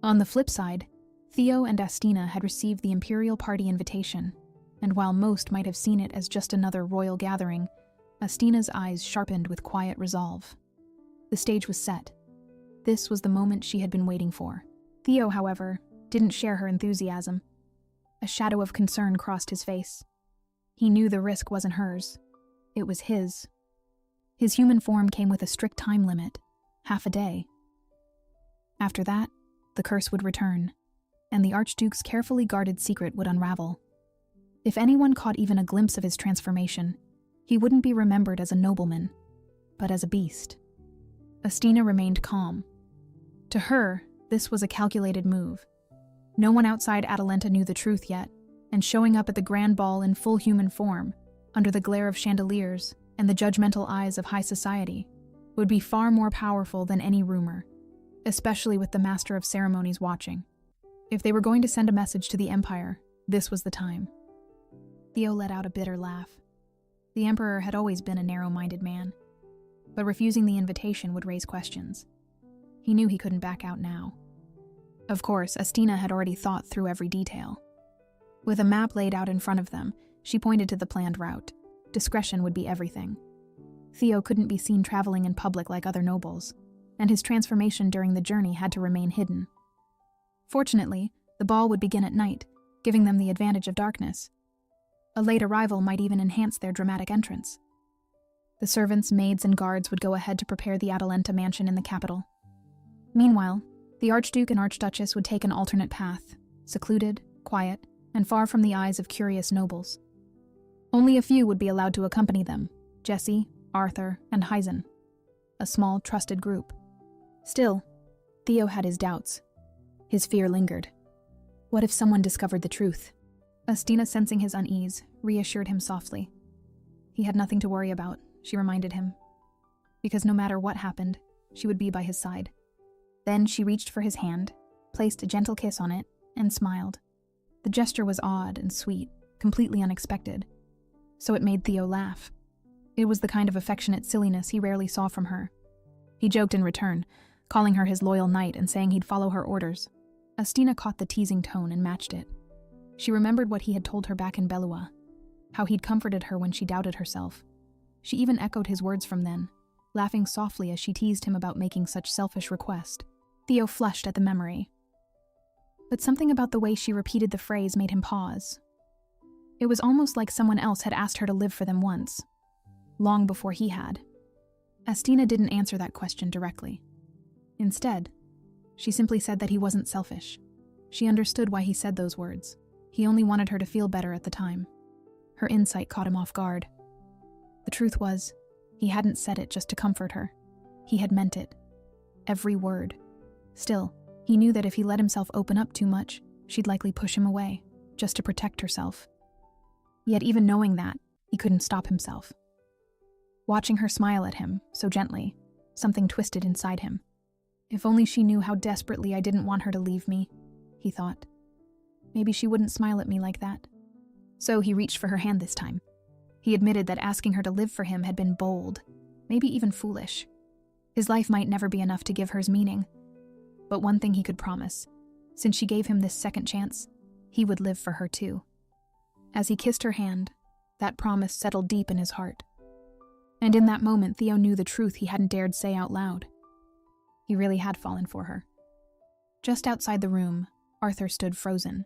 Speaker 1: On the flip side, Theo and Astina had received the imperial party invitation, and while most might have seen it as just another royal gathering, Astina's eyes sharpened with quiet resolve. The stage was set. This was the moment she had been waiting for. Theo, however, didn't share her enthusiasm. A shadow of concern crossed his face. He knew the risk wasn't hers. It was his. His human form came with a strict time limit, half a day. After that, the curse would return, and the Archduke's carefully guarded secret would unravel. If anyone caught even a glimpse of his transformation, he wouldn't be remembered as a nobleman, but as a beast. Astina remained calm. To her, this was a calculated move. No one outside Atalanta knew the truth yet, and showing up at the grand ball in full human form, under the glare of chandeliers and the judgmental eyes of high society, would be far more powerful than any rumor, especially with the master of ceremonies watching. If they were going to send a message to the Empire, this was the time. Theo let out a bitter laugh. The Emperor had always been a narrow-minded man, but refusing the invitation would raise questions. He knew he couldn't back out now. Of course, Astina had already thought through every detail. With a map laid out in front of them, she pointed to the planned route. Discretion would be everything. Theo couldn't be seen traveling in public like other nobles, and his transformation during the journey had to remain hidden. Fortunately, the ball would begin at night, giving them the advantage of darkness. A late arrival might even enhance their dramatic entrance. The servants, maids, and guards would go ahead to prepare the Atalanta mansion in the capital. Meanwhile, the Archduke and Archduchess would take an alternate path, secluded, quiet, and far from the eyes of curious nobles. Only a few would be allowed to accompany them: Jesse, Arthur, and Hyzen, a small, trusted group. Still, Theo had his doubts. His fear lingered. What if someone discovered the truth? Astina, sensing his unease, reassured him softly. He had nothing to worry about, she reminded him, because no matter what happened, she would be by his side. Then she reached for his hand, placed a gentle kiss on it, and smiled. The gesture was odd and sweet, completely unexpected, so it made Theo laugh. It was the kind of affectionate silliness he rarely saw from her. He joked in return, calling her his loyal knight and saying he'd follow her orders. Astina caught the teasing tone and matched it. She remembered what he had told her back in Belua, how he'd comforted her when she doubted herself. She even echoed his words from then, laughing softly as she teased him about making such selfish request. Theo flushed at the memory. But something about the way she repeated the phrase made him pause. It was almost like someone else had asked her to live for them once, long before he had. Astina didn't answer that question directly. Instead, she simply said that he wasn't selfish. She understood why he said those words. He only wanted her to feel better at the time. Her insight caught him off guard. The truth was, he hadn't said it just to comfort her. He had meant it. Every word. Still, he knew that if he let himself open up too much, she'd likely push him away, just to protect herself. Yet even knowing that, he couldn't stop himself. Watching her smile at him, so gently, something twisted inside him. If only she knew how desperately I didn't want her to leave me, he thought. Maybe she wouldn't smile at me like that. So he reached for her hand this time. He admitted that asking her to live for him had been bold, maybe even foolish. His life might never be enough to give hers meaning. But one thing he could promise, since she gave him this second chance, he would live for her too. As he kissed her hand, that promise settled deep in his heart. And in that moment, Theo knew the truth he hadn't dared say out loud. He really had fallen for her. Just outside the room, Arthur stood frozen.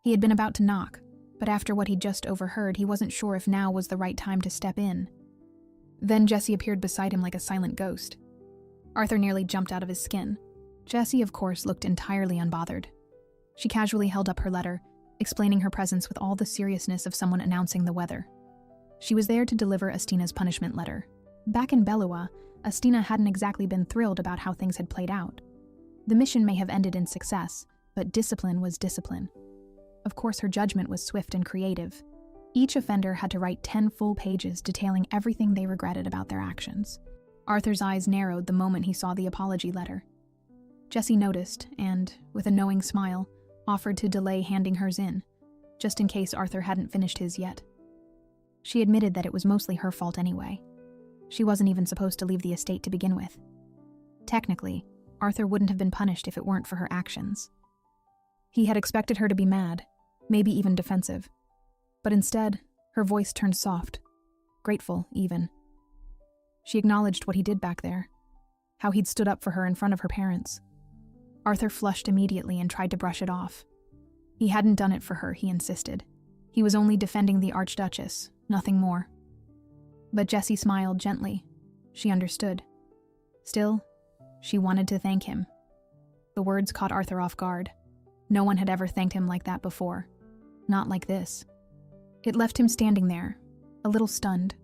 Speaker 1: He had been about to knock, but after what he'd just overheard, he wasn't sure if now was the right time to step in. Then Jessie appeared beside him like a silent ghost. Arthur nearly jumped out of his skin. Jessie, of course, looked entirely unbothered. She casually held up her letter, explaining her presence with all the seriousness of someone announcing the weather. She was there to deliver Astina's punishment letter. Back in Belua, Astina hadn't exactly been thrilled about how things had played out. The mission may have ended in success, but discipline was discipline. Of course, her judgment was swift and creative. Each offender had to write 10 full pages detailing everything they regretted about their actions. Arthur's eyes narrowed the moment he saw the apology letter. Jessie noticed and, with a knowing smile, offered to delay handing hers in, just in case Arthur hadn't finished his yet. She admitted that it was mostly her fault anyway. She wasn't even supposed to leave the estate to begin with. Technically, Arthur wouldn't have been punished if it weren't for her actions. He had expected her to be mad, maybe even defensive. But instead, her voice turned soft, grateful even. She acknowledged what he did back there, how he'd stood up for her in front of her parents. Arthur flushed immediately and tried to brush it off. He hadn't done it for her, he insisted. He was only defending the Archduchess, nothing more. But Jessie smiled gently. She understood. Still, she wanted to thank him. The words caught Arthur off guard. No one had ever thanked him like that before. Not like this. It left him standing there, a little stunned,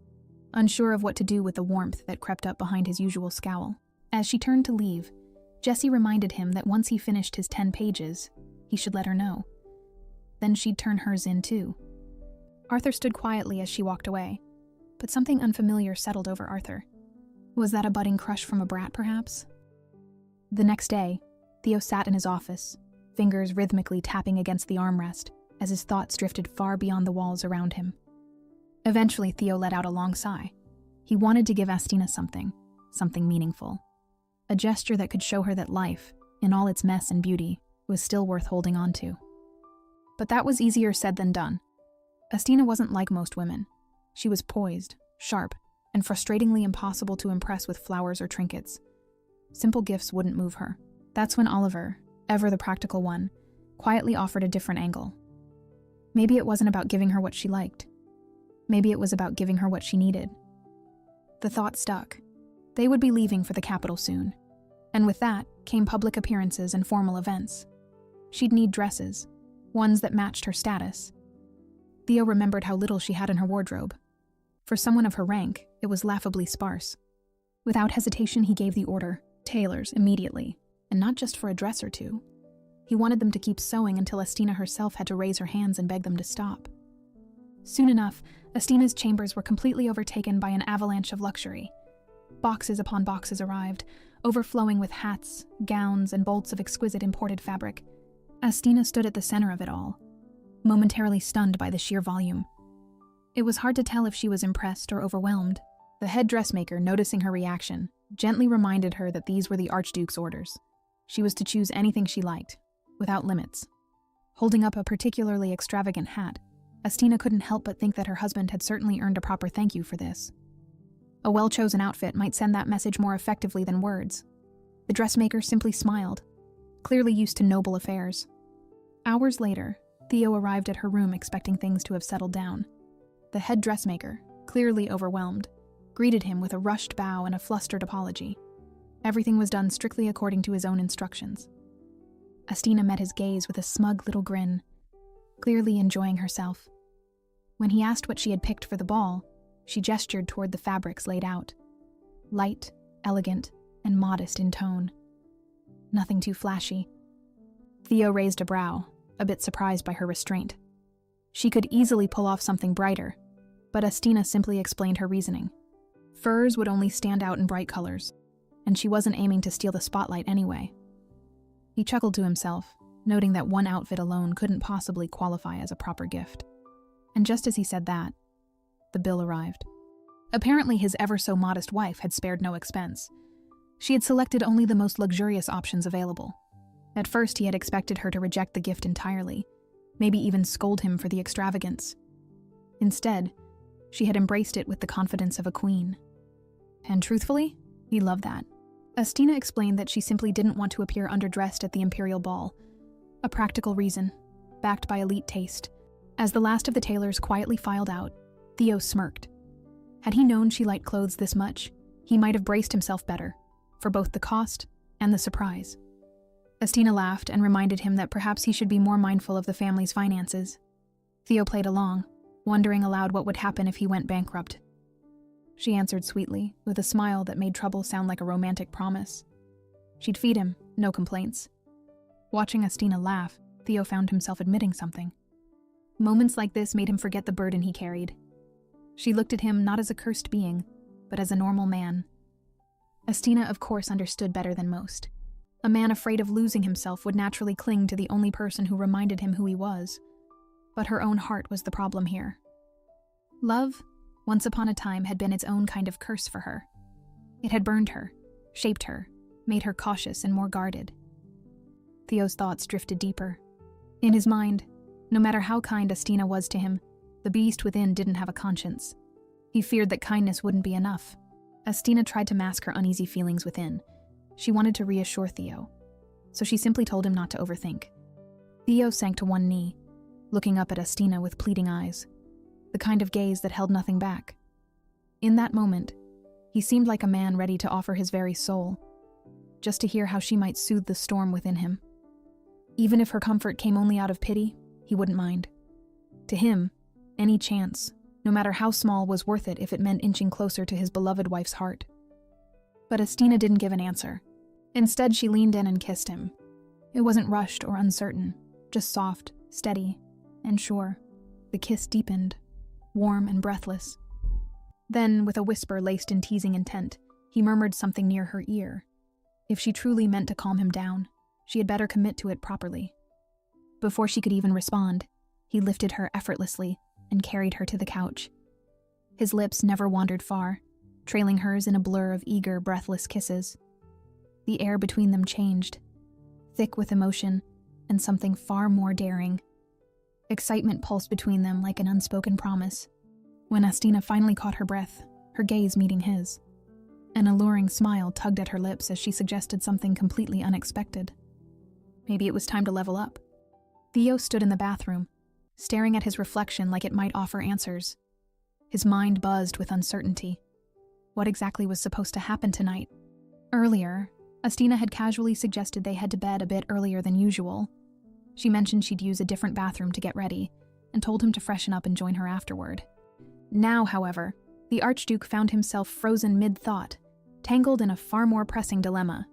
Speaker 1: unsure of what to do with the warmth that crept up behind his usual scowl. As she turned to leave, Jessie reminded him that once he finished his 10 pages, he should let her know. Then she'd turn hers in too. Arthur stood quietly as she walked away, but something unfamiliar settled over Arthur. Was that a budding crush from a brat, perhaps? The next day, Theo sat in his office, fingers rhythmically tapping against the armrest as his thoughts drifted far beyond the walls around him. Eventually, Theo let out a long sigh. He wanted to give Astina something meaningful. A gesture that could show her that life, in all its mess and beauty, was still worth holding on to. But that was easier said than done. Astina wasn't like most women. She was poised, sharp, and frustratingly impossible to impress with flowers or trinkets. Simple gifts wouldn't move her. That's when Oliver, ever the practical one, quietly offered a different angle. Maybe it wasn't about giving her what she liked. Maybe it was about giving her what she needed. The thought stuck. They would be leaving for the capital soon, and with that came public appearances and formal events. She'd need dresses, ones that matched her status. Theo remembered how little she had in her wardrobe. For someone of her rank, it was laughably sparse. Without hesitation, he gave the order, tailors, immediately, and not just for a dress or two. He wanted them to keep sewing until Astina herself had to raise her hands and beg them to stop. Soon enough, Astina's chambers were completely overtaken by an avalanche of luxury. Boxes upon boxes arrived, overflowing with hats, gowns, and bolts of exquisite imported fabric. Astina stood at the center of it all, momentarily stunned by the sheer volume. It was hard to tell if she was impressed or overwhelmed. The head dressmaker, noticing her reaction, gently reminded her that these were the Archduke's orders. She was to choose anything she liked, without limits. Holding up a particularly extravagant hat, Astina couldn't help but think that her husband had certainly earned a proper thank you for this. A well-chosen outfit might send that message more effectively than words. The dressmaker simply smiled, clearly used to noble affairs. Hours later, Theo arrived at her room expecting things to have settled down. The head dressmaker, clearly overwhelmed, greeted him with a rushed bow and a flustered apology. Everything was done strictly according to his own instructions. Astina met his gaze with a smug little grin, clearly enjoying herself. When he asked what she had picked for the ball, she gestured toward the fabrics laid out. Light, elegant, and modest in tone. Nothing too flashy. Theo raised a brow, a bit surprised by her restraint. She could easily pull off something brighter, but Astina simply explained her reasoning. Furs would only stand out in bright colors, and she wasn't aiming to steal the spotlight anyway. He chuckled to himself, noting that one outfit alone couldn't possibly qualify as a proper gift. And just as he said that, the bill arrived. Apparently his ever-so-modest wife had spared no expense. She had selected only the most luxurious options available. At first he had expected her to reject the gift entirely, maybe even scold him for the extravagance. Instead, she had embraced it with the confidence of a queen. And truthfully, he loved that. Astina explained that she simply didn't want to appear underdressed at the imperial ball. A practical reason, backed by elite taste. As the last of the tailors quietly filed out, Theo smirked. Had he known she liked clothes this much, he might have braced himself better, for both the cost and the surprise. Astina laughed and reminded him that perhaps he should be more mindful of the family's finances. Theo played along, wondering aloud what would happen if he went bankrupt. She answered sweetly, with a smile that made trouble sound like a romantic promise. She'd feed him, no complaints. Watching Astina laugh, Theo found himself admitting something. Moments like this made him forget the burden he carried. She looked at him not as a cursed being, but as a normal man. Astina, of course, understood better than most. A man afraid of losing himself would naturally cling to the only person who reminded him who he was. But her own heart was the problem here. Love, once upon a time, had been its own kind of curse for her. It had burned her, shaped her, made her cautious and more guarded. Theo's thoughts drifted deeper. In his mind, no matter how kind Astina was to him, the beast within didn't have a conscience. He feared that kindness wouldn't be enough. Astina tried to mask her uneasy feelings within. She wanted to reassure Theo, so she simply told him not to overthink. Theo sank to one knee, looking up at Astina with pleading eyes, the kind of gaze that held nothing back. In that moment, he seemed like a man ready to offer his very soul, just to hear how she might soothe the storm within him. Even if her comfort came only out of pity, he wouldn't mind. To him, any chance, no matter how small, was worth it if it meant inching closer to his beloved wife's heart. But Astina didn't give an answer. Instead, she leaned in and kissed him. It wasn't rushed or uncertain, just soft, steady, and sure. The kiss deepened, warm and breathless. Then, with a whisper laced in teasing intent, he murmured something near her ear. If she truly meant to calm him down, she had better commit to it properly. Before she could even respond, he lifted her effortlessly and carried her to the couch. His lips never wandered far, trailing hers in a blur of eager, breathless kisses. The air between them changed, thick with emotion and something far more daring. Excitement pulsed between them like an unspoken promise. When Astina finally caught her breath, her gaze meeting his, an alluring smile tugged at her lips as she suggested something completely unexpected. Maybe it was time to level up. Theo stood in the bathroom, staring at his reflection like it might offer answers. His mind buzzed with uncertainty. What exactly was supposed to happen tonight? Earlier, Astina had casually suggested they head to bed a bit earlier than usual. She mentioned she'd use a different bathroom to get ready, and told him to freshen up and join her afterward. Now, however, the Archduke found himself frozen mid-thought, tangled in a far more pressing dilemma.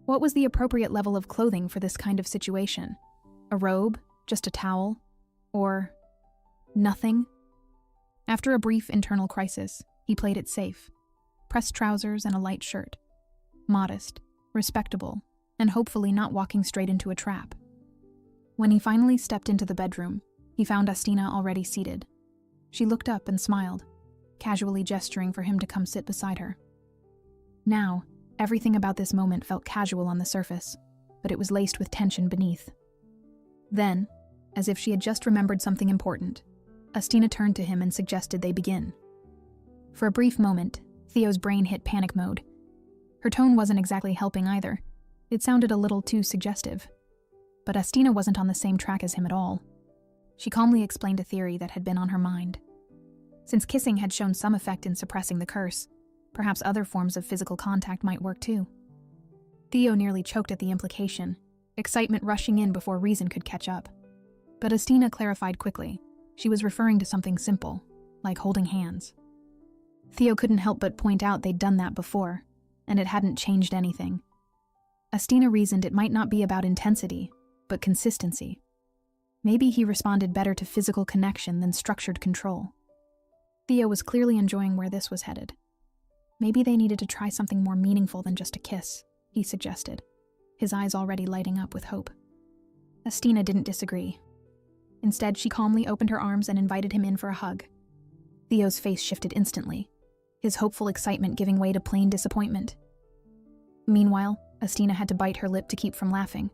Speaker 1: What was the appropriate level of clothing for this kind of situation? A robe? Just a towel? Or nothing? After a brief internal crisis, he played it safe. Pressed trousers and a light shirt. Modest, respectable, and hopefully not walking straight into a trap. When he finally stepped into the bedroom, he found Astina already seated. She looked up and smiled, casually gesturing for him to come sit beside her. Now, everything about this moment felt casual on the surface, but it was laced with tension beneath. Then, as if she had just remembered something important, Astina turned to him and suggested they begin. For a brief moment, Theo's brain hit panic mode. Her tone wasn't exactly helping either. It sounded a little too suggestive. But Astina wasn't on the same track as him at all. She calmly explained a theory that had been on her mind. Since kissing had shown some effect in suppressing the curse, perhaps other forms of physical contact might work too. Theo nearly choked at the implication, excitement rushing in before reason could catch up. But Astina clarified quickly. She was referring to something simple, like holding hands. Theo couldn't help but point out they'd done that before, and it hadn't changed anything. Astina reasoned it might not be about intensity, but consistency. Maybe he responded better to physical connection than structured control. Theo was clearly enjoying where this was headed. Maybe they needed to try something more meaningful than just a kiss, he suggested, his eyes already lighting up with hope. Astina didn't disagree. Instead, she calmly opened her arms and invited him in for a hug. Theo's face shifted instantly, his hopeful excitement giving way to plain disappointment. Meanwhile, Astina had to bite her lip to keep from laughing.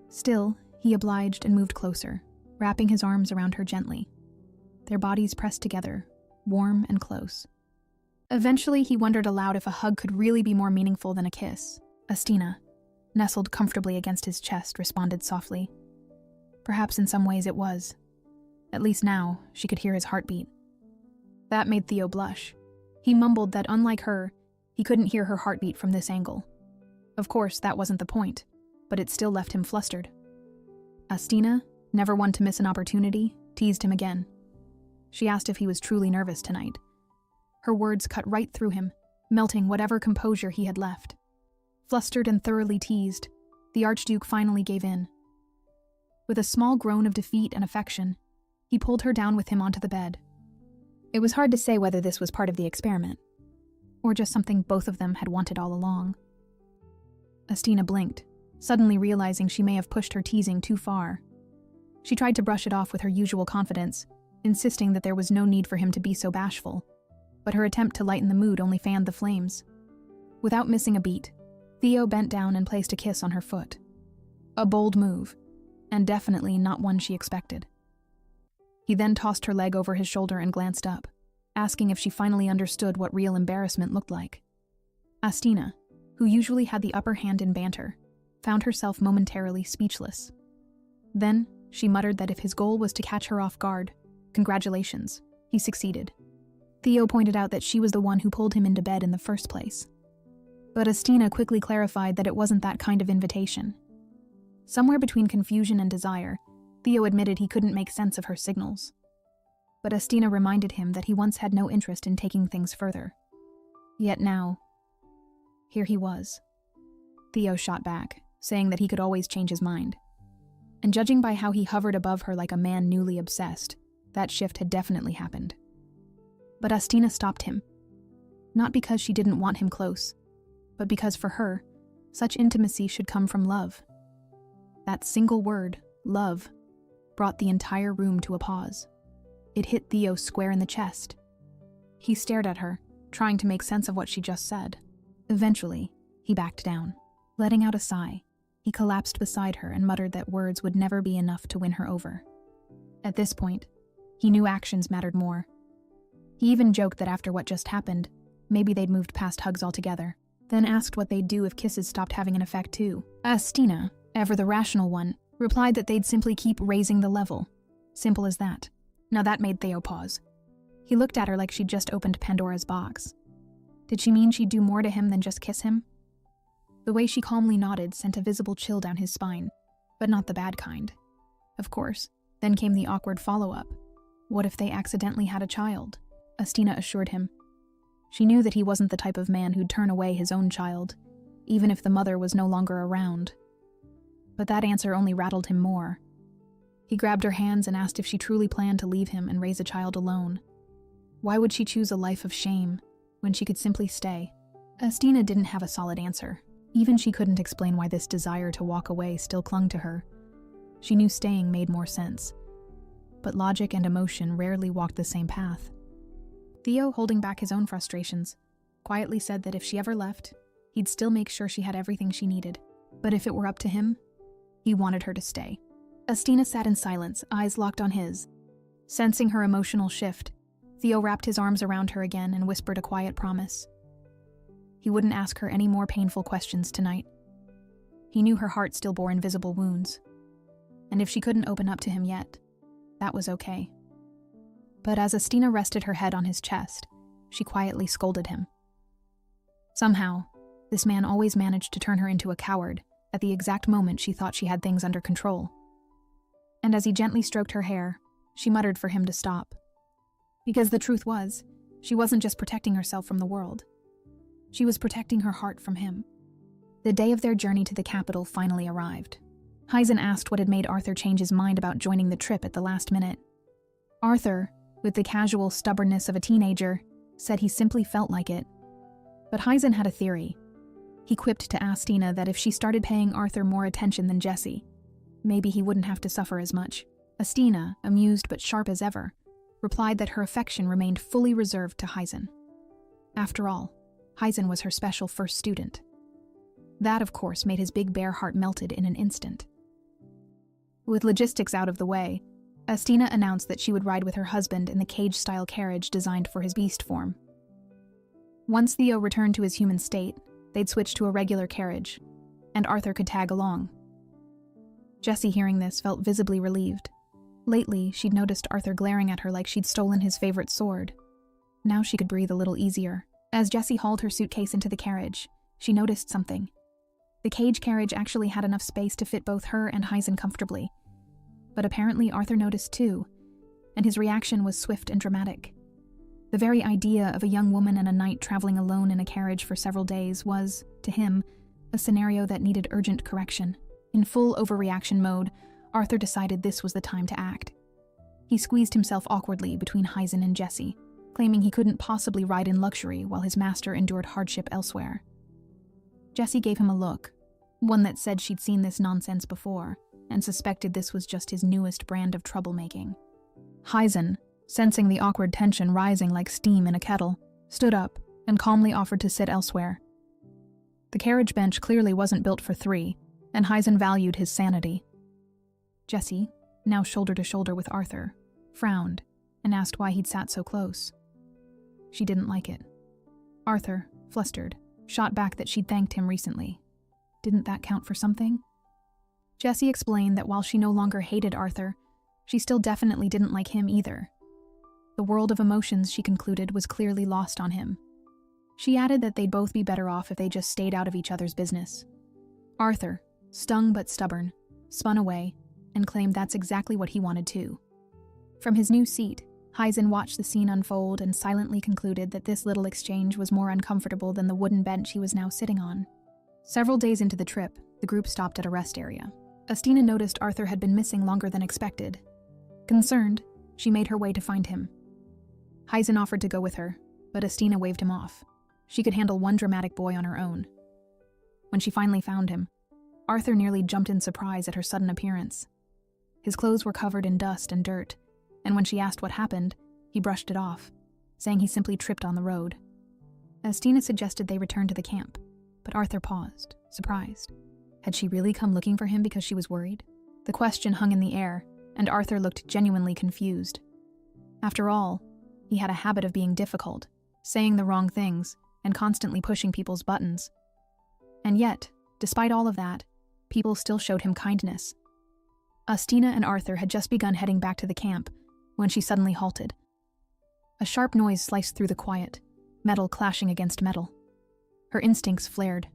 Speaker 1: Still, he obliged and moved closer, wrapping his arms around her gently. Their bodies pressed together, warm and close. Eventually, he wondered aloud if a hug could really be more meaningful than a kiss. Astina, nestled comfortably against his chest, responded softly. Perhaps in some ways it was. At least now, she could hear his heartbeat. That made Theo blush. He mumbled that unlike her, he couldn't hear her heartbeat from this angle. Of course, that wasn't the point, but it still left him flustered. Astina, never one to miss an opportunity, teased him again. She asked if he was truly nervous tonight. Her words cut right through him, melting whatever composure he had left. Flustered and thoroughly teased, the Archduke finally gave in. With a small groan of defeat and affection, he pulled her down with him onto the bed. It was hard to say whether this was part of the experiment, or just something both of them had wanted all along. Astina blinked, suddenly realizing she may have pushed her teasing too far. She tried to brush it off with her usual confidence, insisting that there was no need for him to be so bashful, but her attempt to lighten the mood only fanned the flames. Without missing a beat, Theo bent down and placed a kiss on her foot. A bold move, and definitely not one she expected. He then tossed her leg over his shoulder and glanced up, asking if she finally understood what real embarrassment looked like. Astina, who usually had the upper hand in banter, found herself momentarily speechless. Then, she muttered that if his goal was to catch her off guard, congratulations, he succeeded. Theo pointed out that she was the one who pulled him into bed in the first place. But Astina quickly clarified that it wasn't that kind of invitation. Somewhere between confusion and desire, Theo admitted he couldn't make sense of her signals. But Astina reminded him that he once had no interest in taking things further. Yet now, here he was. Theo shot back, saying that he could always change his mind. And judging by how he hovered above her like a man newly obsessed, that shift had definitely happened. But Astina stopped him. Not because she didn't want him close, but because for her, such intimacy should come from love. That single word, love, brought the entire room to a pause. It hit Theo square in the chest. He stared at her, trying to make sense of what she just said. Eventually, he backed down. Letting out a sigh, he collapsed beside her and muttered that words would never be enough to win her over. At this point, he knew actions mattered more. He even joked that after what just happened, maybe they'd moved past hugs altogether, then asked what they'd do if kisses stopped having an effect too. Astina, ever the rational one, replied that they'd simply keep raising the level. Simple as that. Now that made Theo pause. He looked at her like she'd just opened Pandora's box. Did she mean she'd do more to him than just kiss him? The way she calmly nodded sent a visible chill down his spine, but not the bad kind. Of course, then came the awkward follow-up. What if they accidentally had a child? Astina assured him. She knew that he wasn't the type of man who'd turn away his own child, even if the mother was no longer around. But that answer only rattled him more. He grabbed her hands and asked if she truly planned to leave him and raise a child alone. Why would she choose a life of shame when she could simply stay? Astina didn't have a solid answer. Even she couldn't explain why this desire to walk away still clung to her. She knew staying made more sense. But logic and emotion rarely walked the same path. Theo, holding back his own frustrations, quietly said that if she ever left, he'd still make sure she had everything she needed. But if it were up to him, he wanted her to stay. Astina sat in silence, eyes locked on his. Sensing her emotional shift, Theo wrapped his arms around her again and whispered a quiet promise. He wouldn't ask her any more painful questions tonight. He knew her heart still bore invisible wounds. And if she couldn't open up to him yet, that was okay. But as Astina rested her head on his chest, she quietly scolded him. Somehow, this man always managed to turn her into a coward at the exact moment she thought she had things under control. And as he gently stroked her hair, she muttered for him to stop. Because the truth was, she wasn't just protecting herself from the world. She was protecting her heart from him. The day of their journey to the capital finally arrived. Hyzen asked what had made Arthur change his mind about joining the trip at the last minute. Arthur, with the casual stubbornness of a teenager, said he simply felt like it. But Hyzen had a theory. He quipped to Astina that if she started paying Arthur more attention than Jesse, maybe he wouldn't have to suffer as much. Astina, amused but sharp as ever, replied that her affection remained fully reserved to Hyzen. After all, Hyzen was her special first student. That, of course, made his big bear heart melted in an instant. With logistics out of the way, Astina announced that she would ride with her husband in the cage-style carriage designed for his beast form. Once Theo returned to his human state, they'd switch to a regular carriage, and Arthur could tag along. Jessie, hearing this, felt visibly relieved. Lately, she'd noticed Arthur glaring at her like she'd stolen his favorite sword. Now she could breathe a little easier. As Jessie hauled her suitcase into the carriage, she noticed something. The cage carriage actually had enough space to fit both her and Hyzen comfortably. But apparently Arthur noticed too, and his reaction was swift and dramatic. The very idea of a young woman and a knight traveling alone in a carriage for several days was, to him, a scenario that needed urgent correction. In full overreaction mode, Arthur decided this was the time to act. He squeezed himself awkwardly between Hyzen and Jessie, claiming he couldn't possibly ride in luxury while his master endured hardship elsewhere. Jessie gave him a look, one that said she'd seen this nonsense before, and suspected this was just his newest brand of troublemaking. Hyzen, sensing the awkward tension rising like steam in a kettle, stood up and calmly offered to sit elsewhere. The carriage bench clearly wasn't built for three, and Hyzen valued his sanity. Jessie, now shoulder to shoulder with Arthur, frowned and asked why he'd sat so close. She didn't like it. Arthur, flustered, shot back that she'd thanked him recently. Didn't that count for something? Jessie explained that while she no longer hated Arthur, she still definitely didn't like him either. The world of emotions, she concluded, was clearly lost on him. She added that they'd both be better off if they just stayed out of each other's business. Arthur, stung but stubborn, spun away and claimed that's exactly what he wanted too. From his new seat, Hyzen watched the scene unfold and silently concluded that this little exchange was more uncomfortable than the wooden bench he was now sitting on. Several days into the trip, the group stopped at a rest area. Astina noticed Arthur had been missing longer than expected. Concerned, she made her way to find him. Hyzen offered to go with her, but Astina waved him off. She could handle one dramatic boy on her own. When she finally found him, Arthur nearly jumped in surprise at her sudden appearance. His clothes were covered in dust and dirt, and when she asked what happened, he brushed it off, saying he simply tripped on the road. Astina suggested they return to the camp, but Arthur paused, surprised. Had she really come looking for him because she was worried? The question hung in the air, and Arthur looked genuinely confused. After all, he had a habit of being difficult, saying the wrong things, and constantly pushing people's buttons. And yet, despite all of that, people still showed him kindness. Astina and Arthur had just begun heading back to the camp when she suddenly halted. A sharp noise sliced through the quiet, metal clashing against metal. Her instincts flared.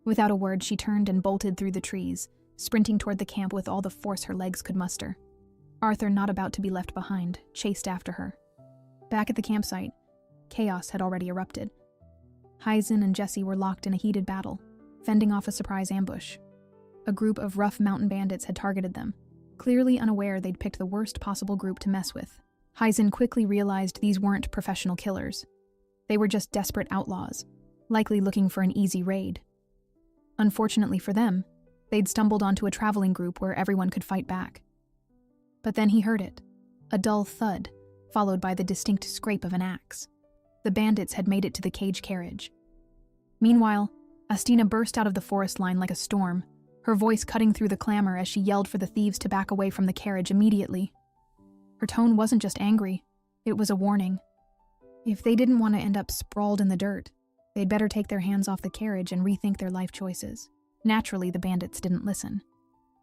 Speaker 1: Without a word, she turned and bolted through the trees, sprinting toward the camp with all the force her legs could muster. Arthur, not about to be left behind, chased after her. Back at the campsite, chaos had already erupted. Hyzen and Jessie were locked in a heated battle, fending off a surprise ambush. A group of rough mountain bandits had targeted them, clearly unaware they'd picked the worst possible group to mess with. Hyzen quickly realized these weren't professional killers. They were just desperate outlaws, likely looking for an easy raid. Unfortunately for them, they'd stumbled onto a traveling group where everyone could fight back. But then he heard it, a dull thud, followed by the distinct scrape of an axe. The bandits had made it to the cage carriage. Meanwhile, Astina burst out of the forest line like a storm, her voice cutting through the clamor as she yelled for the thieves to back away from the carriage immediately. Her tone wasn't just angry, it was a warning. If they didn't want to end up sprawled in the dirt, they'd better take their hands off the carriage and rethink their life choices. Naturally, the bandits didn't listen.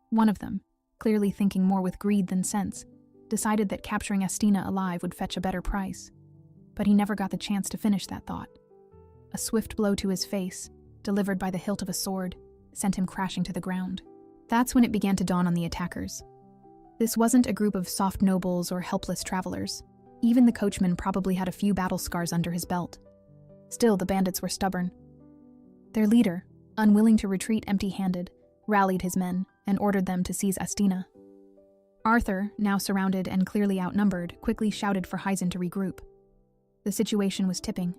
Speaker 1: One of them, clearly thinking more with greed than sense, decided that capturing Astina alive would fetch a better price. But he never got the chance to finish that thought. A swift blow to his face, delivered by the hilt of a sword, sent him crashing to the ground. That's when it began to dawn on the attackers. This wasn't a group of soft nobles or helpless travelers. Even the coachman probably had a few battle scars under his belt. Still, the bandits were stubborn. Their leader, unwilling to retreat empty-handed, rallied his men and ordered them to seize Astina. Arthur, now surrounded and clearly outnumbered, quickly shouted for Hyzen to regroup. The situation was tipping.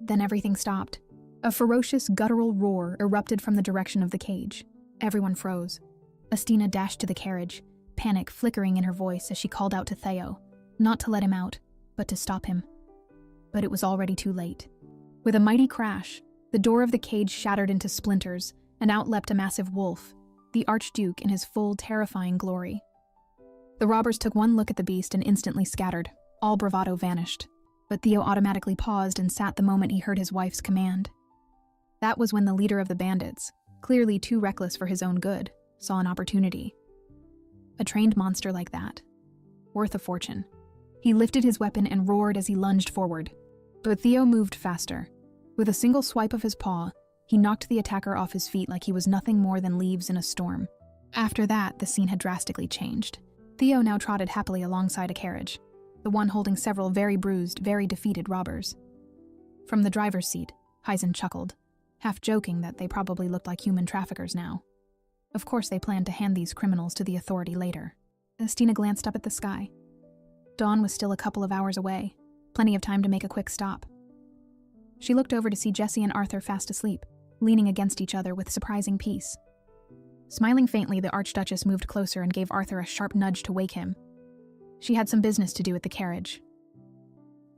Speaker 1: Then everything stopped. A ferocious, guttural roar erupted from the direction of the cage. Everyone froze. Astina dashed to the carriage, panic flickering in her voice as she called out to Theo, not to let him out, but to stop him. But it was already too late. With a mighty crash, the door of the cage shattered into splinters, and out leapt a massive wolf, the Archduke in his full, terrifying glory. The robbers took one look at the beast and instantly scattered. All bravado vanished. But Theo automatically paused and sat the moment he heard his wife's command. That was when the leader of the bandits, clearly too reckless for his own good, saw an opportunity. A trained monster like that, worth a fortune. He lifted his weapon and roared as he lunged forward. But Theo moved faster. With a single swipe of his paw, he knocked the attacker off his feet like he was nothing more than leaves in a storm. After that, the scene had drastically changed. Theo now trotted happily alongside a carriage, the one holding several very bruised, very defeated robbers. From the driver's seat, Heisen chuckled, half joking that they probably looked like human traffickers now. Of course they planned to hand these criminals to the authority later. Stina glanced up at the sky. Dawn was still a couple of hours away, plenty of time to make a quick stop. She looked over to see Jesse and Arthur fast asleep, leaning against each other with surprising peace. Smiling faintly, the Archduchess moved closer and gave Arthur a sharp nudge to wake him. She had some business to do at the carriage.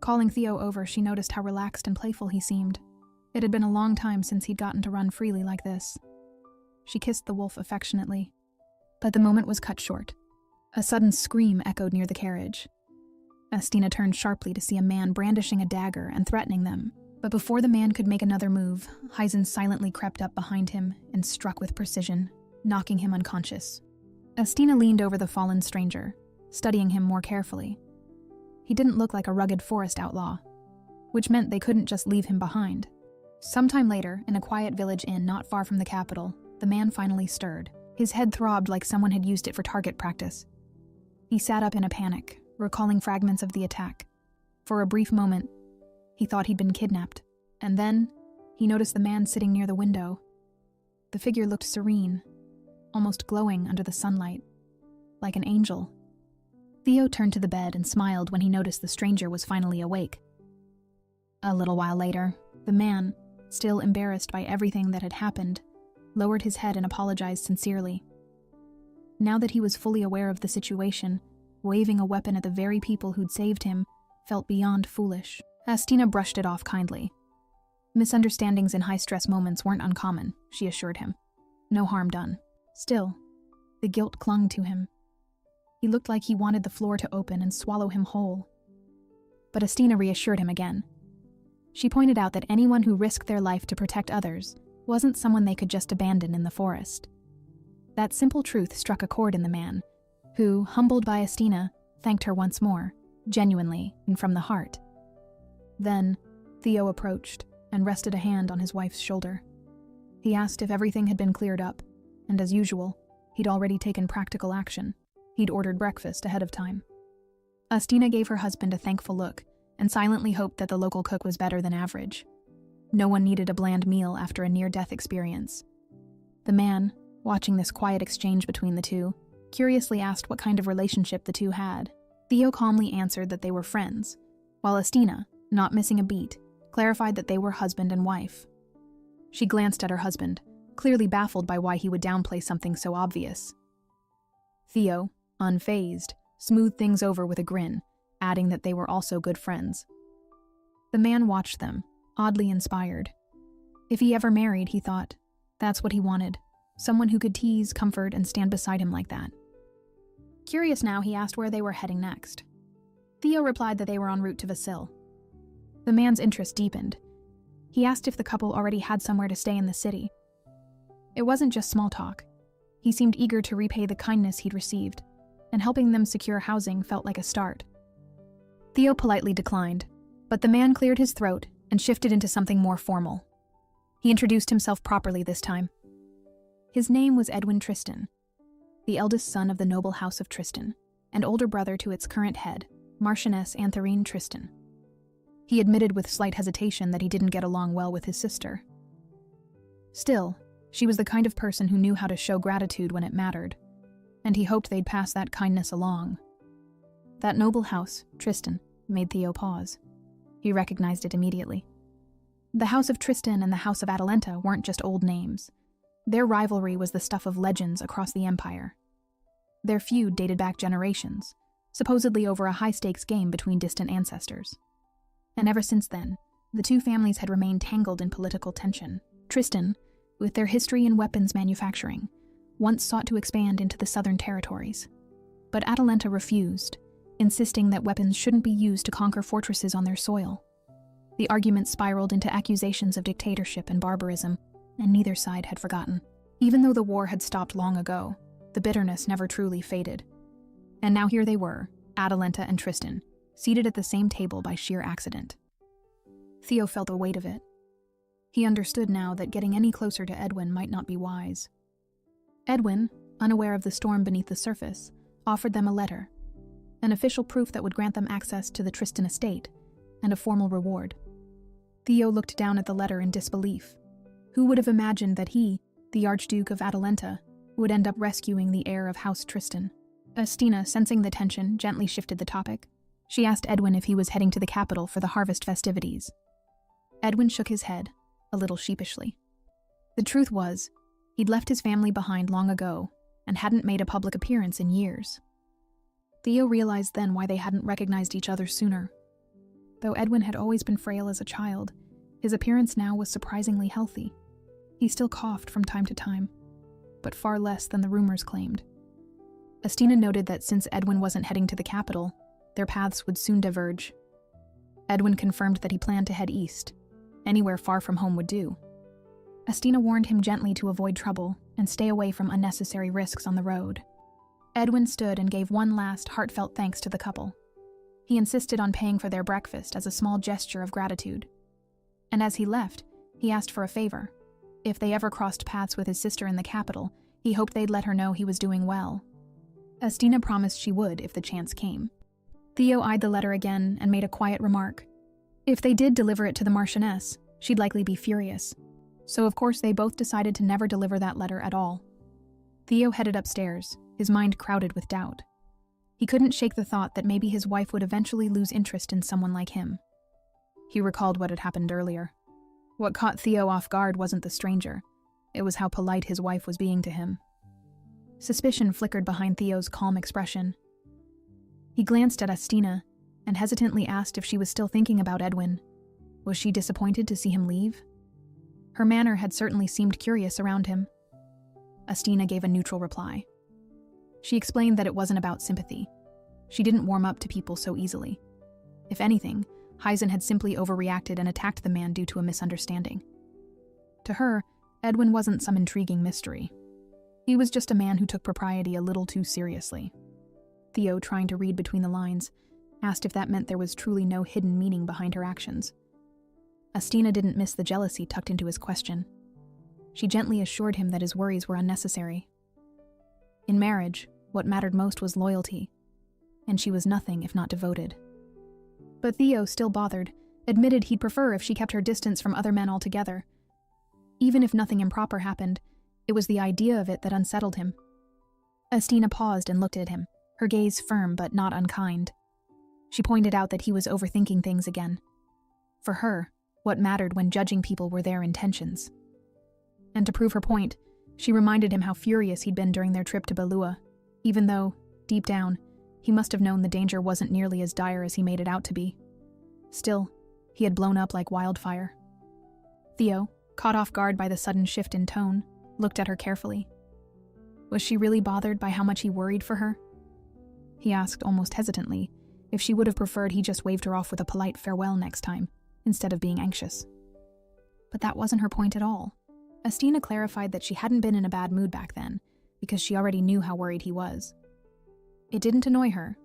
Speaker 1: Calling Theo over, she noticed how relaxed and playful he seemed. It had been a long time since he'd gotten to run freely like this. She kissed the wolf affectionately. But the moment was cut short. A sudden scream echoed near the carriage. Stina turned sharply to see a man brandishing a dagger and threatening them. But before the man could make another move, Heisen silently crept up behind him and struck with precision, knocking him unconscious. Stina leaned over the fallen stranger, studying him more carefully. He didn't look like a rugged forest outlaw, which meant they couldn't just leave him behind. Sometime later, in a quiet village inn not far from the capital, the man finally stirred. His head throbbed like someone had used it for target practice. He sat up in a panic, recalling fragments of the attack. For a brief moment, he thought he'd been kidnapped, and then he noticed the man sitting near the window. The figure looked serene, almost glowing under the sunlight, like an angel. Theo turned to the bed and smiled when he noticed the stranger was finally awake. A little while later, the man, still embarrassed by everything that had happened, lowered his head and apologized sincerely. Now that he was fully aware of the situation, waving a weapon at the very people who'd saved him felt beyond foolish. Stina brushed it off kindly. Misunderstandings in high-stress moments weren't uncommon, she assured him. No harm done. Still, the guilt clung to him. He looked like he wanted the floor to open and swallow him whole. But Stina reassured him again. She pointed out that anyone who risked their life to protect others wasn't someone they could just abandon in the forest. That simple truth struck a chord in the man, who, humbled by Stina, thanked her once more, genuinely and from the heart. Then, Theo approached and rested a hand on his wife's shoulder. He asked if everything had been cleared up, and as usual, he'd already taken practical action. He'd ordered breakfast ahead of time. Stina gave her husband a thankful look and silently hoped that the local cook was better than average. No one needed a bland meal after a near-death experience. The man, watching this quiet exchange between the two, curiously asked what kind of relationship the two had. Theo calmly answered that they were friends, while Stina, not missing a beat, clarified that they were husband and wife. She glanced at her husband, clearly baffled by why he would downplay something so obvious. Theo, unfazed, smoothed things over with a grin, adding that they were also good friends. The man watched them, oddly inspired. If he ever married, he thought, that's what he wanted, someone who could tease, comfort, and stand beside him like that. Curious now, he asked where they were heading next. Theo replied that they were en route to Vasil. The man's interest deepened. He asked if the couple already had somewhere to stay in the city. It wasn't just small talk. He seemed eager to repay the kindness he'd received, and helping them secure housing felt like a start. Theo politely declined, but the man cleared his throat and shifted into something more formal. He introduced himself properly this time. His name was Edwin Tristan, the eldest son of the noble house of Tristan, and older brother to its current head, Marchioness Antherine Tristan. He admitted with slight hesitation that he didn't get along well with his sister. Still, she was the kind of person who knew how to show gratitude when it mattered, and he hoped they'd pass that kindness along. That noble house, Tristan, made Theo pause. He recognized it immediately. The House of Tristan and the House of Atalanta weren't just old names. Their rivalry was the stuff of legends across the empire. Their feud dated back generations, supposedly over a high-stakes game between distant ancestors. And ever since then, the two families had remained tangled in political tension. Tristan, with their history in weapons manufacturing, once sought to expand into the southern territories. But Atalanta refused, insisting that weapons shouldn't be used to conquer fortresses on their soil. The argument spiraled into accusations of dictatorship and barbarism, and neither side had forgotten. Even though the war had stopped long ago, the bitterness never truly faded. And now here they were, Atalanta and Tristan, seated at the same table by sheer accident. Theo felt the weight of it. He understood now that getting any closer to Edwin might not be wise. Edwin, unaware of the storm beneath the surface, offered them a letter, an official proof that would grant them access to the Tristan estate, and a formal reward. Theo looked down at the letter in disbelief. Who would have imagined that he, the Archduke of Atalanta, would end up rescuing the heir of House Tristan? Estina, sensing the tension, gently shifted the topic. She asked Edwin if he was heading to the capital for the harvest festivities. Edwin shook his head, a little sheepishly. The truth was, he'd left his family behind long ago and hadn't made a public appearance in years. Theo realized then why they hadn't recognized each other sooner. Though Edwin had always been frail as a child, his appearance now was surprisingly healthy. He still coughed from time to time, but far less than the rumors claimed. Estina noted that since Edwin wasn't heading to the capital, their paths would soon diverge. Edwin confirmed that he planned to head east. Anywhere far from home would do. Estina warned him gently to avoid trouble and stay away from unnecessary risks on the road. Edwin stood and gave one last heartfelt thanks to the couple. He insisted on paying for their breakfast as a small gesture of gratitude. And as he left, he asked for a favor. If they ever crossed paths with his sister in the capital, he hoped they'd let her know he was doing well. Estina promised she would if the chance came. Theo eyed the letter again and made a quiet remark. If they did deliver it to the Marchioness, she'd likely be furious. So of course they both decided to never deliver that letter at all. Theo headed upstairs, his mind crowded with doubt. He couldn't shake the thought that maybe his wife would eventually lose interest in someone like him. He recalled what had happened earlier. What caught Theo off guard wasn't the stranger. It was how polite his wife was being to him. Suspicion flickered behind Theo's calm expression. He glanced at Estina and hesitantly asked if she was still thinking about Edwin. Was she disappointed to see him leave? Her manner had certainly seemed curious around him. Estina gave a neutral reply. She explained that it wasn't about sympathy. She didn't warm up to people so easily. If anything, Heisen had simply overreacted and attacked the man due to a misunderstanding. To her, Edwin wasn't some intriguing mystery. He was just a man who took propriety a little too seriously. Theo, trying to read between the lines, asked if that meant there was truly no hidden meaning behind her actions. Estina didn't miss the jealousy tucked into his question. She gently assured him that his worries were unnecessary. In marriage, what mattered most was loyalty, and she was nothing if not devoted. But Theo, still bothered, admitted he'd prefer if she kept her distance from other men altogether. Even if nothing improper happened, it was the idea of it that unsettled him. Estina paused and looked at him, her gaze firm but not unkind. She pointed out that he was overthinking things again. For her, what mattered when judging people were their intentions. And to prove her point, she reminded him how furious he'd been during their trip to Balua, even though, deep down, he must have known the danger wasn't nearly as dire as he made it out to be. Still, he had blown up like wildfire. Theo, caught off guard by the sudden shift in tone, looked at her carefully. Was she really bothered by how much he worried for her? He asked almost hesitantly if she would have preferred he just waved her off with a polite farewell next time, instead of being anxious. But that wasn't her point at all. Estina clarified that she hadn't been in a bad mood back then, because she already knew how worried he was. It didn't annoy her.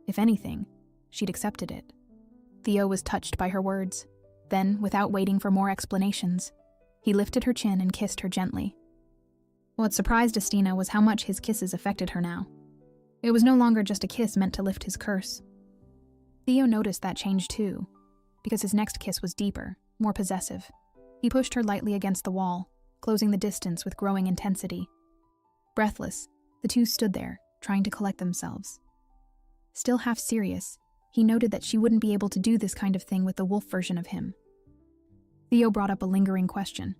Speaker 1: If anything, she'd accepted it. Theo was touched by her words. Then, without waiting for more explanations, he lifted her chin and kissed her gently. What surprised Estina was how much his kisses affected her now. It was no longer just a kiss meant to lift his curse. Theo noticed that change too, because his next kiss was deeper, more possessive. He pushed her lightly against the wall, closing the distance with growing intensity. Breathless, the two stood there, trying to collect themselves. Still half serious, he noted that she wouldn't be able to do this kind of thing with the wolf version of him. Theo brought up a lingering question.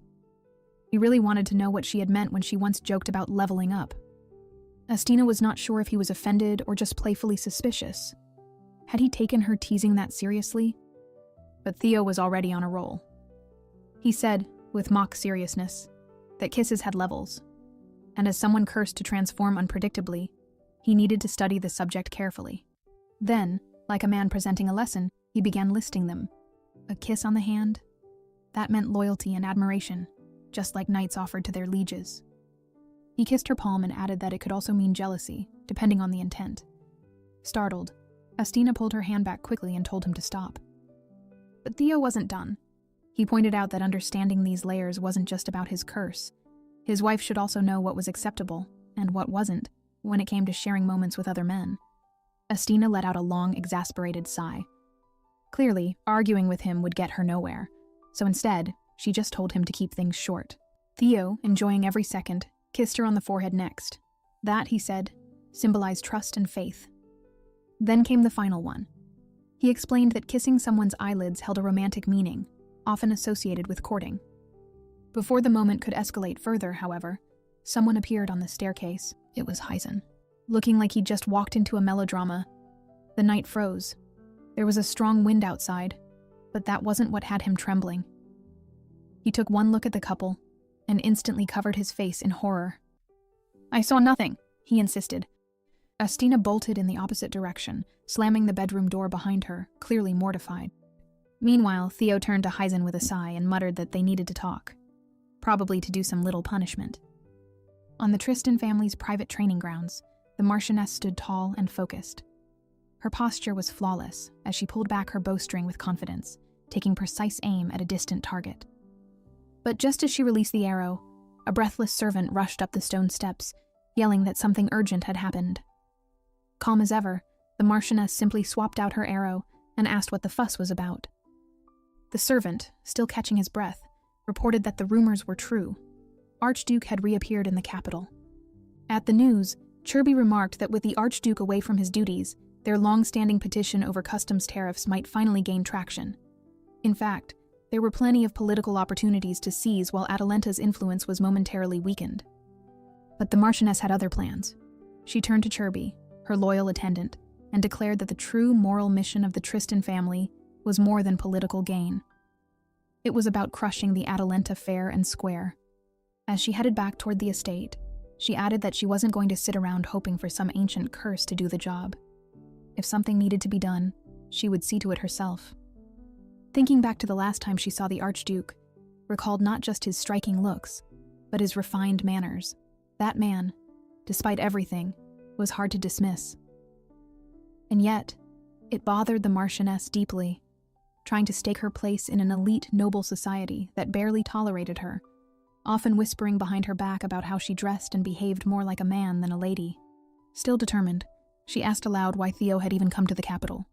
Speaker 1: He really wanted to know what she had meant when she once joked about leveling up. Estina was not sure if he was offended or just playfully suspicious. Had he taken her teasing that seriously? But Theo was already on a roll. He said, with mock seriousness, that kisses had levels, and as someone cursed to transform unpredictably, he needed to study the subject carefully. Then, like a man presenting a lesson, he began listing them. A kiss on the hand? That meant loyalty and admiration, just like knights offered to their lieges. He kissed her palm and added that it could also mean jealousy, depending on the intent. Startled, Astina pulled her hand back quickly and told him to stop. But Theo wasn't done. He pointed out that understanding these layers wasn't just about his curse. His wife should also know what was acceptable, and what wasn't, when it came to sharing moments with other men. Astina let out a long, exasperated sigh. Clearly, arguing with him would get her nowhere, so instead, she just told him to keep things short. Theo, enjoying every second, kissed her on the forehead next. That, he said, symbolized trust and faith. Then came the final one. He explained that kissing someone's eyelids held a romantic meaning, often associated with courting. Before the moment could escalate further, however, someone appeared on the staircase. It was Hyzen. Looking like he'd just walked into a melodrama. The night froze. There was a strong wind outside, but that wasn't what had him trembling. He took one look at the couple, and instantly covered his face in horror. "I saw nothing," he insisted. Astina bolted in the opposite direction, slamming the bedroom door behind her, clearly mortified. Meanwhile, Theo turned to Hyzen with a sigh and muttered that they needed to talk. Probably to do some little punishment. On the Tristan family's private training grounds, the Marchioness stood tall and focused. Her posture was flawless as she pulled back her bowstring with confidence, taking precise aim at a distant target. But just as she released the arrow, a breathless servant rushed up the stone steps, yelling that something urgent had happened. Calm as ever, the Marchioness simply swapped out her arrow and asked what the fuss was about. The servant, still catching his breath, reported that the rumors were true. Archduke had reappeared in the capital. At the news, Chirby remarked that with the Archduke away from his duties, their long-standing petition over customs tariffs might finally gain traction. In fact, there were plenty of political opportunities to seize while Atalenta's influence was momentarily weakened. But the Marchioness had other plans. She turned to Chirby, her loyal attendant, and declared that the true moral mission of the Tristan family was more than political gain. It was about crushing the Atalanta fair and square. As she headed back toward the estate, she added that she wasn't going to sit around hoping for some ancient curse to do the job. If something needed to be done, she would see to it herself. Thinking back to the last time she saw the Archduke, recalled not just his striking looks, but his refined manners. That man, despite everything, was hard to dismiss. And yet, it bothered the Marchioness deeply, trying to stake her place in an elite noble society that barely tolerated her, often whispering behind her back about how she dressed and behaved more like a man than a lady. Still determined, she asked aloud why Theo had even come to the capital.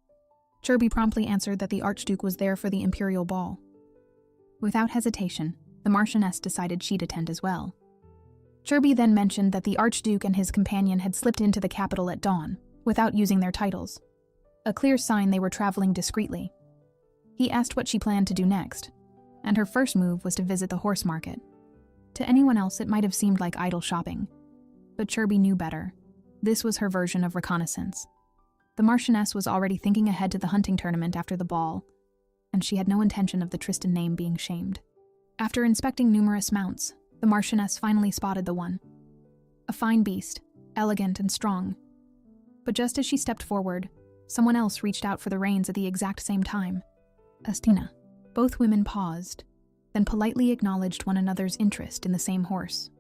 Speaker 1: Chirby promptly answered that the Archduke was there for the imperial ball. Without hesitation, the Marchioness decided she'd attend as well. Chirby then mentioned that the Archduke and his companion had slipped into the capital at dawn, without using their titles, a clear sign they were traveling discreetly. He asked what she planned to do next, and her first move was to visit the horse market. To anyone else, it might have seemed like idle shopping, but Chirby knew better. This was her version of reconnaissance. The Marchioness was already thinking ahead to the hunting tournament after the ball, and she had no intention of the Tristan name being shamed. After inspecting numerous mounts, the Marchioness finally spotted the one. A fine beast, elegant and strong. But just as she stepped forward, someone else reached out for the reins at the exact same time. Astina. Both women paused, then politely acknowledged one another's interest in the same horse.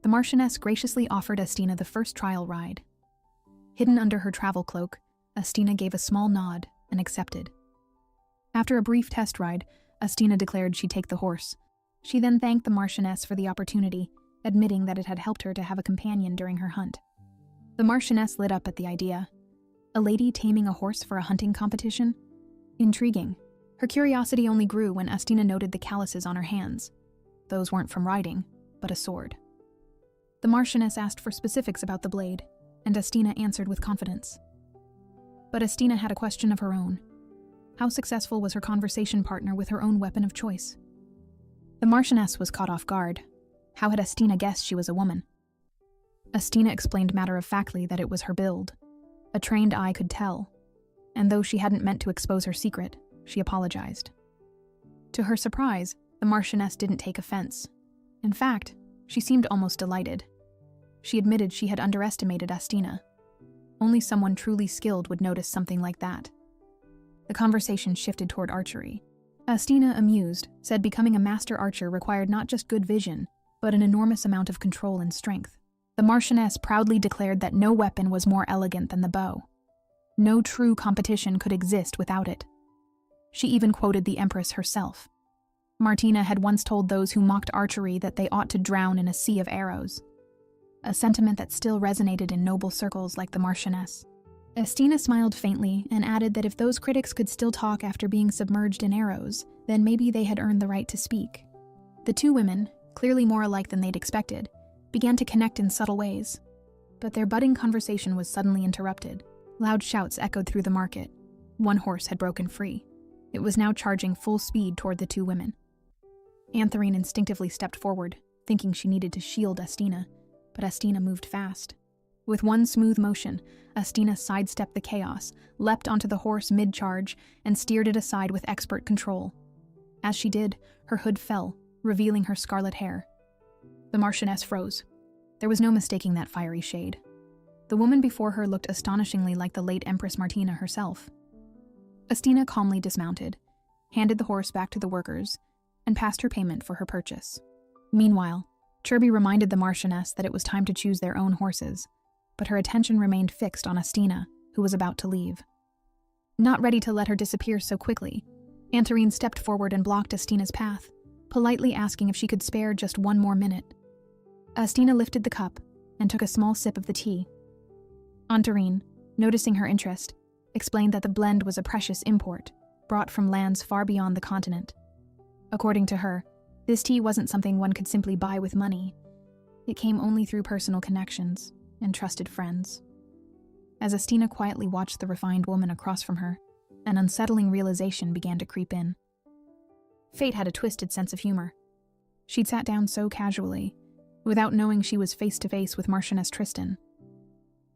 Speaker 1: The Marchioness graciously offered Astina the first trial ride. Hidden under her travel cloak, Astina gave a small nod and accepted. After a brief test ride, Astina declared she'd take the horse. She then thanked the Marchioness for the opportunity, admitting that it had helped her to have a companion during her hunt. The Marchioness lit up at the idea. A lady taming a horse for a hunting competition? Intriguing. Her curiosity only grew when Astina noted the calluses on her hands. Those weren't from riding, but a sword. The Marchioness asked for specifics about the blade, and Astina answered with confidence. But Astina had a question of her own. How successful was her conversation partner with her own weapon of choice? The Marchioness was caught off guard. How had Astina guessed she was a woman? Astina explained matter-of-factly that it was her build. A trained eye could tell, and though she hadn't meant to expose her secret, she apologized. To her surprise, the Marchioness didn't take offense. In fact, she seemed almost delighted. She admitted she had underestimated Astina. Only someone truly skilled would notice something like that. The conversation shifted toward archery. Astina, amused, said becoming a master archer required not just good vision, but an enormous amount of control and strength. The Marchioness proudly declared that no weapon was more elegant than the bow. No true competition could exist without it. She even quoted the Empress herself. Martina had once told those who mocked archery that they ought to drown in a sea of arrows, a sentiment that still resonated in noble circles like the Marchioness. Astina smiled faintly and added that if those critics could still talk after being submerged in arrows, then maybe they had earned the right to speak. The two women, clearly more alike than they'd expected, began to connect in subtle ways. But their budding conversation was suddenly interrupted. Loud shouts echoed through the market. One horse had broken free. It was now charging full speed toward the two women. Antherine instinctively stepped forward, thinking she needed to shield Astina, but Astina moved fast. With one smooth motion, Astina sidestepped the chaos, leapt onto the horse mid-charge, and steered it aside with expert control. As she did, her hood fell, revealing her scarlet hair. The Marchioness froze. There was no mistaking that fiery shade. The woman before her looked astonishingly like the late Empress Martina herself. Astina calmly dismounted, handed the horse back to the workers, and passed her payment for her purchase. Meanwhile, Chirby reminded the Marchioness that it was time to choose their own horses, but her attention remained fixed on Astina, who was about to leave. Not ready to let her disappear so quickly, Antherine stepped forward and blocked Astina's path, politely asking if she could spare just one more minute. Astina lifted the cup and took a small sip of the tea. Antherine, noticing her interest, explained that the blend was a precious import, brought from lands far beyond the continent. According to her, this tea wasn't something one could simply buy with money. It came only through personal connections and trusted friends. As Astina quietly watched the refined woman across from her, an unsettling realization began to creep in. Fate had a twisted sense of humor. She'd sat down so casually, without knowing she was face-to-face with Marchioness Tristan.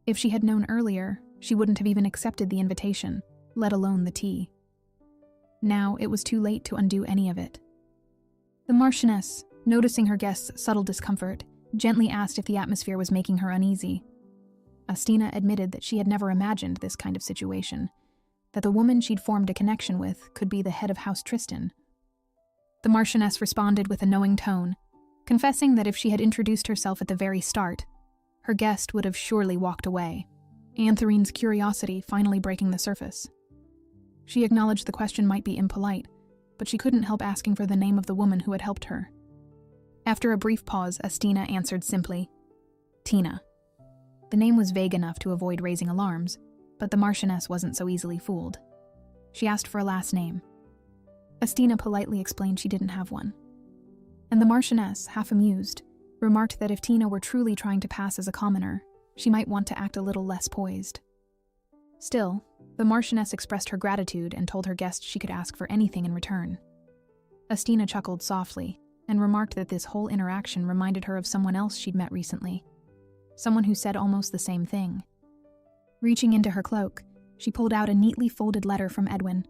Speaker 1: If she had known earlier, she wouldn't have even accepted the invitation, let alone the tea. Now it was too late to undo any of it. The Marchioness, noticing her guest's subtle discomfort, gently asked if the atmosphere was making her uneasy. Astina admitted that she had never imagined this kind of situation, that the woman she'd formed a connection with could be the head of House Tristan. The Marchioness responded with a knowing tone, confessing that if she had introduced herself at the very start, her guest would have surely walked away, Antherine's curiosity finally breaking the surface. She acknowledged the question might be impolite, but she couldn't help asking for the name of the woman who had helped her. After a brief pause, Astina answered simply, Tina. The name was vague enough to avoid raising alarms, but the Marchioness wasn't so easily fooled. She asked for a last name. Astina politely explained she didn't have one. And the Marchioness, half amused, remarked that if Tina were truly trying to pass as a commoner, she might want to act a little less poised. Still, the Marchioness expressed her gratitude and told her guest she could ask for anything in return. Astina chuckled softly and remarked that this whole interaction reminded her of someone else she'd met recently, someone who said almost the same thing. Reaching into her cloak, she pulled out a neatly folded letter from Edwin.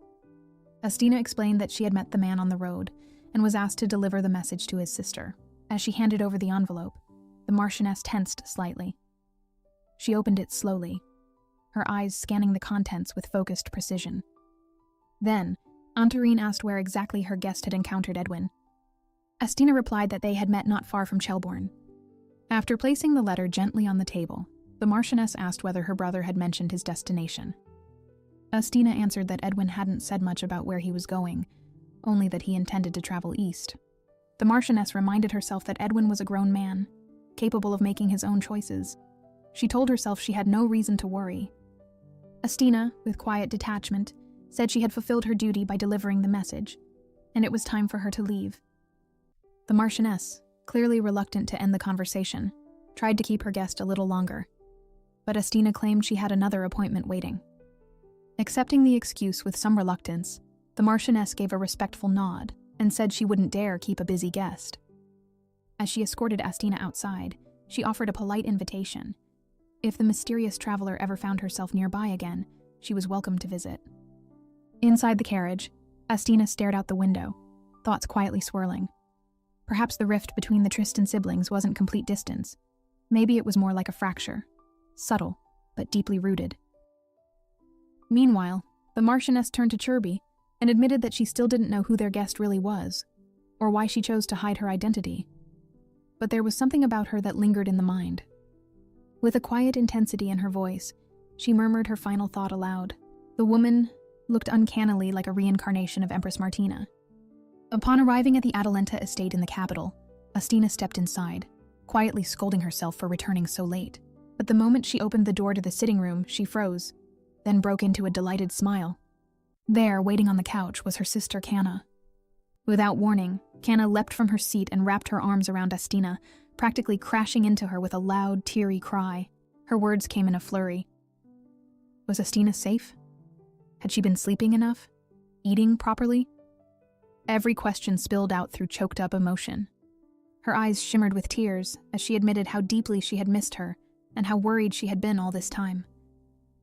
Speaker 1: Astina explained that she had met the man on the road and was asked to deliver the message to his sister. As she handed over the envelope, the Marchioness tensed slightly. She opened it slowly, her eyes scanning the contents with focused precision. Then, Antherine asked where exactly her guest had encountered Edwin. Astina replied that they had met not far from Chelbourne. After placing the letter gently on the table, the Marchioness asked whether her brother had mentioned his destination. Astina answered that Edwin hadn't said much about where he was going, only that he intended to travel east. The Marchioness reminded herself that Edwin was a grown man, capable of making his own choices. She told herself she had no reason to worry. Astina, with quiet detachment, said she had fulfilled her duty by delivering the message, and it was time for her to leave. The Marchioness, clearly reluctant to end the conversation, tried to keep her guest a little longer, but Astina claimed she had another appointment waiting. Accepting the excuse with some reluctance, the Marchioness gave a respectful nod and said she wouldn't dare keep a busy guest. As she escorted Astina outside, she offered a polite invitation. If the mysterious traveler ever found herself nearby again, she was welcome to visit. Inside the carriage, Astina stared out the window, thoughts quietly swirling. Perhaps the rift between the Tristan siblings wasn't complete distance. Maybe it was more like a fracture, subtle, but deeply rooted. Meanwhile, the Marchioness turned to Chirby and admitted that she still didn't know who their guest really was, or why she chose to hide her identity. But there was something about her that lingered in the mind. With a quiet intensity in her voice, she murmured her final thought aloud. The woman looked uncannily like a reincarnation of Empress Martina. Upon arriving at the Atalanta estate in the capital, Astina stepped inside, quietly scolding herself for returning so late. But the moment she opened the door to the sitting room, she froze, then broke into a delighted smile. There, waiting on the couch, was her sister Canna. Without warning, Canna leapt from her seat and wrapped her arms around Astina, practically crashing into her with a loud, teary cry. Her words came in a flurry. Was Astina safe? Had she been sleeping enough? Eating properly? Every question spilled out through choked-up emotion. Her eyes shimmered with tears as she admitted how deeply she had missed her and how worried she had been all this time.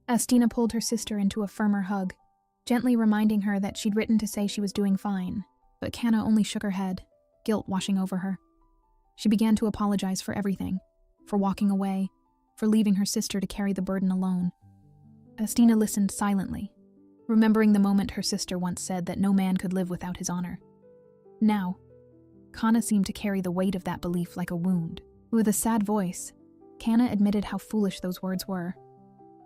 Speaker 1: Astina pulled her sister into a firmer hug, gently reminding her that she'd written to say she was doing fine, but Canna only shook her head, guilt washing over her. She began to apologize for everything, for walking away, for leaving her sister to carry the burden alone. Astina listened silently, remembering the moment her sister once said that no man could live without his honor. Now, Canna seemed to carry the weight of that belief like a wound. With a sad voice, Canna admitted how foolish those words were.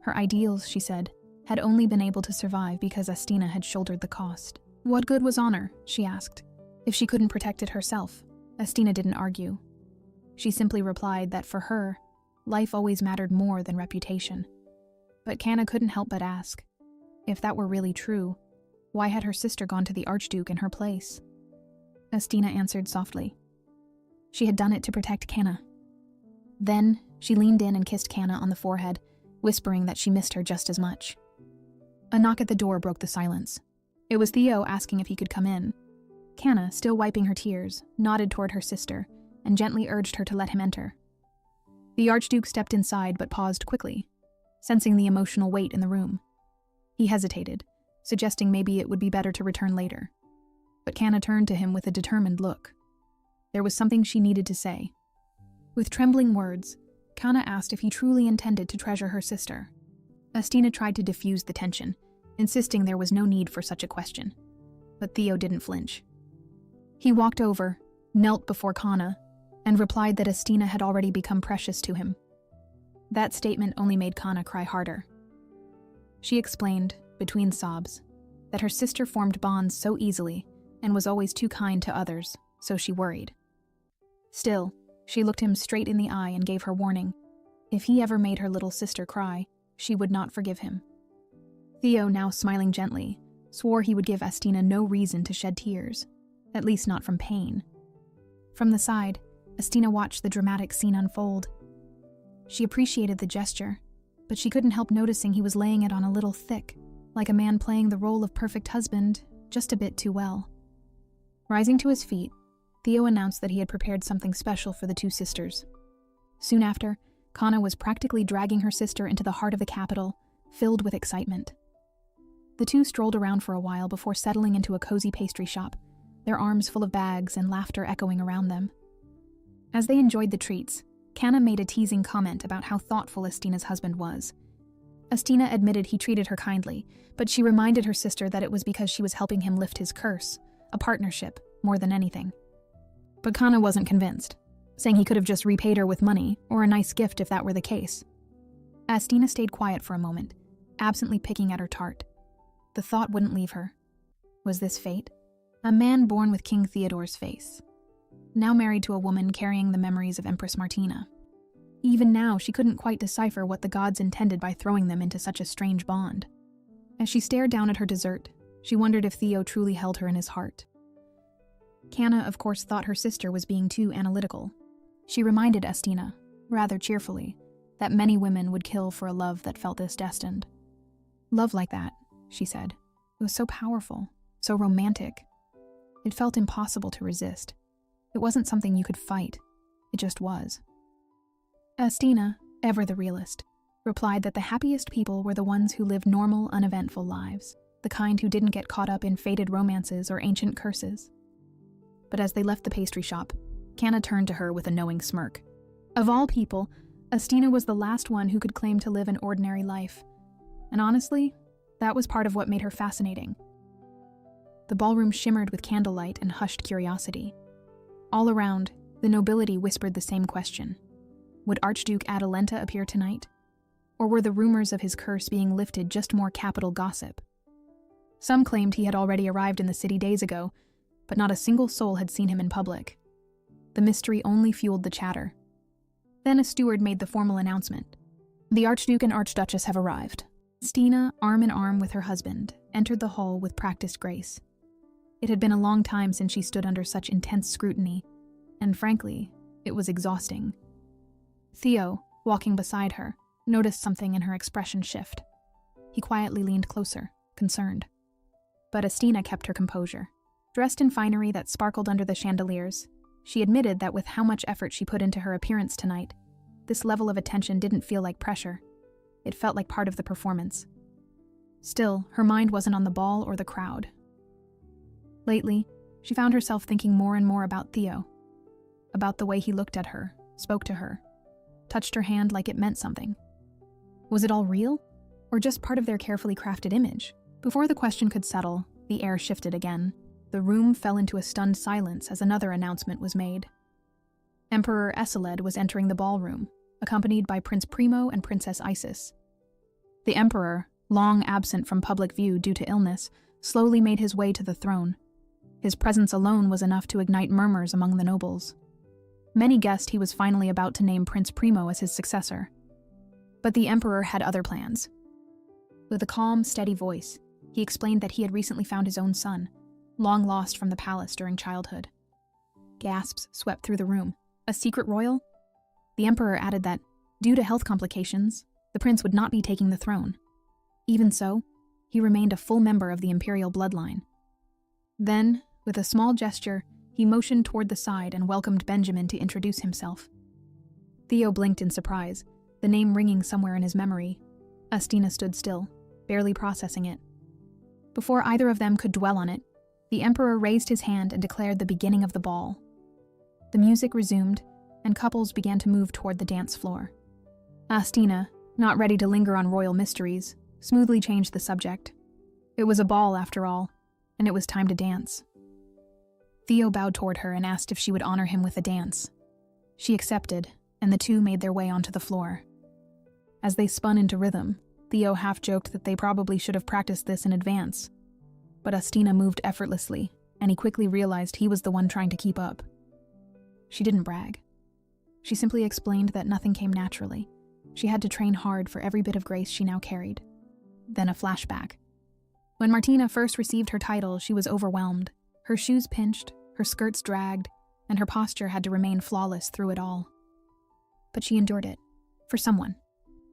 Speaker 1: Her ideals, she said, had only been able to survive because Astina had shouldered the cost. What good was honor, she asked, if she couldn't protect it herself? Astina didn't argue. She simply replied that for her, life always mattered more than reputation. But Canna couldn't help but ask, if that were really true, why had her sister gone to the Archduke in her place? Astina answered softly. She had done it to protect Canna. Then, she leaned in and kissed Canna on the forehead, whispering that she missed her just as much. A knock at the door broke the silence. It was Theo asking if he could come in. Canna, still wiping her tears, nodded toward her sister and gently urged her to let him enter. The Archduke stepped inside but paused quickly, sensing the emotional weight in the room. He hesitated, suggesting maybe it would be better to return later. But Canna turned to him with a determined look. There was something she needed to say. With trembling words, Canna asked if he truly intended to treasure her sister. Astina tried to diffuse the tension, insisting there was no need for such a question. But Theo didn't flinch. He walked over, knelt before Canna, and replied that Astina had already become precious to him. That statement only made Canna cry harder. She explained, between sobs, that her sister formed bonds so easily and was always too kind to others, so she worried. Still, she looked him straight in the eye and gave her warning. If he ever made her little sister cry, she would not forgive him. Theo, now smiling gently, swore he would give Astina no reason to shed tears, at least not from pain. From the side, Astina watched the dramatic scene unfold. She appreciated the gesture, but she couldn't help noticing he was laying it on a little thick, like a man playing the role of perfect husband, just a bit too well. Rising to his feet, Theo announced that he had prepared something special for the two sisters. Soon after, Canna was practically dragging her sister into the heart of the capital, filled with excitement. The two strolled around for a while before settling into a cozy pastry shop, their arms full of bags and laughter echoing around them. As they enjoyed the treats, Canna made a teasing comment about how thoughtful Astina's husband was. Astina admitted he treated her kindly, but she reminded her sister that it was because she was helping him lift his curse, a partnership, more than anything. But Canna wasn't convinced, saying he could have just repaid her with money or a nice gift if that were the case. Astina stayed quiet for a moment, absently picking at her tart. The thought wouldn't leave her. Was this fate? A man born with King Theodore's face, now married to a woman carrying the memories of Empress Martina. Even now, she couldn't quite decipher what the gods intended by throwing them into such a strange bond. As she stared down at her dessert, she wondered if Theo truly held her in his heart. Canna, of course, thought her sister was being too analytical. She reminded Astina, rather cheerfully, that many women would kill for a love that felt this destined. Love like that, she said. It was so powerful, so romantic. It felt impossible to resist. It wasn't something you could fight. It just was. Astina, ever the realist, replied that the happiest people were the ones who lived normal, uneventful lives, the kind who didn't get caught up in faded romances or ancient curses. But as they left the pastry shop, Canna turned to her with a knowing smirk. Of all people, Astina was the last one who could claim to live an ordinary life. And honestly, that was part of what made her fascinating. The ballroom shimmered with candlelight and hushed curiosity. All around, the nobility whispered the same question. Would Archduke Atalanta appear tonight? Or were the rumors of his curse being lifted just more capital gossip? Some claimed he had already arrived in the city days ago, but not a single soul had seen him in public. The mystery only fueled the chatter. Then a steward made the formal announcement. The Archduke and Archduchess have arrived. Stina, arm in arm with her husband, entered the hall with practiced grace. It had been a long time since she stood under such intense scrutiny, and frankly, it was exhausting. Theo, walking beside her, noticed something in her expression shift. He quietly leaned closer, concerned. But Astina kept her composure. Dressed in finery that sparkled under the chandeliers, she admitted that with how much effort she put into her appearance tonight, this level of attention didn't feel like pressure. It felt like part of the performance. Still, her mind wasn't on the ball or the crowd. Lately, she found herself thinking more and more about Theo, about the way he looked at her, spoke to her, touched her hand like it meant something. Was it all real, or just part of their carefully crafted image? Before the question could settle, the air shifted again. The room fell into a stunned silence as another announcement was made. Emperor Eseled was entering the ballroom, accompanied by Prince Primo and Princess Isis. The emperor, long absent from public view due to illness, slowly made his way to the throne. His presence alone was enough to ignite murmurs among the nobles. Many guessed he was finally about to name Prince Primo as his successor. But the emperor had other plans. With a calm, steady voice, he explained that he had recently found his own son, long lost from the palace during childhood. Gasps swept through the room. A secret royal? The emperor added that, due to health complications, the prince would not be taking the throne. Even so, he remained a full member of the imperial bloodline. Then, with a small gesture, he motioned toward the side and welcomed Benjamin to introduce himself. Theo blinked in surprise, the name ringing somewhere in his memory. Astina stood still, barely processing it. Before either of them could dwell on it, the emperor raised his hand and declared the beginning of the ball. The music resumed, and couples began to move toward the dance floor. Astina, not ready to linger on royal mysteries, smoothly changed the subject. It was a ball, after all, and it was time to dance. Theo bowed toward her and asked if she would honor him with a dance. She accepted, and the two made their way onto the floor. As they spun into rhythm, Theo half joked that they probably should have practiced this in advance. But Astina moved effortlessly, and he quickly realized he was the one trying to keep up. She didn't brag. She simply explained that nothing came naturally. She had to train hard for every bit of grace she now carried. Then a flashback. When Martina first received her title, she was overwhelmed. Her shoes pinched, her skirts dragged, and her posture had to remain flawless through it all. But she endured it. For someone.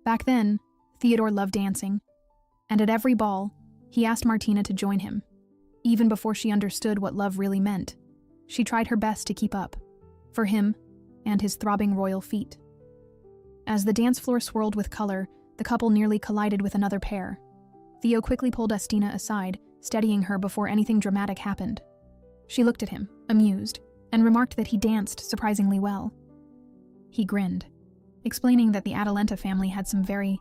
Speaker 1: Back then, Theodore loved dancing, and at every ball, he asked Martina to join him. Even before she understood what love really meant, she tried her best to keep up, for him and his throbbing royal feet. As the dance floor swirled with color, the couple nearly collided with another pair. Theo quickly pulled Astina aside, steadying her before anything dramatic happened. She looked at him, amused, and remarked that he danced surprisingly well. He grinned, explaining that the Atalanta family had some very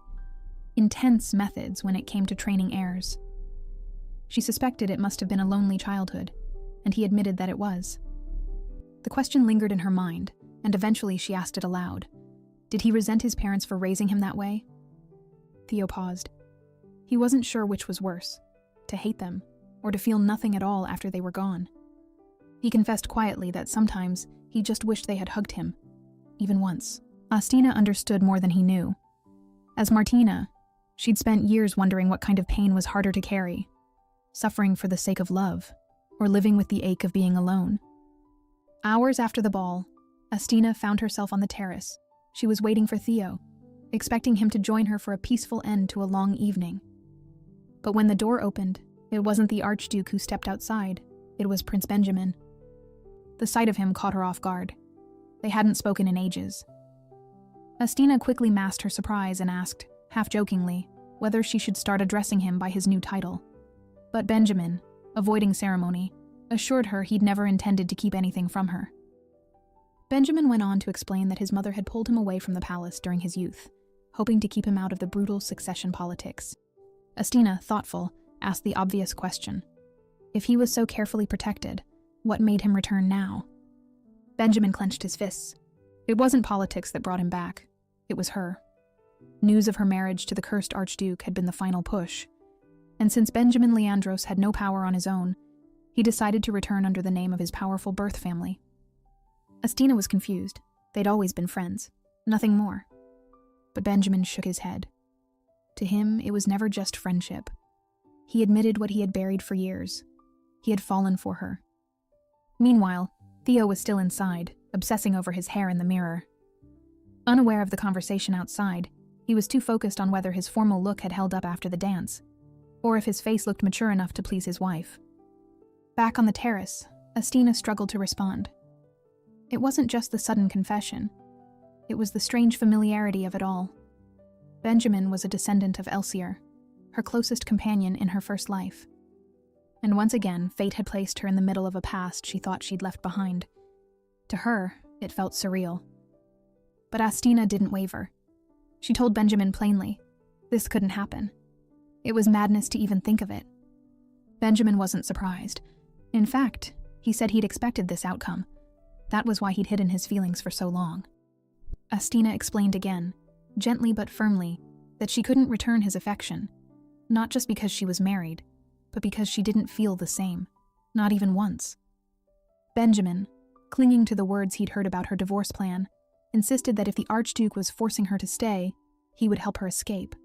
Speaker 1: intense methods when it came to training heirs. She suspected it must have been a lonely childhood, and he admitted that it was. The question lingered in her mind, and eventually she asked it aloud. Did he resent his parents for raising him that way? Theo paused. He wasn't sure which was worse, to hate them, or to feel nothing at all after they were gone. He confessed quietly that sometimes he just wished they had hugged him, even once. Astina understood more than he knew. As Martina, she'd spent years wondering what kind of pain was harder to carry, suffering for the sake of love, or living with the ache of being alone. Hours after the ball, Astina found herself on the terrace. She was waiting for Theo, expecting him to join her for a peaceful end to a long evening. But when the door opened, it wasn't the Archduke who stepped outside, it was Prince Benjamin. The sight of him caught her off guard. They hadn't spoken in ages. Astina quickly masked her surprise and asked, half-jokingly, whether she should start addressing him by his new title. But Benjamin, avoiding ceremony, assured her he'd never intended to keep anything from her. Benjamin went on to explain that his mother had pulled him away from the palace during his youth, hoping to keep him out of the brutal succession politics. Astina, thoughtful, asked the obvious question. If he was so carefully protected, what made him return now? Benjamin clenched his fists. It wasn't politics that brought him back. It was her. News of her marriage to the cursed Archduke had been the final push. And since Benjamin Leandros had no power on his own, he decided to return under the name of his powerful birth family. Astina was confused. They'd always been friends. Nothing more. But Benjamin shook his head. To him, it was never just friendship. He admitted what he had buried for years. He had fallen for her. Meanwhile, Theo was still inside, obsessing over his hair in the mirror. Unaware of the conversation outside, he was too focused on whether his formal look had held up after the dance, or if his face looked mature enough to please his wife. Back on the terrace, Astina struggled to respond. It wasn't just the sudden confession. It was the strange familiarity of it all. Benjamin was a descendant of Elsier, her closest companion in her first life. And once again, fate had placed her in the middle of a past she thought she'd left behind. To her, it felt surreal. But Astina didn't waver. She told Benjamin plainly, this couldn't happen. It was madness to even think of it. Benjamin wasn't surprised. In fact, he said he'd expected this outcome. That was why he'd hidden his feelings for so long. Astina explained again, gently but firmly, that she couldn't return his affection, not just because she was married, but because she didn't feel the same, not even once. Benjamin, clinging to the words he'd heard about her divorce plan, insisted that if the Archduke was forcing her to stay, he would help her escape.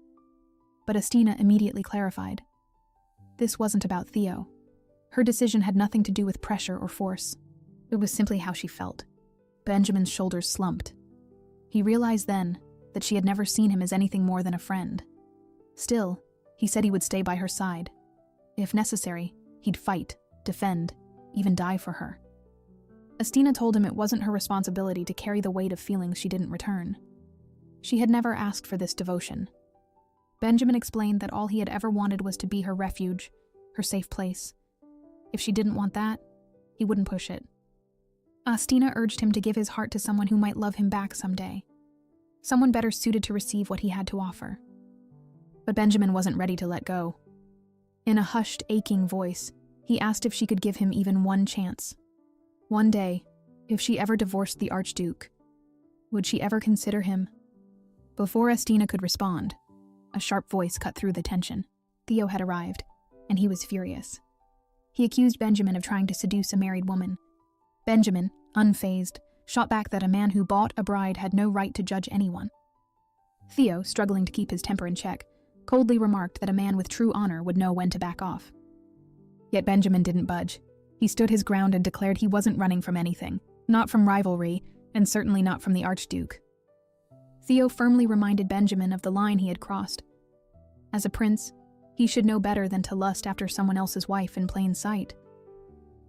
Speaker 1: But Astina immediately clarified. This wasn't about Theo. Her decision had nothing to do with pressure or force. It was simply how she felt. Benjamin's shoulders slumped. He realized then that she had never seen him as anything more than a friend. Still, he said he would stay by her side. If necessary, he'd fight, defend, even die for her. Astina told him it wasn't her responsibility to carry the weight of feelings she didn't return. She had never asked for this devotion. Benjamin explained that all he had ever wanted was to be her refuge, her safe place. If she didn't want that, he wouldn't push it. Astina urged him to give his heart to someone who might love him back someday. Someone better suited to receive what he had to offer. But Benjamin wasn't ready to let go. In a hushed, aching voice, he asked if she could give him even one chance. One day, if she ever divorced the Archduke, would she ever consider him? Before Astina could respond, a sharp voice cut through the tension. Theo had arrived, and he was furious. He accused Benjamin of trying to seduce a married woman. Benjamin, unfazed, shot back that a man who bought a bride had no right to judge anyone. Theo, struggling to keep his temper in check, coldly remarked that a man with true honor would know when to back off. Yet Benjamin didn't budge. He stood his ground and declared he wasn't running from anything, not from rivalry, and certainly not from the Archduke. Theo firmly reminded Benjamin of the line he had crossed. As a prince, he should know better than to lust after someone else's wife in plain sight.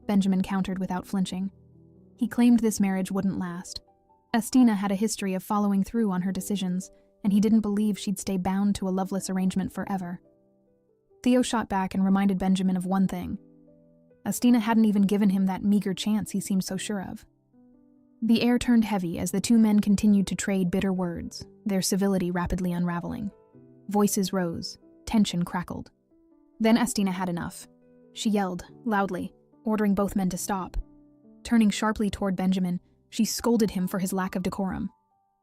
Speaker 1: Benjamin countered without flinching. He claimed this marriage wouldn't last. Astina had a history of following through on her decisions, and he didn't believe she'd stay bound to a loveless arrangement forever. Theo shot back and reminded Benjamin of one thing. Astina hadn't even given him that meager chance he seemed so sure of. The air turned heavy as the two men continued to trade bitter words, their civility rapidly unraveling. Voices rose, tension crackled. Then Astina had enough. She yelled, loudly, ordering both men to stop. Turning sharply toward Benjamin, she scolded him for his lack of decorum.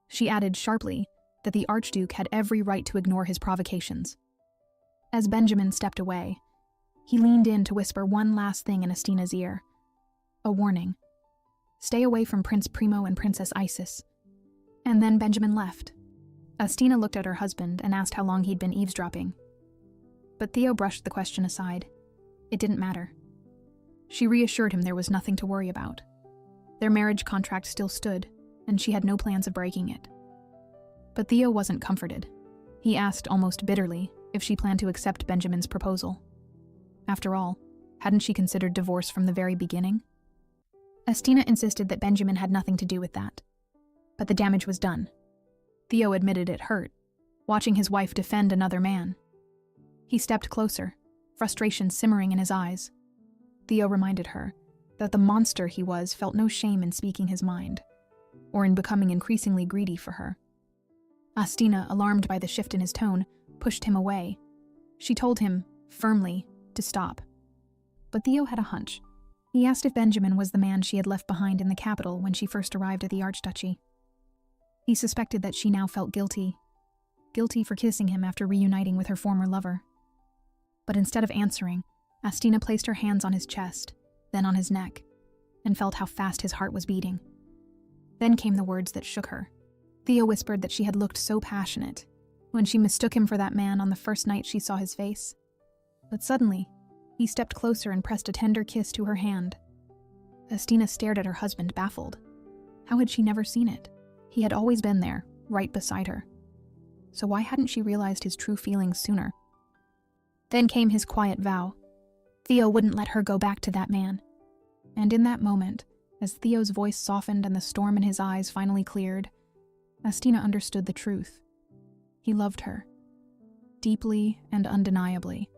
Speaker 1: She added sharply that the Archduke had every right to ignore his provocations. As Benjamin stepped away, he leaned in to whisper one last thing in Astina's ear. A warning. Stay away from Prince Primo and Princess Isis. And then Benjamin left. Astina looked at her husband and asked how long he'd been eavesdropping. But Theo brushed the question aside. It didn't matter. She reassured him there was nothing to worry about. Their marriage contract still stood, and she had no plans of breaking it. But Theo wasn't comforted. He asked almost bitterly if she planned to accept Benjamin's proposal. After all, hadn't she considered divorce from the very beginning? Astina insisted that Benjamin had nothing to do with that. But the damage was done. Theo admitted it hurt, watching his wife defend another man. He stepped closer, frustration simmering in his eyes. Theo reminded her that the monster he was felt no shame in speaking his mind. or in becoming increasingly greedy for her. Astina, alarmed by the shift in his tone, pushed him away. She told him, firmly, to stop. But Theo had a hunch. He asked if Benjamin was the man she had left behind in the capital when she first arrived at the archduchy. He suspected that she now felt guilty for kissing him after reuniting with her former lover. But instead of answering, Astina placed her hands on his chest, then on his neck, and felt how fast his heart was beating. Then came the words that shook her. Theo whispered that she had looked so passionate when she mistook him for that man on the first night she saw his face. But suddenly, he stepped closer and pressed a tender kiss to her hand. Astina stared at her husband, baffled. How had she never seen it? He had always been there, right beside her. So why hadn't she realized his true feelings sooner? Then came his quiet vow. Theo wouldn't let her go back to that man. And in that moment, as Theo's voice softened and the storm in his eyes finally cleared, Astina understood the truth. He loved her. Deeply and undeniably.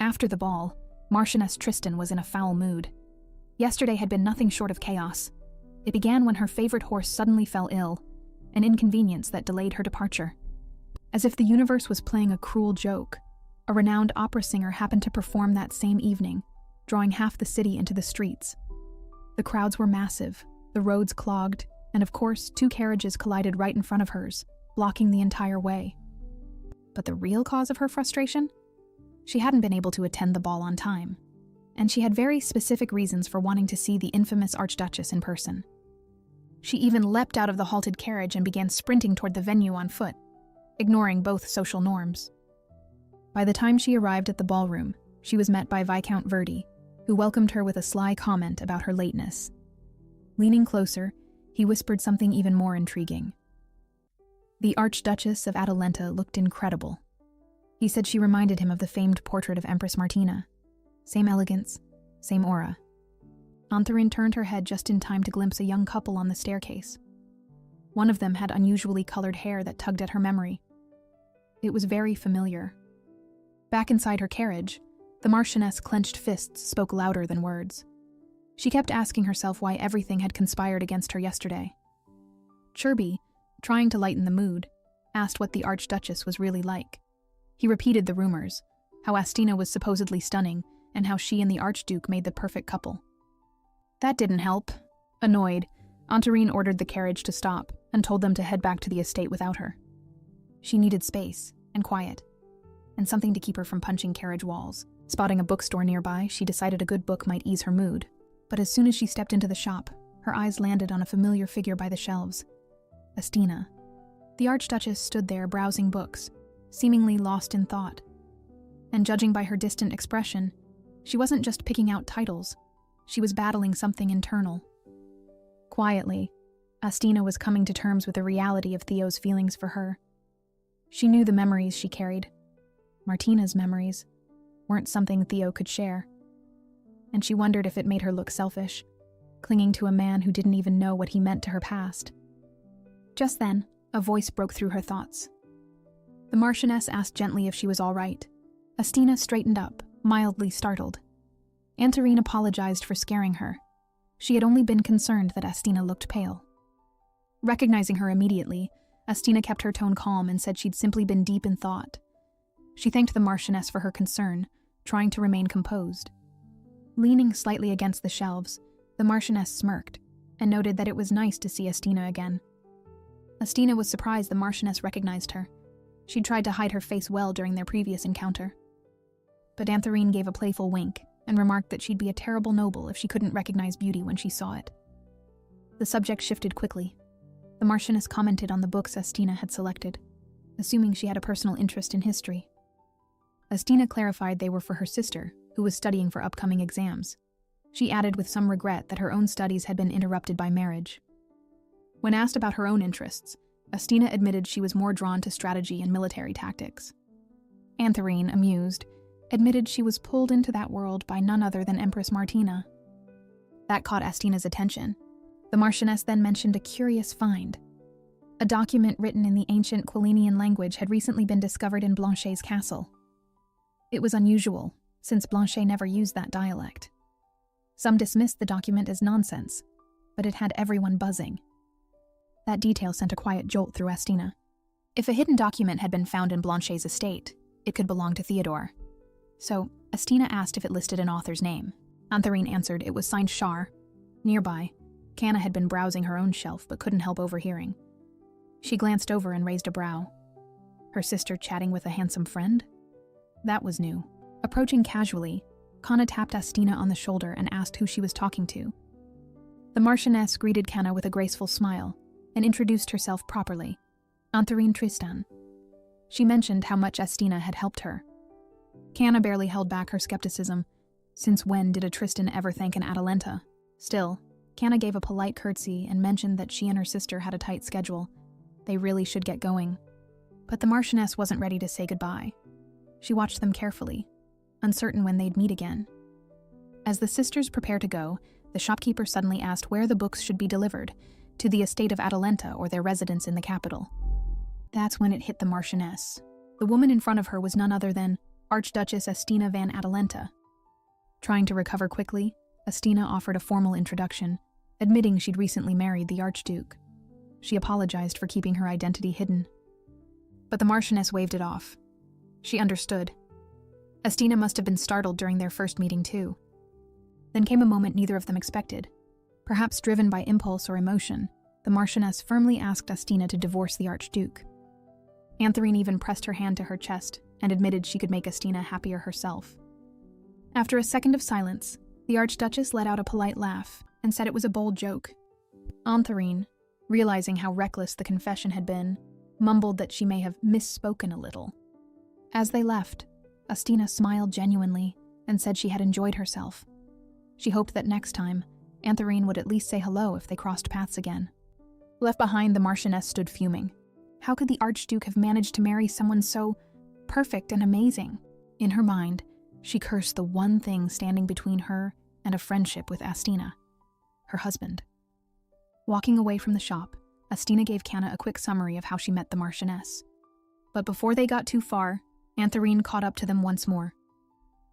Speaker 1: After the ball, Marchioness Tristan was in a foul mood. Yesterday had been nothing short of chaos. It began when her favorite horse suddenly fell ill, an inconvenience that delayed her departure. As if the universe was playing a cruel joke, a renowned opera singer happened to perform that same evening, drawing half the city into the streets. The crowds were massive, the roads clogged, and of course, 2 carriages collided right in front of hers, blocking the entire way. But the real cause of her frustration? She hadn't been able to attend the ball on time, and she had very specific reasons for wanting to see the infamous Archduchess in person. She even leapt out of the halted carriage and began sprinting toward the venue on foot, ignoring both social norms. By the time she arrived at the ballroom, she was met by Viscount Verdi, who welcomed her with a sly comment about her lateness. Leaning closer, he whispered something even more intriguing. The Archduchess of Atalanta looked incredible. He said she reminded him of the famed portrait of Empress Martina. Same elegance, same aura. Antharine turned her head just in time to glimpse a young couple on the staircase. One of them had unusually colored hair that tugged at her memory. It was very familiar. Back inside her carriage, the Marchioness' clenched fists spoke louder than words. She kept asking herself why everything had conspired against her yesterday. Chirby, trying to lighten the mood, asked what the Archduchess was really like. He repeated the rumors, how Astina was supposedly stunning, and how she and the Archduke made the perfect couple. That didn't help. Annoyed, Antharine ordered the carriage to stop and told them to head back to the estate without her. She needed space and quiet, and something to keep her from punching carriage walls. Spotting a bookstore nearby, she decided a good book might ease her mood. But as soon as she stepped into the shop, her eyes landed on a familiar figure by the shelves. Astina. The Archduchess stood there browsing books, seemingly lost in thought. And judging by her distant expression, she wasn't just picking out titles. She was battling something internal. Quietly, Astina was coming to terms with the reality of Theo's feelings for her. She knew the memories she carried. Martina's memories weren't something Theo could share. And she wondered if it made her look selfish, clinging to a man who didn't even know what he meant to her past. Just then, a voice broke through her thoughts. The Marchioness asked gently if she was all right. Astina straightened up, mildly startled. Antharine apologized for scaring her. She had only been concerned that Astina looked pale. Recognizing her immediately, Astina kept her tone calm and said she'd simply been deep in thought. She thanked the Marchioness for her concern, trying to remain composed. Leaning slightly against the shelves, the Marchioness smirked and noted that it was nice to see Astina again. Astina was surprised the Marchioness recognized her. She'd tried to hide her face well during their previous encounter. But Antharine gave a playful wink and remarked that she'd be a terrible noble if she couldn't recognize beauty when she saw it. The subject shifted quickly. The Marchioness commented on the books Astina had selected, assuming she had a personal interest in history. Astina clarified they were for her sister, who was studying for upcoming exams. She added with some regret that her own studies had been interrupted by marriage. When asked about her own interests, Astina admitted she was more drawn to strategy and military tactics. Antharine, amused, admitted she was pulled into that world by none other than Empress Martina. That caught Astina's attention. The Marchioness then mentioned a curious find. A document written in the ancient Quilinian language had recently been discovered in Blanchet's castle. It was unusual, since Blanchet never used that dialect. Some dismissed the document as nonsense, but it had everyone buzzing. That detail sent a quiet jolt through Astina. If a hidden document had been found in Blanchet's estate, it could belong to Theodore. So, Astina asked if it listed an author's name. Antharine answered it was signed Char. Nearby, Canna had been browsing her own shelf but couldn't help overhearing. She glanced over and raised a brow. Her sister chatting with a handsome friend? That was new. Approaching casually, Canna tapped Astina on the shoulder and asked who she was talking to. The Marchioness greeted Canna with a graceful smile and introduced herself properly. Antharine Tristan. She mentioned how much Astina had helped her. Canna barely held back her skepticism. Since when did a Tristan ever thank an Atalanta? Still, Canna gave a polite curtsy and mentioned that she and her sister had a tight schedule. They really should get going. But the Marchioness wasn't ready to say goodbye. She watched them carefully, uncertain when they'd meet again. As the sisters prepared to go, the shopkeeper suddenly asked where the books should be delivered, to the estate of Atalanta or their residence in the capital. That's when it hit the Marchioness. The woman in front of her was none other than Archduchess Astina van Atalanta. Trying to recover quickly, Astina offered a formal introduction, admitting she'd recently married the Archduke. She apologized for keeping her identity hidden. But the Marchioness waved it off. She understood. Astina must have been startled during their first meeting too. Then came a moment neither of them expected. Perhaps driven by impulse or emotion, the Marchioness firmly asked Astina to divorce the Archduke. Antharine even pressed her hand to her chest and admitted she could make Astina happier herself. After a second of silence, the Archduchess let out a polite laugh and said it was a bold joke. Antharine, realizing how reckless the confession had been, mumbled that she may have misspoken a little. As they left, Astina smiled genuinely and said she had enjoyed herself. She hoped that next time, Antharine would at least say hello if they crossed paths again. Left behind, the Marchioness stood fuming. How could the Archduke have managed to marry someone so perfect and amazing? In her mind, she cursed the one thing standing between her and a friendship with Astina, her husband. Walking away from the shop, Astina gave Canna a quick summary of how she met the Marchioness. But before they got too far, Antharine caught up to them once more.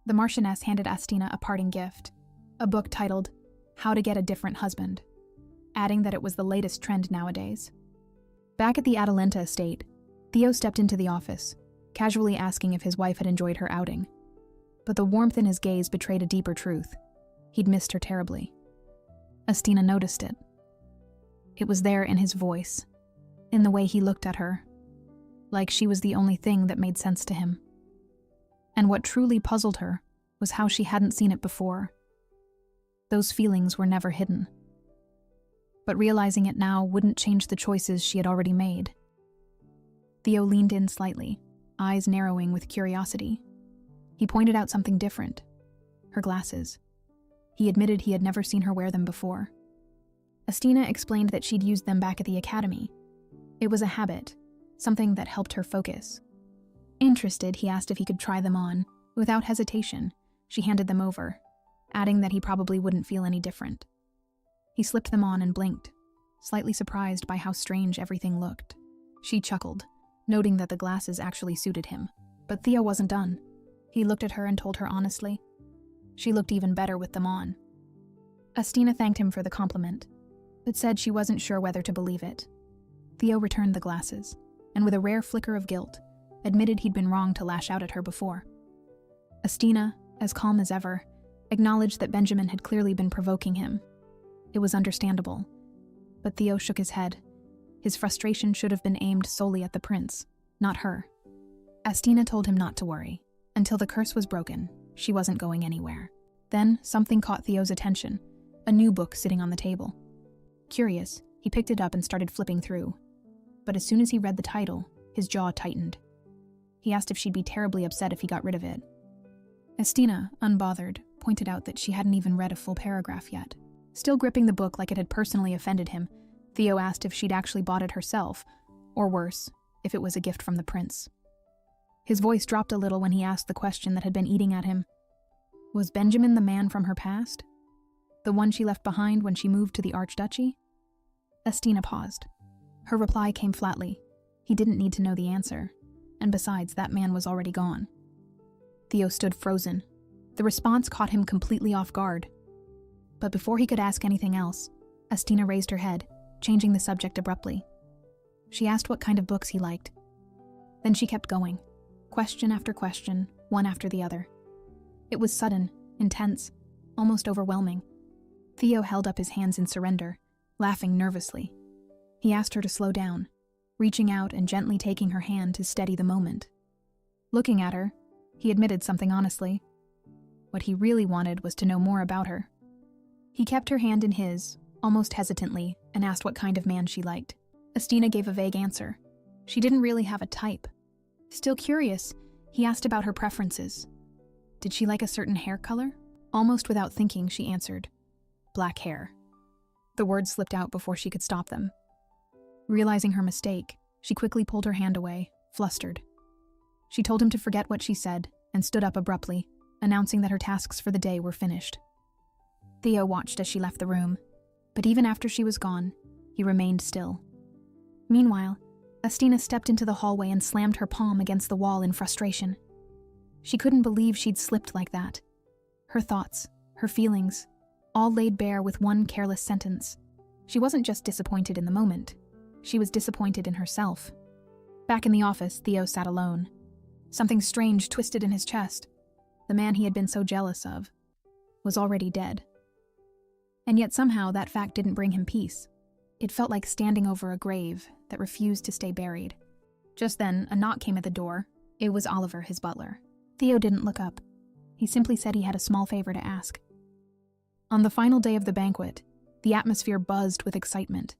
Speaker 1: The Marchioness handed Astina a parting gift, a book titled How to Get a Different Husband, adding that it was the latest trend nowadays. Back at the Atalanta estate, Theo stepped into the office, casually asking if his wife had enjoyed her outing. But the warmth in his gaze betrayed a deeper truth. He'd missed her terribly. Astina noticed it. It was there in his voice, in the way he looked at her, like she was the only thing that made sense to him. And what truly puzzled her was how she hadn't seen it before. Those feelings were never hidden. But realizing it now wouldn't change the choices she had already made. Theo leaned in slightly, eyes narrowing with curiosity. He pointed out something different. Her glasses. He admitted he had never seen her wear them before. Astina explained that she'd used them back at the academy. It was a habit, something that helped her focus. Interested, he asked if he could try them on. Without hesitation, she handed them over, adding that he probably wouldn't feel any different. He slipped them on and blinked, slightly surprised by how strange everything looked. She chuckled, noting that the glasses actually suited him. But Theo wasn't done. He looked at her and told her honestly. She looked even better with them on. Astina thanked him for the compliment, but said she wasn't sure whether to believe it. Theo returned the glasses, and with a rare flicker of guilt, admitted he'd been wrong to lash out at her before. Astina, as calm as ever, acknowledged that Benjamin had clearly been provoking him. It was understandable, but Theo shook his head. His frustration should have been aimed solely at the prince, not her. Astina told him not to worry. Until the curse was broken, she wasn't going anywhere. Then, something caught Theo's attention, a new book sitting on the table. Curious, he picked it up and started flipping through. But as soon as he read the title, his jaw tightened. He asked if she'd be terribly upset if he got rid of it. Astina, unbothered, pointed out that she hadn't even read a full paragraph yet. Still gripping the book like it had personally offended him, Theo asked if she'd actually bought it herself, or worse, if it was a gift from the prince. His voice dropped a little when he asked the question that had been eating at him. Was Benjamin the man from her past? The one she left behind when she moved to the archduchy? Astina paused. Her reply came flatly. He didn't need to know the answer, and besides, that man was already gone. Theo stood frozen. The response caught him completely off guard. But before he could ask anything else, Astina raised her head, changing the subject abruptly. She asked what kind of books he liked. Then she kept going, question after question, one after the other. It was sudden, intense, almost overwhelming. Theo held up his hands in surrender, laughing nervously. He asked her to slow down, reaching out and gently taking her hand to steady the moment. Looking at her, he admitted something honestly. What he really wanted was to know more about her. He kept her hand in his, almost hesitantly, and asked what kind of man she liked. Astina gave a vague answer. She didn't really have a type. Still curious, he asked about her preferences. Did she like a certain hair color? Almost without thinking, she answered, "Black hair." The words slipped out before she could stop them. Realizing her mistake, she quickly pulled her hand away, flustered. She told him to forget what she said and stood up abruptly, announcing that her tasks for the day were finished. Theo watched as she left the room, but even after she was gone, he remained still. Meanwhile, Astina stepped into the hallway and slammed her palm against the wall in frustration. She couldn't believe she'd slipped like that. Her thoughts, her feelings, all laid bare with one careless sentence. She wasn't just disappointed in the moment. She was disappointed in herself. Back in the office, Theo sat alone. Something strange twisted in his chest. The man he had been so jealous of was already dead. And yet somehow that fact didn't bring him peace. It felt like standing over a grave that refused to stay buried. Just then, a knock came at the door. It was Oliver, his butler. Theo didn't look up. He simply said he had a small favor to ask. On the final day of the banquet, the atmosphere buzzed with excitement.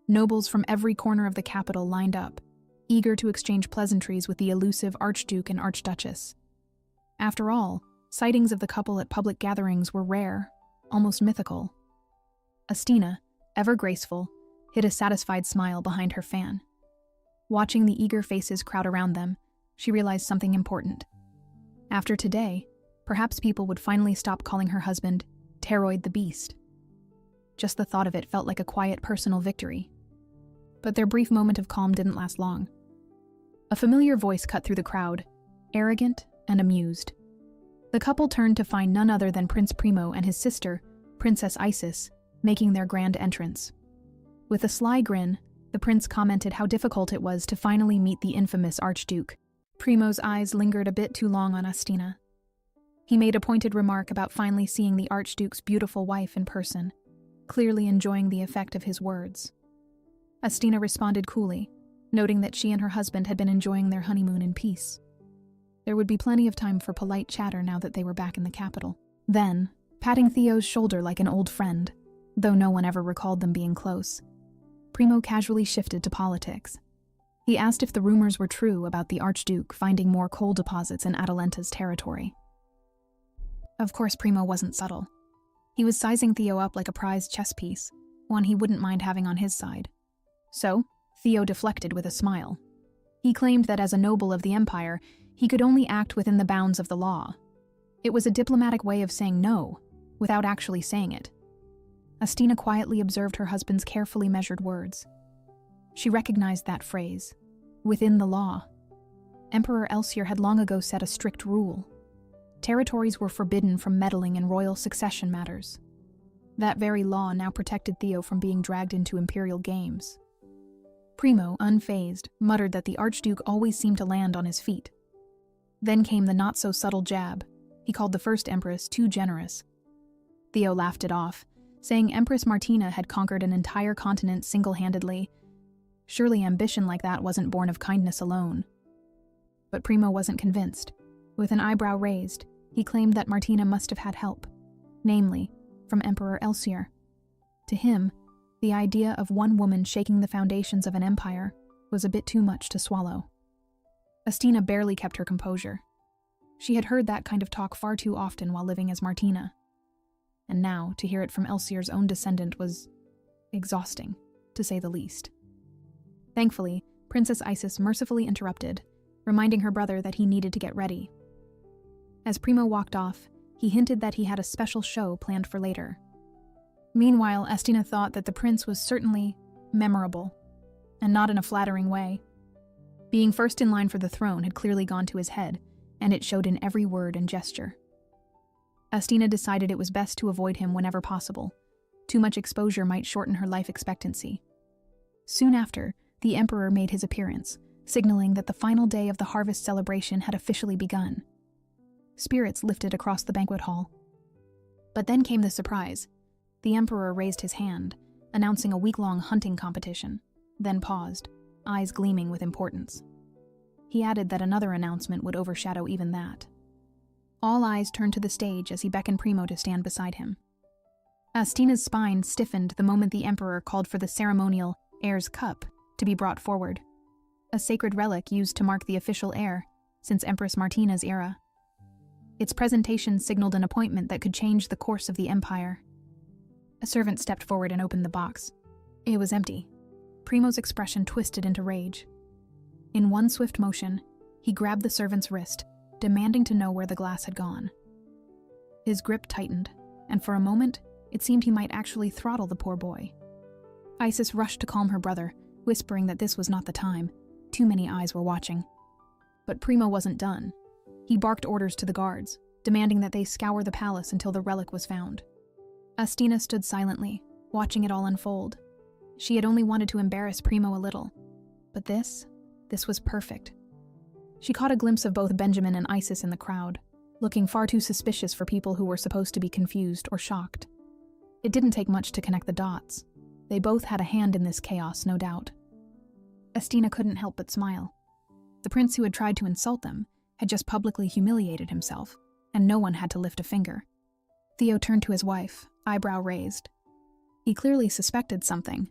Speaker 1: Nobles from every corner of the capital lined up, eager to exchange pleasantries with the elusive Archduke and Archduchess. After all, sightings of the couple at public gatherings were rare, almost mythical. Astina, ever graceful, hid a satisfied smile behind her fan. Watching the eager faces crowd around them, she realized something important. After today, perhaps people would finally stop calling her husband Pteroid the Beast. Just the thought of it felt like a quiet personal victory. But their brief moment of calm didn't last long. A familiar voice cut through the crowd, arrogant and amused. The couple turned to find none other than Prince Primo and his sister, Princess Isis, making their grand entrance. With a sly grin, the prince commented how difficult it was to finally meet the infamous Archduke. Primo's eyes lingered a bit too long on Astina. He made a pointed remark about finally seeing the Archduke's beautiful wife in person, clearly enjoying the effect of his words. Astina responded coolly, noting that she and her husband had been enjoying their honeymoon in peace. There would be plenty of time for polite chatter now that they were back in the capital. Then, patting Theo's shoulder like an old friend, though no one ever recalled them being close, Primo casually shifted to politics. He asked if the rumors were true about the Archduke finding more coal deposits in Atalenta's territory. Of course, Primo wasn't subtle. He was sizing Theo up like a prized chess piece, one he wouldn't mind having on his side. So, Theo deflected with a smile. He claimed that as a noble of the Empire, he could only act within the bounds of the law. It was a diplomatic way of saying no, without actually saying it. Astina quietly observed her husband's carefully measured words. She recognized that phrase, within the law. Emperor Elsier had long ago set a strict rule. Territories were forbidden from meddling in royal succession matters. That very law now protected Theo from being dragged into imperial games. Primo, unfazed, muttered that the Archduke always seemed to land on his feet. Then came the not-so-subtle jab. He called the first Empress too generous. Theo laughed it off, saying Empress Martina had conquered an entire continent single-handedly. Surely ambition like that wasn't born of kindness alone. But Primo wasn't convinced. With an eyebrow raised, he claimed that Martina must have had help, namely, from Emperor Elsier. To him, the idea of one woman shaking the foundations of an empire was a bit too much to swallow. Astina barely kept her composure. She had heard that kind of talk far too often while living as Martina. And now, to hear it from Elsier's own descendant was exhausting, to say the least. Thankfully, Princess Isis mercifully interrupted, reminding her brother that he needed to get ready. As Primo walked off, he hinted that he had a special show planned for later. Meanwhile, Astina thought that the prince was certainly memorable, and not in a flattering way. Being first in line for the throne had clearly gone to his head, and it showed in every word and gesture. Astina decided it was best to avoid him whenever possible, Too much exposure might shorten her life expectancy. Soon after, the emperor made his appearance, signaling that the final day of the harvest celebration had officially begun. Spirits lifted across the banquet hall. But then came the surprise. The emperor raised his hand, announcing a week-long hunting competition, then paused, eyes gleaming with importance. He added that another announcement would overshadow even that. All eyes turned to the stage as he beckoned Primo to stand beside him. Astina's spine stiffened the moment the emperor called for the ceremonial heir's cup to be brought forward, a sacred relic used to mark the official heir since Empress Martina's era. Its presentation signaled an appointment that could change the course of the empire. A servant stepped forward and opened the box. It was empty. Primo's expression twisted into rage. In one swift motion, he grabbed the servant's wrist, demanding to know where the glass had gone. His grip tightened, and for a moment, it seemed he might actually throttle the poor boy. Isis rushed to calm her brother, whispering that this was not the time. Too many eyes were watching. But Primo wasn't done. He barked orders to the guards, demanding that they scour the palace until the relic was found. Astina stood silently, watching it all unfold. She had only wanted to embarrass Primo a little. But this was perfect. She caught a glimpse of both Benjamin and Isis in the crowd, looking far too suspicious for people who were supposed to be confused or shocked. It didn't take much to connect the dots. They both had a hand in this chaos, no doubt. Astina couldn't help but smile. The prince who had tried to insult them had just publicly humiliated himself, and no one had to lift a finger. Theo turned to his wife, eyebrow raised. He clearly suspected something.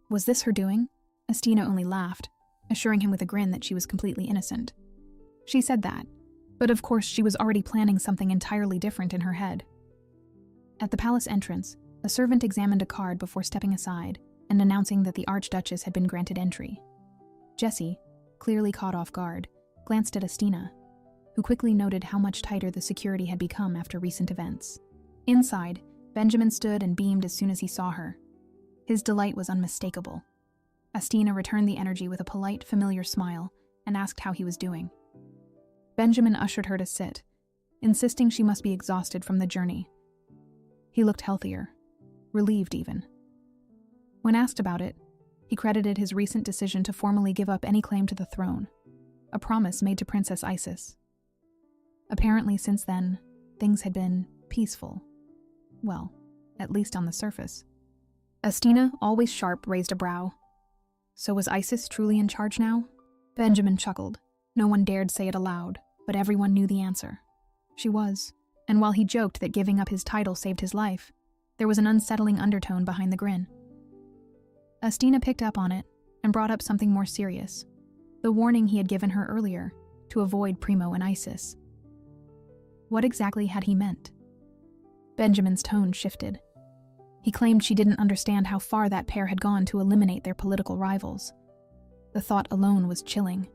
Speaker 1: Was this her doing? Astina only laughed, assuring him with a grin that she was completely innocent. She said that, but of course she was already planning something entirely different in her head. At the palace entrance, a servant examined a card before stepping aside and announcing that the Archduchess had been granted entry. Jessie, clearly caught off guard, glanced at Astina, who quickly noted how much tighter the security had become after recent events. Inside, Benjamin stood and beamed as soon as he saw her. His delight was unmistakable. Astina returned the energy with a polite, familiar smile and asked how he was doing. Benjamin ushered her to sit, insisting she must be exhausted from the journey. He looked healthier, relieved even. When asked about it, he credited his recent decision to formally give up any claim to the throne, a promise made to Princess Isis. Apparently, since then, things had been peaceful. Well, at least on the surface. Astina, always sharp, raised a brow. So was Isis truly in charge now? Benjamin chuckled. No one dared say it aloud, but everyone knew the answer. She was, and while he joked that giving up his title saved his life, there was an unsettling undertone behind the grin. Astina picked up on it and brought up something more serious, the warning he had given her earlier to avoid Primo and Isis. What exactly had he meant? Benjamin's tone shifted. He claimed she didn't understand how far that pair had gone to eliminate their political rivals. The thought alone was chilling.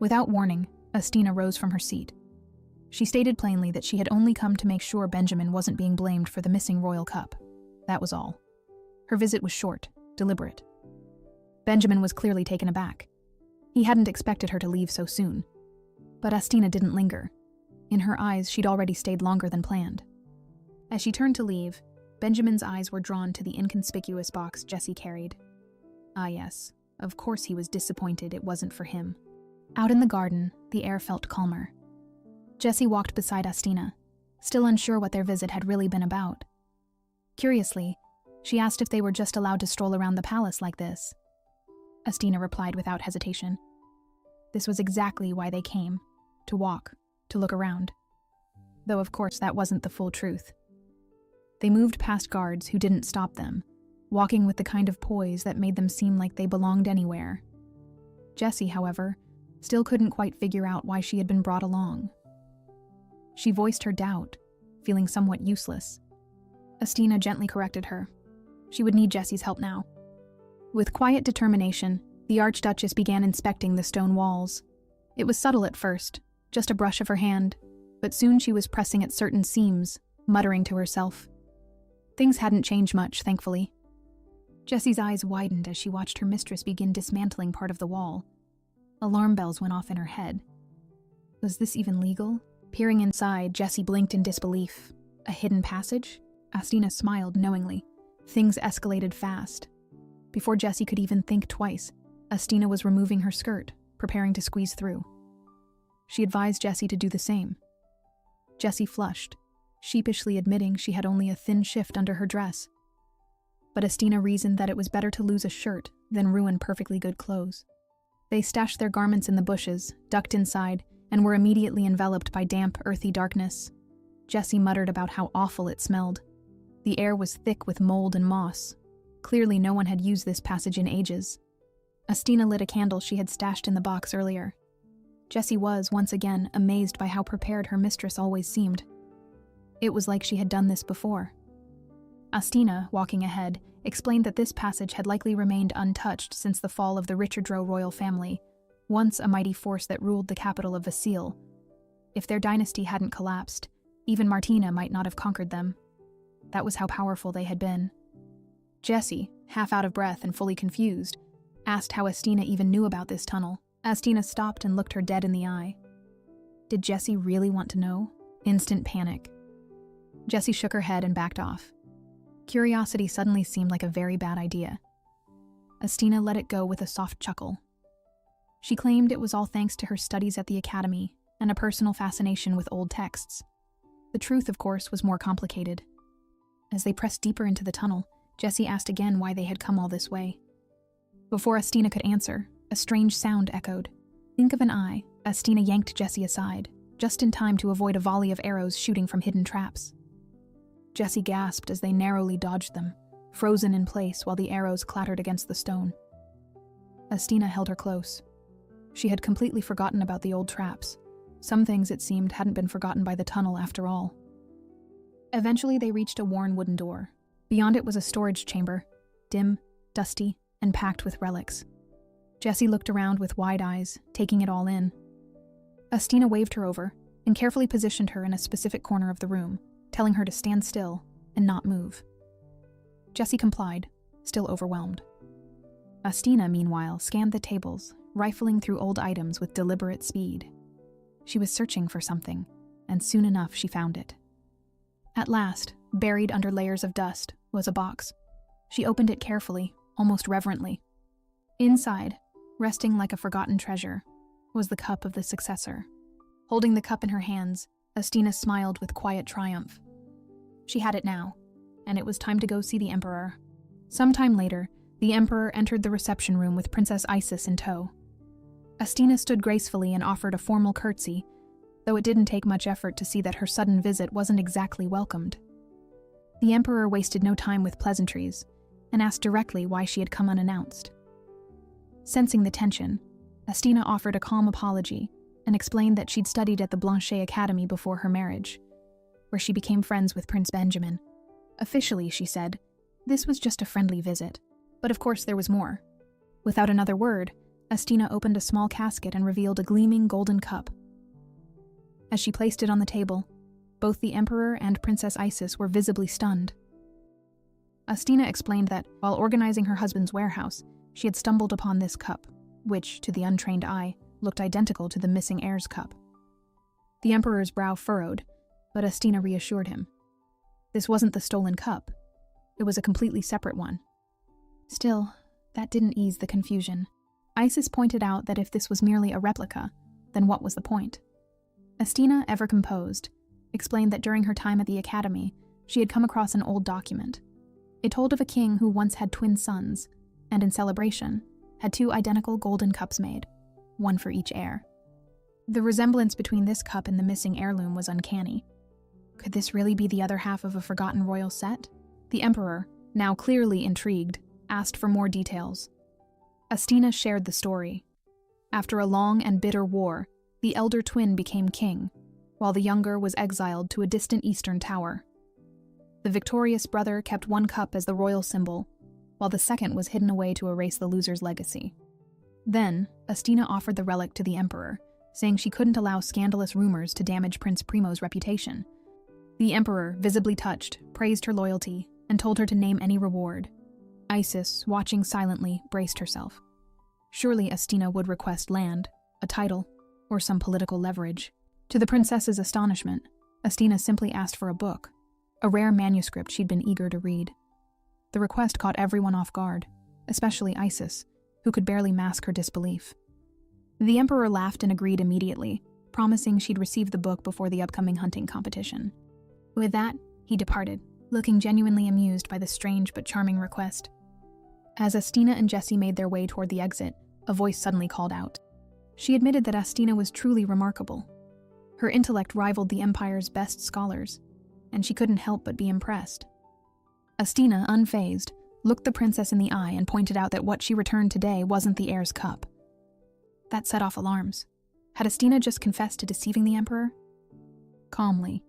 Speaker 1: Without warning, Astina rose from her seat. She stated plainly that she had only come to make sure Benjamin wasn't being blamed for the missing royal cup. That was all. Her visit was short, deliberate. Benjamin was clearly taken aback. He hadn't expected her to leave so soon. But Astina didn't linger. In her eyes, she'd already stayed longer than planned. As she turned to leave, Benjamin's eyes were drawn to the inconspicuous box Jessie carried. Ah yes, of course he was disappointed it wasn't for him. Out in the garden, the air felt calmer. Jessie walked beside Astina, still unsure what their visit had really been about. Curiously, she asked if they were just allowed to stroll around the palace like this. Astina replied without hesitation. This was exactly why they came, to walk, to look around. Though of course that wasn't the full truth. They moved past guards who didn't stop them, walking with the kind of poise that made them seem like they belonged anywhere. Jessie, however, still couldn't quite figure out why she had been brought along. She voiced her doubt, feeling somewhat useless. Astina gently corrected her. She would need Jessie's help now. With quiet determination, the Archduchess began inspecting the stone walls. It was subtle at first, just a brush of her hand, but soon she was pressing at certain seams, muttering to herself. Things hadn't changed much, thankfully. Jessie's eyes widened as she watched her mistress begin dismantling part of the wall. Alarm bells went off in her head. Was this even legal? Peering inside, Jessie blinked in disbelief. A hidden passage? Astina smiled knowingly. Things escalated fast. Before Jessie could even think twice, Astina was removing her skirt, preparing to squeeze through. She advised Jessie to do the same. Jessie flushed, sheepishly admitting she had only a thin shift under her dress. But Astina reasoned that it was better to lose a shirt than ruin perfectly good clothes. They stashed their garments in the bushes, ducked inside, and were immediately enveloped by damp, earthy darkness. Jessie muttered about how awful it smelled. The air was thick with mold and moss. Clearly no one had used this passage in ages. Astina lit a candle she had stashed in the box earlier. Jessie was, once again, amazed by how prepared her mistress always seemed. It was like she had done this before. Astina, walking ahead, explained that this passage had likely remained untouched since the fall of the Richardrow royal family, once a mighty force that ruled the capital of Vasile. If their dynasty hadn't collapsed, even Martina might not have conquered them. That was how powerful they had been. Jessie, half out of breath and fully confused, asked how Astina even knew about this tunnel. Astina stopped and looked her dead in the eye. Did Jessie really want to know? Instant panic. Jessie shook her head and backed off. Curiosity suddenly seemed like a very bad idea. Astina let it go with a soft chuckle. She claimed it was all thanks to her studies at the academy and a personal fascination with old texts. The truth, of course, was more complicated. As they pressed deeper into the tunnel, Jessie asked again why they had come all this way. Before Astina could answer, a strange sound echoed. Think of an eye. Astina yanked Jessie aside, just in time to avoid a volley of arrows shooting from hidden traps. Jessie gasped as they narrowly dodged them, frozen in place while the arrows clattered against the stone. Astina held her close. She had completely forgotten about the old traps. Some things, it seemed, hadn't been forgotten by the tunnel after all. Eventually, they reached a worn wooden door. Beyond it was a storage chamber, dim, dusty, and packed with relics. Jessie looked around with wide eyes, taking it all in. Astina waved her over and carefully positioned her in a specific corner of the room, telling her to stand still and not move. Jessie complied, still overwhelmed. Astina, meanwhile, scanned the tables, rifling through old items with deliberate speed. She was searching for something, and soon enough she found it. At last, buried under layers of dust, was a box. She opened it carefully, almost reverently. Inside, resting like a forgotten treasure, was the cup of the successor. Holding the cup in her hands, Astina smiled with quiet triumph. She had it now, and it was time to go see the Emperor. Sometime later, the Emperor entered the reception room with Princess Isis in tow. Astina stood gracefully and offered a formal curtsy, though it didn't take much effort to see that her sudden visit wasn't exactly welcomed. The Emperor wasted no time with pleasantries, and asked directly why she had come unannounced. Sensing the tension, Astina offered a calm apology and explained that she'd studied at the Blanchet Academy before her marriage, where she became friends with Prince Benjamin. Officially, she said, this was just a friendly visit, but of course there was more. Without another word, Astina opened a small casket and revealed a gleaming golden cup. As she placed it on the table, both the Emperor and Princess Isis were visibly stunned. Astina explained that, while organizing her husband's warehouse, she had stumbled upon this cup, which, to the untrained eye, looked identical to the missing heir's cup. The Emperor's brow furrowed, but Astina reassured him. This wasn't the stolen cup. It was a completely separate one. Still, that didn't ease the confusion. Isis pointed out that if this was merely a replica, then what was the point? Astina, ever composed, explained that during her time at the academy, she had come across an old document. It told of a king who once had twin sons, and in celebration, had 2 identical golden cups made, one for each heir. The resemblance between this cup and the missing heirloom was uncanny. Could this really be the other half of a forgotten royal set? The Emperor, now clearly intrigued, asked for more details. Astina shared the story. After a long and bitter war, the elder twin became king, while the younger was exiled to a distant eastern tower. The victorious brother kept one cup as the royal symbol, while the second was hidden away to erase the loser's legacy. Then, Astina offered the relic to the Emperor, saying she couldn't allow scandalous rumors to damage Prince Primo's reputation. The Emperor, visibly touched, praised her loyalty, and told her to name any reward. Isis, watching silently, braced herself. Surely Astina would request land, a title, or some political leverage. To the princess's astonishment, Astina simply asked for a book, a rare manuscript she'd been eager to read. The request caught everyone off guard, especially Isis, who could barely mask her disbelief. The emperor laughed and agreed immediately, promising she'd receive the book before the upcoming hunting competition. With that, he departed, looking genuinely amused by the strange but charming request. As Astina and Jessie made their way toward the exit, a voice suddenly called out. She admitted that Astina was truly remarkable. Her intellect rivaled the Empire's best scholars, and she couldn't help but be impressed. Astina, unfazed, looked the princess in the eye and pointed out that what she returned today wasn't the heir's cup. That set off alarms. Had Astina just confessed to deceiving the emperor? Calmly,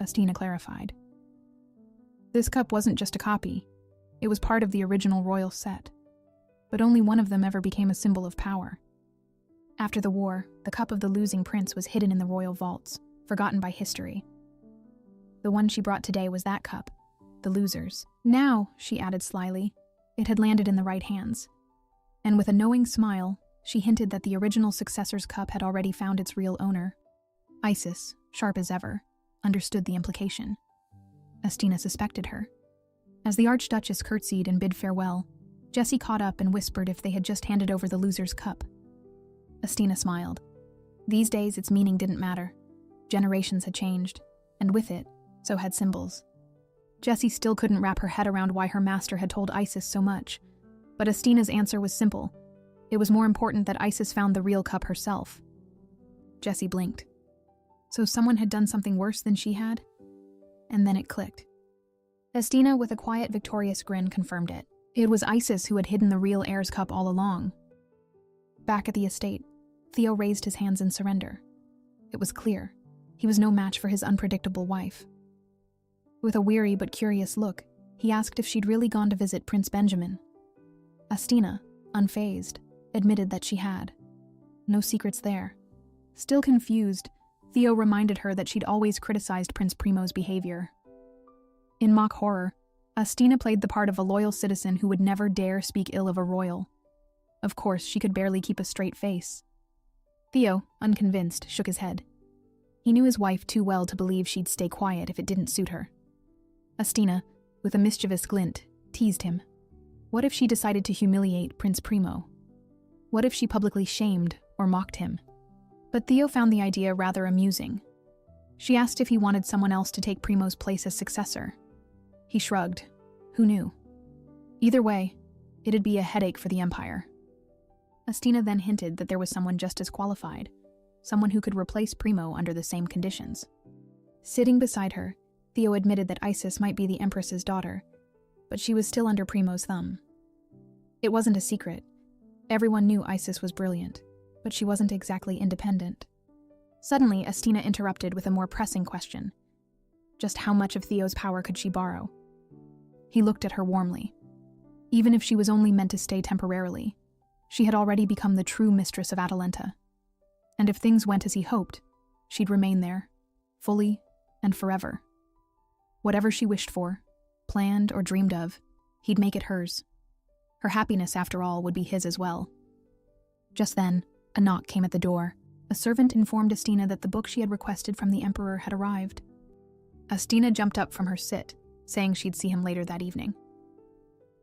Speaker 1: Astina clarified. This cup wasn't just a copy. It was part of the original royal set. But only one of them ever became a symbol of power. After the war, the cup of the losing prince was hidden in the royal vaults, forgotten by history. The one she brought today was that cup, the loser's. Now, she added slyly, it had landed in the right hands. And with a knowing smile, she hinted that the original successor's cup had already found its real owner. Isis, sharp as ever, understood the implication. Astina suspected her. As the Archduchess curtsied and bid farewell, Jessie caught up and whispered if they had just handed over the loser's cup. Astina smiled. These days, its meaning didn't matter. Generations had changed, and with it, so had symbols. Jessie still couldn't wrap her head around why her master had told Isis so much, but Astina's answer was simple. It was more important that Isis found the real cup herself. Jessie blinked. So someone had done something worse than she had? And then it clicked. Astina, with a quiet, victorious grin, confirmed it. It was Isis who had hidden the real heir's cup all along. Back at the estate, Theo raised his hands in surrender. It was clear. He was no match for his unpredictable wife. With a weary but curious look, he asked if she'd really gone to visit Prince Benjamin. Astina, unfazed, admitted that she had. No secrets there. Still confused, Theo reminded her that she'd always criticized Prince Primo's behavior. In mock horror, Astina played the part of a loyal citizen who would never dare speak ill of a royal. Of course, she could barely keep a straight face. Theo, unconvinced, shook his head. He knew his wife too well to believe she'd stay quiet if it didn't suit her. Astina, with a mischievous glint, teased him. What if she decided to humiliate Prince Primo? What if she publicly shamed or mocked him? But Theo found the idea rather amusing. She asked if he wanted someone else to take Primo's place as successor. He shrugged. Who knew? Either way, it'd be a headache for the Empire. Astina then hinted that there was someone just as qualified, someone who could replace Primo under the same conditions. Sitting beside her, Theo admitted that Isis might be the Empress's daughter, but she was still under Primo's thumb. It wasn't a secret. Everyone knew Isis was brilliant, but she wasn't exactly independent. Suddenly, Astina interrupted with a more pressing question. Just how much of Theo's power could she borrow? He looked at her warmly. Even if she was only meant to stay temporarily, she had already become the true mistress of Atalanta. And if things went as he hoped, she'd remain there, fully and forever. Whatever she wished for, planned or dreamed of, he'd make it hers. Her happiness, after all, would be his as well. Just then, a knock came at the door. A servant informed Astina that the book she had requested from the emperor had arrived. Astina jumped up from her sit, saying she'd see him later that evening.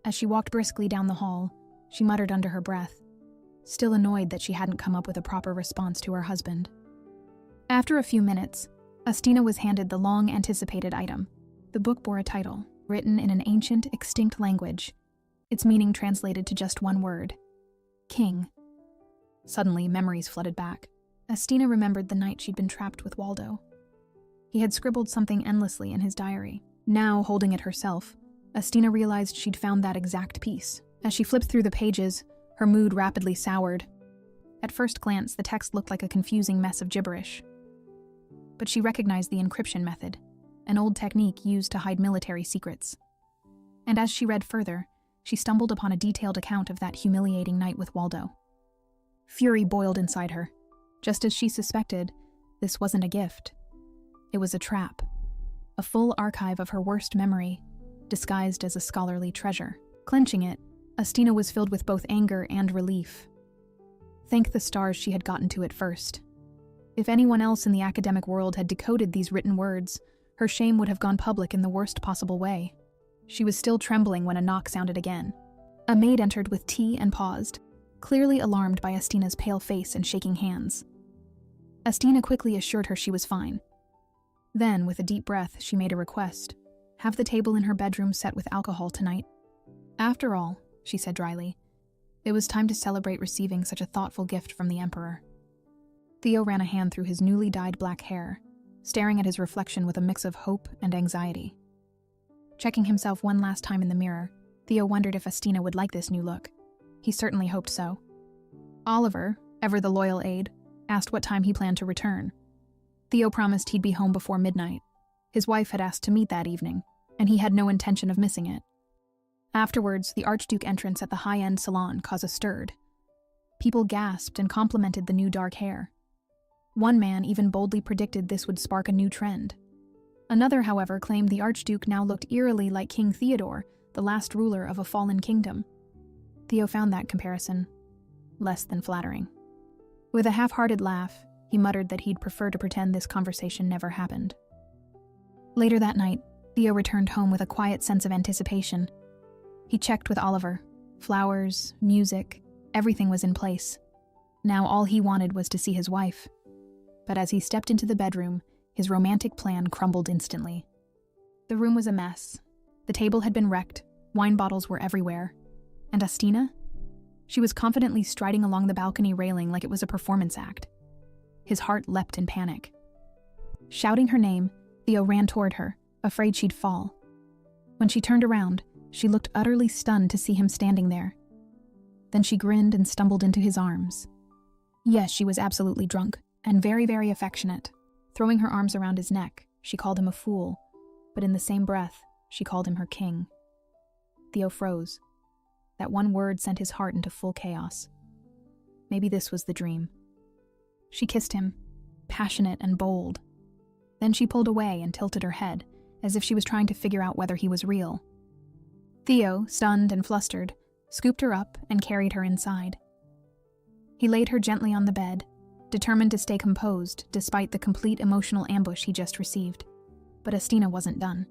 Speaker 1: As she walked briskly down the hall, she muttered under her breath, still annoyed that she hadn't come up with a proper response to her husband. After a few minutes, Astina was handed the long-anticipated item. The book bore a title, written in an ancient, extinct language, its meaning translated to just one word: King. Suddenly, memories flooded back. Astina remembered the night she'd been trapped with Waldo. He had scribbled something endlessly in his diary. Now, holding it herself, Astina realized she'd found that exact piece. As she flipped through the pages, her mood rapidly soured. At first glance, the text looked like a confusing mess of gibberish. But she recognized the encryption method, an old technique used to hide military secrets. And as she read further, she stumbled upon a detailed account of that humiliating night with Waldo. Fury boiled inside her. Just as she suspected, this wasn't a gift. It was a trap. A full archive of her worst memory, disguised as a scholarly treasure. Clenching it, Astina was filled with both anger and relief. Thank the stars she had gotten to it first. If anyone else in the academic world had decoded these written words, her shame would have gone public in the worst possible way. She was still trembling when a knock sounded again. A maid entered with tea and paused, clearly alarmed by Astina's pale face and shaking hands. Astina quickly assured her she was fine. Then, with a deep breath, she made a request. Have the table in her bedroom set with alcohol tonight. After all, she said dryly, it was time to celebrate receiving such a thoughtful gift from the Emperor. Theo ran a hand through his newly dyed black hair, staring at his reflection with a mix of hope and anxiety. Checking himself one last time in the mirror, Theo wondered if Astina would like this new look. He certainly hoped so. Oliver, ever the loyal aide, asked what time he planned to return. Theo promised he'd be home before midnight. His wife had asked to meet that evening, and he had no intention of missing it. Afterwards, the Archduke entrance at the high-end salon caused a stir. People gasped and complimented the new dark hair. One man even boldly predicted this would spark a new trend. Another, however, claimed the Archduke now looked eerily like King Theodore, the last ruler of a fallen kingdom. Theo found that comparison less than flattering. With a half-hearted laugh, he muttered that he'd prefer to pretend this conversation never happened. Later that night, Theo returned home with a quiet sense of anticipation. He checked with Oliver. Flowers, music, everything was in place. Now all he wanted was to see his wife. But as he stepped into the bedroom, his romantic plan crumbled instantly. The room was a mess. The table had been wrecked, wine bottles were everywhere. And Astina? She was confidently striding along the balcony railing like it was a performance act. His heart leapt in panic. Shouting her name, Theo ran toward her, afraid she'd fall. When she turned around, she looked utterly stunned to see him standing there. Then she grinned and stumbled into his arms. Yes, she was absolutely drunk, and very, very affectionate. Throwing her arms around his neck, she called him a fool, but in the same breath, she called him her king. Theo froze. That one word sent his heart into full chaos. Maybe this was the dream. She kissed him, passionate and bold. Then she pulled away and tilted her head, as if she was trying to figure out whether he was real. Theo, stunned and flustered, scooped her up and carried her inside. He laid her gently on the bed, determined to stay composed despite the complete emotional ambush he just received. But Astina wasn't done.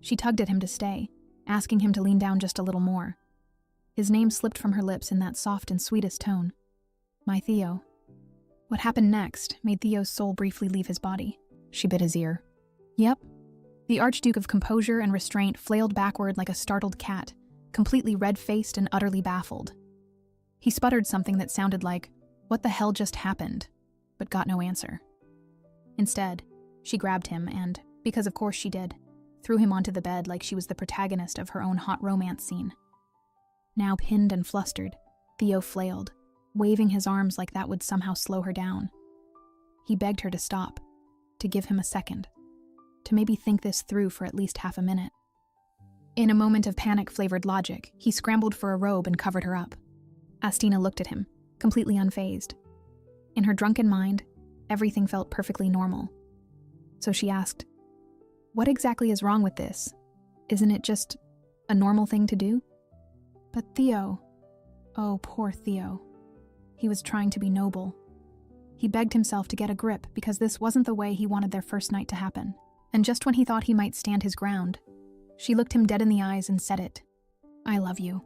Speaker 1: She tugged at him to stay, asking him to lean down just a little more. His name slipped from her lips in that soft and sweetest tone. My Theo. What happened next made Theo's soul briefly leave his body. She bit his ear. Yep. The Archduke of composure and restraint flailed backward like a startled cat, completely red-faced and utterly baffled. He sputtered something that sounded like, "What the hell just happened?" but got no answer. Instead, she grabbed him and, because of course she did, threw him onto the bed like she was the protagonist of her own hot romance scene. Now pinned and flustered, Theo flailed, waving his arms like that would somehow slow her down. He begged her to stop, to give him a second, to maybe think this through for at least half a minute. In a moment of panic-flavored logic, he scrambled for a robe and covered her up. Astina looked at him, completely unfazed. In her drunken mind, everything felt perfectly normal. So she asked, "What exactly is wrong with this? Isn't it just a normal thing to do?" But Theo, oh poor Theo. He was trying to be noble. He begged himself to get a grip because this wasn't the way he wanted their first night to happen. And just when he thought he might stand his ground, she looked him dead in the eyes and said it. I love you.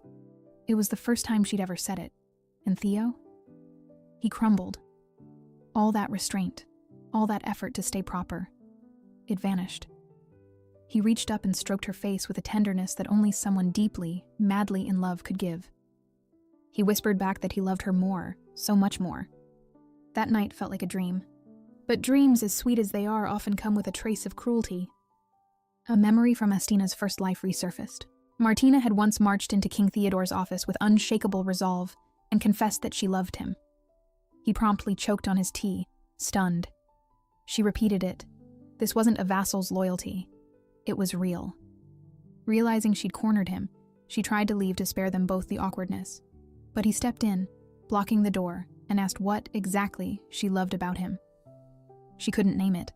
Speaker 1: It was the first time she'd ever said it. And Theo? He crumbled. All that restraint, all that effort to stay proper, it vanished. He reached up and stroked her face with a tenderness that only someone deeply, madly in love could give. He whispered back that he loved her more, so much more. That night felt like a dream. But dreams, as sweet as they are, often come with a trace of cruelty. A memory from Astina's first life resurfaced. Martina had once marched into King Theodore's office with unshakable resolve and confessed that she loved him. He promptly choked on his tea, stunned. She repeated it. This wasn't a vassal's loyalty. It was real. Realizing she'd cornered him, she tried to leave to spare them both the awkwardness. But he stepped in, blocking the door, and asked what, exactly, she loved about him. She couldn't name it,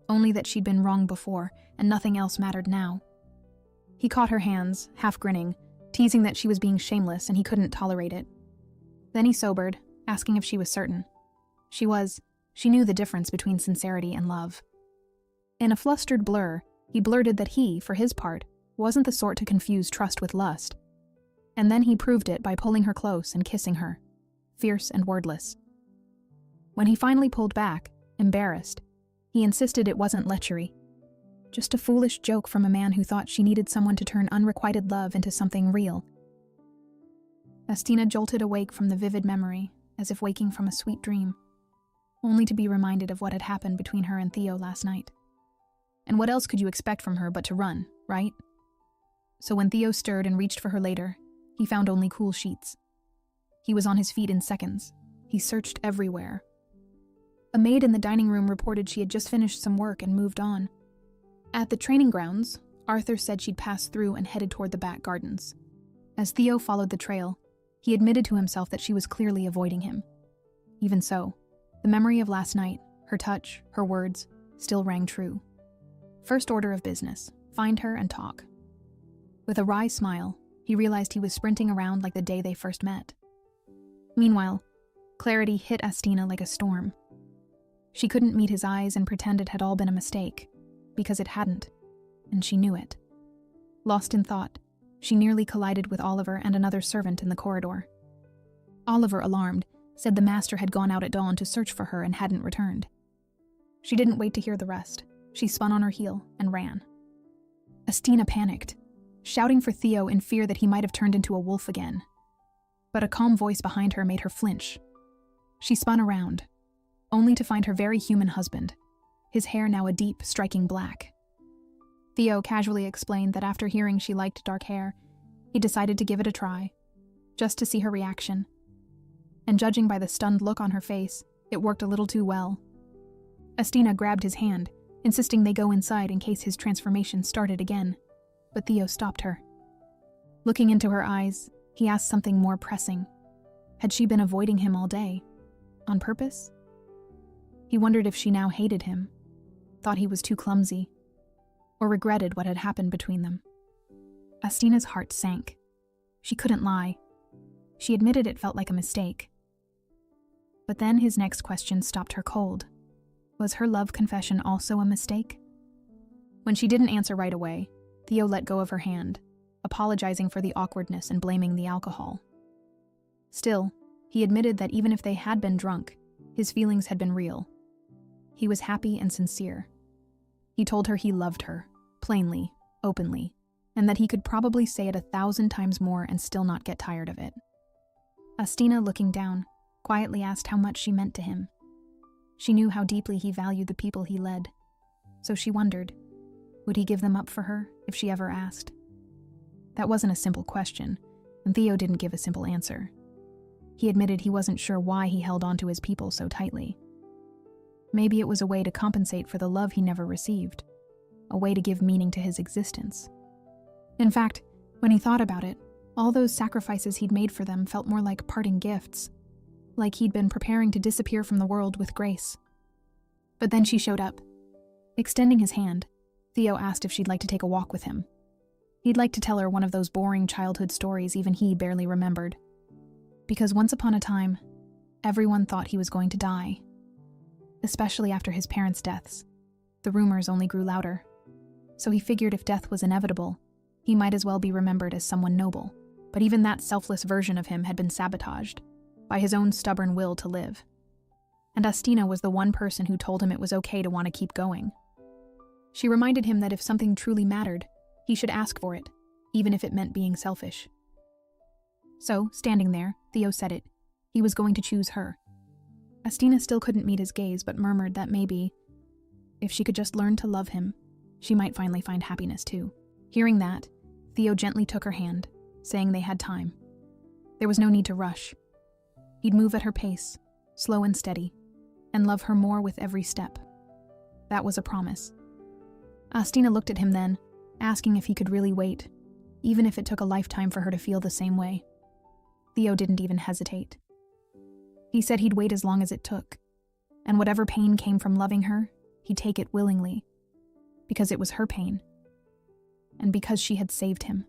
Speaker 1: only that she'd been wrong before, and nothing else mattered now. He caught her hands, half grinning, teasing that she was being shameless and he couldn't tolerate it. Then he sobered, asking if she was certain. She was. She knew the difference between sincerity and love. In a flustered blur, he blurted that he, for his part, wasn't the sort to confuse trust with lust. And then he proved it by pulling her close and kissing her, fierce and wordless. When he finally pulled back, embarrassed, he insisted it wasn't lechery. Just a foolish joke from a man who thought she needed someone to turn unrequited love into something real. Astina jolted awake from the vivid memory, as if waking from a sweet dream, only to be reminded of what had happened between her and Theo last night. And what else could you expect from her but to run, right? So when Theo stirred and reached for her later, he found only cool sheets. He was on his feet in seconds. He searched everywhere. A maid in the dining room reported she had just finished some work and moved on. At the training grounds, Arthur said she'd passed through and headed toward the back gardens. As Theo followed the trail, he admitted to himself that she was clearly avoiding him. Even so, the memory of last night, her touch, her words, still rang true. First order of business, find her and talk. With a wry smile, he realized he was sprinting around like the day they first met. Meanwhile, clarity hit Astina like a storm. She couldn't meet his eyes and pretend it had all been a mistake, because it hadn't, and she knew it. Lost in thought, she nearly collided with Oliver and another servant in the corridor. Oliver, alarmed, said the master had gone out at dawn to search for her and hadn't returned. She didn't wait to hear the rest. She spun on her heel and ran. Astina panicked, shouting for Theo in fear that he might have turned into a wolf again. But a calm voice behind her made her flinch. She spun around, only to find her very human husband, his hair now a deep, striking black. Theo casually explained that after hearing she liked dark hair, he decided to give it a try, just to see her reaction. And judging by the stunned look on her face, it worked a little too well. Astina grabbed his hand, insisting they go inside in case his transformation started again, but Theo stopped her. Looking into her eyes, he asked something more pressing. Had she been avoiding him all day? On purpose? He wondered if she now hated him, thought he was too clumsy, or regretted what had happened between them. Astina's heart sank. She couldn't lie. She admitted it felt like a mistake. But then his next question stopped her cold. Was her love confession also a mistake? When she didn't answer right away, Theo let go of her hand, apologizing for the awkwardness and blaming the alcohol. Still, he admitted that even if they had been drunk, his feelings had been real. He was happy and sincere. He told her he loved her, plainly, openly, and that he could probably say it 1,000 times more and still not get tired of it. Astina, looking down, quietly asked how much she meant to him. She knew how deeply he valued the people he led, so she wondered, would he give them up for her if she ever asked? That wasn't a simple question, and Theo didn't give a simple answer. He admitted he wasn't sure why he held on to his people so tightly. Maybe it was a way to compensate for the love he never received, a way to give meaning to his existence. In fact, when he thought about it, all those sacrifices he'd made for them felt more like parting gifts, like he'd been preparing to disappear from the world with grace. But then she showed up. Extending his hand, Theo asked if she'd like to take a walk with him. He'd like to tell her one of those boring childhood stories even he barely remembered. Because once upon a time, everyone thought he was going to die. Especially after his parents' deaths. The rumors only grew louder. So he figured if death was inevitable, he might as well be remembered as someone noble. But even that selfless version of him had been sabotaged by his own stubborn will to live. And Astina was the one person who told him it was okay to want to keep going. She reminded him that if something truly mattered, he should ask for it, even if it meant being selfish. So, standing there, Theo said it. He was going to choose her. Astina still couldn't meet his gaze, but murmured that maybe, if she could just learn to love him, she might finally find happiness too. Hearing that, Theo gently took her hand, saying they had time. There was no need to rush. He'd move at her pace, slow and steady, and love her more with every step. That was a promise. Astina looked at him then, asking if he could really wait, even if it took a lifetime for her to feel the same way. Theo didn't even hesitate. He said he'd wait as long as it took, and whatever pain came from loving her, he'd take it willingly, because it was her pain, and because she had saved him.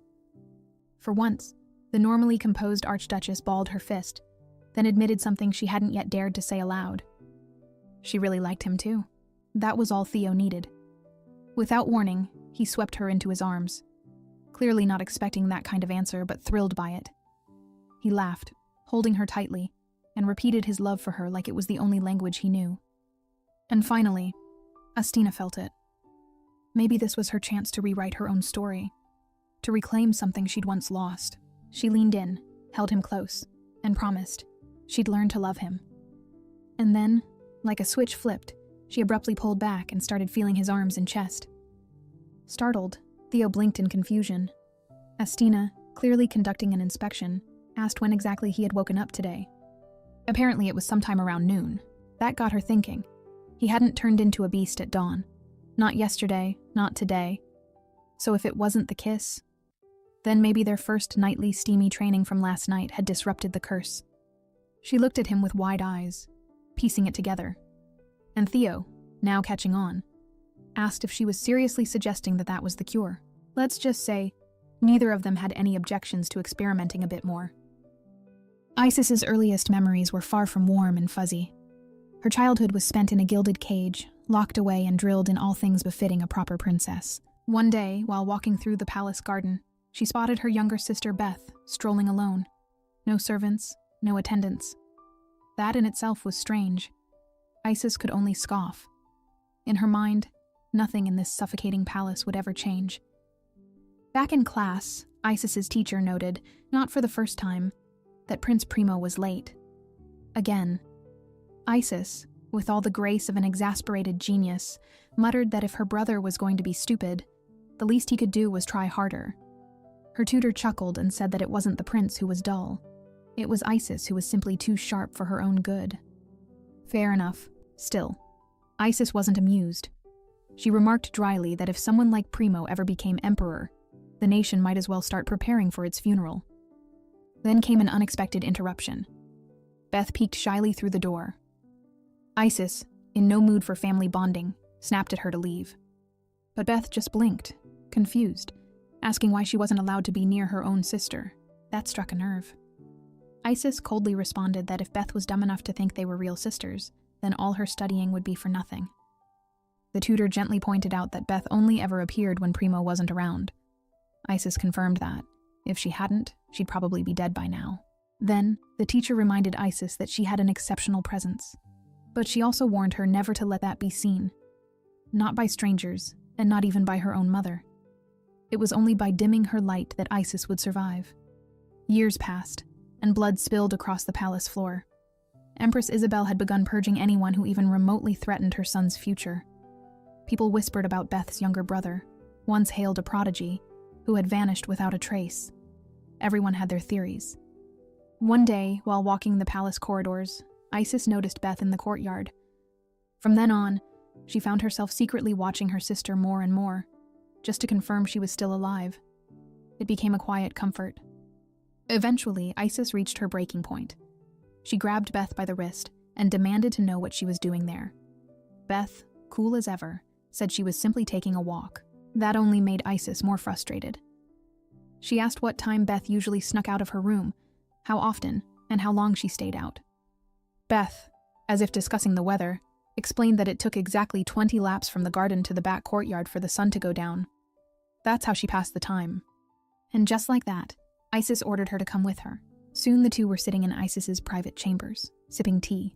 Speaker 1: For once, the normally composed Archduchess balled her fist, then admitted something she hadn't yet dared to say aloud. She really liked him too. That was all Theo needed. Without warning, he swept her into his arms. clearly not expecting that kind of answer but thrilled by it. He laughed, holding her tightly, and repeated his love for her like it was the only language he knew. And finally, Astina felt it. Maybe this was her chance to rewrite her own story, to reclaim something she'd once lost. She leaned in, held him close, and promised she'd learn to love him. And then, like a switch flipped, she abruptly pulled back and started feeling his arms and chest. Startled, Theo blinked in confusion. Astina, clearly conducting an inspection, asked when exactly he had woken up today. Apparently it was sometime around noon. That got her thinking. He hadn't turned into a beast at dawn. Not yesterday, not today. So if it wasn't the kiss, then maybe their first nightly steamy training from last night had disrupted the curse. She looked at him with wide eyes, piecing it together. And Theo, now catching on, asked if she was seriously suggesting that that was the cure. Let's just say, neither of them had any objections to experimenting a bit more. Isis's earliest memories were far from warm and fuzzy. Her childhood was spent in a gilded cage, locked away and drilled in all things befitting a proper princess. One day, while walking through the palace garden, she spotted her younger sister Beth, strolling alone. No servants, no attendants. That in itself was strange. Isis could only scoff. In her mind, nothing in this suffocating palace would ever change. Back in class, Isis's teacher noted, not for the first time, that Prince Primo was late. Again. Isis, with all the grace of an exasperated genius, muttered that if her brother was going to be stupid, the least he could do was try harder. Her tutor chuckled and said that it wasn't the prince who was dull. It was Isis who was simply too sharp for her own good. Fair enough. Still, Isis wasn't amused. She remarked dryly that if someone like Primo ever became emperor, the nation might as well start preparing for its funeral. Then came an unexpected interruption. Beth peeked shyly through the door. Isis, in no mood for family bonding, snapped at her to leave. But Beth just blinked, confused, asking why she wasn't allowed to be near her own sister. That struck a nerve. Isis coldly responded that if Beth was dumb enough to think they were real sisters, then all her studying would be for nothing. The tutor gently pointed out that Beth only ever appeared when Primo wasn't around. Isis confirmed that, if she hadn't, she'd probably be dead by now. Then, the teacher reminded Isis that she had an exceptional presence. But she also warned her never to let that be seen. Not by strangers, and not even by her own mother. It was only by dimming her light that Isis would survive. Years passed, and blood spilled across the palace floor. Empress Isabel had begun purging anyone who even remotely threatened her son's future. People whispered about Beth's younger brother, once hailed a prodigy, who had vanished without a trace. Everyone had their theories. One day, while walking the palace corridors, Isis noticed Beth in the courtyard. From then on, she found herself secretly watching her sister more and more, just to confirm she was still alive. It became a quiet comfort. Eventually, Isis reached her breaking point. She grabbed Beth by the wrist and demanded to know what she was doing there. Beth, cool as ever, said she was simply taking a walk. That only made Isis more frustrated. She asked what time Beth usually snuck out of her room, how often, and how long she stayed out. Beth, as if discussing the weather, explained that it took exactly 20 laps from the garden to the back courtyard for the sun to go down. That's how she passed the time. And just like that, Isis ordered her to come with her. Soon the two were sitting in Isis's private chambers, sipping tea,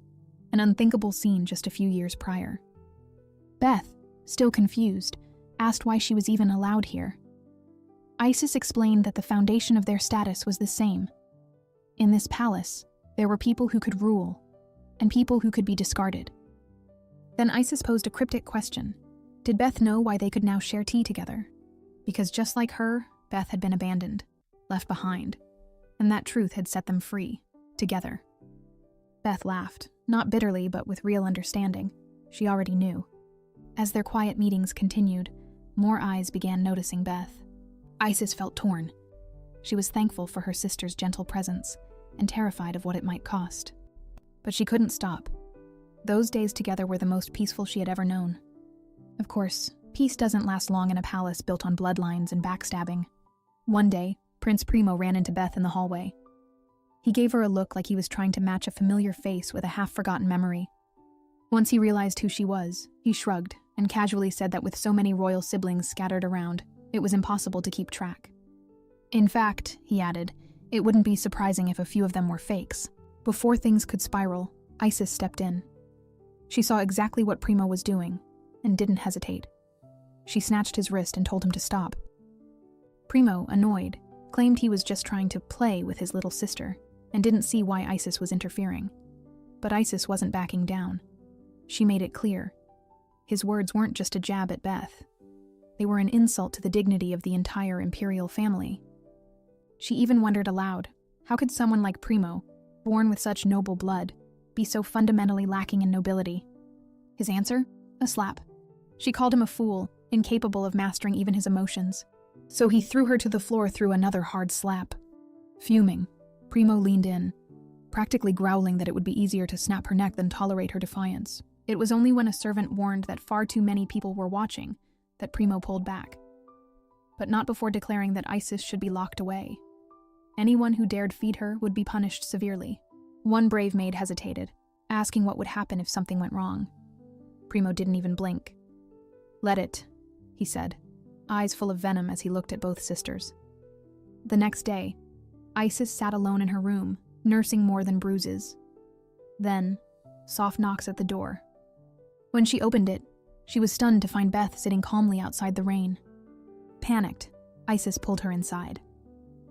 Speaker 1: an unthinkable scene just a few years prior. Beth, still confused, asked why she was even allowed here. Isis explained that the foundation of their status was the same. In this palace, there were people who could rule, and people who could be discarded. Then Isis posed a cryptic question. Did Beth know why they could now share tea together? Because just like her, Beth had been abandoned, left behind, and that truth had set them free, together. Beth laughed, not bitterly but with real understanding. She already knew. As their quiet meetings continued, more eyes began noticing Beth. Isis felt torn. She was thankful for her sister's gentle presence, and terrified of what it might cost. But she couldn't stop. Those days together were the most peaceful she had ever known. Of course, peace doesn't last long in a palace built on bloodlines and backstabbing. One day, Prince Primo ran into Beth in the hallway. He gave her a look like he was trying to match a familiar face with a half-forgotten memory. Once he realized who she was, he shrugged and casually said that with so many royal siblings scattered around, it was impossible to keep track. In fact, he added, it wouldn't be surprising if a few of them were fakes. Before things could spiral, Isis stepped in. She saw exactly what Primo was doing, and didn't hesitate. She snatched his wrist and told him to stop. Primo, annoyed, claimed he was just trying to play with his little sister, and didn't see why Isis was interfering. But Isis wasn't backing down. She made it clear. His words weren't just a jab at Beth. They were an insult to the dignity of the entire imperial family. She even wondered aloud, how could someone like Primo, born with such noble blood, be so fundamentally lacking in nobility? His answer? A slap. She called him a fool, incapable of mastering even his emotions. So he threw her to the floor through another hard slap. Fuming, Primo leaned in, practically growling that it would be easier to snap her neck than tolerate her defiance. It was only when a servant warned that far too many people were watching that Primo pulled back. But not before declaring that Isis should be locked away. Anyone who dared feed her would be punished severely. One brave maid hesitated, asking what would happen if something went wrong. Primo didn't even blink. "Let it," he said, eyes full of venom as he looked at both sisters. The next day, Isis sat alone in her room, nursing more than bruises. Then, soft knocks at the door. When she opened it, she was stunned to find Beth sitting calmly outside the rain. Panicked, Isis pulled her inside.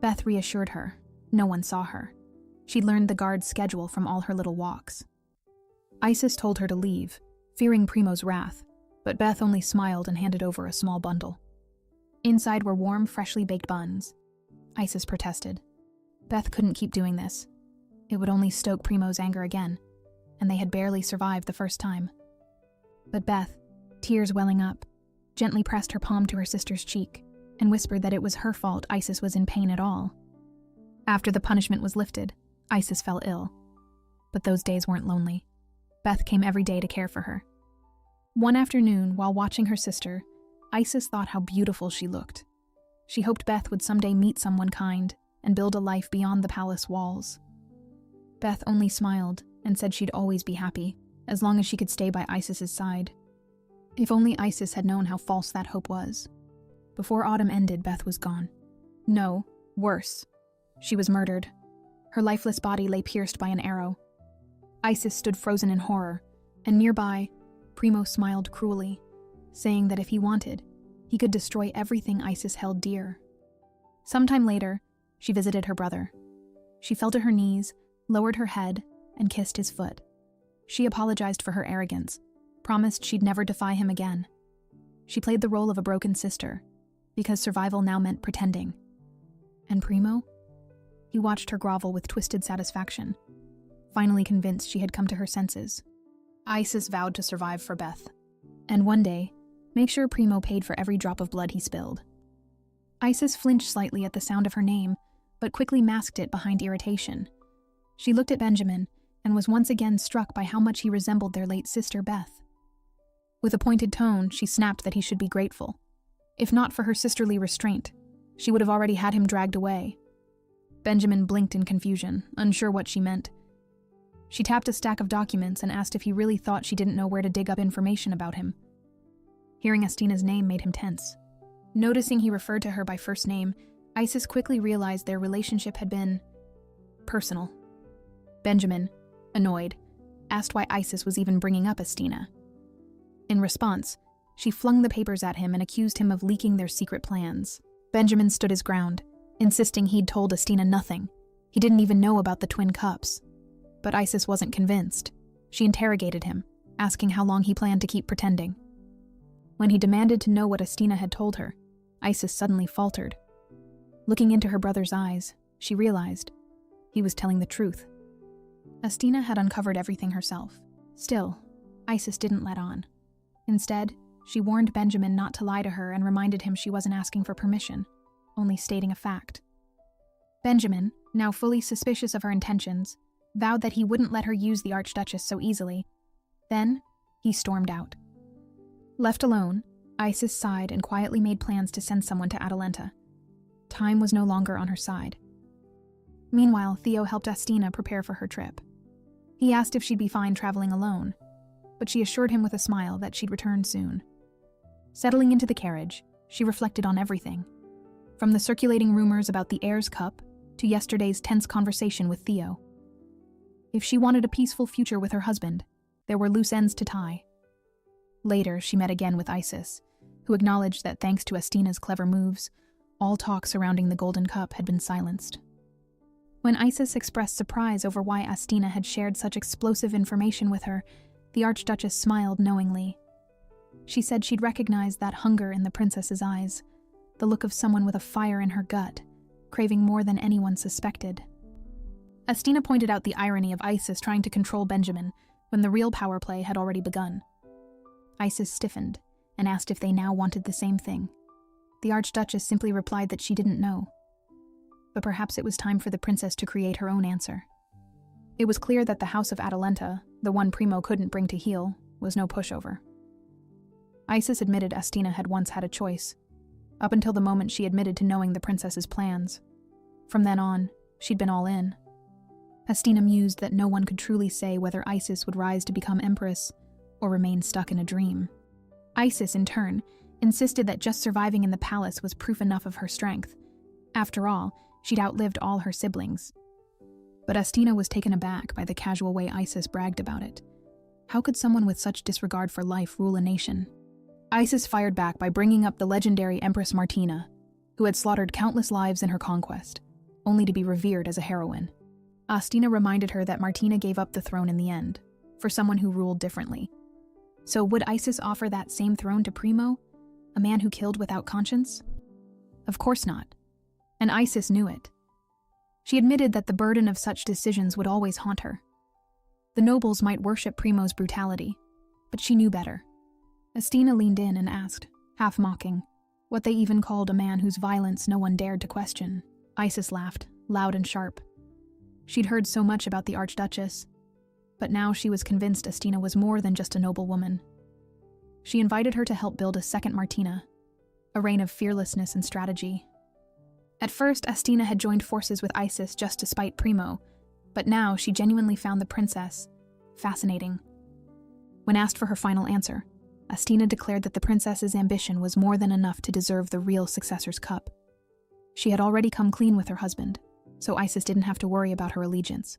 Speaker 1: Beth reassured her. No one saw her. She'd learned the guard's schedule from all her little walks. Isis told her to leave, fearing Primo's wrath, but Beth only smiled and handed over a small bundle. Inside were warm, freshly baked buns. Isis protested. Beth couldn't keep doing this. It would only stoke Primo's anger again, and they had barely survived the first time. But Beth, tears welling up, gently pressed her palm to her sister's cheek and whispered that it was her fault Isis was in pain at all. After the punishment was lifted, Isis fell ill. But those days weren't lonely. Beth came every day to care for her. One afternoon, while watching her sister, Isis thought how beautiful she looked. She hoped Beth would someday meet someone kind and build a life beyond the palace walls. Beth only smiled and said she'd always be happy, as long as she could stay by Isis's side. If only Isis had known how false that hope was. Before autumn ended, Beth was gone. No, worse. She was murdered. Her lifeless body lay pierced by an arrow. Isis stood frozen in horror, and nearby, Primo smiled cruelly, saying that if he wanted, he could destroy everything Isis held dear. Sometime later, she visited her brother. She fell to her knees, lowered her head, and kissed his foot. She apologized for her arrogance, promised she'd never defy him again. She played the role of a broken sister, because survival now meant pretending. And Primo? He watched her grovel with twisted satisfaction, finally convinced she had come to her senses. Isis vowed to survive for Beth, and one day, make sure Primo paid for every drop of blood he spilled. Isis flinched slightly at the sound of her name, but quickly masked it behind irritation. She looked at Benjamin and was once again struck by how much he resembled their late sister Beth. With a pointed tone, she snapped that he should be grateful. If not for her sisterly restraint, she would have already had him dragged away. Benjamin blinked in confusion, unsure what she meant. She tapped a stack of documents and asked if he really thought she didn't know where to dig up information about him. Hearing Astina's name made him tense. Noticing he referred to her by first name, Isis quickly realized their relationship had been personal. Benjamin, annoyed, asked why Isis was even bringing up Astina. In response, she flung the papers at him and accused him of leaking their secret plans. Benjamin stood his ground, insisting he'd told Astina nothing. He didn't even know about the twin cups. But Isis wasn't convinced. She interrogated him, asking how long he planned to keep pretending. When he demanded to know what Astina had told her, Isis suddenly faltered. Looking into her brother's eyes, she realized he was telling the truth. Astina had uncovered everything herself. Still, Isis didn't let on. Instead, she warned Benjamin not to lie to her and reminded him she wasn't asking for permission, only stating a fact. Benjamin, now fully suspicious of her intentions, vowed that he wouldn't let her use the Archduchess so easily. Then, he stormed out. Left alone, Isis sighed and quietly made plans to send someone to Atalanta. Time was no longer on her side. Meanwhile, Theo helped Astina prepare for her trip. He asked if she'd be fine traveling alone, but she assured him with a smile that she'd return soon. Settling into the carriage, she reflected on everything. from the circulating rumors about the heir's cup to yesterday's tense conversation with Theo. If she wanted a peaceful future with her husband, there were loose ends to tie. Later, she met again with Isis, who acknowledged that thanks to Astina's clever moves, all talk surrounding the golden cup had been silenced. When Isis expressed surprise over why Astina had shared such explosive information with her, the Archduchess smiled knowingly. She said she'd recognized that hunger in the princess's eyes, the look of someone with a fire in her gut, craving more than anyone suspected. Astina pointed out the irony of Isis trying to control Benjamin when the real power play had already begun. Isis stiffened and asked if they now wanted the same thing. The Archduchess simply replied that she didn't know. But perhaps it was time for the princess to create her own answer. It was clear that the House of Atalanta, the one Primo couldn't bring to heel, was no pushover. Isis admitted Astina had once had a choice, up until the moment she admitted to knowing the princess's plans. From then on, she'd been all in. Astina mused that no one could truly say whether Isis would rise to become Empress or remain stuck in a dream. Isis, in turn, insisted that just surviving in the palace was proof enough of her strength. After all, she'd outlived all her siblings. But Astina was taken aback by the casual way Isis bragged about it. How could someone with such disregard for life rule a nation? Isis fired back by bringing up the legendary Empress Martina, who had slaughtered countless lives in her conquest, only to be revered as a heroine. Astina reminded her that Martina gave up the throne in the end, for someone who ruled differently. So would Isis offer that same throne to Primo, a man who killed without conscience? Of course not. And Isis knew it. She admitted that the burden of such decisions would always haunt her. The nobles might worship Primo's brutality, but she knew better. Astina leaned in and asked, half mocking, what they even called a man whose violence no one dared to question. Isis laughed, loud and sharp. She'd heard so much about the Archduchess, but now she was convinced Astina was more than just a noble woman. She invited her to help build a second Martina, a reign of fearlessness and strategy. At first, Astina had joined forces with Isis just to spite Primo, but now she genuinely found the princess fascinating. When asked for her final answer, Astina declared that the princess's ambition was more than enough to deserve the real successor's cup. She had already come clean with her husband, so Isis didn't have to worry about her allegiance.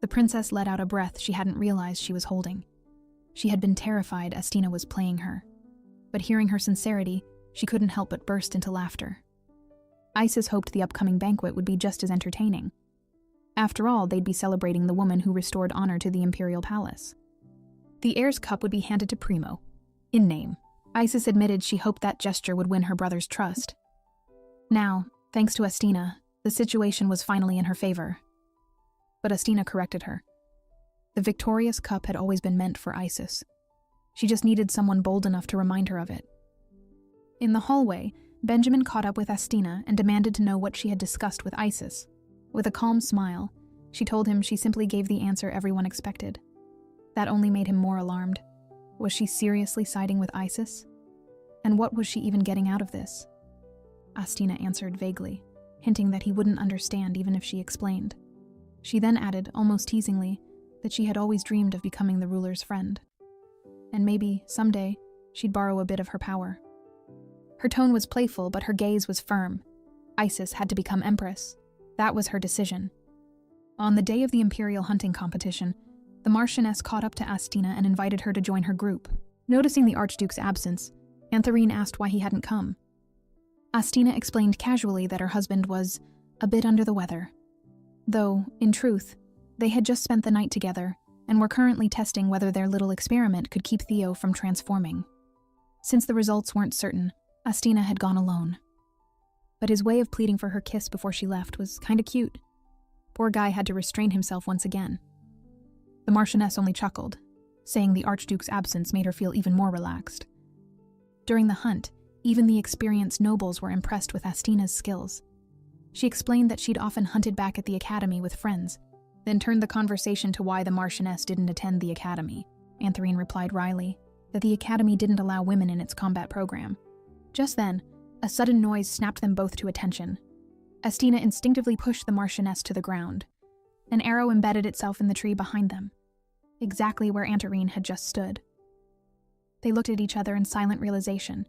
Speaker 1: The princess let out a breath she hadn't realized she was holding. She had been terrified Astina was playing her, but hearing her sincerity, she couldn't help but burst into laughter. Isis hoped the upcoming banquet would be just as entertaining. After all, they'd be celebrating the woman who restored honor to the imperial palace. The heir's cup would be handed to Primo, in name. Isis admitted she hoped that gesture would win her brother's trust. Now, thanks to Astina, the situation was finally in her favor. But Astina corrected her. The victorious cup had always been meant for Isis. She just needed someone bold enough to remind her of it. In the hallway, Benjamin caught up with Astina and demanded to know what she had discussed with Isis. With a calm smile, she told him she simply gave the answer everyone expected. That only made him more alarmed. Was she seriously siding with Isis? And what was she even getting out of this? Astina answered vaguely, hinting that he wouldn't understand even if she explained. She then added, almost teasingly, that she had always dreamed of becoming the ruler's friend. And maybe, someday, she'd borrow a bit of her power. Her tone was playful, but her gaze was firm. Isis had to become Empress. That was her decision. On the day of the imperial hunting competition, the Marchioness caught up to Astina and invited her to join her group. Noticing the Archduke's absence, Antharine asked why he hadn't come. Astina explained casually that her husband was a bit under the weather. Though, in truth, they had just spent the night together and were currently testing whether their little experiment could keep Theo from transforming. Since the results weren't certain, Astina had gone alone. But his way of pleading for her kiss before she left was kinda cute. Poor guy had to restrain himself once again. The Marchioness only chuckled, saying the Archduke's absence made her feel even more relaxed. During the hunt, even the experienced nobles were impressed with Astina's skills. She explained that she'd often hunted back at the academy with friends, then turned the conversation to why the Marchioness didn't attend the academy. Antharine replied wryly that the academy didn't allow women in its combat program. Just then, a sudden noise snapped them both to attention. Astina instinctively pushed the Marchioness to the ground. An arrow embedded itself in the tree behind them, exactly where Antharine had just stood. They looked at each other in silent realization.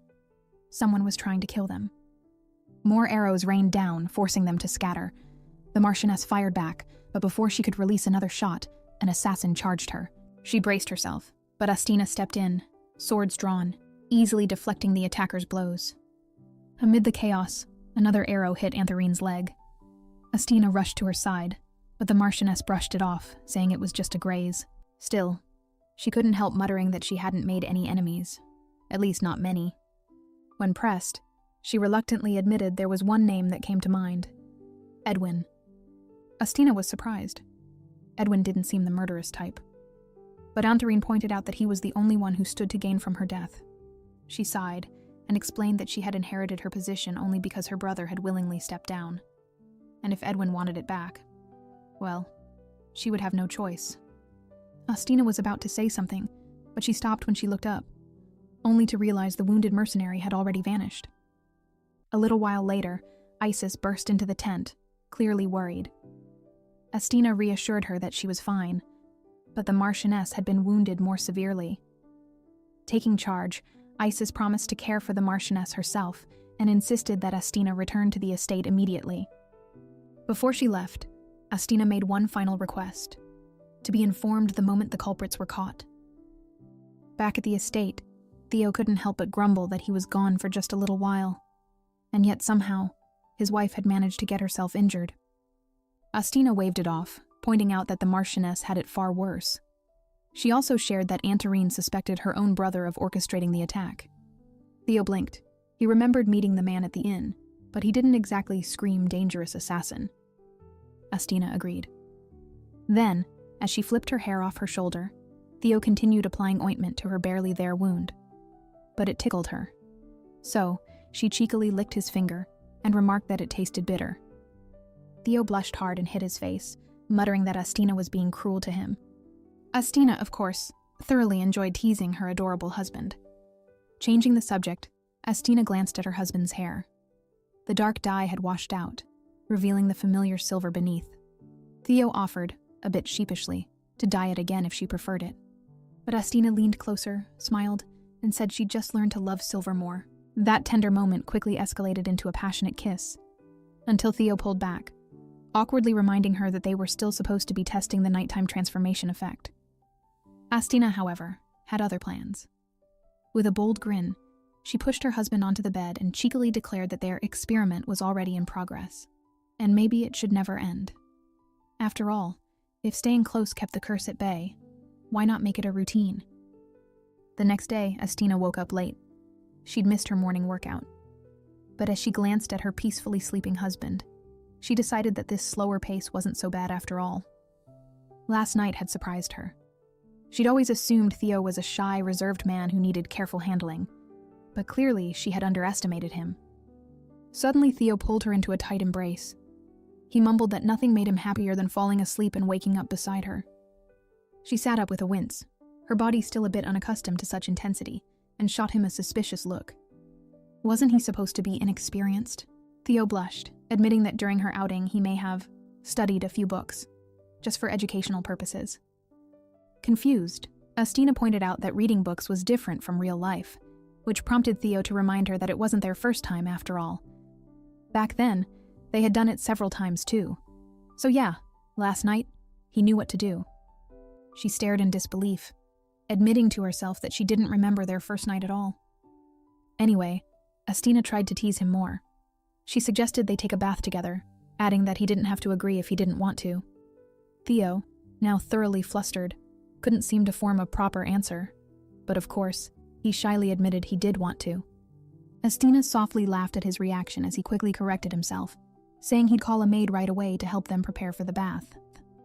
Speaker 1: Someone was trying to kill them. More arrows rained down, forcing them to scatter. The Marchioness fired back, but before she could release another shot, an assassin charged her. She braced herself, but Astina stepped in, swords drawn, easily deflecting the attacker's blows. Amid the chaos, another arrow hit Anthorine's leg. Astina rushed to her side, but the Marchioness brushed it off, saying it was just a graze. Still, she couldn't help muttering that she hadn't made any enemies, at least not many. When pressed, she reluctantly admitted there was one name that came to mind: Edwin. Astina was surprised. Edwin didn't seem the murderous type. But Anthorine pointed out that he was the only one who stood to gain from her death. She sighed and explained that she had inherited her position only because her brother had willingly stepped down. And if Edwin wanted it back, well, she would have no choice. Astina was about to say something, but she stopped when she looked up, only to realize the wounded mercenary had already vanished. A little while later, Isis burst into the tent, clearly worried. Astina reassured her that she was fine, but the Marchioness had been wounded more severely. Taking charge, Isis promised to care for the Marchioness herself and insisted that Astina return to the estate immediately. Before she left, Astina made one final request: to be informed the moment the culprits were caught. Back at the estate, Theo couldn't help but grumble that he was gone for just a little while, and yet somehow, his wife had managed to get herself injured. Astina waved it off, pointing out that the Marchioness had it far worse. She also shared that Anthorine suspected her own brother of orchestrating the attack. Theo blinked. He remembered meeting the man at the inn, but he didn't exactly scream dangerous assassin. Astina agreed. Then, as she flipped her hair off her shoulder, Theo continued applying ointment to her barely there wound. But it tickled her. So, she cheekily licked his finger and remarked that it tasted bitter. Theo blushed hard and hid his face, muttering that Astina was being cruel to him. Astina, of course, thoroughly enjoyed teasing her adorable husband. Changing the subject, Astina glanced at her husband's hair. The dark dye had washed out, revealing the familiar silver beneath. Theo offered, a bit sheepishly, to dye it again if she preferred it. But Astina leaned closer, smiled, and said she'd just learned to love silver more. That tender moment quickly escalated into a passionate kiss, until Theo pulled back, awkwardly reminding her that they were still supposed to be testing the nighttime transformation effect. Astina, however, had other plans. With a bold grin, she pushed her husband onto the bed and cheekily declared that their experiment was already in progress, and maybe it should never end. After all, if staying close kept the curse at bay, why not make it a routine? The next day, Astina woke up late. She'd missed her morning workout. But as she glanced at her peacefully sleeping husband, she decided that this slower pace wasn't so bad after all. Last night had surprised her. She'd always assumed Theo was a shy, reserved man who needed careful handling, but clearly she had underestimated him. Suddenly, Theo pulled her into a tight embrace. He mumbled that nothing made him happier than falling asleep and waking up beside her. She sat up with a wince, her body still a bit unaccustomed to such intensity, and shot him a suspicious look. Wasn't he supposed to be inexperienced? Theo blushed, admitting that during her outing he may have studied a few books, just for educational purposes. Confused, Astina pointed out that reading books was different from real life, which prompted Theo to remind her that it wasn't their first time after all. Back then, they had done it several times too. So yeah, last night, he knew what to do. She stared in disbelief, admitting to herself that she didn't remember their first night at all. Anyway, Astina tried to tease him more. She suggested they take a bath together, adding that he didn't have to agree if he didn't want to. Theo, now thoroughly flustered, couldn't seem to form a proper answer, but of course, he shyly admitted he did want to. Astina softly laughed at his reaction as he quickly corrected himself, saying he'd call a maid right away to help them prepare for the bath.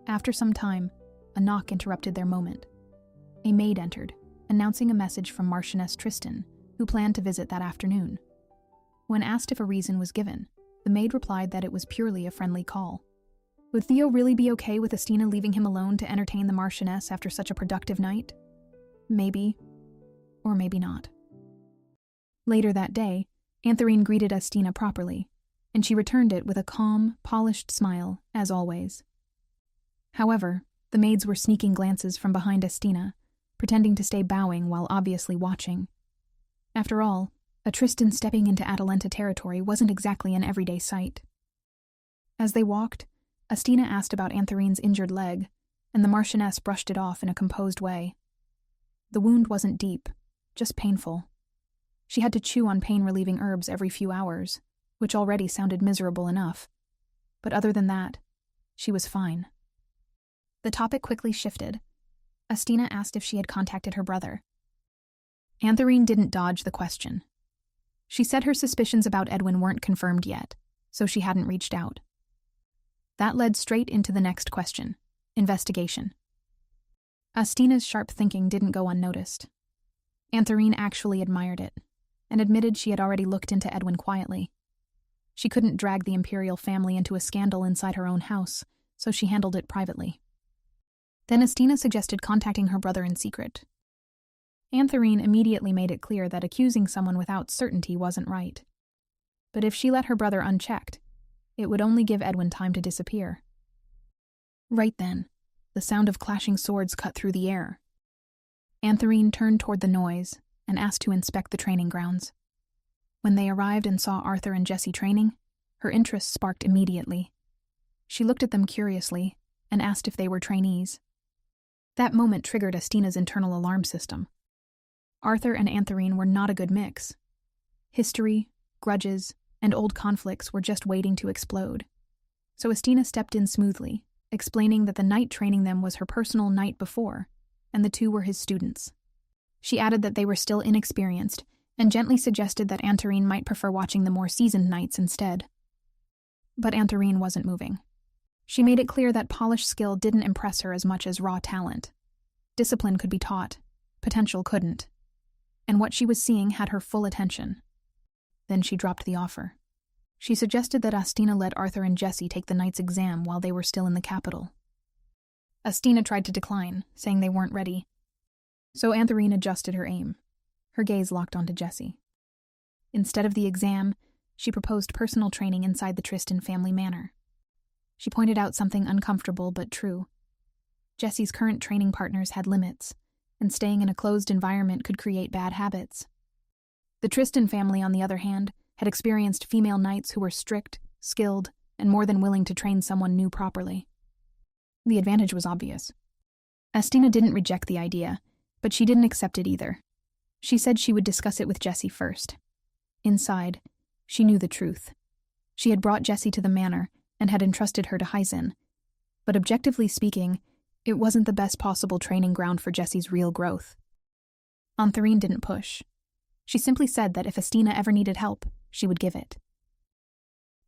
Speaker 1: After some time, a knock interrupted their moment. A maid entered, announcing a message from Marchioness Tristan, who planned to visit that afternoon. When asked if a reason was given, the maid replied that it was purely a friendly call. Would Theo really be okay with Astina leaving him alone to entertain the Marchioness after such a productive night? Maybe, or maybe not. Later that day, Anthorine greeted Astina properly, and she returned it with a calm, polished smile, as always. However, the maids were sneaking glances from behind Astina, pretending to stay bowing while obviously watching. After all, A Tristan stepping into Atalanta territory wasn't exactly an everyday sight. As they walked, Astina asked about Antharine's injured leg, and the Marchioness brushed it off in a composed way. The wound wasn't deep, just painful. She had to chew on pain-relieving herbs every few hours, which already sounded miserable enough. But other than that, she was fine. The topic quickly shifted. Astina asked if she had contacted her brother. Antharine didn't dodge the question. She said her suspicions about Edwin weren't confirmed yet, so she hadn't reached out. That led straight into the next question: investigation. Astina's sharp thinking didn't go unnoticed. Antharine actually admired it, and admitted she had already looked into Edwin quietly. She couldn't drag the imperial family into a scandal inside her own house, so she handled it privately. Then Astina suggested contacting her brother in secret. Antharine immediately made it clear that accusing someone without certainty wasn't right. But if she let her brother unchecked, it would only give Edwin time to disappear. Right then, the sound of clashing swords cut through the air. Antharine turned toward the noise and asked to inspect the training grounds. When they arrived and saw Arthur and Jessie training, her interest sparked immediately. She looked at them curiously and asked if they were trainees. That moment triggered Astina's internal alarm system. Arthur and Antharine were not a good mix. History, grudges, and old conflicts were just waiting to explode. So Astina stepped in smoothly, explaining that the knight training them was her personal knight before, and the two were his students. She added that they were still inexperienced, and gently suggested that Antharine might prefer watching the more seasoned knights instead. But Antharine wasn't moving. She made it clear that polished skill didn't impress her as much as raw talent. Discipline could be taught, potential couldn't. And what she was seeing had her full attention. Then she dropped the offer. She suggested that Astina let Arthur and Jessie take the knight's exam while they were still in the capital. Astina tried to decline, saying they weren't ready. So Antharine adjusted her aim. Her gaze locked onto Jessie. Instead of the exam, she proposed personal training inside the Tristan family manor. She pointed out something uncomfortable but true. Jessie's current training partners had limits, and staying in a closed environment could create bad habits. The Tristan family, on the other hand, had experienced female knights who were strict, skilled, and more than willing to train someone new properly. The advantage was obvious. Astina didn't reject the idea, but she didn't accept it either. She said she would discuss it with Jessie first. Inside, she knew the truth. She had brought Jessie to the manor and had entrusted her to Hyzin. But objectively speaking, it wasn't the best possible training ground for Jessie's real growth. Antharine didn't push. She simply said that if Astina ever needed help, she would give it.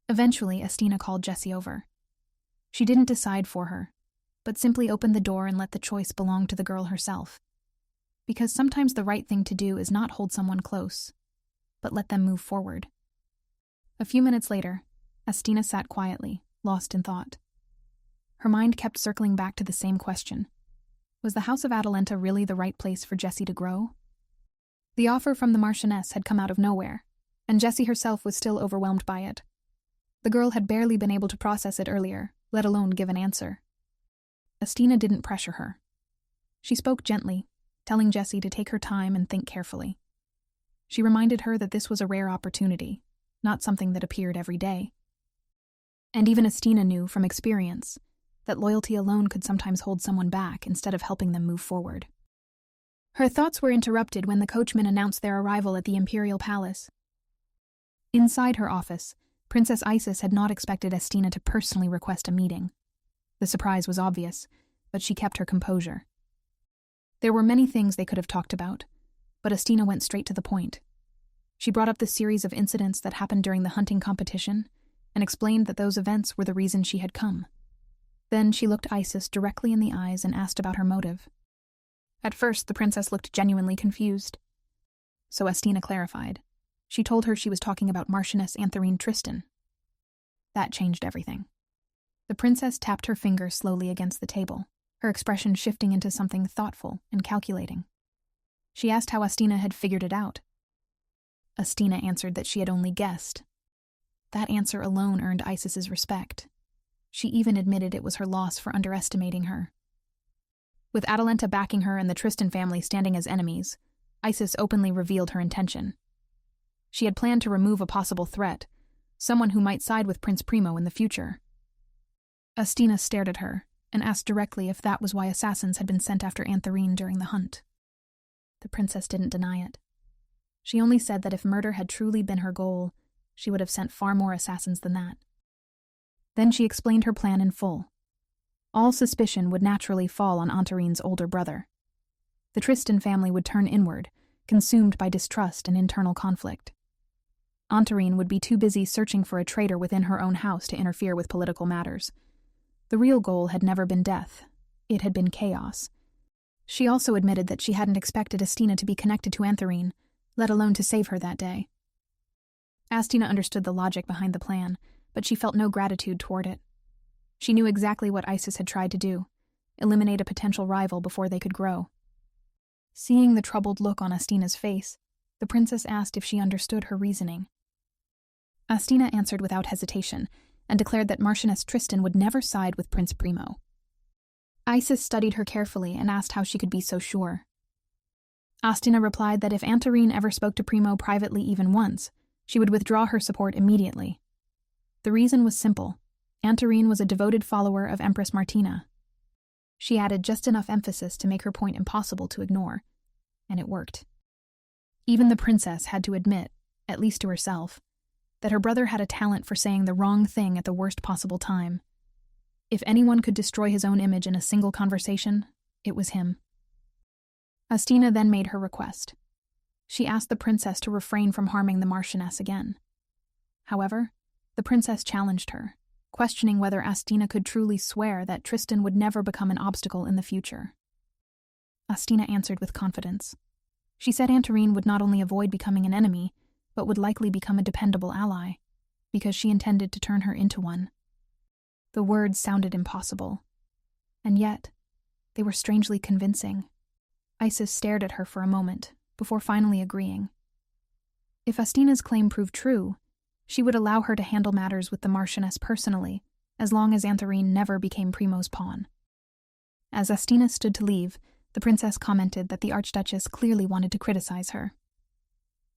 Speaker 1: Eventually, Astina called Jessie over. She didn't decide for her, but simply opened the door and let the choice belong to the girl herself. Because sometimes the right thing to do is not hold someone close, but let them move forward. A few minutes later, Astina sat quietly, lost in thought. Her mind kept circling back to the same question. Was the House of Atalanta really the right place for Jessie to grow? The offer from the Marchioness had come out of nowhere, and Jessie herself was still overwhelmed by it. The girl had barely been able to process it earlier, let alone give an answer. Astina didn't pressure her. She spoke gently, telling Jessie to take her time and think carefully. She reminded her that this was a rare opportunity, not something that appeared every day. And even Astina knew from experience that loyalty alone could sometimes hold someone back instead of helping them move forward. Her thoughts were interrupted when the coachman announced their arrival at the imperial palace. Inside her office, Princess Isis had not expected Astina to personally request a meeting. The surprise was obvious, but she kept her composure. There were many things they could have talked about, but Astina went straight to the point. She brought up the series of incidents that happened during the hunting competition and explained that those events were the reason she had come. Then she looked Isis directly in the eyes and asked about her motive. At first, the princess looked genuinely confused. So Astina clarified. She told her she was talking about Marchioness Antharine Tristan. That changed everything. The princess tapped her finger slowly against the table, her expression shifting into something thoughtful and calculating. She asked how Astina had figured it out. Astina answered that she had only guessed. That answer alone earned Isis's respect. She even admitted it was her loss for underestimating her. With Atalanta backing her and the Tristan family standing as enemies, Isis openly revealed her intention. She had planned to remove a possible threat, someone who might side with Prince Primo in the future. Astina stared at her and asked directly if that was why assassins had been sent after Antherine during the hunt. The princess didn't deny it. She only said that if murder had truly been her goal, she would have sent far more assassins than that. Then she explained her plan in full. All suspicion would naturally fall on Antharine's older brother. The Tristan family would turn inward, consumed by distrust and internal conflict. Antharine would be too busy searching for a traitor within her own house to interfere with political matters. The real goal had never been death. It had been chaos. She also admitted that she hadn't expected Astina to be connected to Antharine, let alone to save her that day. Astina understood the logic behind the plan, but she felt no gratitude toward it. She knew exactly what Isis had tried to do, eliminate a potential rival before they could grow. Seeing the troubled look on Astina's face, the princess asked if she understood her reasoning. Astina answered without hesitation, and declared that Marchioness Tristan would never side with Prince Primo. Isis studied her carefully and asked how she could be so sure. Astina replied that if Antharine ever spoke to Primo privately even once, she would withdraw her support immediately. The reason was simple. Antharine was a devoted follower of Empress Martina. She added just enough emphasis to make her point impossible to ignore, and it worked. Even the princess had to admit, at least to herself, that her brother had a talent for saying the wrong thing at the worst possible time. If anyone could destroy his own image in a single conversation, it was him. Astina then made her request. She asked the princess to refrain from harming the Marchioness again. However, the princess challenged her, questioning whether Astina could truly swear that Tristan would never become an obstacle in the future. Astina answered with confidence. She said Antharine would not only avoid becoming an enemy, but would likely become a dependable ally, because she intended to turn her into one. The words sounded impossible, and yet they were strangely convincing. Isis stared at her for a moment, before finally agreeing. If Astina's claim proved true, she would allow her to handle matters with the Marchioness personally, as long as Antharine never became Primo's pawn. As Astina stood to leave, the princess commented that the Archduchess clearly wanted to criticize her.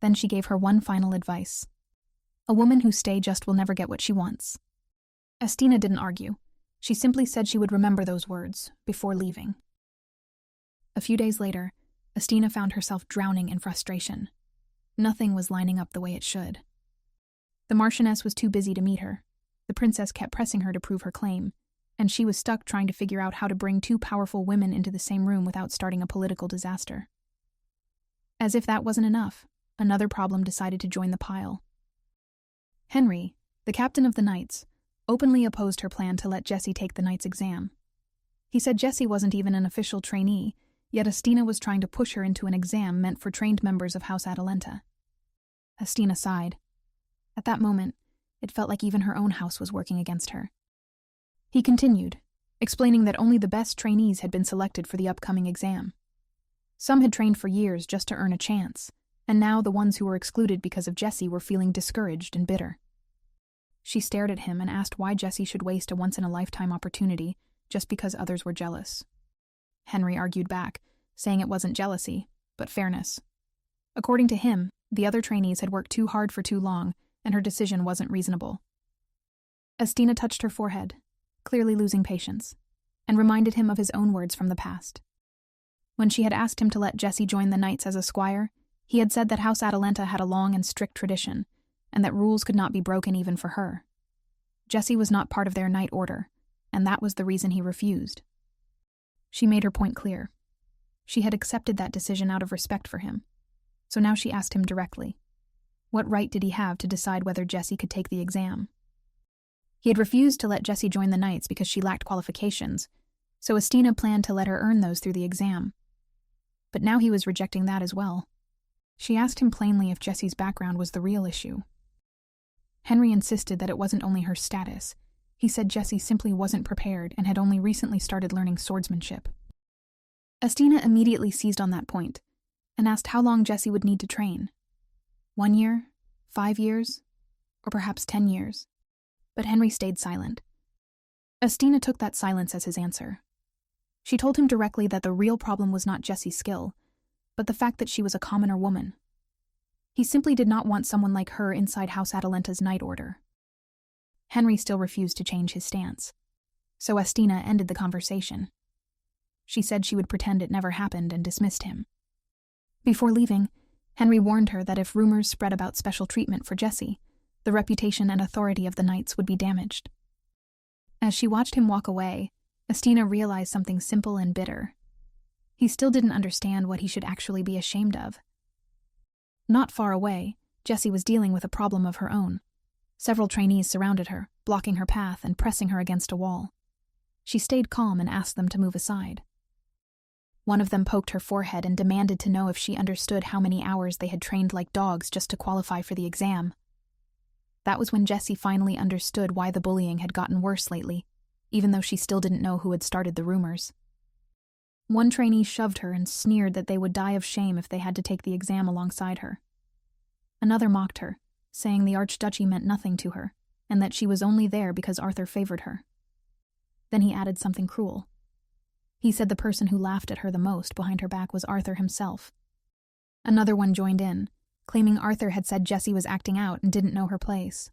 Speaker 1: Then she gave her one final advice. A woman who stays just will never get what she wants. Astina didn't argue. She simply said she would remember those words before leaving. A few days later, Astina found herself drowning in frustration. Nothing was lining up the way it should. The Marchioness was too busy to meet her. The princess kept pressing her to prove her claim, and she was stuck trying to figure out how to bring two powerful women into the same room without starting a political disaster. As if that wasn't enough, another problem decided to join the pile. Henry, the captain of the Knights, openly opposed her plan to let Jessie take the Knight's exam. He said Jessie wasn't even an official trainee, yet Astina was trying to push her into an exam meant for trained members of House Atalanta. Astina sighed. At that moment, it felt like even her own house was working against her. He continued, explaining that only the best trainees had been selected for the upcoming exam. Some had trained for years just to earn a chance, and now the ones who were excluded because of Jessie were feeling discouraged and bitter. She stared at him and asked why Jessie should waste a once-in-a-lifetime opportunity just because others were jealous. Henry argued back, saying it wasn't jealousy, but fairness. According to him, the other trainees had worked too hard for too long, and her decision wasn't reasonable. Astina touched her forehead, clearly losing patience, and reminded him of his own words from the past. When she had asked him to let Jessie join the Knights as a squire, he had said that House Atalanta had a long and strict tradition, and that rules could not be broken even for her. Jessie was not part of their knight order, and that was the reason he refused. She made her point clear. She had accepted that decision out of respect for him, so now she asked him directly. What right did he have to decide whether Jessie could take the exam? He had refused to let Jessie join the Knights because she lacked qualifications, so Astina planned to let her earn those through the exam. But now he was rejecting that as well. She asked him plainly if Jessie's background was the real issue. Henry insisted that it wasn't only her status. He said Jessie simply wasn't prepared and had only recently started learning swordsmanship. Astina immediately seized on that point and asked how long Jessie would need to train. 1 year, 5 years, or perhaps 10 years. But Henry stayed silent. Astina took that silence as his answer. She told him directly that the real problem was not Jessie's skill, but the fact that she was a commoner woman. He simply did not want someone like her inside House Atalenta's night order. Henry still refused to change his stance, so Estina ended the conversation. She said she would pretend it never happened and dismissed him. Before leaving, Henry warned her that if rumors spread about special treatment for Jessie, the reputation and authority of the Knights would be damaged. As she watched him walk away, Estina realized something simple and bitter. He still didn't understand what he should actually be ashamed of. Not far away, Jessie was dealing with a problem of her own. Several trainees surrounded her, blocking her path and pressing her against a wall. She stayed calm and asked them to move aside. One of them poked her forehead and demanded to know if she understood how many hours they had trained like dogs just to qualify for the exam. That was when Jessie finally understood why the bullying had gotten worse lately, even though she still didn't know who had started the rumors. One trainee shoved her and sneered that they would die of shame if they had to take the exam alongside her. Another mocked her, saying the archduchy meant nothing to her, and that she was only there because Arthur favored her. Then he added something cruel. He said the person who laughed at her the most behind her back was Arthur himself. Another one joined in, claiming Arthur had said Jessie was acting out and didn't know her place.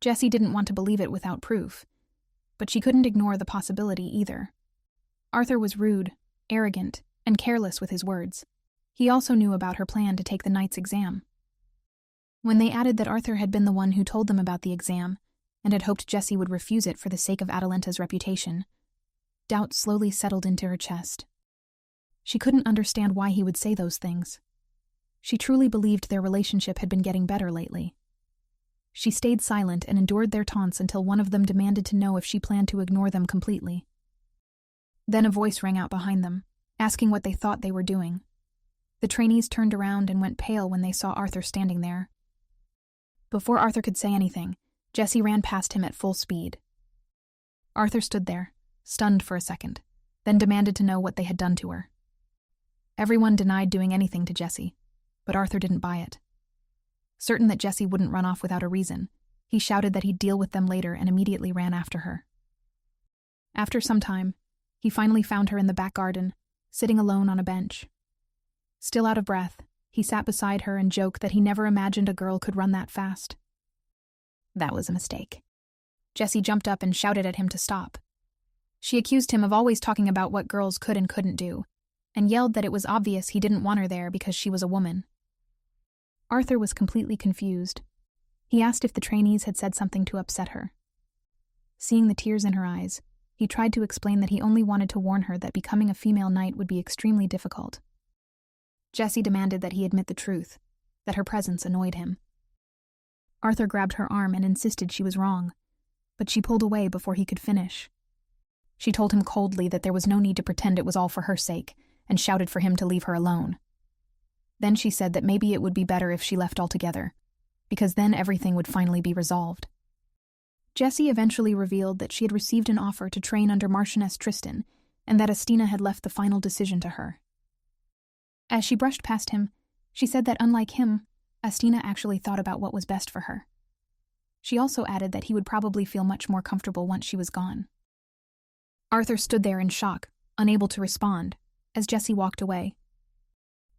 Speaker 1: Jessie didn't want to believe it without proof, but she couldn't ignore the possibility either. Arthur was rude, arrogant, and careless with his words. He also knew about her plan to take the knight's exam. When they added that Arthur had been the one who told them about the exam, and had hoped Jessie would refuse it for the sake of Atalenta's reputation, doubt slowly settled into her chest. She couldn't understand why he would say those things. She truly believed their relationship had been getting better lately. She stayed silent and endured their taunts until one of them demanded to know if she planned to ignore them completely. Then a voice rang out behind them, asking what they thought they were doing. The trainees turned around and went pale when they saw Arthur standing there. Before Arthur could say anything, Jessie ran past him at full speed. Arthur stood there, stunned for a second, then demanded to know what they had done to her. Everyone denied doing anything to Jessie, but Arthur didn't buy it. Certain that Jessie wouldn't run off without a reason, he shouted that he'd deal with them later and immediately ran after her. After some time, he finally found her in the back garden, sitting alone on a bench. Still out of breath, he sat beside her and joked that he never imagined a girl could run that fast. That was a mistake. Jessie jumped up and shouted at him to stop. She accused him of always talking about what girls could and couldn't do, and yelled that it was obvious he didn't want her there because she was a woman. Arthur was completely confused. He asked if the trainees had said something to upset her. Seeing the tears in her eyes, he tried to explain that he only wanted to warn her that becoming a female knight would be extremely difficult. Jessie demanded that he admit the truth, that her presence annoyed him. Arthur grabbed her arm and insisted she was wrong, but she pulled away before he could finish. She told him coldly that there was no need to pretend it was all for her sake, and shouted for him to leave her alone. Then she said that maybe it would be better if she left altogether, because then everything would finally be resolved. Jessie eventually revealed that she had received an offer to train under Marchioness Tristan, and that Estina had left the final decision to her. As she brushed past him, she said that unlike him, Estina actually thought about what was best for her. She also added that he would probably feel much more comfortable once she was gone. Arthur stood there in shock, unable to respond, as Jessie walked away.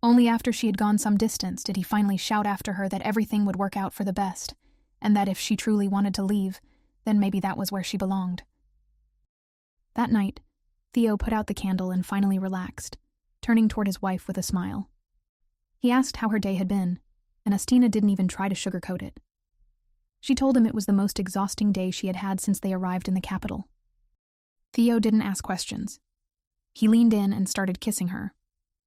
Speaker 1: Only after she had gone some distance did he finally shout after her that everything would work out for the best, and that if she truly wanted to leave, then maybe that was where she belonged. That night, Theo put out the candle and finally relaxed, turning toward his wife with a smile. He asked how her day had been, and Estina didn't even try to sugarcoat it. She told him it was the most exhausting day she had had since they arrived in the capital. Theo didn't ask questions. He leaned in and started kissing her,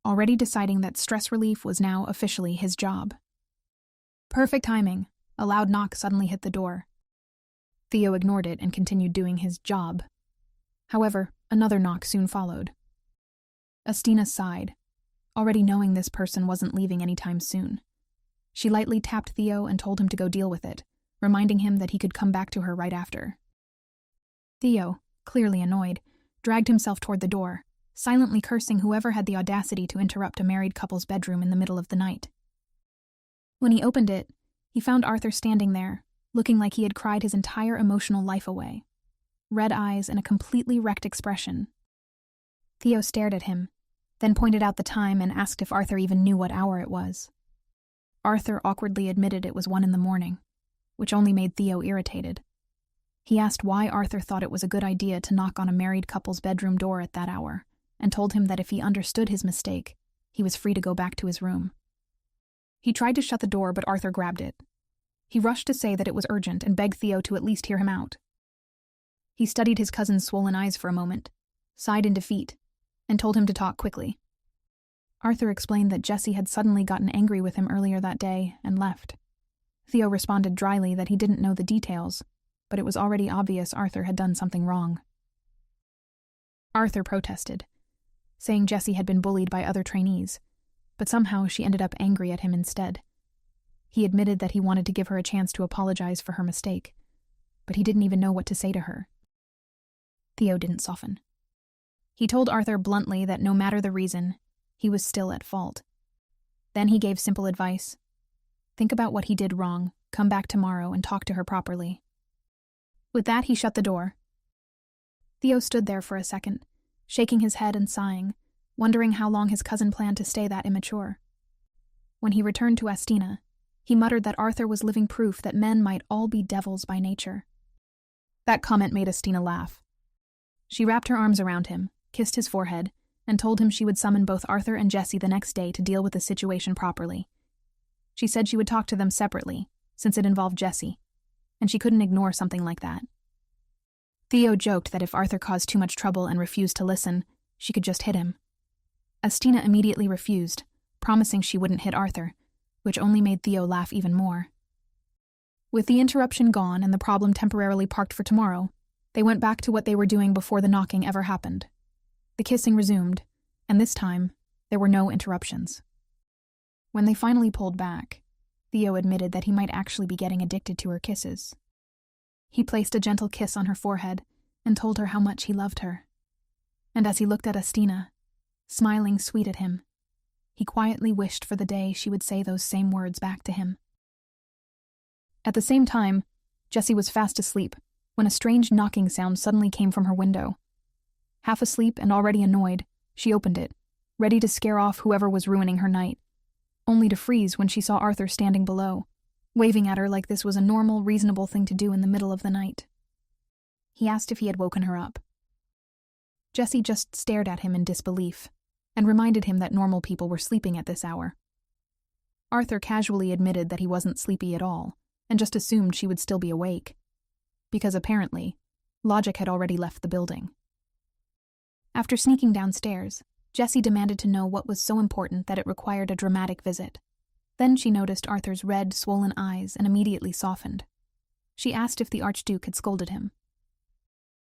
Speaker 1: already deciding that stress relief was now officially his job. Perfect timing. A loud knock suddenly hit the door. Theo ignored it and continued doing his job. However, another knock soon followed. Estina sighed, already knowing this person wasn't leaving anytime soon. She lightly tapped Theo and told him to go deal with it, reminding him that he could come back to her right after. Theo, clearly annoyed, dragged himself toward the door, silently cursing whoever had the audacity to interrupt a married couple's bedroom in the middle of the night. When he opened it, he found Arthur standing there, looking like he had cried his entire emotional life away. Red eyes and a completely wrecked expression. Theo stared at him, then pointed out the time and asked if Arthur even knew what hour it was. Arthur awkwardly admitted it was 1 a.m, which only made Theo irritated. He asked why Arthur thought it was a good idea to knock on a married couple's bedroom door at that hour, and told him that if he understood his mistake, he was free to go back to his room. He tried to shut the door, but Arthur grabbed it. He rushed to say that it was urgent and begged Theo to at least hear him out. He studied his cousin's swollen eyes for a moment, sighed in defeat, and told him to talk quickly. Arthur explained that Jessie had suddenly gotten angry with him earlier that day and left. Theo responded dryly that he didn't know the details, but it was already obvious Arthur had done something wrong. Arthur protested, saying Jessie had been bullied by other trainees, but somehow she ended up angry at him instead. He admitted that he wanted to give her a chance to apologize for her mistake, but he didn't even know what to say to her. Theo didn't soften. He told Arthur bluntly that no matter the reason, he was still at fault. Then he gave simple advice. Think about what he did wrong, come back tomorrow and talk to her properly. With that, he shut the door. Theo stood there for a second, shaking his head and sighing, wondering how long his cousin planned to stay that immature. When he returned to Astina, he muttered that Arthur was living proof that men might all be devils by nature. That comment made Astina laugh. She wrapped her arms around him, kissed his forehead, and told him she would summon both Arthur and Jessie the next day to deal with the situation properly. She said she would talk to them separately, since it involved Jessie, and she couldn't ignore something like that. Theo joked that if Arthur caused too much trouble and refused to listen, she could just hit him. Astina immediately refused, promising she wouldn't hit Arthur, which only made Theo laugh even more. With the interruption gone and the problem temporarily parked for tomorrow, they went back to what they were doing before the knocking ever happened. The kissing resumed, and this time, there were no interruptions. When they finally pulled back, Theo admitted that he might actually be getting addicted to her kisses. He placed a gentle kiss on her forehead and told her how much he loved her. And as he looked at Astina, smiling sweet at him, he quietly wished for the day she would say those same words back to him. At the same time, Jessie was fast asleep when a strange knocking sound suddenly came from her window. Half asleep and already annoyed, she opened it, ready to scare off whoever was ruining her night, only to freeze when she saw Arthur standing below, waving at her like this was a normal, reasonable thing to do in the middle of the night. He asked if he had woken her up. Jessie just stared at him in disbelief, and reminded him that normal people were sleeping at this hour. Arthur casually admitted that he wasn't sleepy at all, and just assumed she would still be awake, because apparently, logic had already left the building. After sneaking downstairs, Jessie demanded to know what was so important that it required a dramatic visit. Then she noticed Arthur's red, swollen eyes and immediately softened. She asked if the Archduke had scolded him.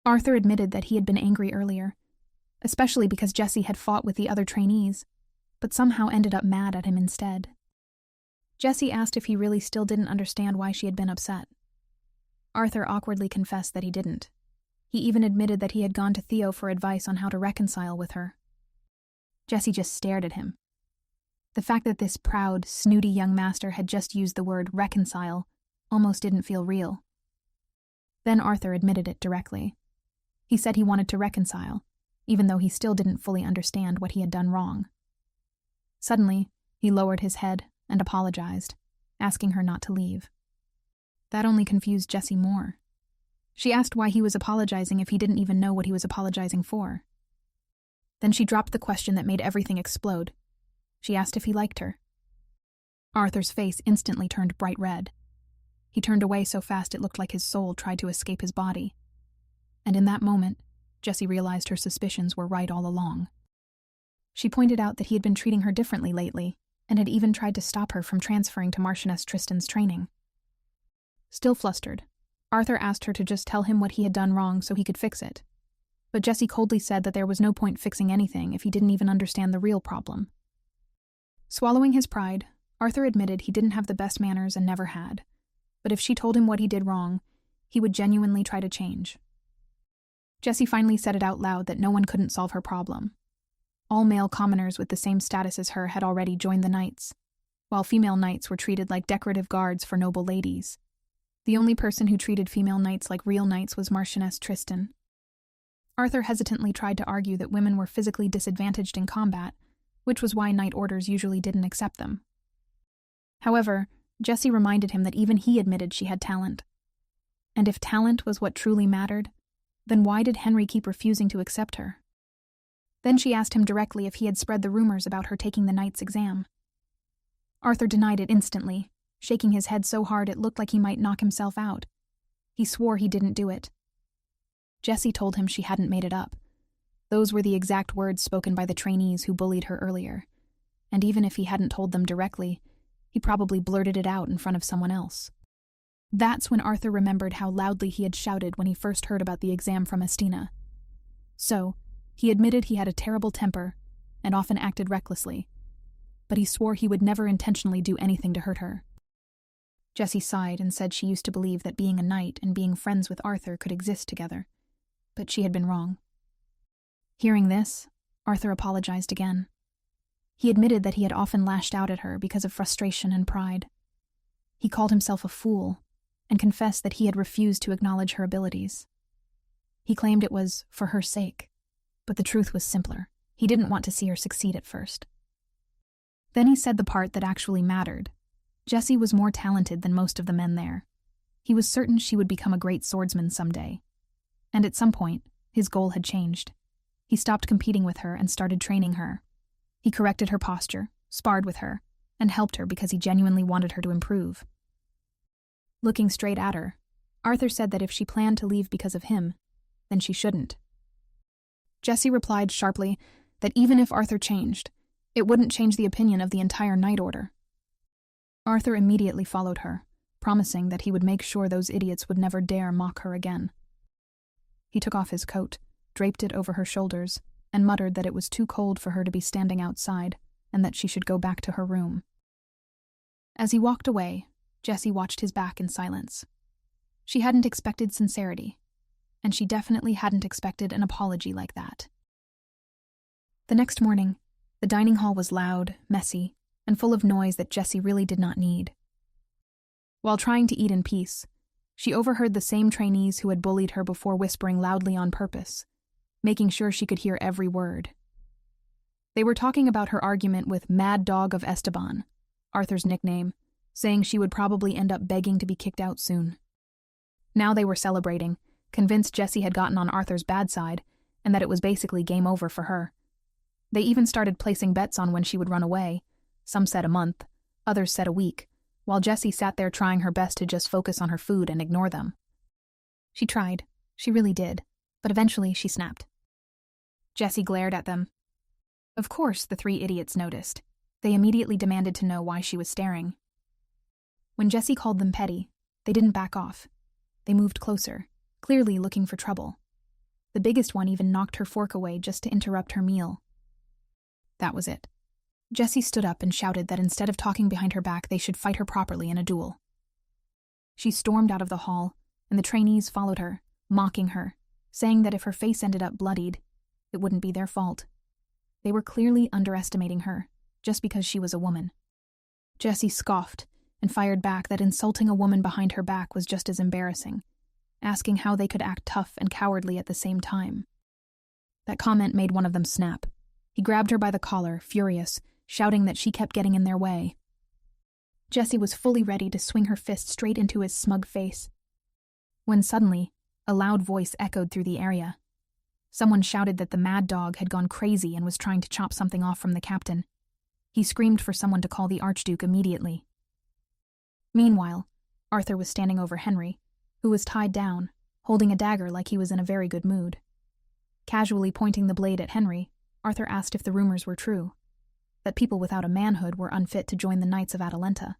Speaker 1: Arthur admitted that he had been angry earlier, especially because Jessie had fought with the other trainees, but somehow ended up mad at him instead. Jessie asked if he really still didn't understand why she had been upset. Arthur awkwardly confessed that he didn't. He even admitted that he had gone to Theo for advice on how to reconcile with her. Jessie just stared at him. The fact that this proud, snooty young master had just used the word reconcile almost didn't feel real. Then Arthur admitted it directly. He said he wanted to reconcile, even though he still didn't fully understand what he had done wrong. Suddenly, he lowered his head and apologized, asking her not to leave. That only confused Jessie more. She asked why he was apologizing if he didn't even know what he was apologizing for. Then she dropped the question that made everything explode. She asked if he liked her. Arthur's face instantly turned bright red. He turned away so fast it looked like his soul tried to escape his body. And in that moment, Jessie realized her suspicions were right all along. She pointed out that he had been treating her differently lately, and had even tried to stop her from transferring to Marchioness Tristan's training. Still flustered, Arthur asked her to just tell him what he had done wrong so he could fix it. But Jessie coldly said that there was no point fixing anything if he didn't even understand the real problem. Swallowing his pride, Arthur admitted he didn't have the best manners and never had, but if she told him what he did wrong, he would genuinely try to change. Jessie finally said it out loud that no one couldn't solve her problem. All male commoners with the same status as her had already joined the knights, while female knights were treated like decorative guards for noble ladies. The only person who treated female knights like real knights was Marchioness Tristan. Arthur hesitantly tried to argue that women were physically disadvantaged in combat, which was why knight orders usually didn't accept them. However, Jessie reminded him that even he admitted she had talent. And if talent was what truly mattered, then why did Henry keep refusing to accept her? Then she asked him directly if he had spread the rumors about her taking the knight's exam. Arthur denied it instantly, shaking his head so hard it looked like he might knock himself out. He swore he didn't do it. Jessie told him she hadn't made it up. Those were the exact words spoken by the trainees who bullied her earlier. And even if he hadn't told them directly, he probably blurted it out in front of someone else. That's when Arthur remembered how loudly he had shouted when he first heard about the exam from Estina. So, he admitted he had a terrible temper and often acted recklessly, but he swore he would never intentionally do anything to hurt her. Jessie sighed and said she used to believe that being a knight and being friends with Arthur could exist together, but she had been wrong. Hearing this, Arthur apologized again. He admitted that he had often lashed out at her because of frustration and pride. He called himself a fool and confessed that he had refused to acknowledge her abilities. He claimed it was for her sake, but the truth was simpler. He didn't want to see her succeed at first. Then he said the part that actually mattered. Jessie was more talented than most of the men there. He was certain she would become a great swordsman someday. And at some point, his goal had changed. He stopped competing with her and started training her. He corrected her posture, sparred with her, and helped her because he genuinely wanted her to improve. Looking straight at her, Arthur said that if she planned to leave because of him, then she shouldn't. Jessie replied sharply that even if Arthur changed, it wouldn't change the opinion of the entire Knight Order. Arthur immediately followed her, promising that he would make sure those idiots would never dare mock her again. He took off his coat, draped it over her shoulders, and muttered that it was too cold for her to be standing outside and that she should go back to her room. As he walked away, Jessie watched his back in silence. She hadn't expected sincerity, and she definitely hadn't expected an apology like that. The next morning, the dining hall was loud, messy, and full of noise that Jessie really did not need. While trying to eat in peace, she overheard the same trainees who had bullied her before whispering loudly on purpose, making sure she could hear every word. They were talking about her argument with Mad Dog of Esteban, Arthur's nickname, saying she would probably end up begging to be kicked out soon. Now they were celebrating, convinced Jessie had gotten on Arthur's bad side, and that it was basically game over for her. They even started placing bets on when she would run away. Some said a month, others said a week, while Jessie sat there trying her best to just focus on her food and ignore them. She tried, she really did, but eventually she snapped. Jessie glared at them. Of course, the three idiots noticed. They immediately demanded to know why she was staring. When Jessie called them petty, they didn't back off. They moved closer, clearly looking for trouble. The biggest one even knocked her fork away just to interrupt her meal. That was it. Jessie stood up and shouted that instead of talking behind her back, they should fight her properly in a duel. She stormed out of the hall, and the trainees followed her, mocking her, saying that if her face ended up bloodied, it wouldn't be their fault. They were clearly underestimating her, just because she was a woman. Jessie scoffed and fired back that insulting a woman behind her back was just as embarrassing, asking how they could act tough and cowardly at the same time. That comment made one of them snap. He grabbed her by the collar, furious, shouting that she kept getting in their way. Jessie was fully ready to swing her fist straight into his smug face, when suddenly, a loud voice echoed through the area. Someone shouted that the Mad Dog had gone crazy and was trying to chop something off from the captain. He screamed for someone to call the Archduke immediately. Meanwhile, Arthur was standing over Henry, who was tied down, holding a dagger like he was in a very good mood. Casually pointing the blade at Henry, Arthur asked if the rumors were true, that people without a manhood were unfit to join the Knights of Atalanta.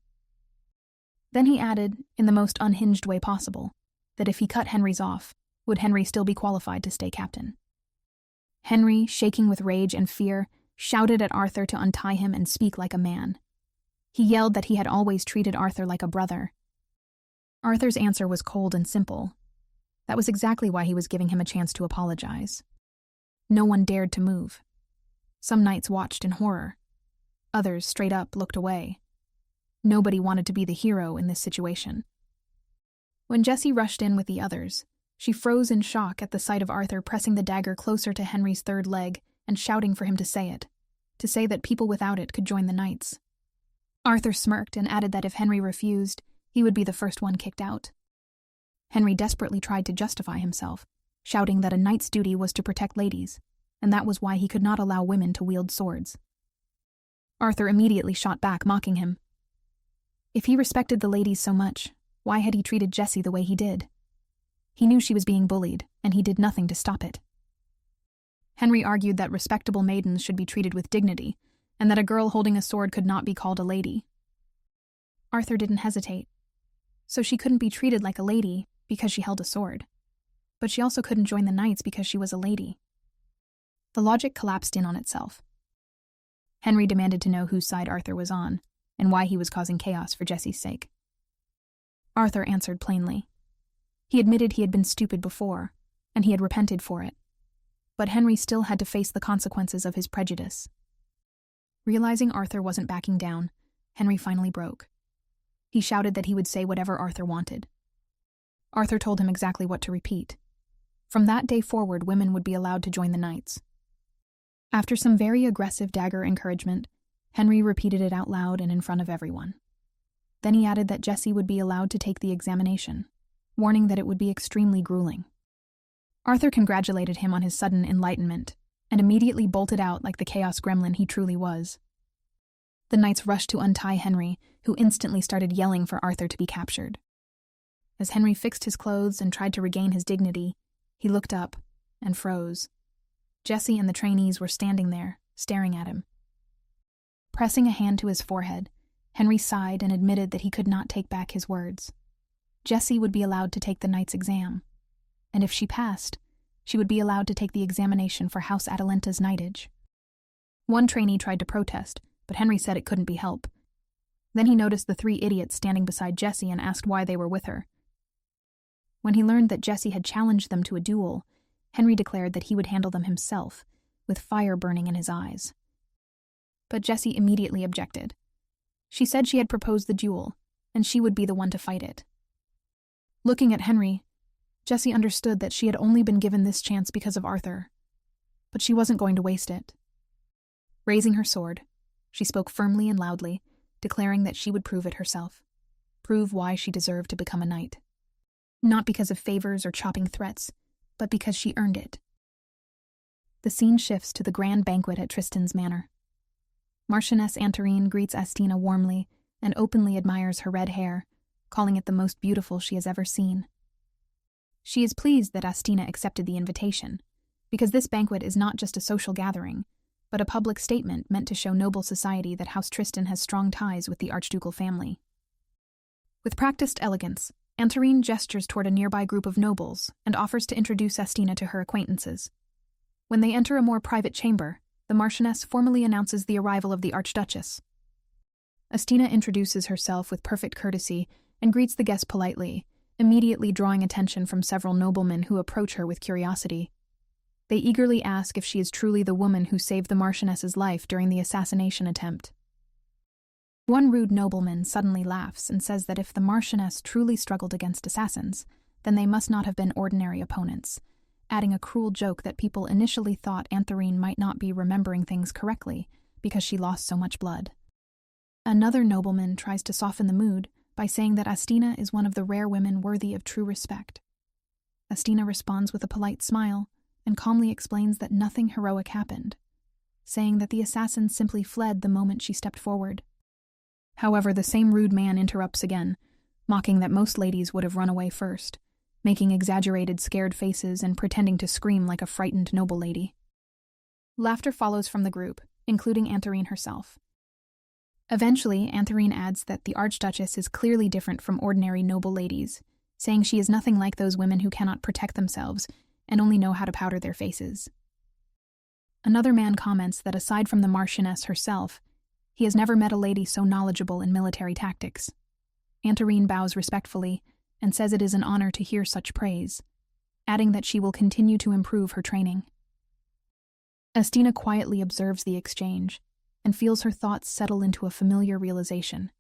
Speaker 1: Then he added, in the most unhinged way possible, that if he cut Henry's off, would Henry still be qualified to stay captain? Henry, shaking with rage and fear, shouted at Arthur to untie him and speak like a man. He yelled that he had always treated Arthur like a brother. Arthur's answer was cold and simple. That was exactly why he was giving him a chance to apologize. No one dared to move. Some knights watched in horror. Others straight up looked away. Nobody wanted to be the hero in this situation. When Jessie rushed in with the others, she froze in shock at the sight of Arthur pressing the dagger closer to Henry's third leg and shouting for him to say it, to say that people without it could join the knights. Arthur smirked and added that if Henry refused, he would be the first one kicked out. Henry desperately tried to justify himself, shouting that a knight's duty was to protect ladies, and that was why he could not allow women to wield swords. Arthur immediately shot back, mocking him. If he respected the ladies so much, why had he treated Jessie the way he did? He knew she was being bullied, and he did nothing to stop it. Henry argued that respectable maidens should be treated with dignity, and that a girl holding a sword could not be called a lady. Arthur didn't hesitate. So she couldn't be treated like a lady because she held a sword, but she also couldn't join the knights because she was a lady. The logic collapsed in on itself. Henry demanded to know whose side Arthur was on, and why he was causing chaos for Jessie's sake. Arthur answered plainly. He admitted he had been stupid before, and he had repented for it. But Henry still had to face the consequences of his prejudice. Realizing Arthur wasn't backing down, Henry finally broke. He shouted that he would say whatever Arthur wanted. Arthur told him exactly what to repeat. From that day forward, women would be allowed to join the knights. After some very aggressive dagger encouragement, Henry repeated it out loud and in front of everyone. Then he added that Jessie would be allowed to take the examination, warning that it would be extremely grueling. Arthur congratulated him on his sudden enlightenment, and immediately bolted out like the chaos gremlin he truly was. The knights rushed to untie Henry, who instantly started yelling for Arthur to be captured. As Henry fixed his clothes and tried to regain his dignity, he looked up and froze. Jessie and the trainees were standing there, staring at him. Pressing a hand to his forehead, Henry sighed and admitted that he could not take back his words. Jessie would be allowed to take the knight's exam, and if she passed, she would be allowed to take the examination for House Atalenta's knightage. One trainee tried to protest, but Henry said it couldn't be helped. Then he noticed the three idiots standing beside Jessie and asked why they were with her. When he learned that Jessie had challenged them to a duel, Henry declared that he would handle them himself, with fire burning in his eyes. But Jessie immediately objected. She said she had proposed the duel, and she would be the one to fight it. Looking at Henry, Jessie understood that she had only been given this chance because of Arthur, but she wasn't going to waste it. Raising her sword, she spoke firmly and loudly, declaring that she would prove it herself, prove why she deserved to become a knight. Not because of favors or chopping threats, but because she earned it. The scene shifts to the grand banquet at Tristan's manor. Marchioness Antarine greets Astina warmly and openly admires her red hair, calling it the most beautiful she has ever seen. She is pleased that Astina accepted the invitation, because this banquet is not just a social gathering, but a public statement meant to show noble society that House Tristan has strong ties with the archducal family. With practiced elegance, Antarine gestures toward a nearby group of nobles and offers to introduce Astina to her acquaintances. When they enter a more private chamber, the Marchioness formally announces the arrival of the Archduchess. Astina introduces herself with perfect courtesy and greets the guests politely, immediately drawing attention from several noblemen who approach her with curiosity. They eagerly ask if she is truly the woman who saved the Marchioness's life during the assassination attempt. One rude nobleman suddenly laughs and says that if the Marchioness truly struggled against assassins, then they must not have been ordinary opponents, adding a cruel joke that people initially thought Antarine might not be remembering things correctly because she lost so much blood. Another nobleman tries to soften the mood by saying that Astina is one of the rare women worthy of true respect. Astina responds with a polite smile and calmly explains that nothing heroic happened, saying that the assassin simply fled the moment she stepped forward. However, the same rude man interrupts again, mocking that most ladies would have run away first, making exaggerated scared faces and pretending to scream like a frightened noble lady. Laughter follows from the group, including Antarine herself. Eventually, Antarine adds that the Archduchess is clearly different from ordinary noble ladies, saying she is nothing like those women who cannot protect themselves and only know how to powder their faces. Another man comments that aside from the Marchioness herself, he has never met a lady so knowledgeable in military tactics. Antarine bows respectfully and says it is an honor to hear such praise, adding that she will continue to improve her training. Astina quietly observes the exchange and feels her thoughts settle into a familiar realization.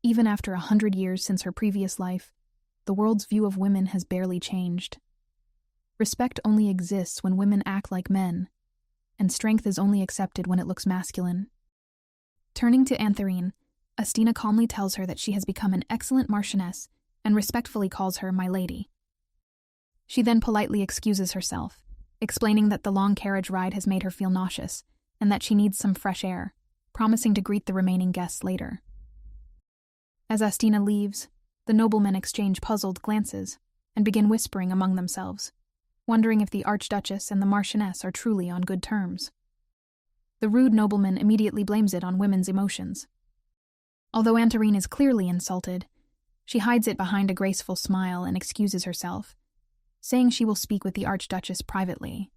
Speaker 1: Even after 100 years since her previous life, the world's view of women has barely changed. Respect only exists when women act like men, and strength is only accepted when it looks masculine. Turning to Antarine, Astina calmly tells her that she has become an excellent marchioness and respectfully calls her my lady. She then politely excuses herself, explaining that the long carriage ride has made her feel nauseous and that she needs some fresh air, promising to greet the remaining guests later. As Astina leaves, the noblemen exchange puzzled glances and begin whispering among themselves, wondering if the Archduchess and the Marchioness are truly on good terms. The rude nobleman immediately blames it on women's emotions. Although Antarine is clearly insulted, she hides it behind a graceful smile and excuses herself, saying she will speak with the Archduchess privately.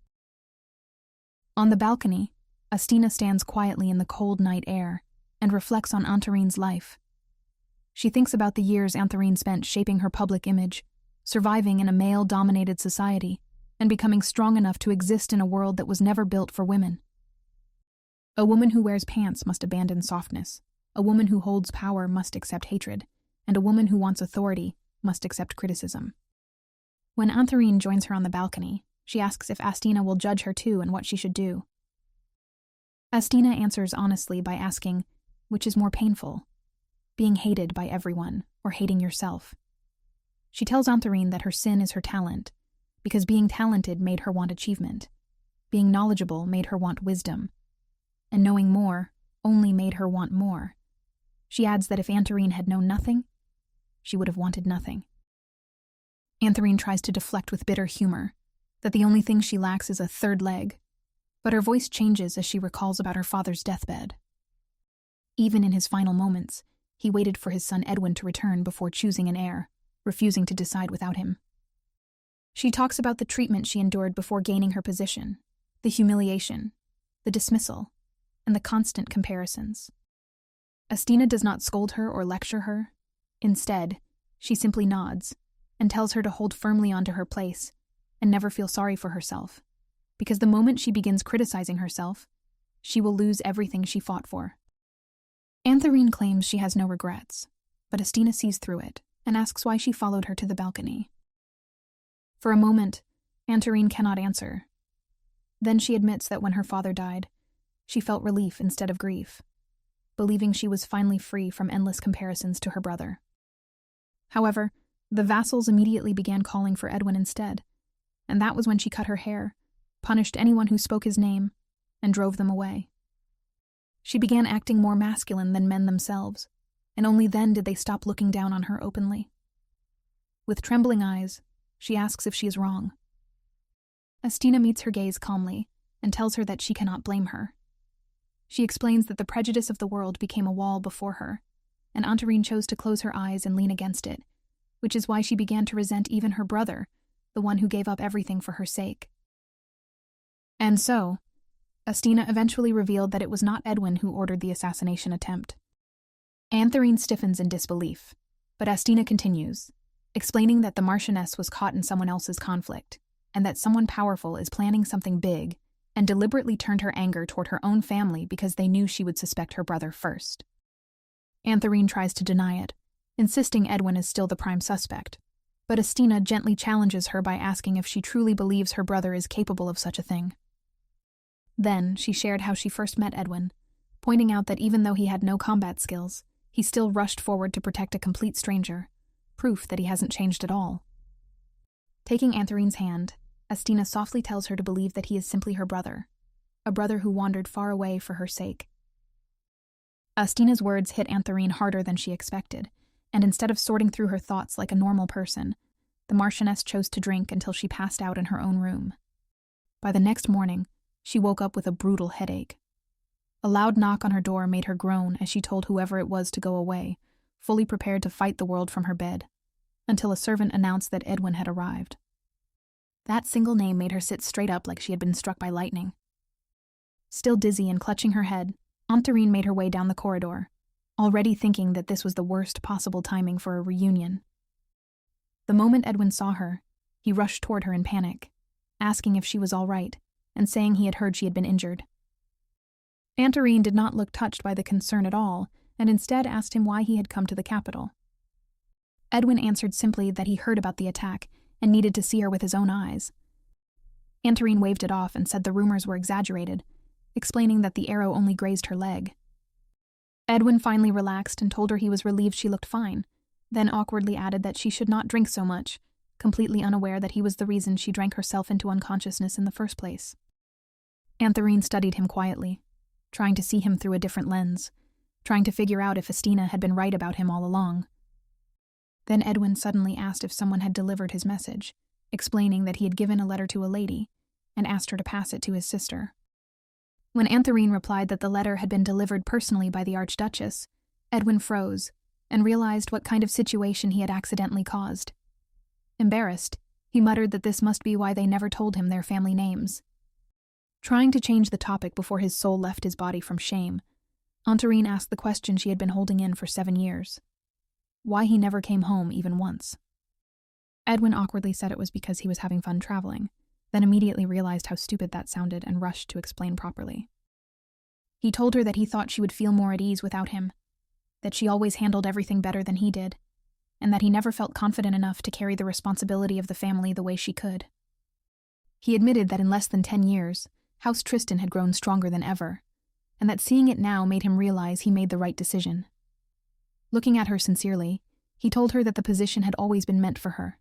Speaker 1: On the balcony, Astina stands quietly in the cold night air and reflects on Antarine's life. She thinks about the years Antarine spent shaping her public image, surviving in a male-dominated society, and becoming strong enough to exist in a world that was never built for women. A woman who wears pants must abandon softness. A woman who holds power must accept hatred, and a woman who wants authority must accept criticism. When Antarine joins her on the balcony, she asks if Astina will judge her too and what she should do. Astina answers honestly by asking, which is more painful, being hated by everyone or hating yourself? She tells Antarine that her sin is her talent, because being talented made her want achievement, being knowledgeable made her want wisdom, and knowing more only made her want more. She adds that if Antarine had known nothing, she would have wanted nothing. Antarine tries to deflect with bitter humor, that the only thing she lacks is a third leg, but her voice changes as she recalls about her father's deathbed. Even in his final moments, he waited for his son Edwin to return before choosing an heir, refusing to decide without him. She talks about the treatment she endured before gaining her position, the humiliation, the dismissal, and the constant comparisons. Astina does not scold her or lecture her. Instead, she simply nods and tells her to hold firmly onto her place and never feel sorry for herself, because the moment she begins criticizing herself, she will lose everything she fought for. Antarine claims she has no regrets, but Astina sees through it and asks why she followed her to the balcony. For a moment, Antarine cannot answer. Then she admits that when her father died, she felt relief instead of grief, believing she was finally free from endless comparisons to her brother. However, the vassals immediately began calling for Edwin instead, and that was when she cut her hair, punished anyone who spoke his name, and drove them away. She began acting more masculine than men themselves, and only then did they stop looking down on her openly. With trembling eyes, she asks if she is wrong. Astina meets her gaze calmly and tells her that she cannot blame her. She explains that the prejudice of the world became a wall before her, and Antarine chose to close her eyes and lean against it, which is why she began to resent even her brother, the one who gave up everything for her sake. And so, Astina eventually revealed that it was not Edwin who ordered the assassination attempt. Antarine stiffens in disbelief, but Astina continues, explaining that the Marchioness was caught in someone else's conflict, and that someone powerful is planning something big and deliberately turned her anger toward her own family because they knew she would suspect her brother first. Antarine tries to deny it, insisting Edwin is still the prime suspect, but Astina gently challenges her by asking if she truly believes her brother is capable of such a thing. Then she shared how she first met Edwin, pointing out that even though he had no combat skills, he still rushed forward to protect a complete stranger, proof that he hasn't changed at all. Taking Antharine's hand, Astina softly tells her to believe that he is simply her brother, a brother who wandered far away for her sake. Astina's words hit Antarine harder than she expected, and instead of sorting through her thoughts like a normal person, the Marchioness chose to drink until she passed out in her own room. By the next morning, she woke up with a brutal headache. A loud knock on her door made her groan as she told whoever it was to go away, fully prepared to fight the world from her bed, until a servant announced that Edwin had arrived. That single name made her sit straight up like she had been struck by lightning. Still dizzy and clutching her head, Antarine made her way down the corridor, already thinking that this was the worst possible timing for a reunion. The moment Edwin saw her, he rushed toward her in panic, asking if she was all right, and saying he had heard she had been injured. Antarine did not look touched by the concern at all, and instead asked him why he had come to the capital. Edwin answered simply that he heard about the attack and needed to see her with his own eyes. Antarine waved it off and said the rumors were exaggerated, explaining that the arrow only grazed her leg. Edwin finally relaxed and told her he was relieved she looked fine, then awkwardly added that she should not drink so much, completely unaware that he was the reason she drank herself into unconsciousness in the first place. Antherine studied him quietly, trying to see him through a different lens, trying to figure out if Estina had been right about him all along. Then Edwin suddenly asked if someone had delivered his message, explaining that he had given a letter to a lady and asked her to pass it to his sister. When Antherine replied that the letter had been delivered personally by the Archduchess, Edwin froze and realized what kind of situation he had accidentally caused. Embarrassed, he muttered that this must be why they never told him their family names. Trying to change the topic before his soul left his body from shame, Antherine asked the question she had been holding in for 7 years. Why he never came home even once. Edwin awkwardly said it was because he was having fun traveling, then immediately realized how stupid that sounded and rushed to explain properly. He told her that he thought she would feel more at ease without him, that she always handled everything better than he did, and that he never felt confident enough to carry the responsibility of the family the way she could. He admitted that in less than 10 years, House Tristan had grown stronger than ever, and that seeing it now made him realize he made the right decision. Looking at her sincerely, he told her that the position had always been meant for her.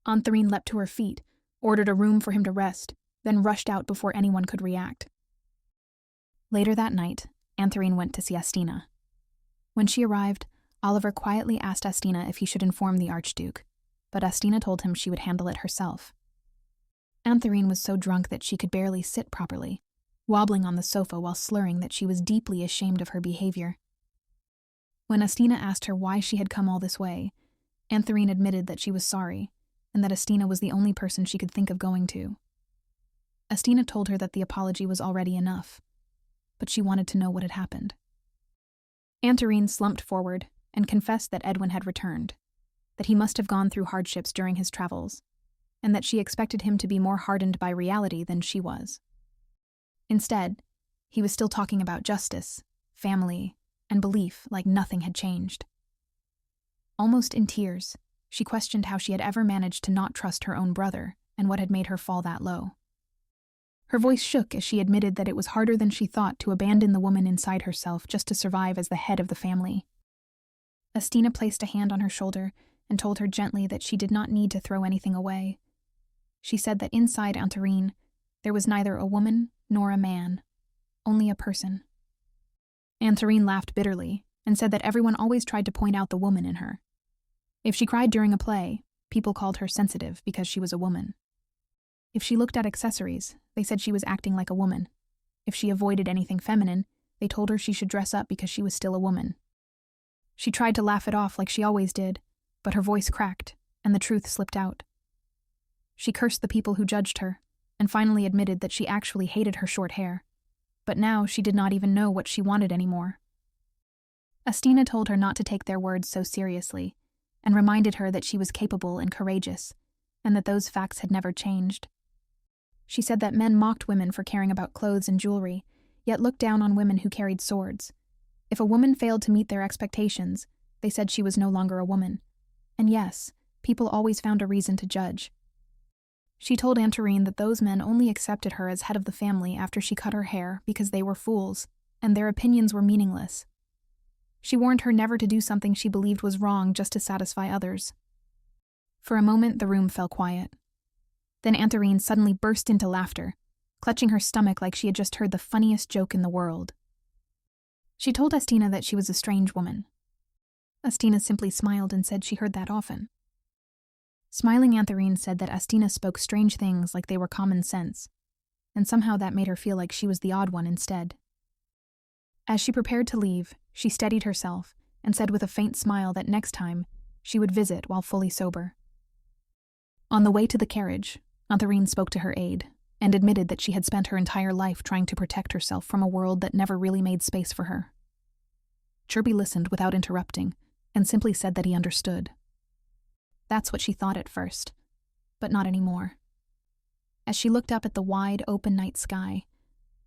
Speaker 1: Antherine leapt to her feet, ordered a room for him to rest, then rushed out before anyone could react. Later that night, Antherine went to see Estina. When she arrived, Oliver quietly asked Estina if he should inform the Archduke, but Estina told him she would handle it herself. Antherine was so drunk that she could barely sit properly, wobbling on the sofa while slurring that she was deeply ashamed of her behavior. When Estina asked her why she had come all this way, Antherine admitted that she was sorry, and that Estina was the only person she could think of going to. Estina told her that the apology was already enough, but she wanted to know what had happened. Antherine slumped forward and confessed that Edwin had returned, that he must have gone through hardships during his travels, and that she expected him to be more hardened by reality than she was. Instead, he was still talking about justice, family, and belief like nothing had changed. Almost in tears, she questioned how she had ever managed to not trust her own brother and what had made her fall that low. Her voice shook as she admitted that it was harder than she thought to abandon the woman inside herself just to survive as the head of the family. Estina placed a hand on her shoulder and told her gently that she did not need to throw anything away. She said that inside Antherine, there was neither a woman nor a man, only a person. Antherine laughed bitterly and said that everyone always tried to point out the woman in her. If she cried during a play, people called her sensitive because she was a woman. If she looked at accessories, they said she was acting like a woman. If she avoided anything feminine, they told her she should dress up because she was still a woman. She tried to laugh it off like she always did, but her voice cracked, and the truth slipped out. She cursed the people who judged her, and finally admitted that she actually hated her short hair, but now she did not even know what she wanted anymore. Estina told her not to take their words so seriously, and reminded her that she was capable and courageous, and that those facts had never changed. She said that men mocked women for caring about clothes and jewelry, yet looked down on women who carried swords. If a woman failed to meet their expectations, they said she was no longer a woman. And yes, people always found a reason to judge. She told Antherine that those men only accepted her as head of the family after she cut her hair because they were fools, and their opinions were meaningless. She warned her never to do something she believed was wrong just to satisfy others. For a moment, the room fell quiet. Then Antherine suddenly burst into laughter, clutching her stomach like she had just heard the funniest joke in the world. She told Estina that she was a strange woman. Estina simply smiled and said she heard that often. Smiling Antherine said that Estina spoke strange things like they were common sense, and somehow that made her feel like she was the odd one instead. As she prepared to leave, she steadied herself and said with a faint smile that next time she would visit while fully sober. On the way to the carriage, Antherine spoke to her aide and admitted that she had spent her entire life trying to protect herself from a world that never really made space for her. Chirby listened without interrupting and simply said that he understood. That's what she thought at first, but not anymore. As she looked up at the wide, open night sky,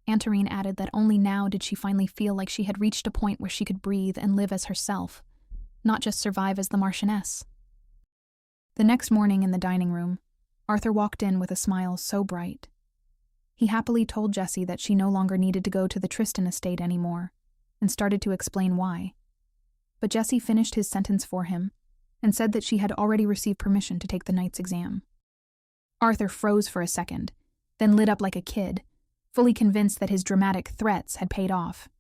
Speaker 1: Antherine added that only now did she finally feel like she had reached a point where she could breathe and live as herself, not just survive as the Marchioness. The next morning in the dining room, Arthur walked in with a smile so bright. He happily told Jessie that she no longer needed to go to the Tristan estate anymore, and started to explain why. But Jesse finished his sentence for him and said that she had already received permission to take the knight's exam. Arthur froze for a second, then lit up like a kid, fully convinced that his dramatic threats had paid off.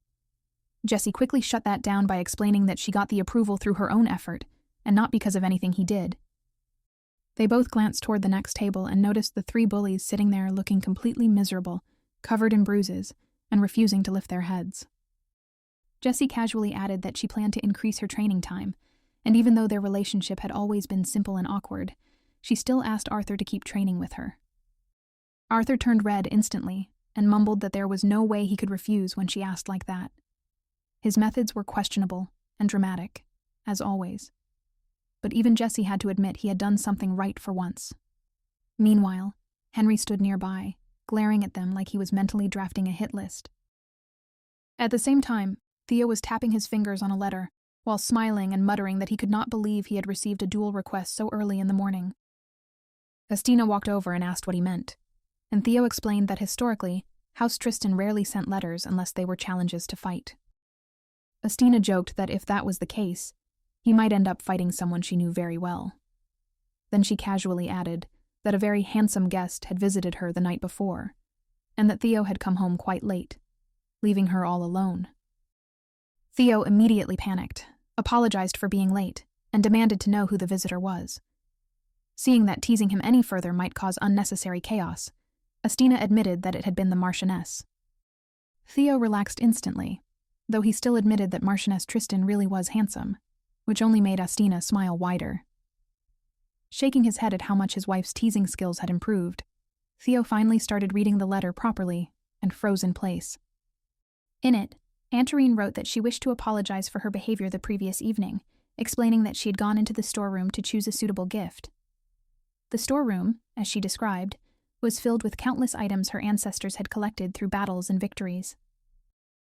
Speaker 1: Jesse quickly shut that down by explaining that she got the approval through her own effort and not because of anything he did. They both glanced toward the next table and noticed the 3 bullies sitting there looking completely miserable, covered in bruises, and refusing to lift their heads. Jessie casually added that she planned to increase her training time, and even though their relationship had always been simple and awkward, she still asked Arthur to keep training with her. Arthur turned red instantly and mumbled that there was no way he could refuse when she asked like that. His methods were questionable and dramatic, as always. But even Jesse had to admit he had done something right for once. Meanwhile, Henry stood nearby, glaring at them like he was mentally drafting a hit list. At the same time, Theo was tapping his fingers on a letter, while smiling and muttering that he could not believe he had received a duel request so early in the morning. Estina walked over and asked what he meant, and Theo explained that historically, House Tristan rarely sent letters unless they were challenges to fight. Estina joked that if that was the case, he might end up fighting someone she knew very well. Then she casually added that a very handsome guest had visited her the night before, and that Theo had come home quite late, leaving her all alone. Theo immediately panicked, apologized for being late, and demanded to know who the visitor was. Seeing that teasing him any further might cause unnecessary chaos, Estina admitted that it had been the Marchioness. Theo relaxed instantly, though he still admitted that Marchioness Tristan really was handsome, which only made Estina smile wider. Shaking his head at how much his wife's teasing skills had improved, Theo finally started reading the letter properly and froze in place. In it, Antarine wrote that she wished to apologize for her behavior the previous evening, explaining that she had gone into the storeroom to choose a suitable gift. The storeroom, as she described, was filled with countless items her ancestors had collected through battles and victories.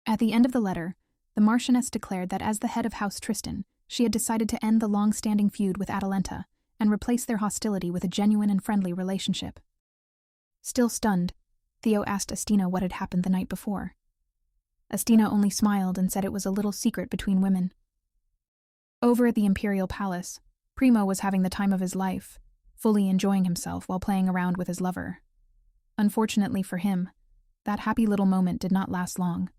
Speaker 1: At the end of the letter, the Marchioness declared that as the head of House Tristan, she had decided to end the long-standing feud with Atalanta and replace their hostility with a genuine and friendly relationship. Still stunned, Theo asked Estina what had happened the night before. Estina only smiled and said it was a little secret between women. Over at the Imperial Palace, Primo was having the time of his life, fully enjoying himself while playing around with his lover. Unfortunately for him, that happy little moment did not last long.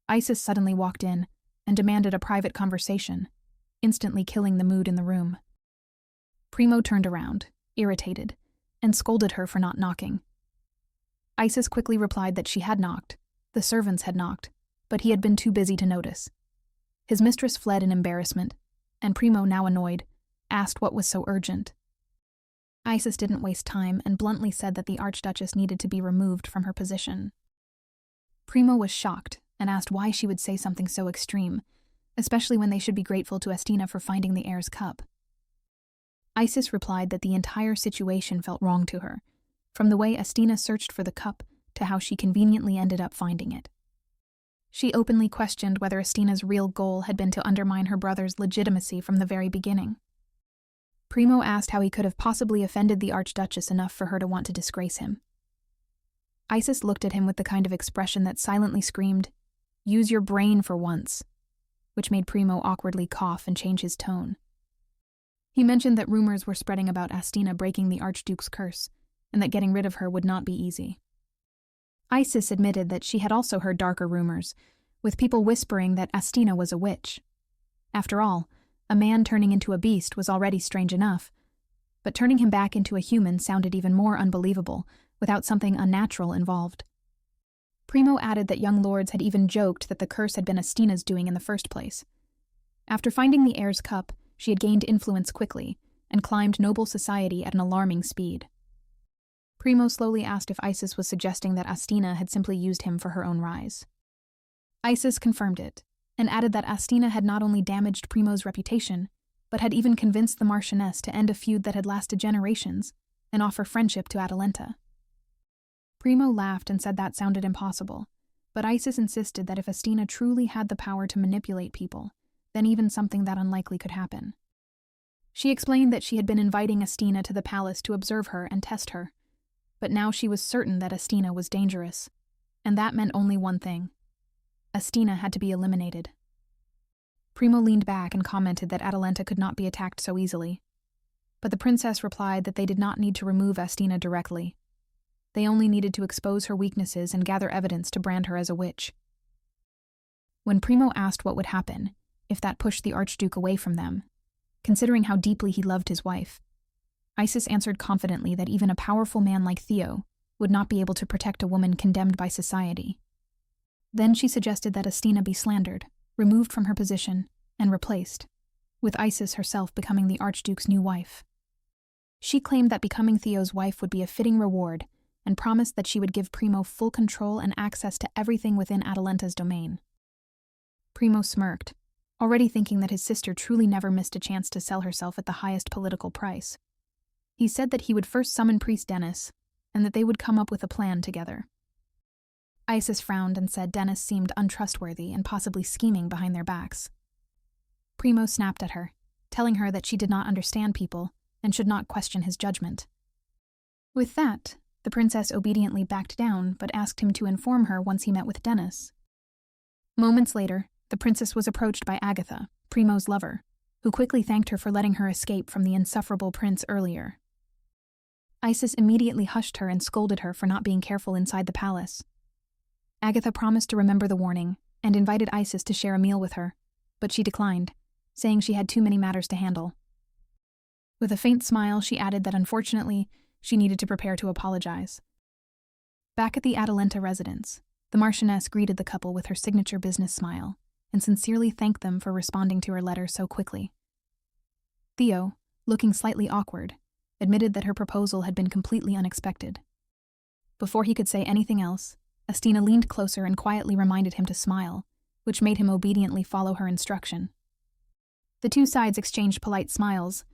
Speaker 1: Isis suddenly walked in and demanded a private conversation, instantly killing the mood in the room. Primo turned around, irritated, and scolded her for not knocking. Isis quickly replied that she had knocked, the servants had knocked, but he had been too busy to notice. His mistress fled in embarrassment, and Primo, now annoyed, asked what was so urgent. Isis didn't waste time and bluntly said that the Archduchess needed to be removed from her position. Primo was shocked and asked why she would say something so extreme, especially when they should be grateful to Estina for finding the heir's cup. Isis replied that the entire situation felt wrong to her, from the way Estina searched for the cup to how she conveniently ended up finding it. She openly questioned whether Estina's real goal had been to undermine her brother's legitimacy from the very beginning. Primo asked how he could have possibly offended the Archduchess enough for her to want to disgrace him. Isis looked at him with the kind of expression that silently screamed, "Use your brain for once," which made Primo awkwardly cough and change his tone. He mentioned that rumors were spreading about Estina breaking the Archduke's curse, and that getting rid of her would not be easy. Isis admitted that she had also heard darker rumors, with people whispering that Estina was a witch. After all, a man turning into a beast was already strange enough, but turning him back into a human sounded even more unbelievable, without something unnatural involved. Primo added that young lords had even joked that the curse had been Estina's doing in the first place. After finding the heir's cup, she had gained influence quickly, and climbed noble society at an alarming speed. Primo slowly asked if Isis was suggesting that Estina had simply used him for her own rise. Isis confirmed it, and added that Estina had not only damaged Primo's reputation, but had even convinced the Marchioness to end a feud that had lasted generations, and offer friendship to Atalanta. Primo laughed and said that sounded impossible, but Isis insisted that if Estina truly had the power to manipulate people, then even something that unlikely could happen. She explained that she had been inviting Estina to the palace to observe her and test her, but now she was certain that Estina was dangerous, and that meant only one thing. Astina had to be eliminated. Primo leaned back and commented that Atalanta could not be attacked so easily. But the princess replied that they did not need to remove Astina directly. They only needed to expose her weaknesses and gather evidence to brand her as a witch. When Primo asked what would happen if that pushed the Archduke away from them, considering how deeply he loved his wife, Isis answered confidently that even a powerful man like Theo would not be able to protect a woman condemned by society. Then she suggested that Astina be slandered, removed from her position, and replaced, with Isis herself becoming the Archduke's new wife. She claimed that becoming Theo's wife would be a fitting reward and promised that she would give Primo full control and access to everything within Atalanta's domain. Primo smirked, already thinking that his sister truly never missed a chance to sell herself at the highest political price. He said that he would first summon Priest Dennis, and that they would come up with a plan together. Isis frowned and said Dennis seemed untrustworthy and possibly scheming behind their backs. Primo snapped at her, telling her that she did not understand people and should not question his judgment. With that, the princess obediently backed down but asked him to inform her once he met with Dennis. Moments later, the princess was approached by Agatha, Primo's lover, who quickly thanked her for letting her escape from the insufferable prince earlier. Isis immediately hushed her and scolded her for not being careful inside the palace. Agatha promised to remember the warning and invited Isis to share a meal with her, but she declined, saying she had too many matters to handle. With a faint smile, she added that unfortunately, she needed to prepare to apologize. Back at the Atalanta residence, the Marchioness greeted the couple with her signature business smile and sincerely thanked them for responding to her letter so quickly. Theo, looking slightly awkward, admitted that her proposal had been completely unexpected. Before he could say anything else, Astina leaned closer and quietly reminded him to smile, which made him obediently follow her instruction. The two sides exchanged polite smiles,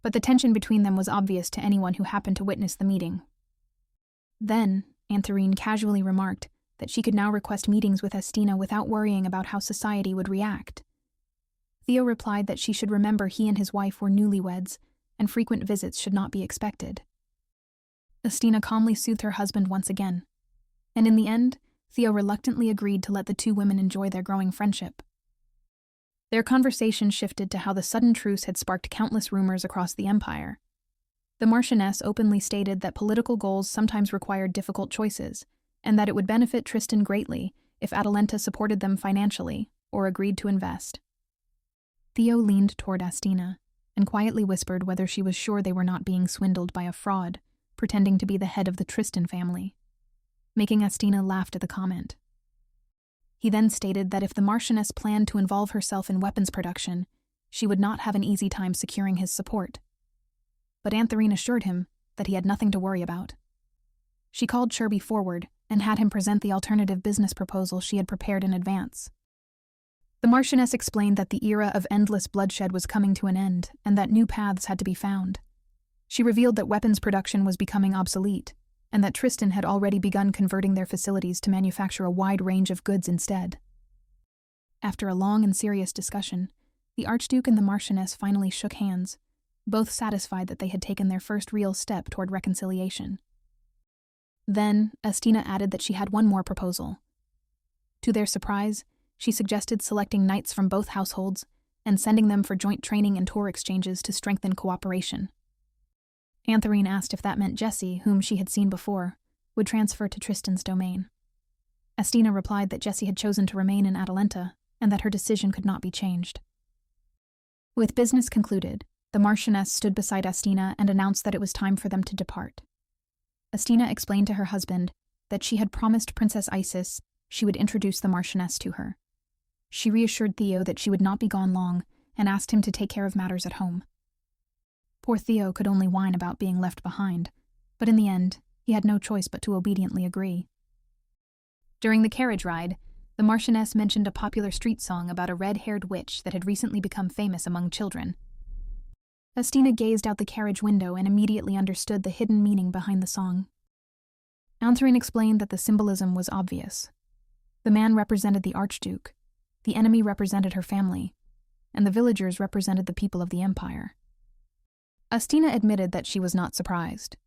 Speaker 1: but the tension between them was obvious to anyone who happened to witness the meeting. Then, Antherine casually remarked that she could now request meetings with Astina without worrying about how society would react. Theo replied that she should remember he and his wife were newlyweds, and frequent visits should not be expected. Astina calmly soothed her husband once again, and in the end, Theo reluctantly agreed to let the two women enjoy their growing friendship. Their conversation shifted to how the sudden truce had sparked countless rumors across the empire. The Marchioness openly stated that political goals sometimes required difficult choices, and that it would benefit Tristan greatly if Atalanta supported them financially or agreed to invest. Theo leaned toward Astina and quietly whispered whether she was sure they were not being swindled by a fraud, pretending to be the head of the Tristan family, making Astina laugh at the comment. He then stated that if the Marchioness planned to involve herself in weapons production, she would not have an easy time securing his support. But Antherine assured him that he had nothing to worry about. She called Cherby forward and had him present the alternative business proposal she had prepared in advance. The Marchioness explained that the era of endless bloodshed was coming to an end and that new paths had to be found. She revealed that weapons production was becoming obsolete and that Tristan had already begun converting their facilities to manufacture a wide range of goods instead. After a long and serious discussion, the Archduke and the Marchioness finally shook hands, both satisfied that they had taken their first real step toward reconciliation. Then, Astina added that she had one more proposal. To their surprise, she suggested selecting knights from both households and sending them for joint training and tour exchanges to strengthen cooperation. Antherine asked if that meant Jessie, whom she had seen before, would transfer to Tristan's domain. Astina replied that Jessie had chosen to remain in Atalanta and that her decision could not be changed. With business concluded, the Marchioness stood beside Astina and announced that it was time for them to depart. Astina explained to her husband that she had promised Princess Isis she would introduce the Marchioness to her. She reassured Theo that she would not be gone long and asked him to take care of matters at home. Poor Theo could only whine about being left behind, but in the end, he had no choice but to obediently agree. During the carriage ride, the Marchioness mentioned a popular street song about a red-haired witch that had recently become famous among children. Astina gazed out the carriage window and immediately understood the hidden meaning behind the song. Antherine explained that the symbolism was obvious. The man represented the Archduke, the enemy represented her family, and the villagers represented the people of the empire. Astina admitted that she was not surprised.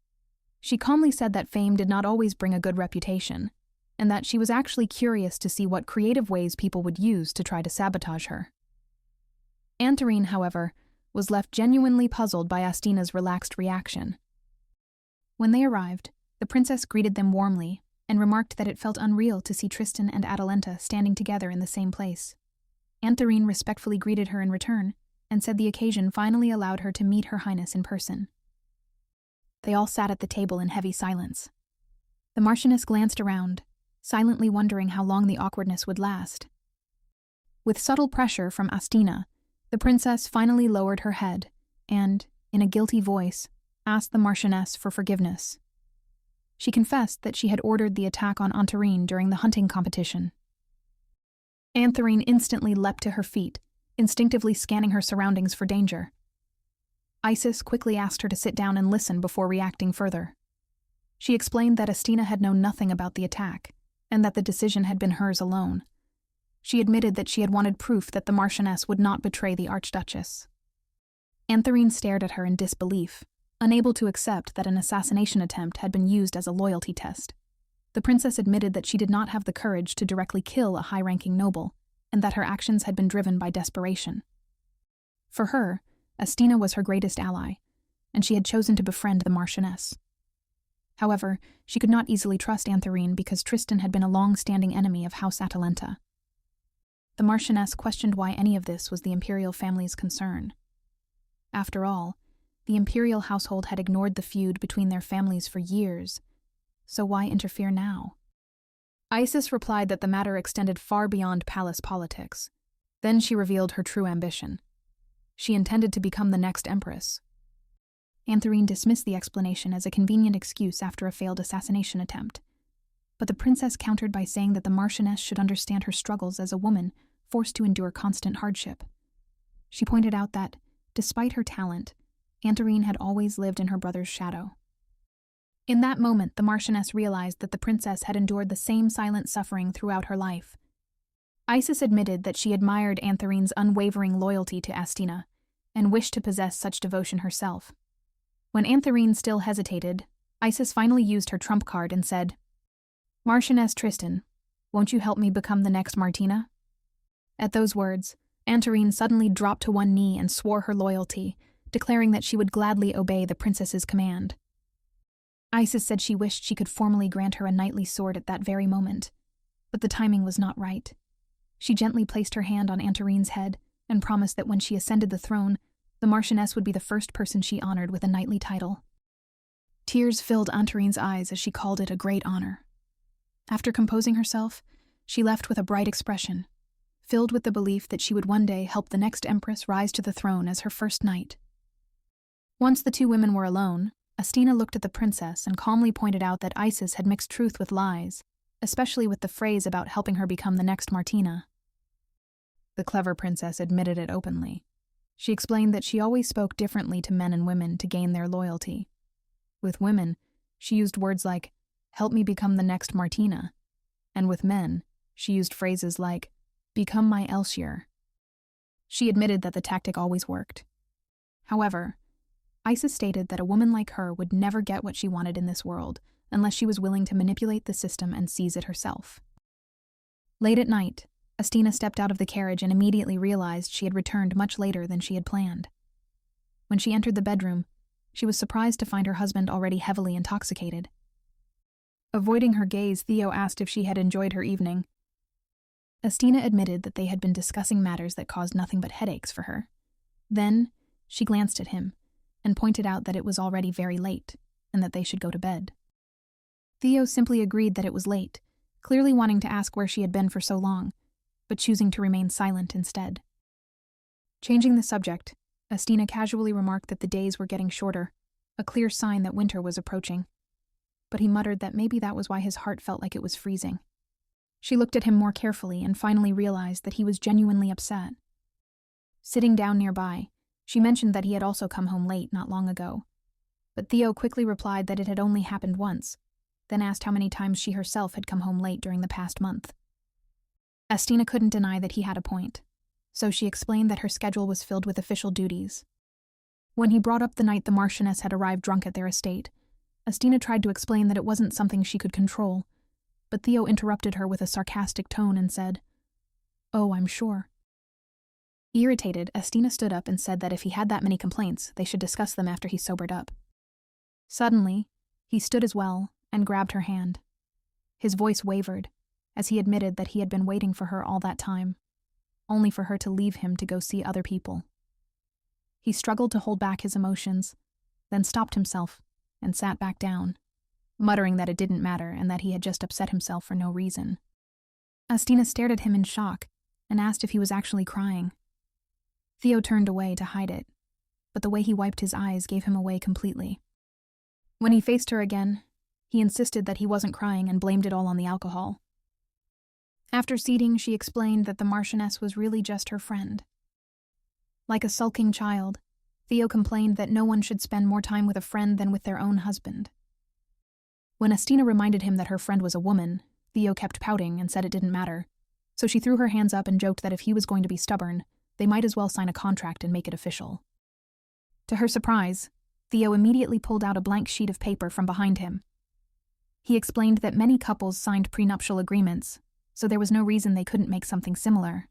Speaker 1: She calmly said that fame did not always bring a good reputation, and that she was actually curious to see what creative ways people would use to try to sabotage her. Antarine, however, was left genuinely puzzled by Astina's relaxed reaction. When they arrived, the princess greeted them warmly and remarked that it felt unreal to see Tristan and Atalanta standing together in the same place. Antarine respectfully greeted her in return and said the occasion finally allowed her to meet Her Highness in person. They all sat at the table in heavy silence. The Marchioness glanced around, silently wondering how long the awkwardness would last. With subtle pressure from Astina, the princess finally lowered her head and, in a guilty voice, asked the Marchioness for forgiveness. She confessed that she had ordered the attack on Antarine during the hunting competition. Antarine instantly leapt to her feet, instinctively scanning her surroundings for danger. Isis quickly asked her to sit down and listen before reacting further. She explained that Astina had known nothing about the attack, and that the decision had been hers alone. She admitted that she had wanted proof that the Marchioness would not betray the Archduchess. Antarine stared at her in disbelief, unable to accept that an assassination attempt had been used as a loyalty test. The princess admitted that she did not have the courage to directly kill a high-ranking noble, and that her actions had been driven by desperation. For her, Astina was her greatest ally, and she had chosen to befriend the Marchioness. However, she could not easily trust Antarine because Tristan had been a long-standing enemy of House Atalanta. The Marchioness questioned why any of this was the imperial family's concern. After all, the imperial household had ignored the feud between their families for years, so why interfere now? Isis replied that the matter extended far beyond palace politics. Then she revealed her true ambition. She intended to become the next Empress. Antarine dismissed the explanation as a convenient excuse after a failed assassination attempt. But the princess countered by saying that the Marchioness should understand her struggles as a woman forced to endure constant hardship. She pointed out that, despite her talent, Antarine had always lived in her brother's shadow. In that moment, the Marchioness realized that the princess had endured the same silent suffering throughout her life. Isis admitted that she admired Antharine's unwavering loyalty to Astina and wished to possess such devotion herself. When Antarine still hesitated, Isis finally used her trump card and said, "Marchioness Tristan, won't you help me become the next Martina?" At those words, Antarine suddenly dropped to one knee and swore her loyalty, declaring that she would gladly obey the princess's command. Isis said she wished she could formally grant her a knightly sword at that very moment, but the timing was not right. She gently placed her hand on Antarine's head and promised that when she ascended the throne, the Marchioness would be the first person she honored with a knightly title. Tears filled Antarine's eyes as she called it a great honor. After composing herself, she left with a bright expression, filled with the belief that she would one day help the next Empress rise to the throne as her first knight. Once the two women were alone, Astina looked at the princess and calmly pointed out that Isis had mixed truth with lies, especially with the phrase about helping her become the next Martina. The clever princess admitted it openly. She explained that she always spoke differently to men and women to gain their loyalty. With women, she used words like, "Help me become the next Martina," and with men, she used phrases like, "Become my Elshir." She admitted that the tactic always worked. However, Isis stated that a woman like her would never get what she wanted in this world unless she was willing to manipulate the system and seize it herself. Late at night, Astina stepped out of the carriage and immediately realized she had returned much later than she had planned. When she entered the bedroom, she was surprised to find her husband already heavily intoxicated. Avoiding her gaze, Theo asked if she had enjoyed her evening. Astina admitted that they had been discussing matters that caused nothing but headaches for her. Then, she glanced at him and pointed out that it was already very late and that they should go to bed. Theo simply agreed that it was late, clearly wanting to ask where she had been for so long, but choosing to remain silent instead. Changing the subject, Astina casually remarked that the days were getting shorter, a clear sign that winter was approaching. But he muttered that maybe that was why his heart felt like it was freezing. She looked at him more carefully and finally realized that he was genuinely upset. Sitting down nearby, she mentioned that he had also come home late not long ago. But Theo quickly replied that it had only happened once, then asked how many times she herself had come home late during the past month. Astina couldn't deny that he had a point, so she explained that her schedule was filled with official duties. When he brought up the night the Marchioness had arrived drunk at their estate, Astina tried to explain that it wasn't something she could control, but Theo interrupted her with a sarcastic tone and said, "Oh, I'm sure." Irritated, Estina stood up and said that if he had that many complaints, they should discuss them after he sobered up. Suddenly, he stood as well and grabbed her hand. His voice wavered as he admitted that he had been waiting for her all that time, only for her to leave him to go see other people. He struggled to hold back his emotions, then stopped himself and sat back down, muttering that it didn't matter and that he had just upset himself for no reason. Estina stared at him in shock and asked if he was actually crying. Theo turned away to hide it, but the way he wiped his eyes gave him away completely. When he faced her again, he insisted that he wasn't crying and blamed it all on the alcohol. After seating, she explained that the Marchioness was really just her friend. Like a sulking child, Theo complained that no one should spend more time with a friend than with their own husband. When Estina reminded him that her friend was a woman, Theo kept pouting and said it didn't matter, so she threw her hands up and joked that if he was going to be stubborn, they might as well sign a contract and make it official. To her surprise, Theo immediately pulled out a blank sheet of paper from behind him. He explained that many couples signed prenuptial agreements, so there was no reason they couldn't make something similar.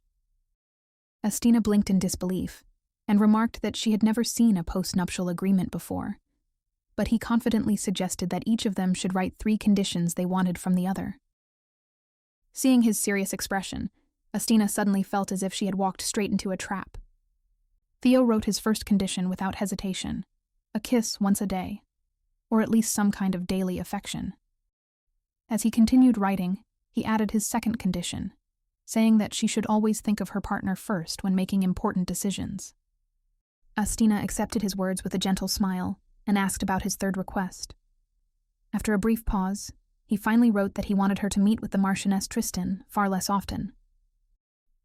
Speaker 1: Estina blinked in disbelief and remarked that she had never seen a postnuptial agreement before, but he confidently suggested that each of them should write 3 conditions they wanted from the other. Seeing his serious expression, Estina suddenly felt as if she had walked straight into a trap. Theo wrote his first condition without hesitation: a kiss once a day, or at least some kind of daily affection. As he continued writing, he added his second condition, saying that she should always think of her partner first when making important decisions. Estina accepted his words with a gentle smile and asked about his third request. After a brief pause, he finally wrote that he wanted her to meet with the Marchioness Tristan far less often.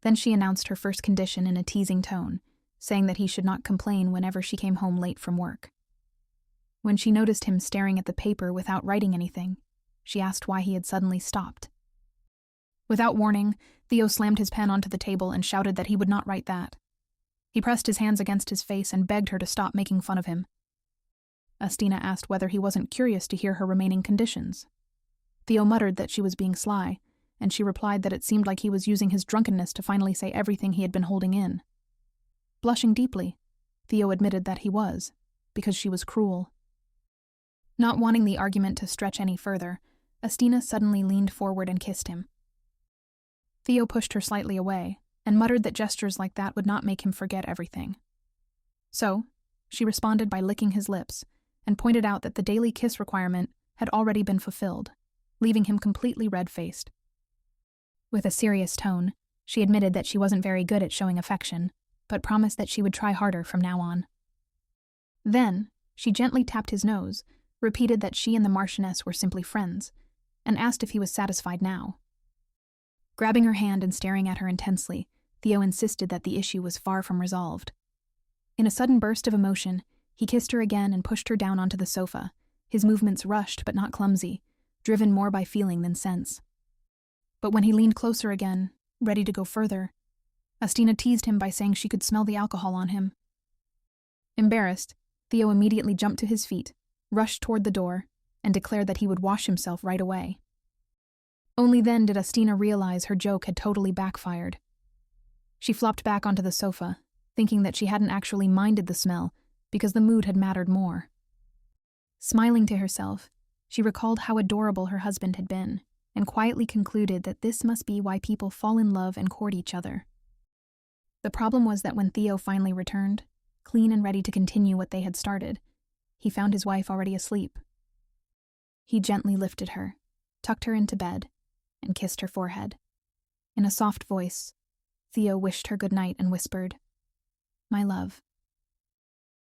Speaker 1: Then she announced her first condition in a teasing tone, saying that he should not complain whenever she came home late from work. When she noticed him staring at the paper without writing anything, she asked why he had suddenly stopped. Without warning, Theo slammed his pen onto the table and shouted that he would not write that. He pressed his hands against his face and begged her to stop making fun of him. Estina asked whether he wasn't curious to hear her remaining conditions. Theo muttered that she was being sly, and she replied that it seemed like he was using his drunkenness to finally say everything he had been holding in. Blushing deeply, Theo admitted that he was, because she was cruel. Not wanting the argument to stretch any further, Estina suddenly leaned forward and kissed him. Theo pushed her slightly away and muttered that gestures like that would not make him forget everything. So, she responded by licking his lips and pointed out that the daily kiss requirement had already been fulfilled, leaving him completely red-faced. With a serious tone, she admitted that she wasn't very good at showing affection, but promised that she would try harder from now on. Then, she gently tapped his nose, repeated that she and the Marchioness were simply friends, and asked if he was satisfied now. Grabbing her hand and staring at her intensely, Theo insisted that the issue was far from resolved. In a sudden burst of emotion, he kissed her again and pushed her down onto the sofa, his movements rushed but not clumsy, driven more by feeling than sense. But when he leaned closer again, ready to go further, Estina teased him by saying she could smell the alcohol on him. Embarrassed, Theo immediately jumped to his feet, rushed toward the door, and declared that he would wash himself right away. Only then did Estina realize her joke had totally backfired. She flopped back onto the sofa, thinking that she hadn't actually minded the smell because the mood had mattered more. Smiling to herself, she recalled how adorable her husband had been, and quietly concluded that this must be why people fall in love and court each other. The problem was that when Theo finally returned, clean and ready to continue what they had started, he found his wife already asleep. He gently lifted her, tucked her into bed, and kissed her forehead. In a soft voice, Theo wished her good night and whispered, "My love,